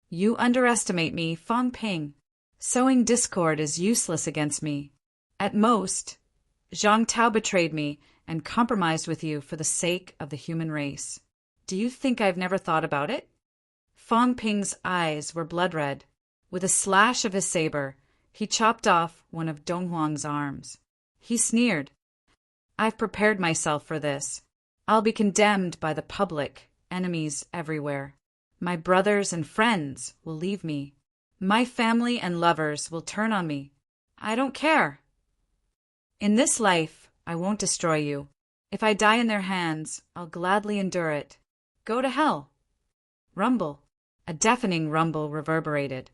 You underestimate me, Fong Ping. Sowing discord is useless against me. At most, Zhang Tao betrayed me and compromised with you for the sake of the human race. Do you think I've never thought about it? Fong Ping's eyes were blood-red. With a slash of his saber, he chopped off one of Dong Huang's arms. He sneered. I've prepared myself for this. I'll be condemned by the public, enemies everywhere. My brothers and friends will leave me. My family and lovers will turn on me. I don't care. In this life, I won't destroy you. If I die in their hands, I'll gladly endure it. Go to hell. Rumble. A deafening rumble reverberated.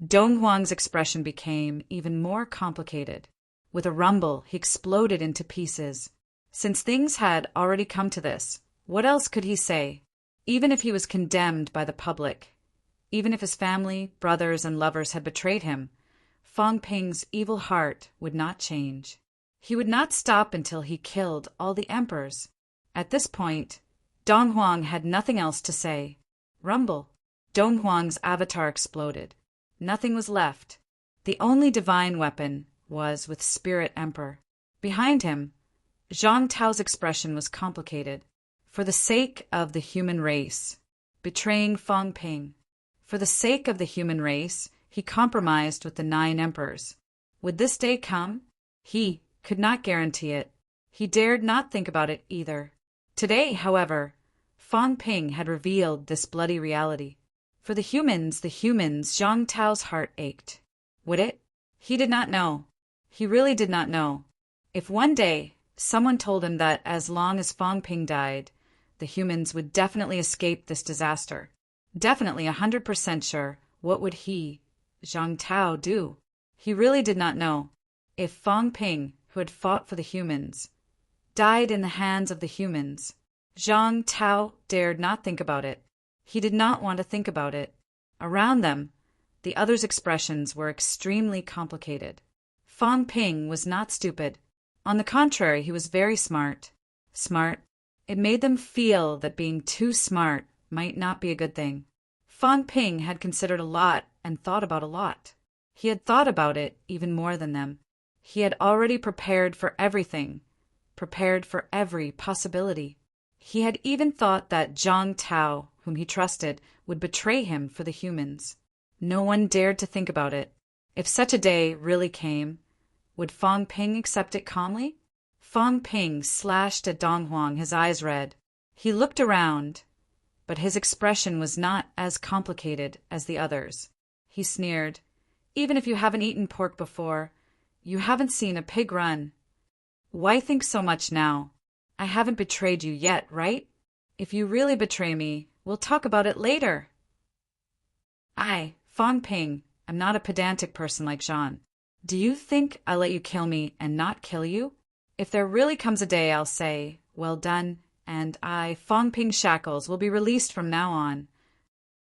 Dong Huang's expression became even more complicated. With a rumble, he exploded into pieces. Since things had already come to this, what else could he say? Even if he was condemned by the public, Even if his family, brothers, and lovers had betrayed him, Fang Ping's evil heart would not change. He would not stop until he killed all the emperors. At this point, Dong Huang had nothing else to say. Rumble. Dong Huang's avatar exploded. Nothing was left. The only divine weapon was with Spirit Emperor. Behind him, Zhang Tao's expression was complicated. For the sake of the human race, betraying Fang Ping. For the sake of the human race, he compromised with the 9 emperors. Would this day come? He could not guarantee it. He dared not think about it either. Today, however, Fang Ping had revealed this bloody reality. For the humans, Zhang Tao's heart ached. Would it? He did not know. He really did not know. If one day someone told him that as long as Fang Ping died, the humans would definitely escape this disaster, definitely 100% sure, what would he, Zhang Tao, do? He really did not know. If Fang Ping, who had fought for the humans, died in the hands of the humans, Zhang Tao dared not think about it. He did not want to think about it. Around them, the others' expressions were extremely complicated. Fang Ping was not stupid. On the contrary, he was very smart. Smart. It made them feel that being too smart might not be a good thing. Fang Ping had considered a lot and thought about a lot. He had thought about it even more than them. He had already prepared for everything, prepared for every possibility. He had even thought that Zhang Tao, whom he trusted, would betray him for the humans. No one dared to think about it. If such a day really came, would Fang Ping accept it calmly? Fang Ping slashed at Dong Huang, his eyes red. He looked around, but his expression was not as complicated as the others. He sneered, "Even if you haven't eaten pork before, you haven't seen a pig run. Why think so much now? I haven't betrayed you yet, right? If you really betray me, we'll talk about it later." I, Fang Ping, am not a pedantic person like Jean. Do you think I'll let you kill me and not kill you? If there really comes a day, I'll say, "Well done," and I, Fang Ping Shackles, will be released from now on.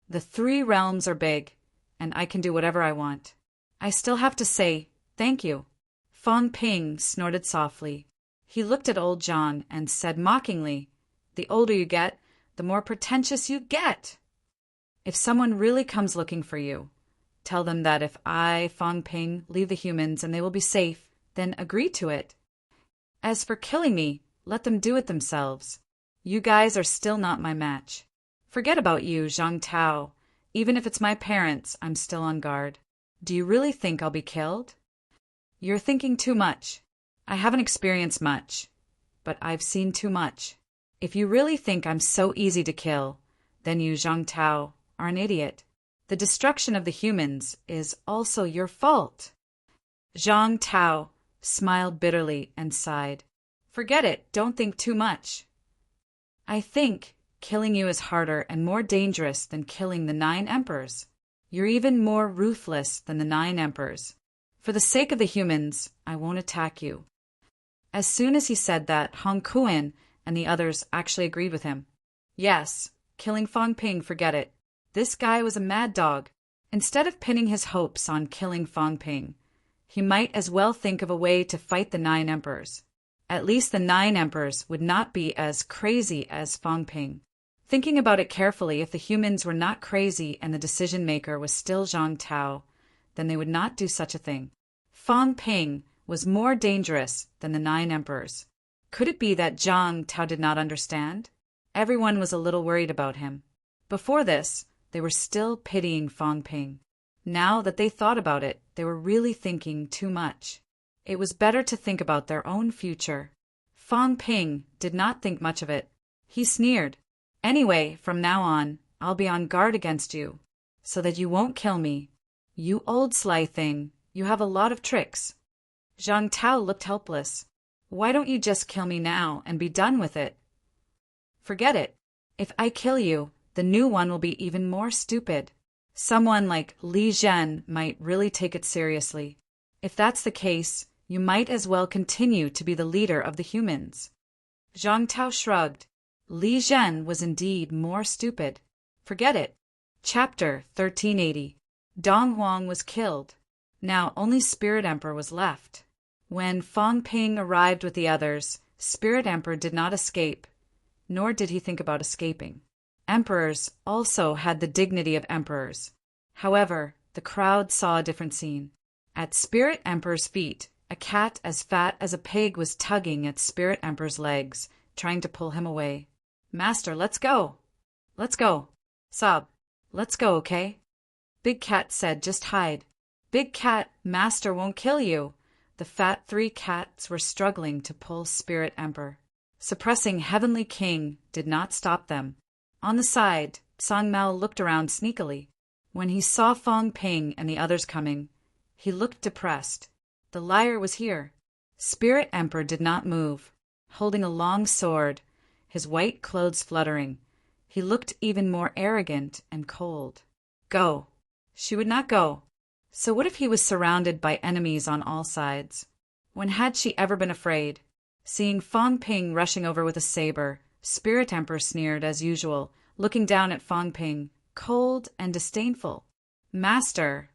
The 3 realms are big, and I can do whatever I want. I still have to say, "Thank you." Fang Ping snorted softly. He looked at old Zhang and said mockingly, "The older you get, the more pretentious you get. If someone really comes looking for you, tell them that if I, Fang Ping, leave the humans and they will be safe, then agree to it. As for killing me, let them do it themselves. You guys are still not my match. Forget about you, Zhang Tao. Even if it's my parents, I'm still on guard. Do you really think I'll be killed? You're thinking too much. I haven't experienced much, but I've seen too much. If you really think I'm so easy to kill, then you, Zhang Tao, are an idiot. The destruction of the humans is also your fault." Zhang Tao smiled bitterly and sighed. "Forget it, don't think too much. I think killing you is harder and more dangerous than killing the 9 emperors. You're even more ruthless than the 9 emperors. For the sake of the humans, I won't attack you." As soon as he said that, Hong Kuan and the others actually agreed with him. Yes, killing Fang Ping, forget it. This guy was a mad dog. Instead of pinning his hopes on killing Fang Ping, he might as well think of a way to fight the 9 emperors. At least the 9 emperors would not be as crazy as Fang Ping. Thinking about it carefully, if the humans were not crazy and the decision-maker was still Zhang Tao, then they would not do such a thing. Fang Ping was more dangerous than the 9 emperors. Could it be that Zhang Tao did not understand? Everyone was a little worried about him. Before this, they were still pitying Fang Ping. Now that they thought about it, they were really thinking too much. It was better to think about their own future. Fang Ping did not think much of it. He sneered. "Anyway, from now on, I'll be on guard against you, so that you won't kill me. You old sly thing, you have a lot of tricks." Zhang Tao looked helpless. "Why don't you just kill me now and be done with it?" "Forget it. If I kill you, the new one will be even more stupid. Someone like Li Zhen might really take it seriously. If that's the case, you might as well continue to be the leader of the humans." Zhang Tao shrugged. Li Zhen was indeed more stupid. Forget it. Chapter 1380. Dong Huang was killed. Now only Spirit Emperor was left. When Fong Ping arrived with the others, Spirit Emperor did not escape, nor did he think about escaping. Emperors also had the dignity of emperors. However, the crowd saw a different scene. At Spirit Emperor's feet, a cat as fat as a pig was tugging at Spirit Emperor's legs, trying to pull him away. "Master, let's go. Let's go." Sob. "Let's go, okay?" Big Cat said, "Just hide." "Big Cat, Master won't kill you." The fat three cats were struggling to pull Spirit Emperor. Suppressing Heavenly King did not stop them. On the side, Song Mao looked around sneakily. When he saw Fong Ping and the others coming, he looked depressed. The liar was here. Spirit Emperor did not move, holding a long sword, his white clothes fluttering. He looked even more arrogant and cold. Go. She would not go. So what if he was surrounded by enemies on all sides? When had she ever been afraid? Seeing Fong Ping rushing over with a saber, Spirit Emperor sneered as usual, looking down at Fong Ping, cold and disdainful. "Master."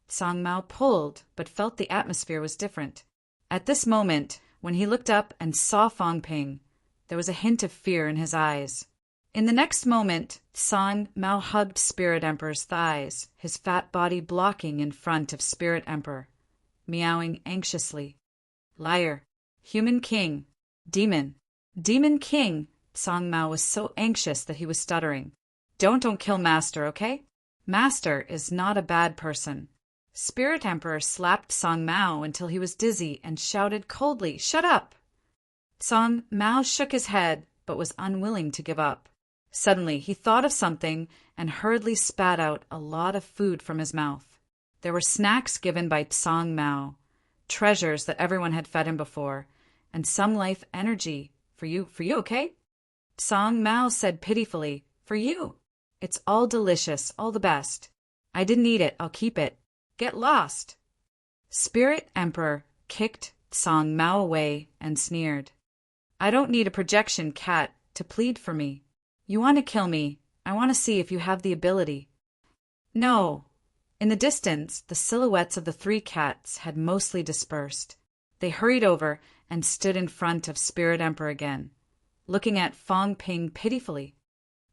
Song Mao pulled, but felt the atmosphere was different. At this moment, when he looked up and saw Fong Ping, there was a hint of fear in his eyes. In the next moment, Song Mao hugged Spirit Emperor's thighs, his fat body blocking in front of Spirit Emperor, meowing anxiously. "Liar. Human king. Demon. Demon king." Song Mao was so anxious that he was stuttering. Don't kill Master, okay? Master is not a bad person." Spirit Emperor slapped Song Mao until he was dizzy and shouted coldly, "Shut up!" Song Mao shook his head, but was unwilling to give up. Suddenly, he thought of something and hurriedly spat out a lot of food from his mouth. There were snacks given by Song Mao, treasures that everyone had fed him before, and some life energy. For you, okay? Song Mao said pitifully, "For you. It's all delicious, all the best. I didn't eat it, I'll keep it. Get lost." Spirit Emperor kicked Song Mao away and sneered. "I don't need a projection cat to plead for me. You want to kill me. I want to see if you have the ability." No. In the distance, the silhouettes of the three cats had mostly dispersed. They hurried over and stood in front of Spirit Emperor again, looking at Fong Ping pitifully.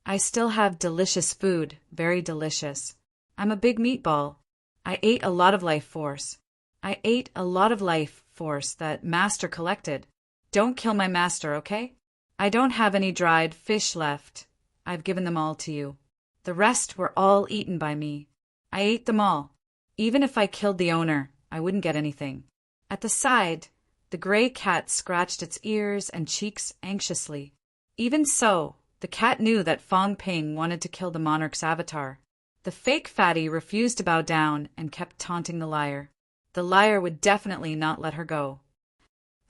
"I still have delicious food, very delicious. I'm a big meatball. I ate a lot of life force. I ate a lot of life force that Master collected. Don't kill my Master, okay? I don't have any dried fish left. I've given them all to you. The rest were all eaten by me. I ate them all. Even if I killed the owner, I wouldn't get anything." At the side, the gray cat scratched its ears and cheeks anxiously. Even so, the cat knew that Fong Ping wanted to kill the monarch's avatar. The fake fatty refused to bow down and kept taunting the liar. The liar would definitely not let her go.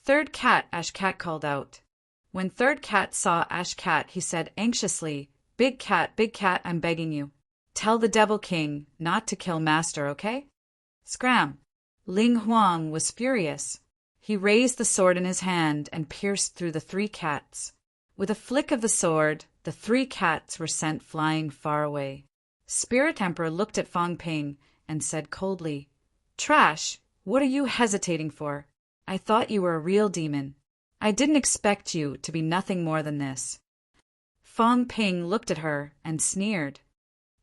"Third cat," Ash Cat called out. When Third Cat saw Ash Cat, he said anxiously, Big Cat, I'm begging you. Tell the Devil King not to kill Master, okay?" Scram! Ling Huang was furious. He raised the sword in his hand and pierced through the three cats. With a flick of the sword, the three cats were sent flying far away. Spirit Emperor looked at Fong Ping and said coldly, "Trash, what are you hesitating for? I thought you were a real demon. I didn't expect you to be nothing more than this." Fong Ping looked at her and sneered.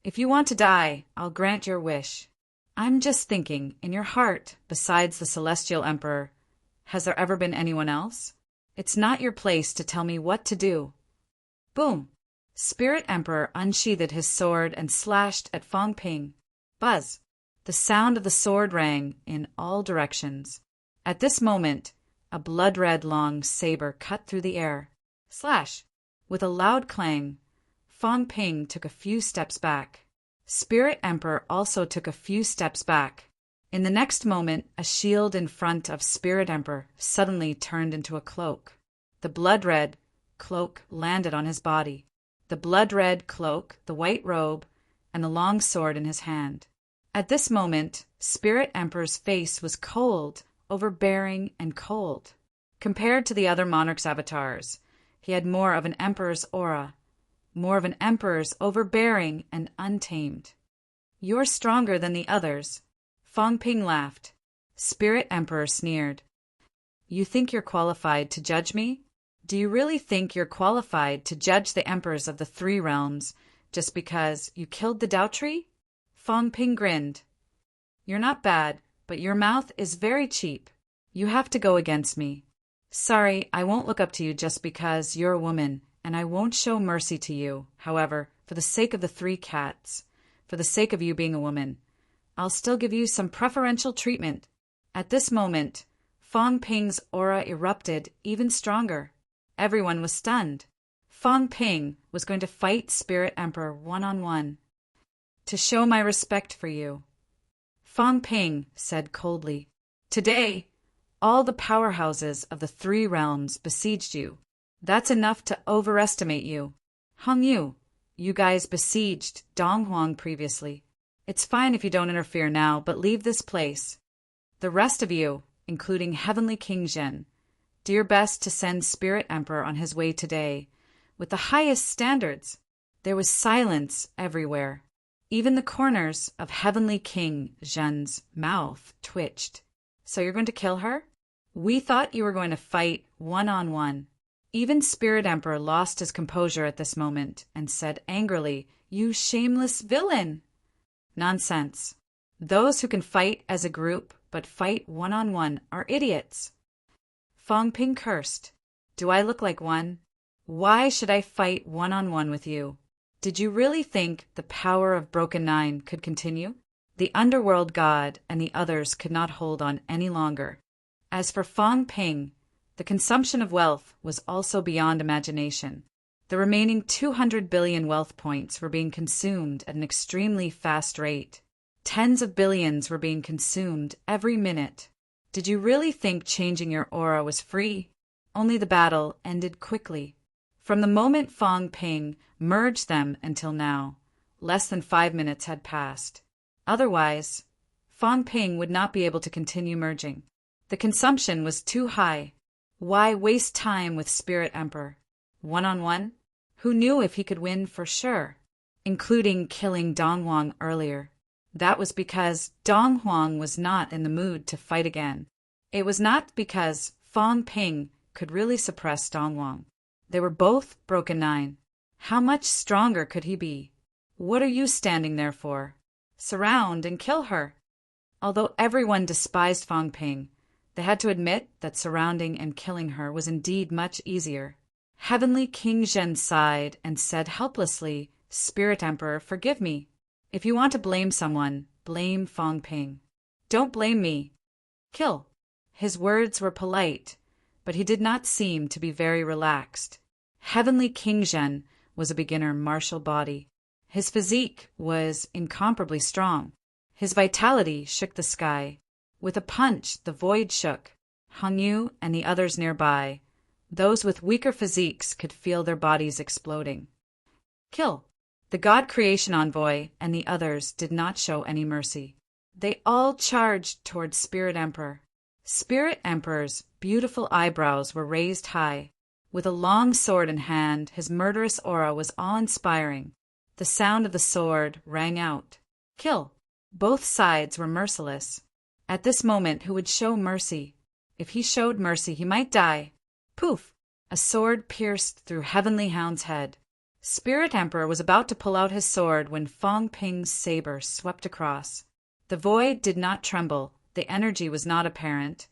"If you want to die, I'll grant your wish. I'm just thinking, in your heart, besides the Celestial Emperor, has there ever been anyone else? It's not your place to tell me what to do." Boom! Spirit Emperor unsheathed his sword and slashed at Fong Ping. Buzz! The sound of the sword rang in all directions. At this moment, a blood-red long saber cut through the air. Slash! With a loud clang, Fong Ping took a few steps back. Spirit Emperor also took a few steps back. In the next moment, a shield in front of Spirit Emperor suddenly turned into a cloak. The blood-red cloak landed on his body. The blood-red cloak, the white robe, and the long sword in his hand. At this moment, Spirit Emperor's face was cold, overbearing, and cold. Compared to the other monarch's avatars, he had more of an emperor's aura. more of an emperor's, overbearing and untamed. You're stronger than the others. Fang Ping laughed. Spirit Emperor sneered. You think you're qualified to judge me? Do you really think you're qualified to judge the emperors of the 3 realms just because you killed the Dao Tree? Fang Ping grinned. You're not bad, but your mouth is very cheap. You have to go against me. Sorry, I won't look up to you just because you're a woman, and I won't show mercy to you. However, for the sake of the 3 cats, for the sake of you being a woman, I'll still give you some preferential treatment. At this moment, Fang Ping's aura erupted even stronger. Everyone was stunned. Fang Ping was going to fight Spirit Emperor one-on-one. To show my respect for you, Fang Ping said coldly, today, all the powerhouses of the 3 realms besieged you. That's enough to overestimate you. Hung Yu, you guys besieged Dong Huang previously. It's fine if you don't interfere now, but leave this place. The rest of you, including Heavenly King Zhen, do your best to send Spirit Emperor on his way today, with the highest standards. There was silence everywhere. Even the corners of Heavenly King Zhen's mouth twitched. So you're going to kill her? We thought you were going to fight one-on-one. Even Spirit Emperor lost his composure at this moment and said angrily, You shameless villain! Nonsense. Those who can fight as a group but fight one-on-one are idiots. Fang Ping cursed. Do I look like one? Why should I fight one-on-one with you? Did you really think the power of Broken Nine could continue? The underworld god and the others could not hold on any longer. As for Fang Ping, the consumption of wealth was also beyond imagination. The remaining 200 billion wealth points were being consumed at an extremely fast rate. Tens of billions were being consumed every minute. Did you really think changing your aura was free? Only the battle ended quickly. From the moment Fang Ping merged them until now, less than 5 minutes had passed. Otherwise, Fang Ping would not be able to continue merging. The consumption was too high. Why waste time with Spirit Emperor? One-on-one? Who knew if he could win for sure? Including killing Dong Huang earlier. That was because Dong Huang was not in the mood to fight again. It was not because Fang Ping could really suppress Dong Huang. They were both Broken Nine. How much stronger could he be? What are you standing there for? Surround and kill her. Although everyone despised Fang Ping, they had to admit that surrounding and killing her was indeed much easier. Heavenly King Zhen sighed and said helplessly, Spirit Emperor, forgive me. If you want to blame someone, blame Fang Ping. Don't blame me. Kill. His words were polite, but he did not seem to be very relaxed. Heavenly King Zhen was a beginner martial body. His physique was incomparably strong. His vitality shook the sky. With a punch, the void shook. Hung Yu and the others nearby, those with weaker physiques, could feel their bodies exploding. Kill. The God Creation Envoy and the others did not show any mercy. They all charged toward Spirit Emperor. Spirit Emperor's beautiful eyebrows were raised high. With a long sword in hand, his murderous aura was awe-inspiring. The sound of the sword rang out. Kill. Both sides were merciless. At this moment, who would show mercy? If he showed mercy, he might die. Poof! A sword pierced through Heavenly Hound's head. Spirit Emperor was about to pull out his sword when Fang Ping's saber swept across. The void did not tremble, the energy was not apparent,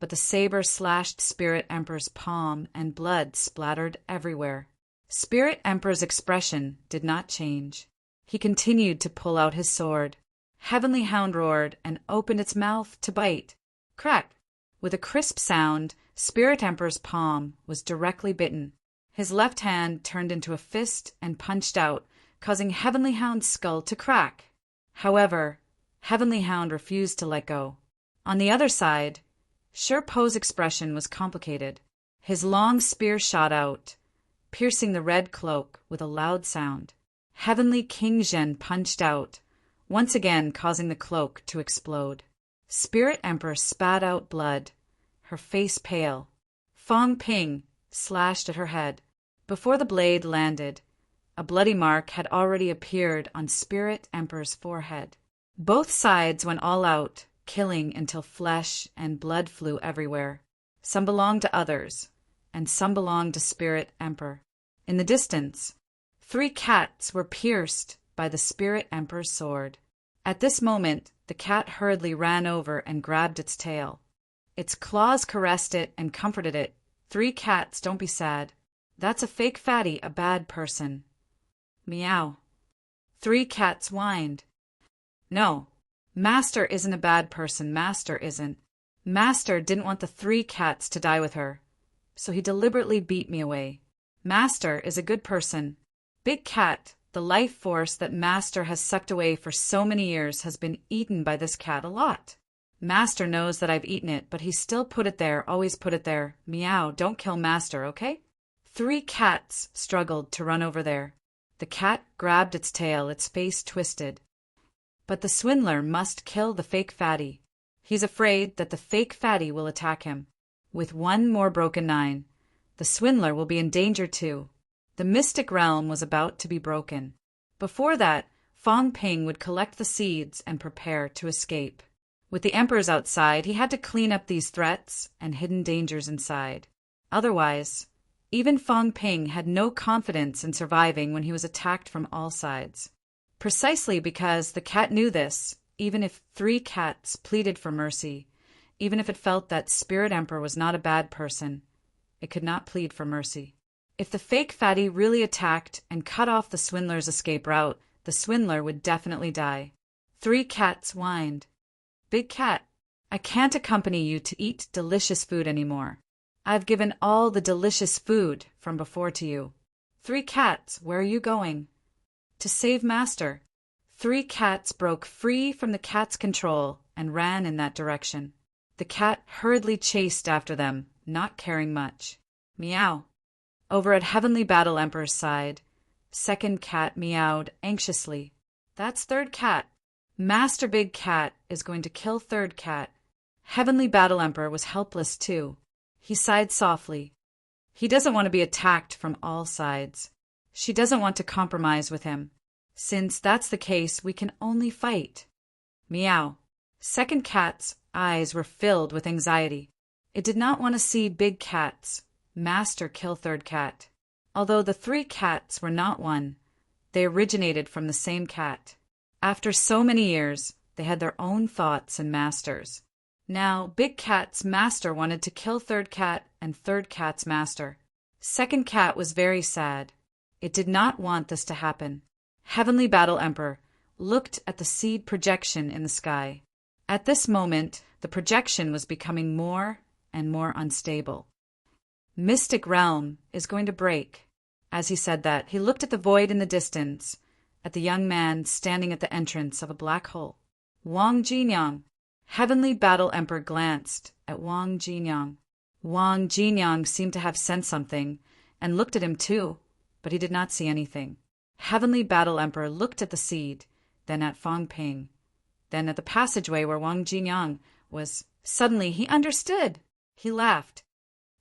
but the saber slashed Spirit Emperor's palm and blood splattered everywhere. Spirit Emperor's expression did not change. He continued to pull out his sword. Heavenly Hound roared and opened its mouth to bite. Crack! With a crisp sound, Spirit Emperor's palm was directly bitten. His left hand turned into a fist and punched out, causing Heavenly Hound's skull to crack. However, Heavenly Hound refused to let go. On the other side, Sure Po's expression was complicated. His long spear shot out, piercing the red cloak with a loud sound. Heavenly King Zhen punched out, once again causing the cloak to explode. Spirit Emperor spat out blood, her face pale. Fang Ping slashed at her head. Before the blade landed, A bloody mark had already appeared on Spirit Emperor's forehead. Both sides went all out, killing until flesh and blood flew everywhere. Some belonged to others, and some belonged to Spirit Emperor. In the distance, 3 cats were pierced by the Spirit Emperor's sword. At this moment, the cat hurriedly ran over and grabbed its tail. Its claws caressed it and comforted it. 3 cats, don't be sad. That's a fake fatty, a bad person. Meow. 3 cats whined. No, Master isn't a bad person, Master isn't. Master didn't want the 3 cats to die with her, so he deliberately beat me away. Master is a good person. Big Cat, the life force that Master has sucked away for so many years, has been eaten by this cat a lot. Master knows that I've eaten it, but he still put it there, always put it there. Meow, don't kill Master, okay? 3 cats struggled to run over there. The cat grabbed its tail, its face twisted. But the swindler must kill the fake fatty. He's afraid that the fake fatty will attack him. With 1 more broken 9, the swindler will be in danger too. The mystic realm was about to be broken. Before that, Fong Ping would collect the seeds and prepare to escape. With the emperors outside, he had to clean up these threats and hidden dangers inside. Otherwise, even Fong Ping had no confidence in surviving when he was attacked from all sides. Precisely because the cat knew this, even if 3 cats pleaded for mercy, even if it felt that Spirit Emperor was not a bad person, it could not plead for mercy. If the fake fatty really attacked and cut off the swindler's escape route, the swindler would definitely die. 3 cats whined. Big Cat, I can't accompany you to eat delicious food anymore. I've given all the delicious food from before to you. 3 cats, where are you going? To save Master. 3 cats broke free from the cat's control and ran in that direction. The cat hurriedly chased after them, not caring much. Meow. Over at Heavenly Battle Emperor's side, 2nd cat meowed anxiously. That's 3rd cat. Master Big Cat is going to kill 3rd cat. Heavenly Battle Emperor was helpless too. He sighed softly. He doesn't want to be attacked from all sides. She doesn't want to compromise with him. Since that's the case, we can only fight. Meow. 2nd cat's eyes were filled with anxiety. It did not want to see Big Cat's Master kill 3rd cat. Although the 3 cats were not one, they originated from the same cat. After so many years, they had their own thoughts and masters. Now, Big Cat's master wanted to kill 3rd cat and 3rd cat's master. 2nd cat was very sad. It did not want this to happen. Heavenly Battle Emperor looked at the seed projection in the sky. At this moment, the projection was becoming more and more unstable. Mystic realm is going to break. As he said that, he looked at the void in the distance, at the young man standing at the entrance of a black hole. Wang Jinyang. Heavenly Battle Emperor glanced at Wang Jinyang. Wang Jinyang seemed to have sensed something and looked at him too, but he did not see anything. Heavenly Battle Emperor looked at the seed, then at Fong Ping, then at the passageway where Wang Jinyang was. Suddenly he understood. He laughed.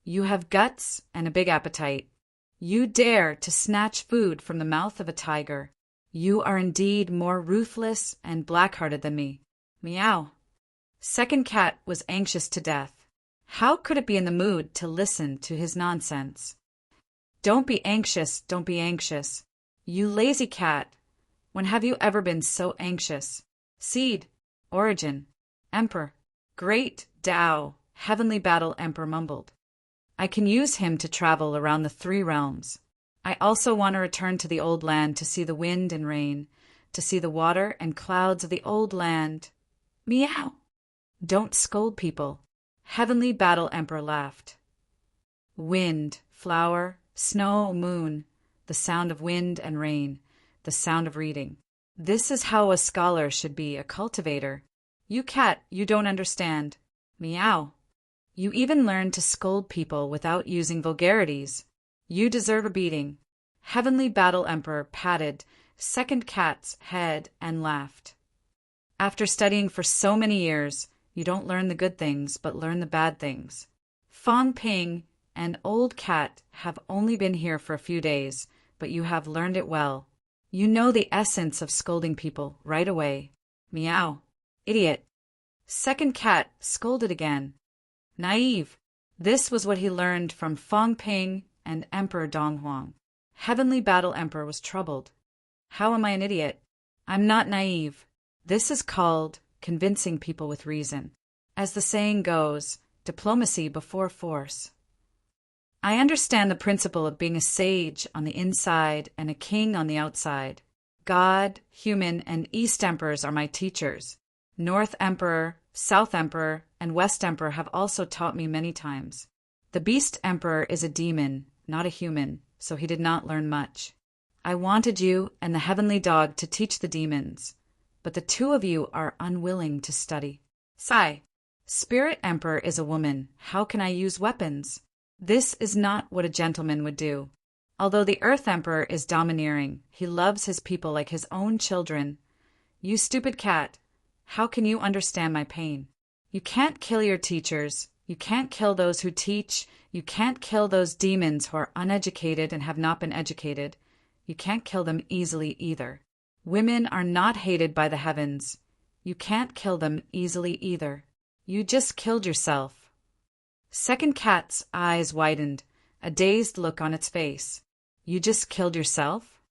You have guts and a big appetite. You dare to snatch food from the mouth of a tiger. You are indeed more ruthless and black-hearted than me. Meow. 2nd cat was anxious to death. How could it be in the mood to listen to his nonsense? Don't be anxious, don't be anxious. You lazy cat. When have you ever been so anxious? Seed. Origin. Emperor. Great Tao. Heavenly Battle Emperor mumbled. I can use him to travel around the 3 realms. I also want to return to the old land to see the wind and rain, to see the water and clouds of the old land. Meow. Don't scold people. Heavenly Battle Emperor laughed. Wind, flower, snow, moon, the sound of wind and rain, the sound of reading. This is how a scholar should be, a cultivator. You cat, you don't understand. Meow. You even learned to scold people without using vulgarities. You deserve a beating. Heavenly Battle Emperor patted 2nd cat's head and laughed. After studying for so many years, you don't learn the good things, but learn the bad things. Fong Ping and Old Cat have only been here for a few days, but you have learned it well. You know the essence of scolding people right away. Meow. Idiot. Second cat scolded again. Naive. This was what he learned from Fong Ping and Emperor Donghuang. Heavenly Battle Emperor was troubled. How am I an idiot? I'm not naive. This is called convincing people with reason. As the saying goes, diplomacy before force. I understand the principle of being a sage on the inside and a king on the outside. God, human, and East Emperors are my teachers. North Emperor, South Emperor, and West Emperor have also taught me many times. The Beast Emperor is a demon, not a human, so he did not learn much. I wanted you and the Heavenly Dog to teach the demons, but the two of you are unwilling to study. Sigh. Spirit Emperor is a woman. How can I use weapons? This is not what a gentleman would do. Although the Earth Emperor is domineering, he loves his people like his own children. You stupid cat, how can you understand my pain? You can't kill your teachers. You can't kill those who teach. You can't kill those demons who are uneducated and have not been educated. You can't kill them easily either. Women are not hated by the heavens. You can't kill them easily either. You just killed yourself. Second cat's eyes widened, a dazed look on its face. You just killed yourself?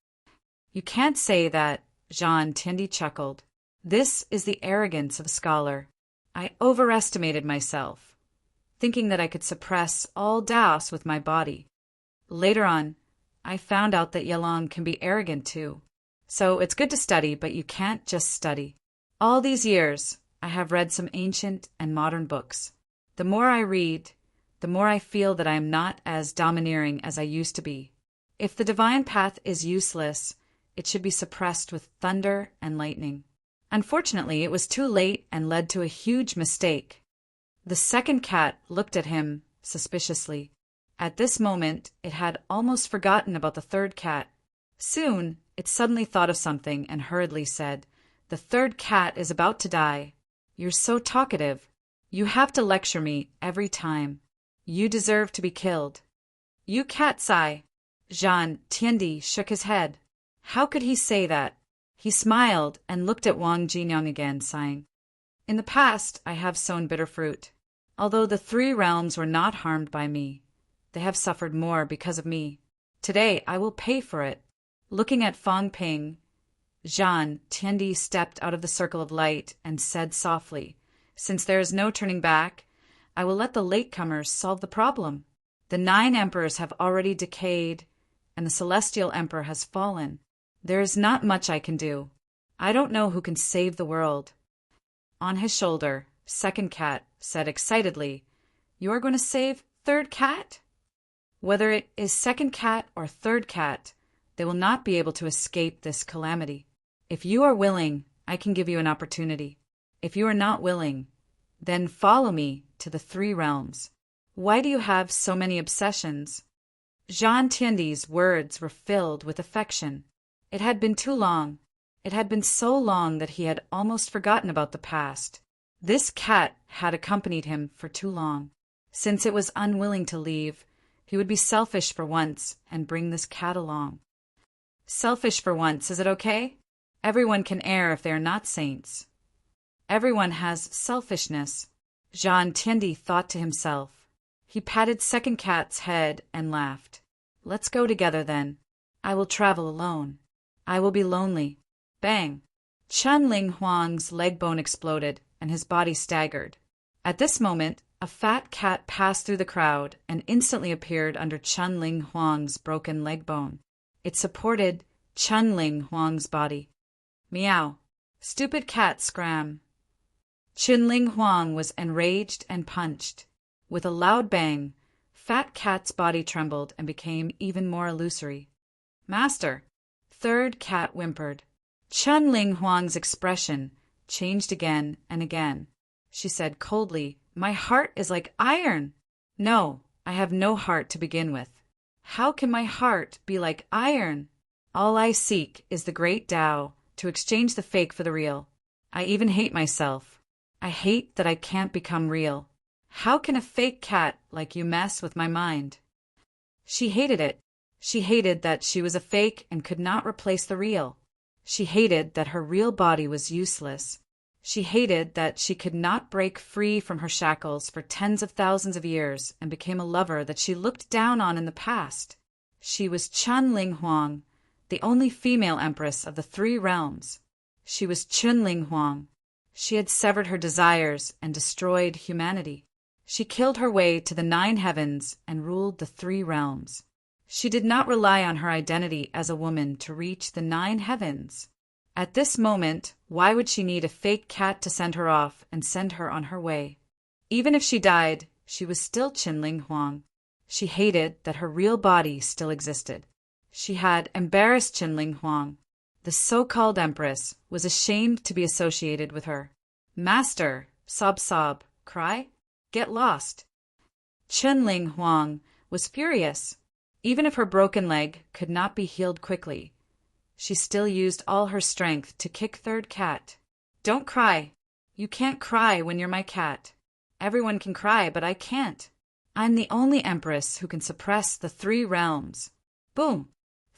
You can't say that, Jean Tindy chuckled. This is the arrogance of a scholar. I overestimated myself, thinking that I could suppress all doubts with my body. Later on, I found out that Yalong can be arrogant too. So it's good to study, but you can't just study. All these years, I have read some ancient and modern books. The more I read, the more I feel that I am not as domineering as I used to be. If the divine path is useless, it should be suppressed with thunder and lightning. Unfortunately, it was too late and led to a huge mistake. The second cat looked at him suspiciously. At this moment, it had almost forgotten about the third cat. Soon, it suddenly thought of something and hurriedly said, "The third cat is about to die. You're so talkative. You have to lecture me every time. You deserve to be killed." You cat's eye. Jean Tiandi shook his head. How could he say that? He smiled and looked at Wang Jinyang again, sighing. In the past, I have sown bitter fruit. Although the three realms were not harmed by me, they have suffered more because of me. Today, I will pay for it. Looking at Fong Ping, Jean Tiandi stepped out of the circle of light and said softly, "Since there is no turning back, I will let the latecomers solve the problem. The 9 emperors have already decayed, and the celestial emperor has fallen. There is not much I can do. I don't know who can save the world." On his shoulder, second cat said excitedly, "You are going to save third cat?" Whether it is second cat or third cat, they will not be able to escape this calamity. If you are willing, I can give you an opportunity. If you are not willing, then follow me to the 3 realms. Why do you have so many obsessions? Jean Tiendi's words were filled with affection. It had been too long. It had been so long that he had almost forgotten about the past. This cat had accompanied him for too long. Since it was unwilling to leave, he would be selfish for once and bring this cat along. Selfish for once, is it okay? Everyone can err if they are not saints. Everyone has selfishness, Jean Tiendi thought to himself. He patted second cat's head and laughed. Let's go together then. I will travel alone. I will be lonely. Bang! Chun Ling Huang's leg bone exploded and his body staggered. At this moment, a fat cat passed through the crowd and instantly appeared under Chun Ling Huang's broken leg bone. It supported Chun Ling Huang's body. Meow. Stupid cat scram. Chun Ling Huang was enraged and punched. With a loud bang, Fat Cat's body trembled and became even more illusory. Master! Third cat whimpered. Chun Ling Huang's expression changed again and again. She said coldly, "My heart is like iron." "No, I have no heart to begin with." "How can my heart be like iron?" "All I seek is the great Tao, to exchange the fake for the real. I even hate myself. I hate that I can't become real. How can a fake cat like you mess with my mind?" She hated it. She hated that she was a fake and could not replace the real. She hated that her real body was useless. She hated that she could not break free from her shackles for tens of thousands of years and became a lover that she looked down on in the past. She was Chun Ling Huang, the only female empress of the 3 realms. She was Chun Ling Huang. She had severed her desires and destroyed humanity. She killed her way to the 9 heavens and ruled the 3 realms. She did not rely on her identity as a woman to reach the 9 heavens. At this moment, why would she need a fake cat to send her off and send her on her way? Even if she died, she was still Chun Ling Huang. She hated that her real body still existed. She had embarrassed Chun Ling Huang. The so-called empress was ashamed to be associated with her. Master, sob sob, cry, get lost. Chun Ling Huang was furious. Even if her broken leg could not be healed quickly, she still used all her strength to kick Third Cat. Don't cry. You can't cry when you're my cat. Everyone can cry, but I can't. I'm the only empress who can suppress the 3 realms. Boom!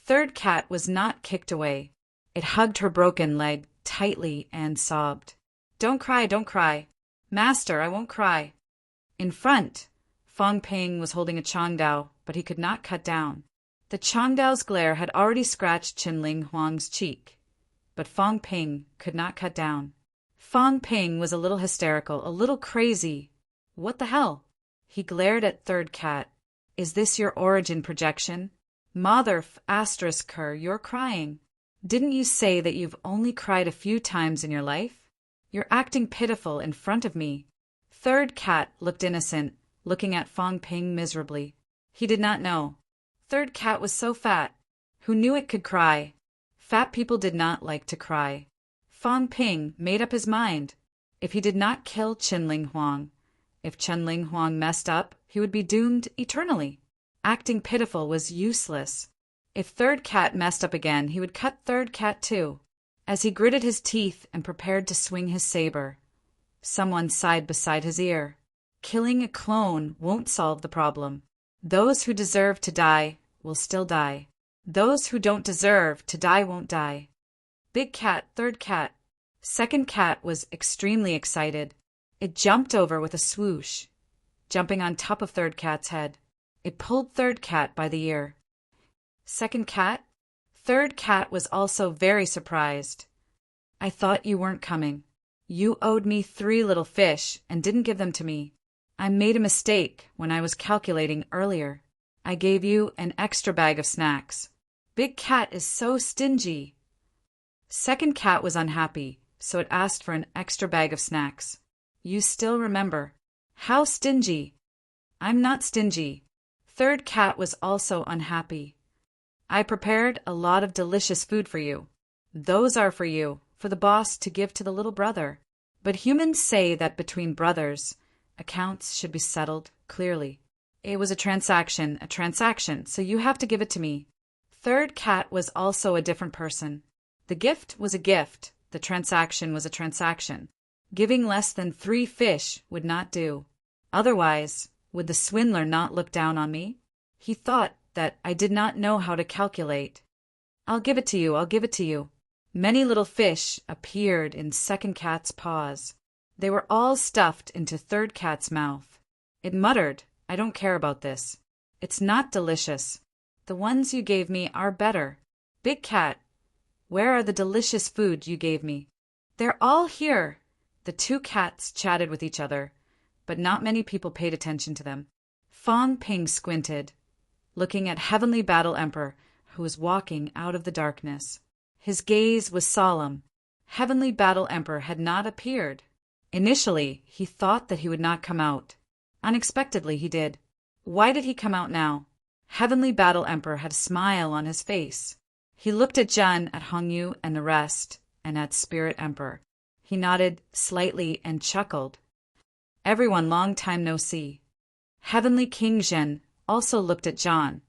Third Cat was not kicked away. It hugged her broken leg tightly and sobbed. Don't cry, don't cry. Master, I won't cry. In front, Fong Ping was holding a Chongdao, but he could not cut down. The Chongdao's glare had already scratched Chun Ling Huang's cheek, but Fong Ping could not cut down. Fong Ping was a little hysterical, a little crazy. What the hell? He glared at Third Cat. Is this your origin projection? Mother **her, you're crying. Didn't you say that you've only cried a few times in your life? You're acting pitiful in front of me. Third Cat looked innocent, looking at Fong Ping miserably. He did not know. Third Cat was so fat. Who knew it could cry? Fat people did not like to cry. Fong Ping made up his mind. If he did not kill Chun Ling Huang, if Chun Ling Huang messed up, he would be doomed eternally. Acting pitiful was useless. If Third Cat messed up again, he would cut Third Cat too. As he gritted his teeth and prepared to swing his saber, someone sighed beside his ear. Killing a clone won't solve the problem. Those who deserve to die will still die. Those who don't deserve to die won't die. Big Cat, Third Cat. Second Cat was extremely excited. It jumped over with a swoosh, jumping on top of Third Cat's head. It pulled Third Cat by the ear. Second Cat? Third Cat was also very surprised. I thought you weren't coming. You owed me 3 little fish and didn't give them to me. I made a mistake when I was calculating earlier. I gave you an extra bag of snacks. Big Cat is so stingy. Second Cat was unhappy, so it asked for an extra bag of snacks. You still remember. How stingy? I'm not stingy. Third Cat was also unhappy. I prepared a lot of delicious food for you. Those are for you, for the boss to give to the little brother. But humans say that between brothers, accounts should be settled clearly. It was a transaction, so you have to give it to me. Third Cat was also a different person. The gift was a gift. The transaction was a transaction. Giving less than 3 fish would not do. Otherwise, would the swindler not look down on me? He thought that I did not know how to calculate. I'll give it to you, I'll give it to you. Many little fish appeared in Second Cat's paws. They were all stuffed into Third Cat's mouth. It muttered, I don't care about this. It's not delicious. The ones you gave me are better. Big Cat, where are the delicious food you gave me? They're all here. The 2 cats chatted with each other, but not many people paid attention to them. Fong Ping squinted, looking at Heavenly Battle Emperor, who was walking out of the darkness. His gaze was solemn. Heavenly Battle Emperor had not appeared. Initially, he thought that he would not come out. Unexpectedly, he did. Why did he come out now? Heavenly Battle Emperor had a smile on his face. He looked at Jun, at Hongyu and the rest, and at Spirit Emperor. He nodded slightly and chuckled. Everyone, long time no see. Heavenly King Zhen also looked at John,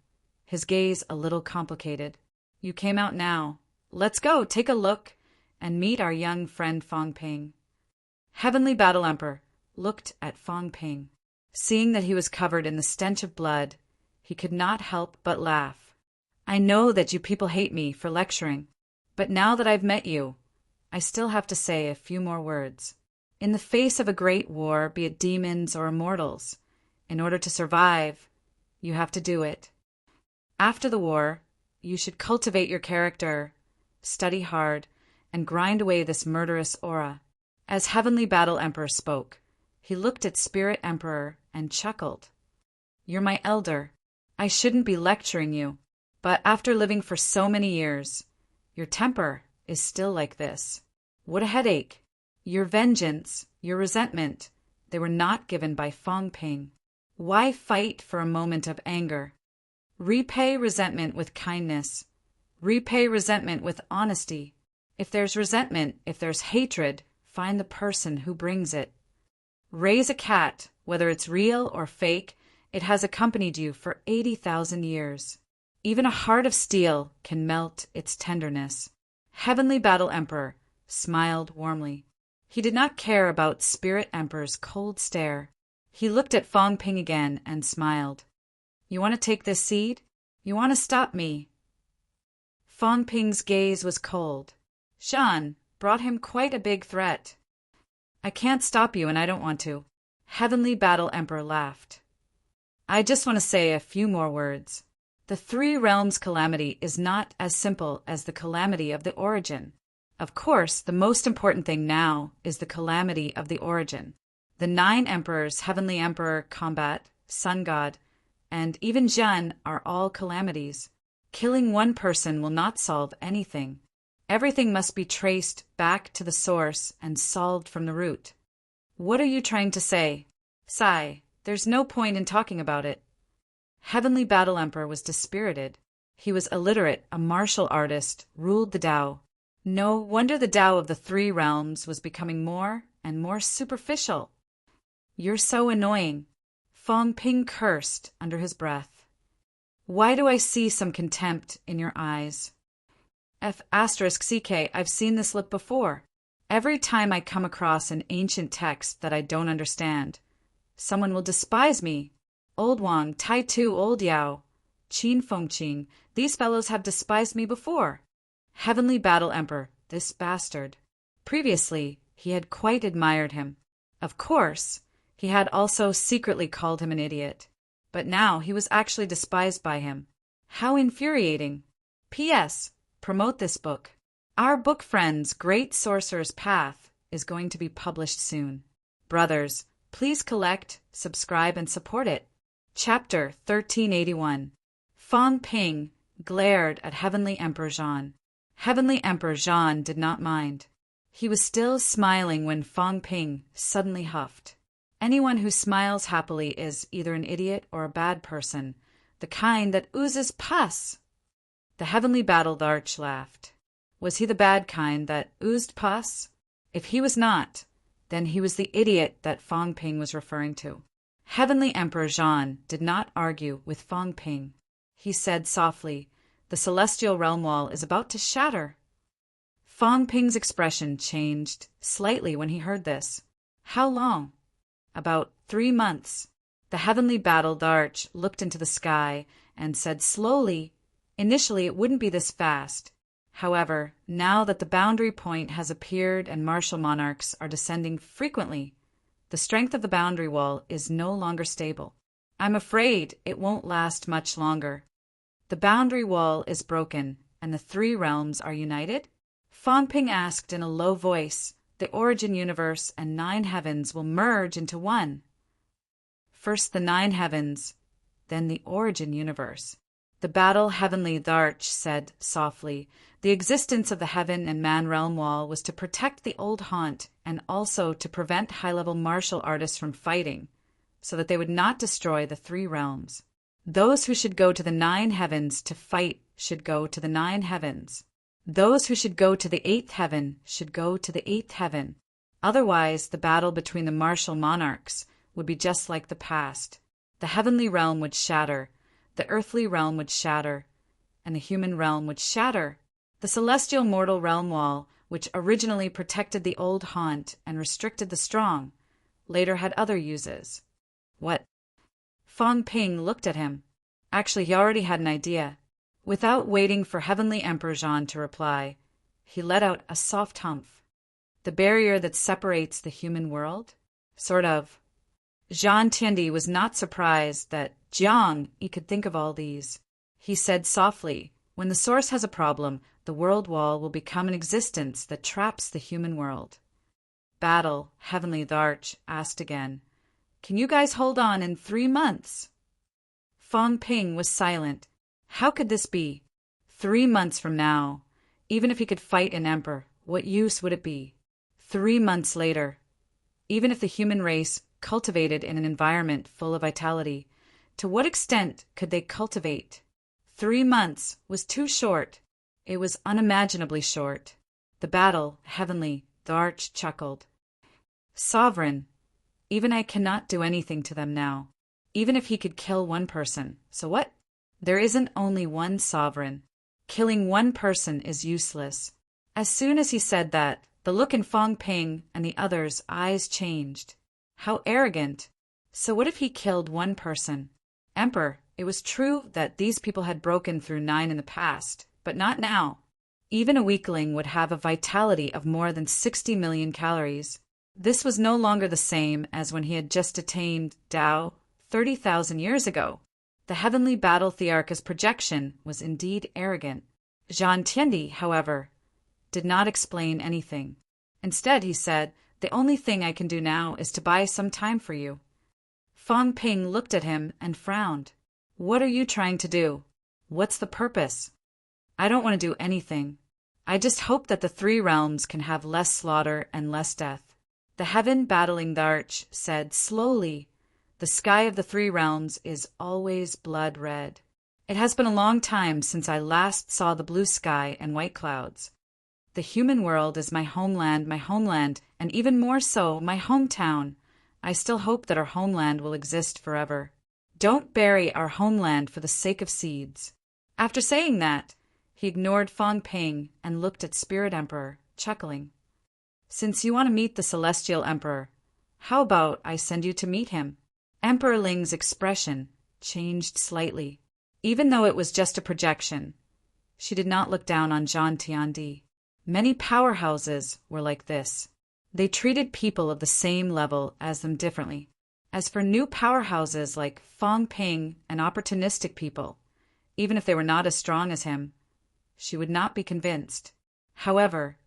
his gaze a little complicated. You came out now. Let's go, take a look, and meet our young friend Fong Ping. Heavenly Battle Emperor looked at Fong Ping. Seeing that he was covered in the stench of blood, he could not help but laugh. I know that you people hate me for lecturing, but now that I've met you, I still have to say a few more words. In the face of a great war, be it demons or immortals, in order to survive, you have to do it. After the war, you should cultivate your character, study hard, and grind away this murderous aura. As Heavenly Battle Emperor spoke, he looked at Spirit Emperor and chuckled. You're my elder. I shouldn't be lecturing you, but after living for so many years, your temper is still like this. What a headache. Your vengeance, your resentment, they were not given by Fong Ping. Why fight for a moment of anger? Repay resentment with kindness. Repay resentment with honesty. If there's resentment, if there's hatred, find the person who brings it. Raise a cat, whether it's real or fake, it has accompanied you for 80,000 years. Even a heart of steel can melt its tenderness. Heavenly Battle Emperor smiled warmly. He did not care about Spirit Emperor's cold stare. He looked at Fong Ping again and smiled. You want to take this seed? You want to stop me? Fong Ping's gaze was cold. Shan brought him quite a big threat. I can't stop you and I don't want to. Heavenly Battle Emperor laughed. I just want to say a few more words. The Three Realms calamity is not as simple as the calamity of the origin. Of course, the most important thing now is the calamity of the origin. The 9 emperors, Heavenly Emperor, Combat, Sun God, and even Zhen are all calamities. Killing one person will not solve anything. Everything must be traced back to the source and solved from the root. What are you trying to say? Sigh, there's no point in talking about it. Heavenly Battle Emperor was dispirited. He was illiterate, a martial artist, ruled the Tao. No wonder the Tao of the 3 realms was becoming more and more superficial. You're so annoying. Fong Ping cursed under his breath. Why do I see some contempt in your eyes? F*CK, I've seen this look before. Every time I come across an ancient text that I don't understand, someone will despise me. Old Wang, Tai Tu, Old Yao, Qin Fengqing, these fellows have despised me before. Heavenly Battle Emperor, this bastard. Previously, he had quite admired him. Of course, he had also secretly called him an idiot. But now he was actually despised by him. How infuriating. P.S. Promote this book. Our book friend's Great Sorcerer's Path is going to be published soon. Brothers, please collect, subscribe, and support it. Chapter 1381. Fong Ping glared at Heavenly Emperor Zhan. Heavenly Emperor Zhan did not mind. He was still smiling when Fong Ping suddenly huffed. Anyone who smiles happily is either an idiot or a bad person, the kind that oozes pus. The Heavenly Battle Arch laughed. Was he the bad kind that oozed pus? If he was not, then he was the idiot that Fong Ping was referring to. Heavenly Emperor Zhan did not argue with Fong Ping. He said softly, the celestial realm wall is about to shatter. Fong Ping's expression changed slightly when he heard this. How long? About 3 months. The Heavenly Battle Arch looked into the sky and said slowly, initially it wouldn't be this fast. However, now that the boundary point has appeared and martial monarchs are descending frequently, the strength of the boundary wall is no longer stable. I'm afraid it won't last much longer. The boundary wall is broken, and the 3 realms are united? Fong Ping asked in a low voice. The origin universe and 9 heavens will merge into one. First the 9 heavens, then the origin universe. The Battle Heavenly Arch said softly, the existence of the heaven and man realm wall was to protect the old haunt and also to prevent high-level martial artists from fighting, so that they would not destroy the 3 realms. Those who should go to the 9 heavens to fight should go to the 9 heavens. Those who should go to the 8th heaven should go to the 8th heaven. Otherwise, the battle between the martial monarchs would be just like the past. The heavenly realm would shatter, the earthly realm would shatter, and the human realm would shatter. The celestial mortal realm wall, which originally protected the old haunt and restricted the strong, later had other uses. What? Fong Ping looked at him. Actually, he already had an idea. Without waiting for Heavenly Emperor Jean to reply, he let out a soft humph. The barrier that separates the human world? Sort of. Jean Tiandi was not surprised that Jiang he could think of all these. He said softly, when the source has a problem, the world wall will become an existence that traps the human world. Battle, Heavenly the Arch, asked again, can you guys hold on in 3 months? Fong Ping was silent. How could this be? 3 months from now, even if he could fight an emperor, what use would it be? 3 months later, even if the human race cultivated in an environment full of vitality, to what extent could they cultivate? 3 months was too short. It was unimaginably short. The battle, Heavenly, the Arch chuckled. Sovereign, even I cannot do anything to them now. Even if he could kill one person. So what? There isn't only one sovereign. Killing one person is useless. As soon as he said that, the look in Fong Ping and the others' eyes changed. How arrogant. So what if he killed one person? Emperor, it was true that these people had broken through 9 in the past, but not now. Even a weakling would have a vitality of more than 60 million calories. This was no longer the same as when he had just attained Tao 30,000 years ago. The heavenly battle Thearcha's projection was indeed arrogant. Jean Tiandi, however, did not explain anything. Instead, he said, the only thing I can do now is to buy some time for you. Fong Ping looked at him and frowned. What are you trying to do? What's the purpose? I don't want to do anything. I just hope that the 3 realms can have less slaughter and less death. The heaven battling the Arch said slowly, the sky of the 3 realms is always blood red. It has been a long time since I last saw the blue sky and white clouds. The human world is my homeland, and even more so, my hometown. I still hope that our homeland will exist forever. Don't bury our homeland for the sake of seeds. After saying that, he ignored Fong Ping and looked at Spirit Emperor, chuckling. Since you want to meet the Celestial Emperor, how about I send you to meet him? Emperor Ling's expression changed slightly. Even though it was just a projection, she did not look down on Jean Tiandi. Many powerhouses were like this. They treated people of the same level as them differently. As for new powerhouses like Fong Ping and opportunistic people, even if they were not as strong as him, she would not be convinced. However,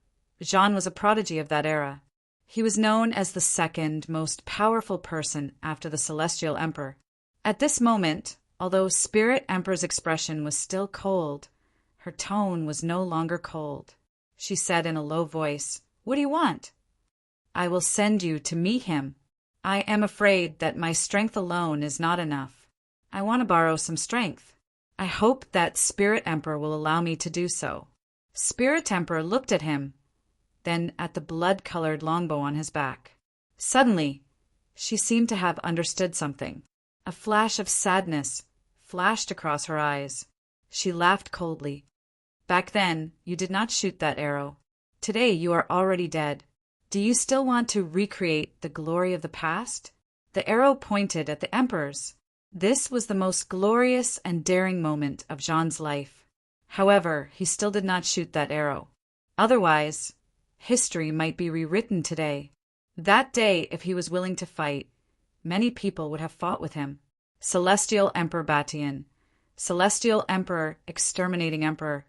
Jean was a prodigy of that era. He was known as the second most powerful person after the Celestial Emperor. At this moment, although Spirit Emperor's expression was still cold, her tone was no longer cold. She said in a low voice, What do you want? I will send you to meet him. I am afraid that my strength alone is not enough. I want to borrow some strength. I hope that Spirit Emperor will allow me to do so. Spirit Emperor looked at him, then at the blood-colored longbow on his back. Suddenly, she seemed to have understood something. A flash of sadness flashed across her eyes. She laughed coldly. Back then, you did not shoot that arrow. Today, you are already dead. Do you still want to recreate the glory of the past? The arrow pointed at the emperors. This was the most glorious and daring moment of Jean's life. However, he still did not shoot that arrow. Otherwise, history might be rewritten today. That day, if he was willing to fight, many people would have fought with him. Celestial Emperor Batian, Celestial Emperor, Exterminating Emperor,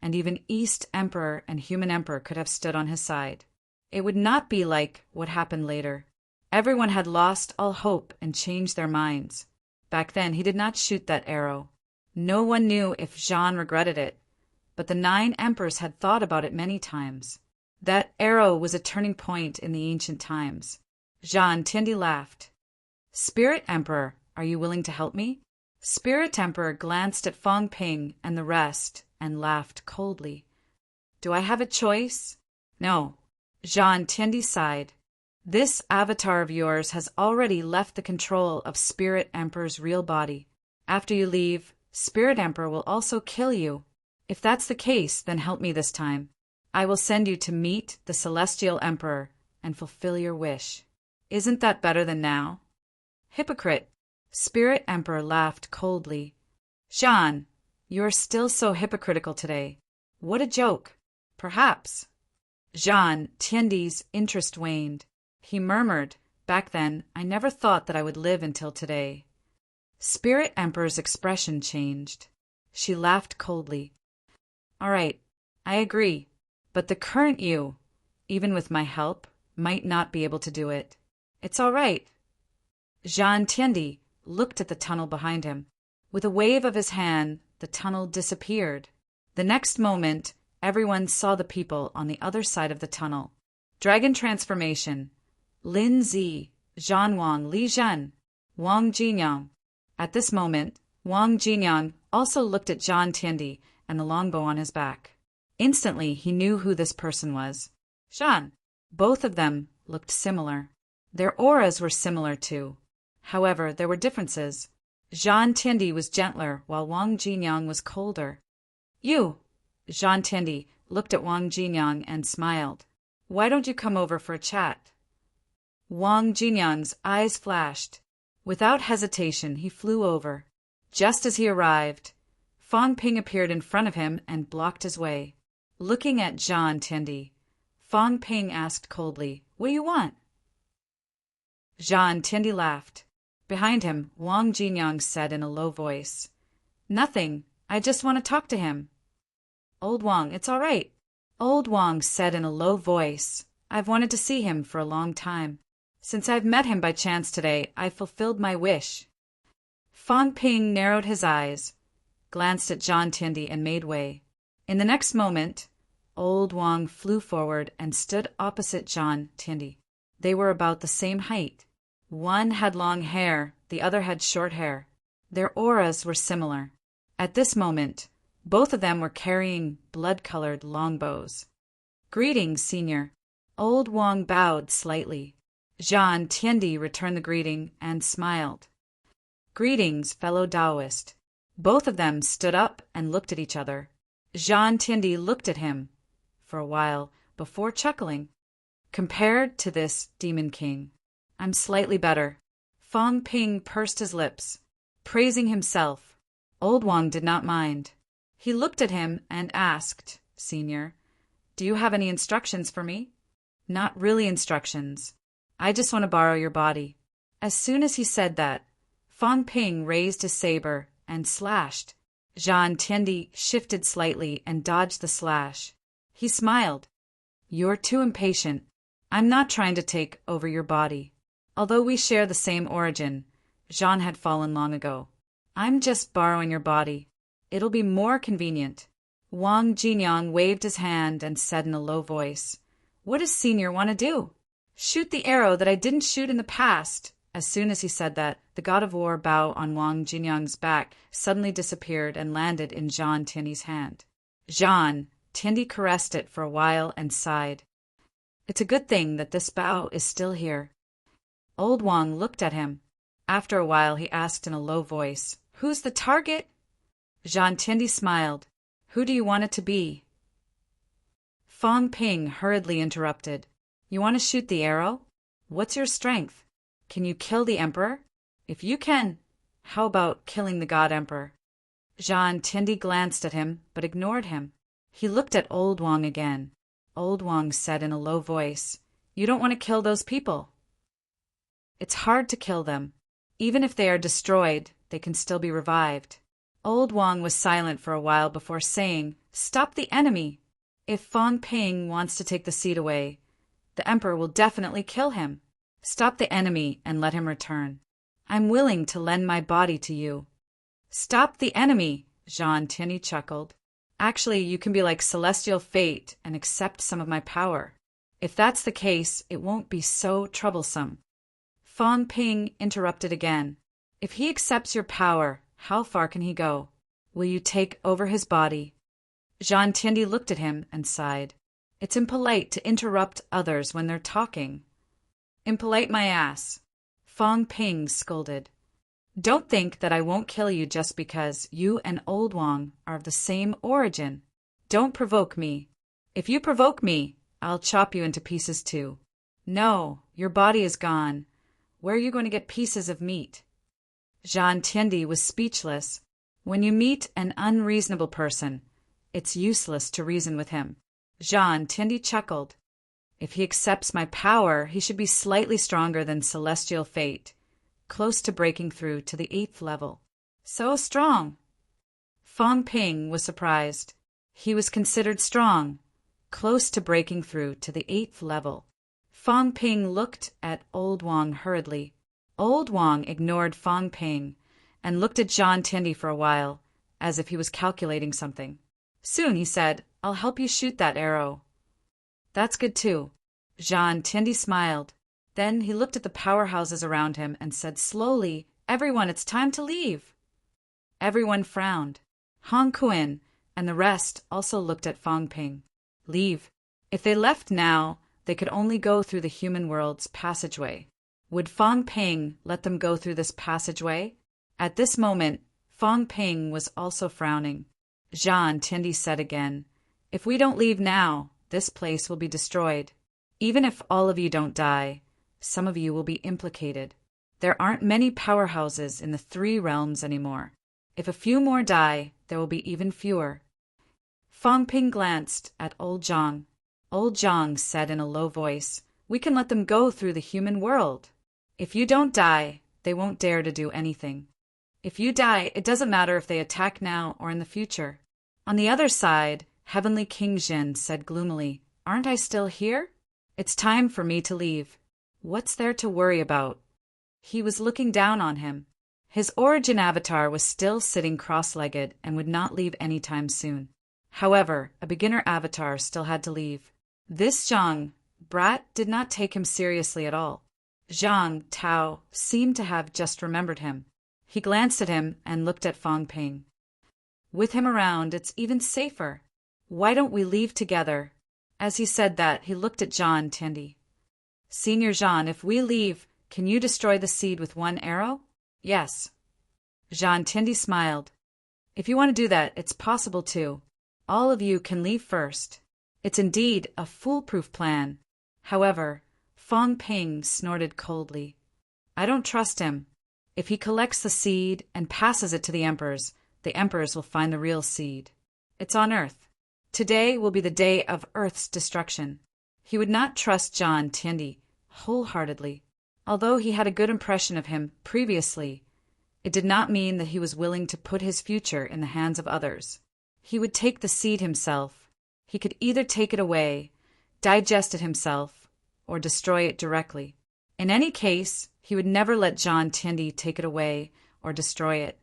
and even East Emperor and Human Emperor could have stood on his side. It would not be like what happened later. Everyone had lost all hope and changed their minds. Back then, he did not shoot that arrow. No one knew if Jean regretted it, but the 9 emperors had thought about it many times. That arrow was a turning point in the ancient times. Jean Tiandi laughed. Spirit Emperor, are you willing to help me? Spirit Emperor glanced at Fong Ping and the rest and laughed coldly. Do I have a choice? No. Jean Tiandi sighed. This avatar of yours has already left the control of Spirit Emperor's real body. After you leave, Spirit Emperor will also kill you. If that's the case, then help me this time. I will send you to meet the Celestial Emperor and fulfill your wish. Isn't that better than now? Hypocrite! Spirit Emperor laughed coldly. Jean, You are still so hypocritical today. What a joke. Perhaps. Jean Tiendi's interest waned. He murmured, "Back then, I never thought that I would live until today." Spirit Emperor's expression changed. She laughed coldly. "All right, I agree, but the current you, even with my help, might not be able to do it. It's all right." Jean Tiendi looked at the tunnel behind him. With a wave of his hand, the tunnel disappeared. The next moment, everyone saw the people on the other side of the tunnel. Dragon transformation. Lin Zi, Zhan Wang, Li Zhen, Wang Jinyang. At this moment, Wang Jinyang also looked at Jean Tiendi and the longbow on his back. Instantly, he knew who this person was. Jean. Both of them looked similar. Their auras were similar too. However, there were differences. Jean Tiendi was gentler, while Wang Jinyang was colder. "You!" Jean Tiendi looked at Wang Jinyang and smiled. "Why don't you come over for a chat?" Wang Jinyang's eyes flashed. Without hesitation, he flew over. Just as he arrived, Fang Ping appeared in front of him and blocked his way. Looking at Jean Tiendi, Fang Ping asked coldly, "What do you want?" Jean Tiendi laughed. Behind him, Wang Jinyang said in a low voice, "Nothing. I just want to talk to him." "Old Wang, it's all right." Old Wang said in a low voice, "I've wanted to see him for a long time. Since I've met him by chance today, I've fulfilled my wish." Fang Ping narrowed his eyes, glanced at Jean Tiendi and made way. In the next moment, Old Wang flew forward and stood opposite Jean Tiendi. They were about the same height. One had long hair, the other had short hair. Their auras were similar. At this moment, both of them were carrying blood-colored longbows. "Greetings, Senior." Old Wang bowed slightly. Jean Tiendi returned the greeting and smiled. "Greetings, fellow Taoist." Both of them stood up and looked at each other. Jean Tiendi looked at him for a while before chuckling. "Compared to this Demon King, I'm slightly better." Fang Ping pursed his lips, praising himself. Old Wang did not mind. He looked at him and asked, "Senior, do you have any instructions for me?" "Not really instructions. I just want to borrow your body." As soon as he said that, Fang Ping raised his saber and slashed. Jean Tiendi shifted slightly and dodged the slash. He smiled. "You're too impatient. I'm not trying to take over your body. Although we share the same origin, Jean had fallen long ago. I'm just borrowing your body. It'll be more convenient." Wang Jinyang waved his hand and said in a low voice, "What does Senior want to do?" "Shoot the arrow that I didn't shoot in the past." As soon as he said that, the god of war bow on Wang Jinyang's back suddenly disappeared and landed in Jean Tiendi's hand. Jean Tiendi caressed it for a while and sighed. "It's a good thing that this bow is still here." Old Wang looked at him. After a while he asked in a low voice, "Who's the target?" Jean Tiendi smiled. "Who do you want it to be?" Fang Ping hurriedly interrupted. "You want to shoot the arrow? What's your strength? Can you kill the Emperor? If you can, how about killing the God Emperor?" Jean Tiendi glanced at him, but ignored him. He looked at Old Wang again. Old Wang said in a low voice, "You don't want to kill those people." "It's hard to kill them. Even if they are destroyed, they can still be revived." Old Wang was silent for a while before saying, "Stop the enemy. If Fang Ping wants to take the seed away, the Emperor will definitely kill him. Stop the enemy and let him return. I'm willing to lend my body to you." "Stop the enemy," Jean Tiendi chuckled. "Actually, you can be like celestial fate and accept some of my power. If that's the case, it won't be so troublesome." Fang Ping interrupted again. "If he accepts your power, how far can he go? Will you take over his body?" Jean Tiendi looked at him and sighed. "It's impolite to interrupt others when they're talking." "Impolite my ass," Fang Ping scolded. "Don't think that I won't kill you just because you and Old Wang are of the same origin. Don't provoke me. If you provoke me, I'll chop you into pieces too. No, your body is gone. Where are you going to get pieces of meat?" Jean Tiendi was speechless. When you meet an unreasonable person, it's useless to reason with him. Jean Tindy chuckled. If he accepts my power, he should be slightly stronger than celestial fate, close to breaking through to the 8th level. So strong! Fong Ping was surprised. He was considered strong, close to breaking through to the 8th level. Fong Ping looked at Old Wang hurriedly. Old Wang ignored Fong Ping and looked at Jean Tindy for a while, as if he was calculating something. Soon he said, "I'll help you shoot that arrow." "That's good too." Jean Tindy smiled. Then he looked at the powerhouses around him and said slowly, "Everyone, it's time to leave." Everyone frowned. Hong Kuan and the rest also looked at Fong Ping. Leave. If they left now, they could only go through the human world's passageway. Would Fong Ping let them go through this passageway? At this moment, Fong Ping was also frowning. Jean Tindy said again, "If we don't leave now, this place will be destroyed. Even if all of you don't die, some of you will be implicated. There aren't many powerhouses in the 3 realms anymore. If a few more die, there will be even fewer." Fong Ping glanced at Old Zhang. Old Zhang said in a low voice, "We can let them go through the human world. If you don't die, they won't dare to do anything. If you die, it doesn't matter if they attack now or in the future." On the other side, Heavenly King Jin said gloomily, "Aren't I still here? It's time for me to leave. What's there to worry about?" He was looking down on him. His origin avatar was still sitting cross-legged and would not leave anytime soon. However, a beginner avatar still had to leave. This Zhang Brat did not take him seriously at all. Zhang Tao seemed to have just remembered him. He glanced at him and looked at Fong Ping. "With him around, it's even safer. Why don't we leave together?" As he said that, he looked at Jean Tindy. "Senior Jean, if we leave, can you destroy the seed with 1 arrow?" "Yes." Jean Tindy smiled. "If you want to do that, it's possible too. All of you can leave first. It's indeed a foolproof plan." However, Fong Ping snorted coldly. "I don't trust him. If he collects the seed and passes it to the emperors will find the real seed. It's on Earth. Today will be the day of Earth's destruction." He would not trust Jean Tindy wholeheartedly. Although he had a good impression of him previously, it did not mean that he was willing to put his future in the hands of others. He would take the seed himself. He could either take it away, digest it himself, or destroy it directly. In any case, he would never let Jean Tindy take it away or destroy it.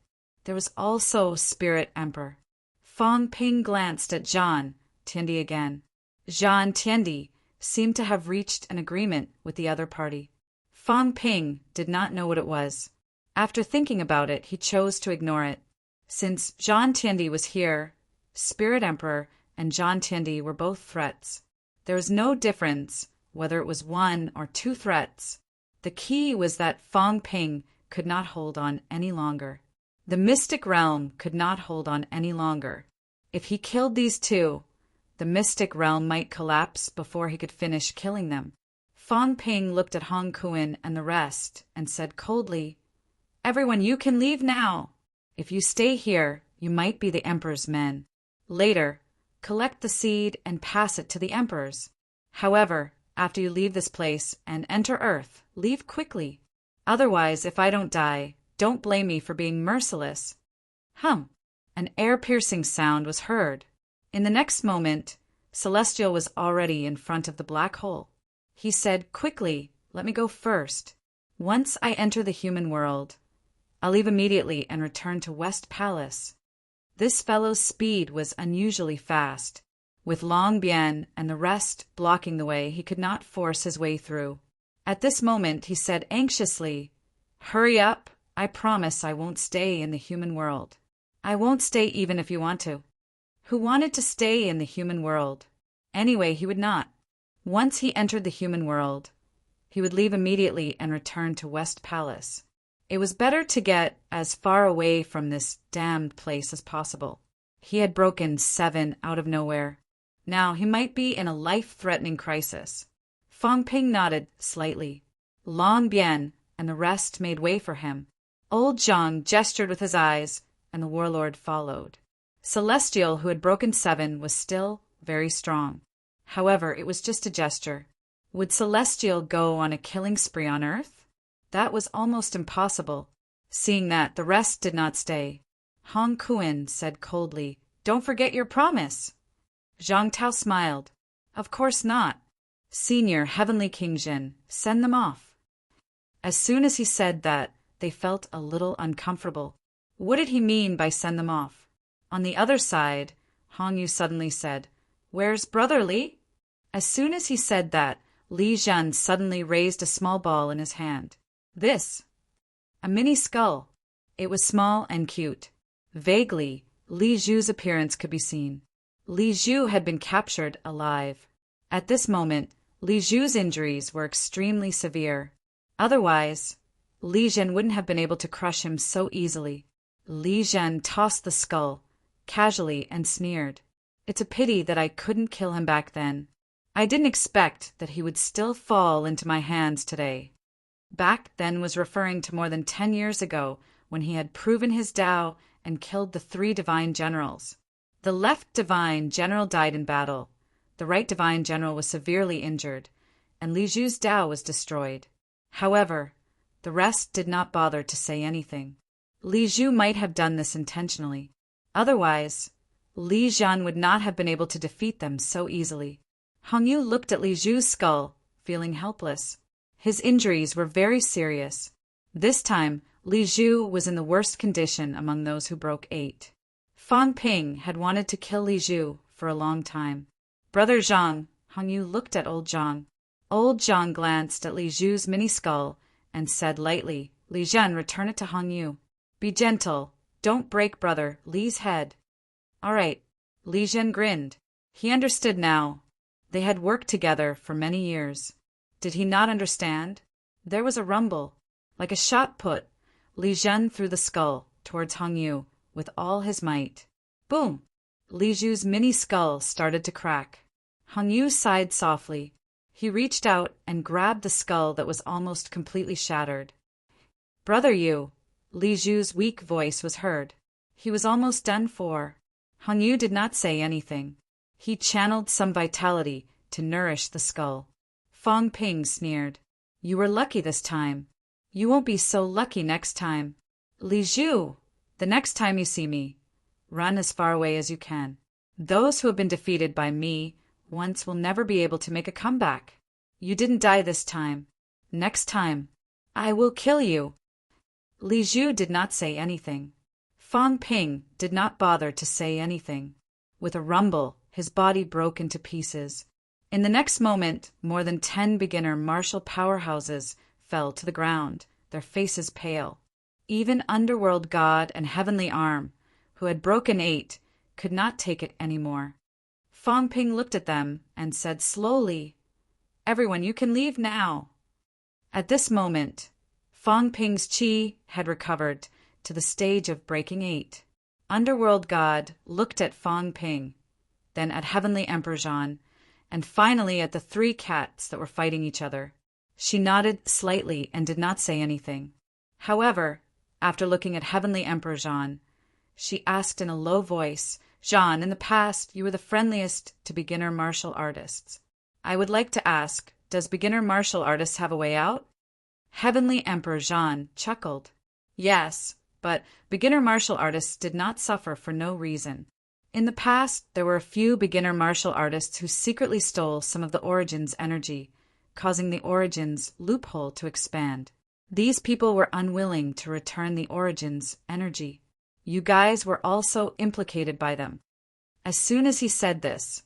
There was also Spirit Emperor. Fong Ping glanced at Jean Tindy again. Jean Tindy seemed to have reached an agreement with the other party. Fong Ping did not know what it was. After thinking about it, he chose to ignore it. Since Jean Tindy was here, Spirit Emperor and Jean Tindy were both threats. There was no difference whether it was 1 or 2 threats. The key was that Fong Ping could not hold on any longer. The mystic realm could not hold on any longer. If he killed these 2, the mystic realm might collapse before he could finish killing them. Fong Ping looked at Hong Kuan and the rest and said coldly, "Everyone, you can leave now. If you stay here, you might be the Emperor's men. Later, collect the seed and pass it to the Emperors. However, after you leave this place and enter Earth, leave quickly. Otherwise, if I don't die, don't blame me for being merciless." Hum! An air-piercing sound was heard. In the next moment, Celestial was already in front of the black hole. He said quickly, "Let me go first. Once I enter the human world, I'll leave immediately and return to West Palace." This fellow's speed was unusually fast. With Long Bien and the rest blocking the way, he could not force his way through. At this moment, he said anxiously, "Hurry up. I promise I won't stay in the human world." "I won't stay even if you want to." Who wanted to stay in the human world? Anyway, he would not. Once he entered the human world, he would leave immediately and return to West Palace. It was better to get as far away from this damned place as possible. He had broken 7 out of nowhere. Now he might be in a life-threatening crisis. Fong Ping nodded slightly. Long Bien and the rest made way for him. Old Zhang gestured with his eyes, and the warlord followed. Celestial, who had broken 7, was still very strong. However, it was just a gesture. Would Celestial go on a killing spree on Earth? That was almost impossible. Seeing that, the rest did not stay. Hong Kuan said coldly, "Don't forget your promise." Zhang Tao smiled. "Of course not. Senior Heavenly King Jin, send them off." As soon as he said that, they felt a little uncomfortable. What did he mean by send them off? On the other side, Hong Yu suddenly said, "Where's Brother Li?" As soon as he said that, Li Zhen suddenly raised a small ball in his hand. This. A mini skull. It was small and cute. Vaguely, Li Zhu's appearance could be seen. Li Zhu had been captured alive. At this moment, Li Zhu's injuries were extremely severe. Otherwise, Li Zhen wouldn't have been able to crush him so easily. Li Zhen tossed the skull, casually, and sneered. "It's a pity that I couldn't kill him back then. I didn't expect that he would still fall into my hands today." Back then was referring to more than 10 years ago, when he had proven his Tao and killed the 3 divine generals. The left divine general died in battle, the right divine general was severely injured, and Li Zhu's Tao was destroyed. However, the rest did not bother to say anything. Li Zhu might have done this intentionally. Otherwise, Li Zhen would not have been able to defeat them so easily. Hong Yu looked at Li Zhu's skull, feeling helpless. His injuries were very serious. This time, Li Zhu was in the worst condition among those who broke 8. Fang Ping had wanted to kill Li Zhu for a long time. "Brother Zhang," Hong Yu looked at old Zhang. Old Zhang glanced at Li Zhu's mini skull and said lightly, "Li Zhen, return it to Hong Yu. Be gentle, don't break Brother Li's head." "All right." Li Zhen grinned. He understood now. They had worked together for many years. Did he not understand? There was a rumble. Like a shot put, Li Zhen threw the skull towards Hong Yu with all his might. Boom! Li Zhu's mini skull started to crack. Hong Yu sighed softly. He reached out and grabbed the skull that was almost completely shattered. "Brother Yu," Li Zhu's weak voice was heard. He was almost done for. Hong Yu did not say anything. He channeled some vitality to nourish the skull. Fang Ping sneered. "You were lucky this time. You won't be so lucky next time. Li Zhu, the next time you see me, run as far away as you can. Those who have been defeated by me once will never be able to make a comeback. You didn't die this time. Next time, I will kill you." Li Zhu did not say anything. Fang Ping did not bother to say anything. With a rumble, his body broke into pieces. In the next moment, more than 10 beginner martial powerhouses fell to the ground, their faces pale. Even Underworld God and Heavenly Arm, who had broken 8, could not take it anymore. Fang Ping looked at them and said slowly, "Everyone, you can leave now." At this moment, Fang Ping's chi had recovered to the stage of breaking 8. Underworld God looked at Fang Ping, then at Heavenly Emperor Zhan, and finally at the 3 cats that were fighting each other. She nodded slightly and did not say anything. However, after looking at Heavenly Emperor Zhan, she asked in a low voice, "Zhan, in the past you were the friendliest to beginner martial artists. I would like to ask, does beginner martial artists have a way out?" Heavenly Emperor Zhan chuckled. "Yes, but beginner martial artists did not suffer for no reason. In the past, there were a few beginner martial artists who secretly stole some of the Origin's energy, causing the Origin's loophole to expand. These people were unwilling to return the Origin's energy. You guys were also implicated by them." As soon as he said this,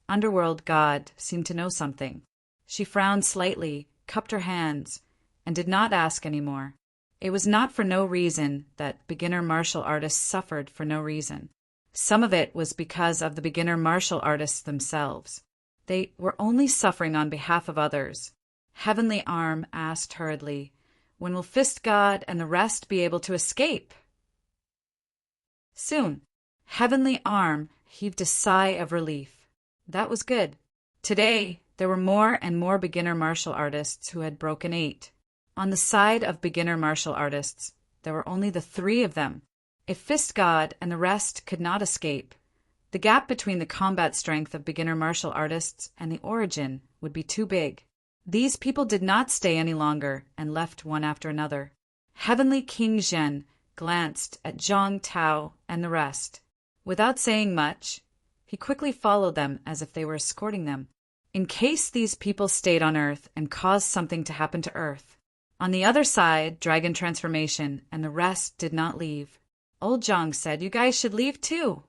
Underworld God seemed to know something. She frowned slightly, cupped her hands, and did not ask any more. It was not for no reason that beginner martial artists suffered for no reason. Some of it was because of the beginner martial artists themselves. They were only suffering on behalf of others. Heavenly Arm asked hurriedly, "When will Fist God and the rest be able to escape?" Soon. Heavenly Arm heaved a sigh of relief. That was good. Today, there were more and more beginner martial artists who had broken 8. On the side of beginner martial artists, there were only the 3 of them. If Fist God and the rest could not escape, the gap between the combat strength of beginner martial artists and the origin would be too big. These people did not stay any longer and left one after another. Heavenly King Zhen glanced at Zhang Tao and the rest. Without saying much, he quickly followed them as if they were escorting them, in case these people stayed on Earth and caused something to happen to Earth. On the other side, Dragon Transformation and the rest did not leave. Old Zhang said, "You guys should leave too."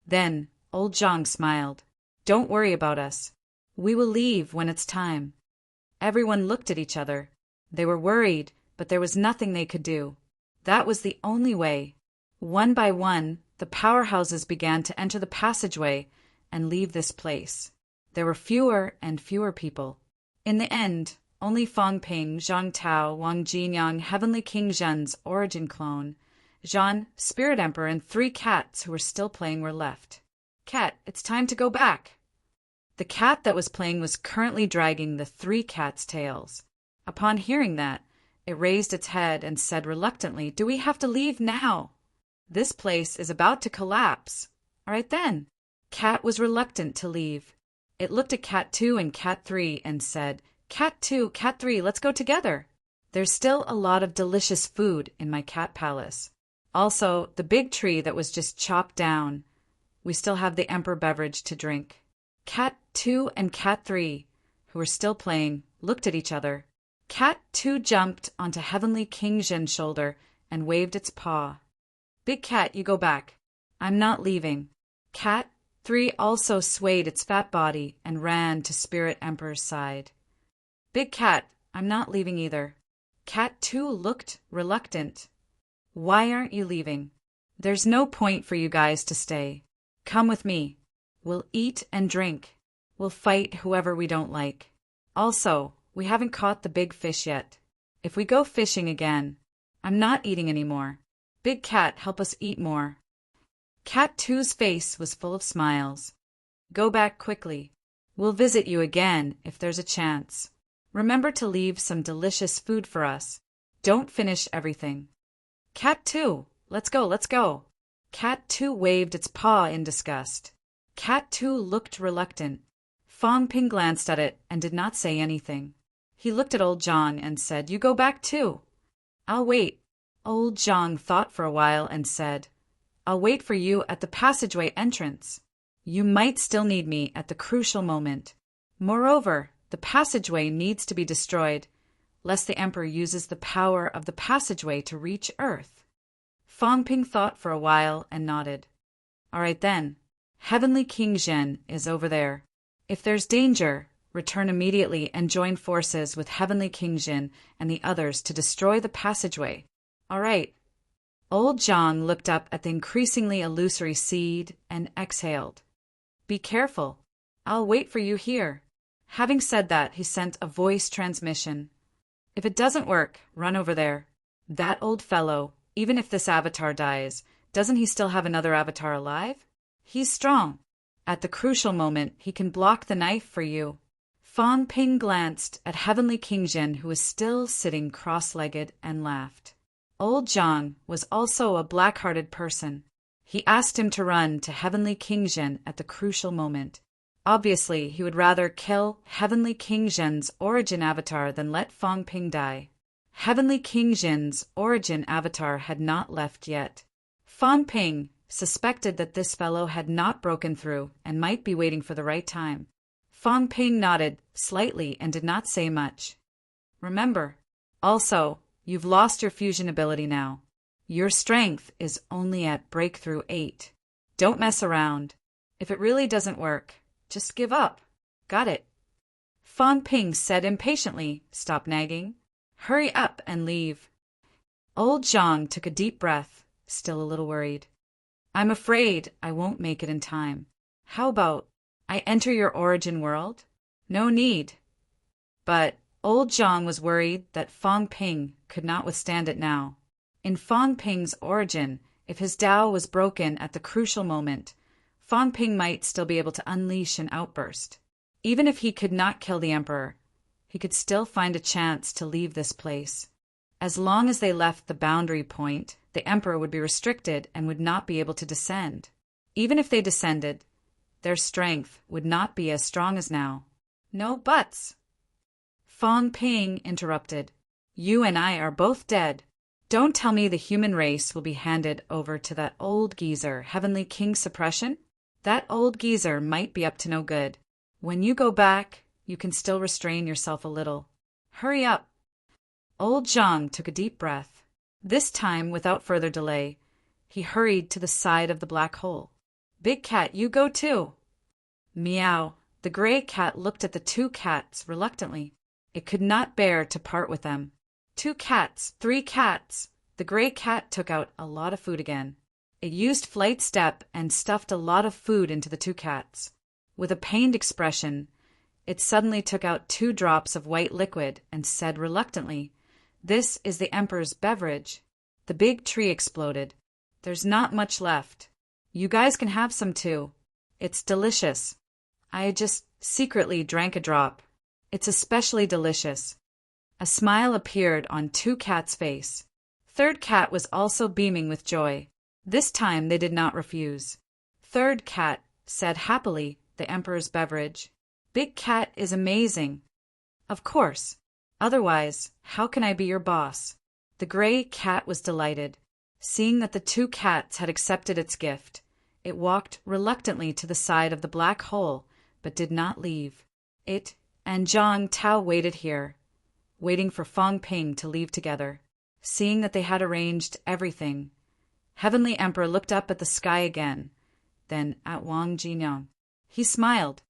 Then, Old Zhang smiled. "Don't worry about us. We will leave when it's time." Everyone looked at each other. They were worried, but there was nothing they could do. That was the only way. One by one, the powerhouses began to enter the passageway and leave this place. There were fewer and fewer people. In the end, only Fang Ping, Zhang Tao, Wang Jinyang, Heavenly King Zhen's origin clone, Zhan, Spirit Emperor, and 3 cats who were still playing were left. "Cat, it's time to go back." The cat that was playing was currently dragging the 3 cats' tails. Upon hearing that, it raised its head and said reluctantly, "Do we have to leave now? This place is about to collapse." "All right then." Cat was reluctant to leave. It looked at Cat 2 and Cat 3 and said, "Cat 2, Cat 3, let's go together. There's still a lot of delicious food in my cat palace. Also, the big tree that was just chopped down. We still have the Emperor beverage to drink." Cat 2 and Cat 3, who were still playing, looked at each other. Cat 2 jumped onto Heavenly King Zhen's shoulder and waved its paw. "Big cat, you go back. I'm not leaving." Cat 3 also swayed its fat body and ran to Spirit Emperor's side. "Big cat, I'm not leaving either." Cat 2 looked reluctant. "Why aren't you leaving? There's no point for you guys to stay. Come with me. We'll eat and drink. We'll fight whoever we don't like. Also, we haven't caught the big fish yet. If we go fishing again, I'm not eating anymore. Big cat, help us eat more." Cat 2's face was full of smiles. "Go back quickly. We'll visit you again if there's a chance. Remember to leave some delicious food for us. Don't finish everything." "Cat 2, let's go, let's go." Cat 2 waved its paw in disgust. Cat 2 looked reluctant. Fang Ping glanced at it and did not say anything. He looked at Old Zhang and said, "You go back too." "I'll wait." Old Zhang thought for a while and said, "I'll wait for you at the passageway entrance. You might still need me at the crucial moment. Moreover, the passageway needs to be destroyed, lest the Emperor uses the power of the passageway to reach Earth." Fang Ping thought for a while and nodded. "All right then. Heavenly King Zhen is over there. If there's danger, return immediately and join forces with Heavenly King Zhen and the others to destroy the passageway." "All right." Old Zhang looked up at the increasingly illusory seed and exhaled. "Be careful. I'll wait for you here." Having said that, he sent a voice transmission. "If it doesn't work, run over there. That old fellow, even if this avatar dies, doesn't he still have another avatar alive? He's strong. At the crucial moment, he can block the knife for you." Fang Ping glanced at Heavenly King Zhen, who was still sitting cross-legged, and laughed. Old Zhang was also a black-hearted person. He asked him to run to Heavenly King Zhen at the crucial moment. Obviously, he would rather kill Heavenly King Zhen's origin avatar than let Fang Ping die. Heavenly King Zhen's origin avatar had not left yet. Fang Ping suspected that this fellow had not broken through and might be waiting for the right time. Fang Ping nodded slightly and did not say much. "Remember, also, you've lost your fusion ability now. Your strength is only at breakthrough 8. Don't mess around. If it really doesn't work, just give up. Got it?" Fang Ping said impatiently, "Stop nagging. Hurry up and leave." Old Zhang took a deep breath, still a little worried. "I'm afraid I won't make it in time. How about I enter your origin world?" "No need." But Old Zhang was worried that Fang Ping could not withstand it now. In Fang Ping's origin, if his Tao was broken at the crucial moment, Fang Ping might still be able to unleash an outburst. Even if he could not kill the Emperor, he could still find a chance to leave this place. As long as they left the boundary point, the emperor would be restricted and would not be able to descend. Even if they descended, their strength would not be as strong as now. No buts. Fong Ping interrupted. You and I are both dead. Don't tell me the human race will be handed over to that old geezer, Heavenly King Suppression? That old geezer might be up to no good. When you go back, you can still restrain yourself a little. Hurry up. Old Zhang took a deep breath. This time, without further delay, he hurried to the side of the black hole. Big cat, you go too. Meow. The gray cat looked at the two cats reluctantly. It could not bear to part with them. 2 cats, 3 cats. The gray cat took out a lot of food again. It used flight step and stuffed a lot of food into the 2 cats. With a pained expression, it suddenly took out 2 drops of white liquid and said reluctantly, This is the Emperor's beverage. The big tree exploded. There's not much left. You guys can have some too. It's delicious. I just secretly drank a drop. It's especially delicious. A smile appeared on 2 cats' face. 3rd cat was also beaming with joy. This time they did not refuse. 3rd cat said happily the Emperor's beverage. Big cat is amazing. Of course. Otherwise, how can I be your boss? The gray cat was delighted. Seeing that the 2 cats had accepted its gift, it walked reluctantly to the side of the black hole, but did not leave. It and Zhang Tao waited here, waiting for Fong Ping to leave together. Seeing that they had arranged everything, Heavenly Emperor looked up at the sky again, then at Wang Jinyang. He smiled.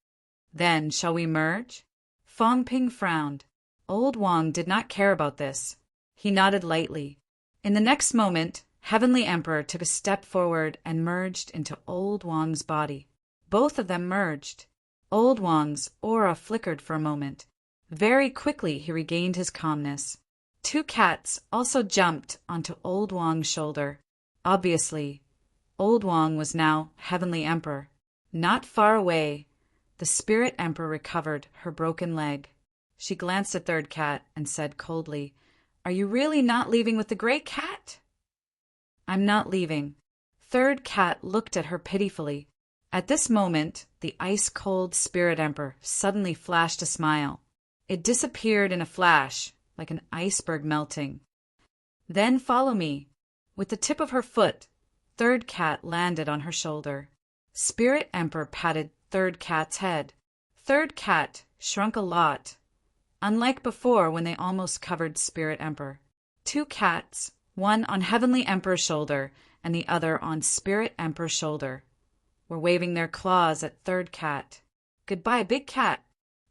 Then, shall we merge? Fong Ping frowned. Old Wang did not care about this. He nodded lightly. In the next moment, Heavenly Emperor took a step forward and merged into Old Wang's body. Both of them merged. Old Wang's aura flickered for a moment. Very quickly he regained his calmness. 2 cats also jumped onto Old Wang's shoulder. Obviously, Old Wang was now Heavenly Emperor. Not far away, the Spirit Emperor recovered her broken leg. She glanced at 3rd cat and said coldly, Are you really not leaving with the gray cat? I'm not leaving. 3rd cat looked at her pitifully. At this moment, the ice-cold Spirit Emperor suddenly flashed a smile. It disappeared in a flash, like an iceberg melting. Then follow me. With the tip of her foot, 3rd cat landed on her shoulder. Spirit Emperor patted 3rd cat's head. 3rd cat shrunk a lot, unlike before when they almost covered Spirit Emperor. 2 cats, one on Heavenly Emperor's shoulder and the other on Spirit Emperor's shoulder, were waving their claws at 3rd cat. Goodbye, big cat.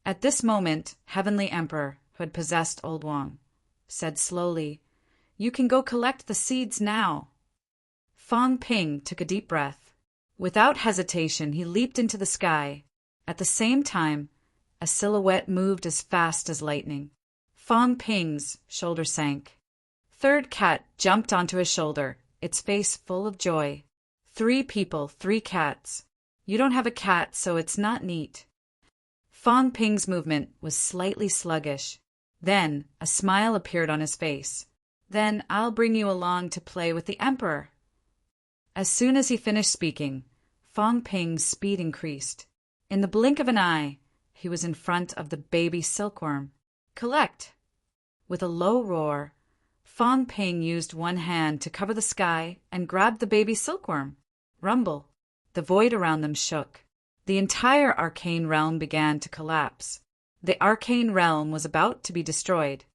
At this moment, Heavenly Emperor, who had possessed Old Wang, said slowly, You can go collect the seeds now. Fong Ping took a deep breath. Without hesitation, he leaped into the sky. At the same time, a silhouette moved as fast as lightning. Fong Ping's shoulder sank. 3rd cat jumped onto his shoulder, its face full of joy. 3 people, 3 cats. You don't have a cat, so it's not neat. Fong Ping's movement was slightly sluggish. Then a smile appeared on his face. Then I'll bring you along to play with the Emperor. As soon as he finished speaking, Fong Ping's speed increased. In the blink of an eye, he was in front of the baby silkworm. Collect! With a low roar, Fong Ping used one hand to cover the sky and grabbed the baby silkworm. Rumble. The void around them shook. The entire arcane realm began to collapse. The arcane realm was about to be destroyed.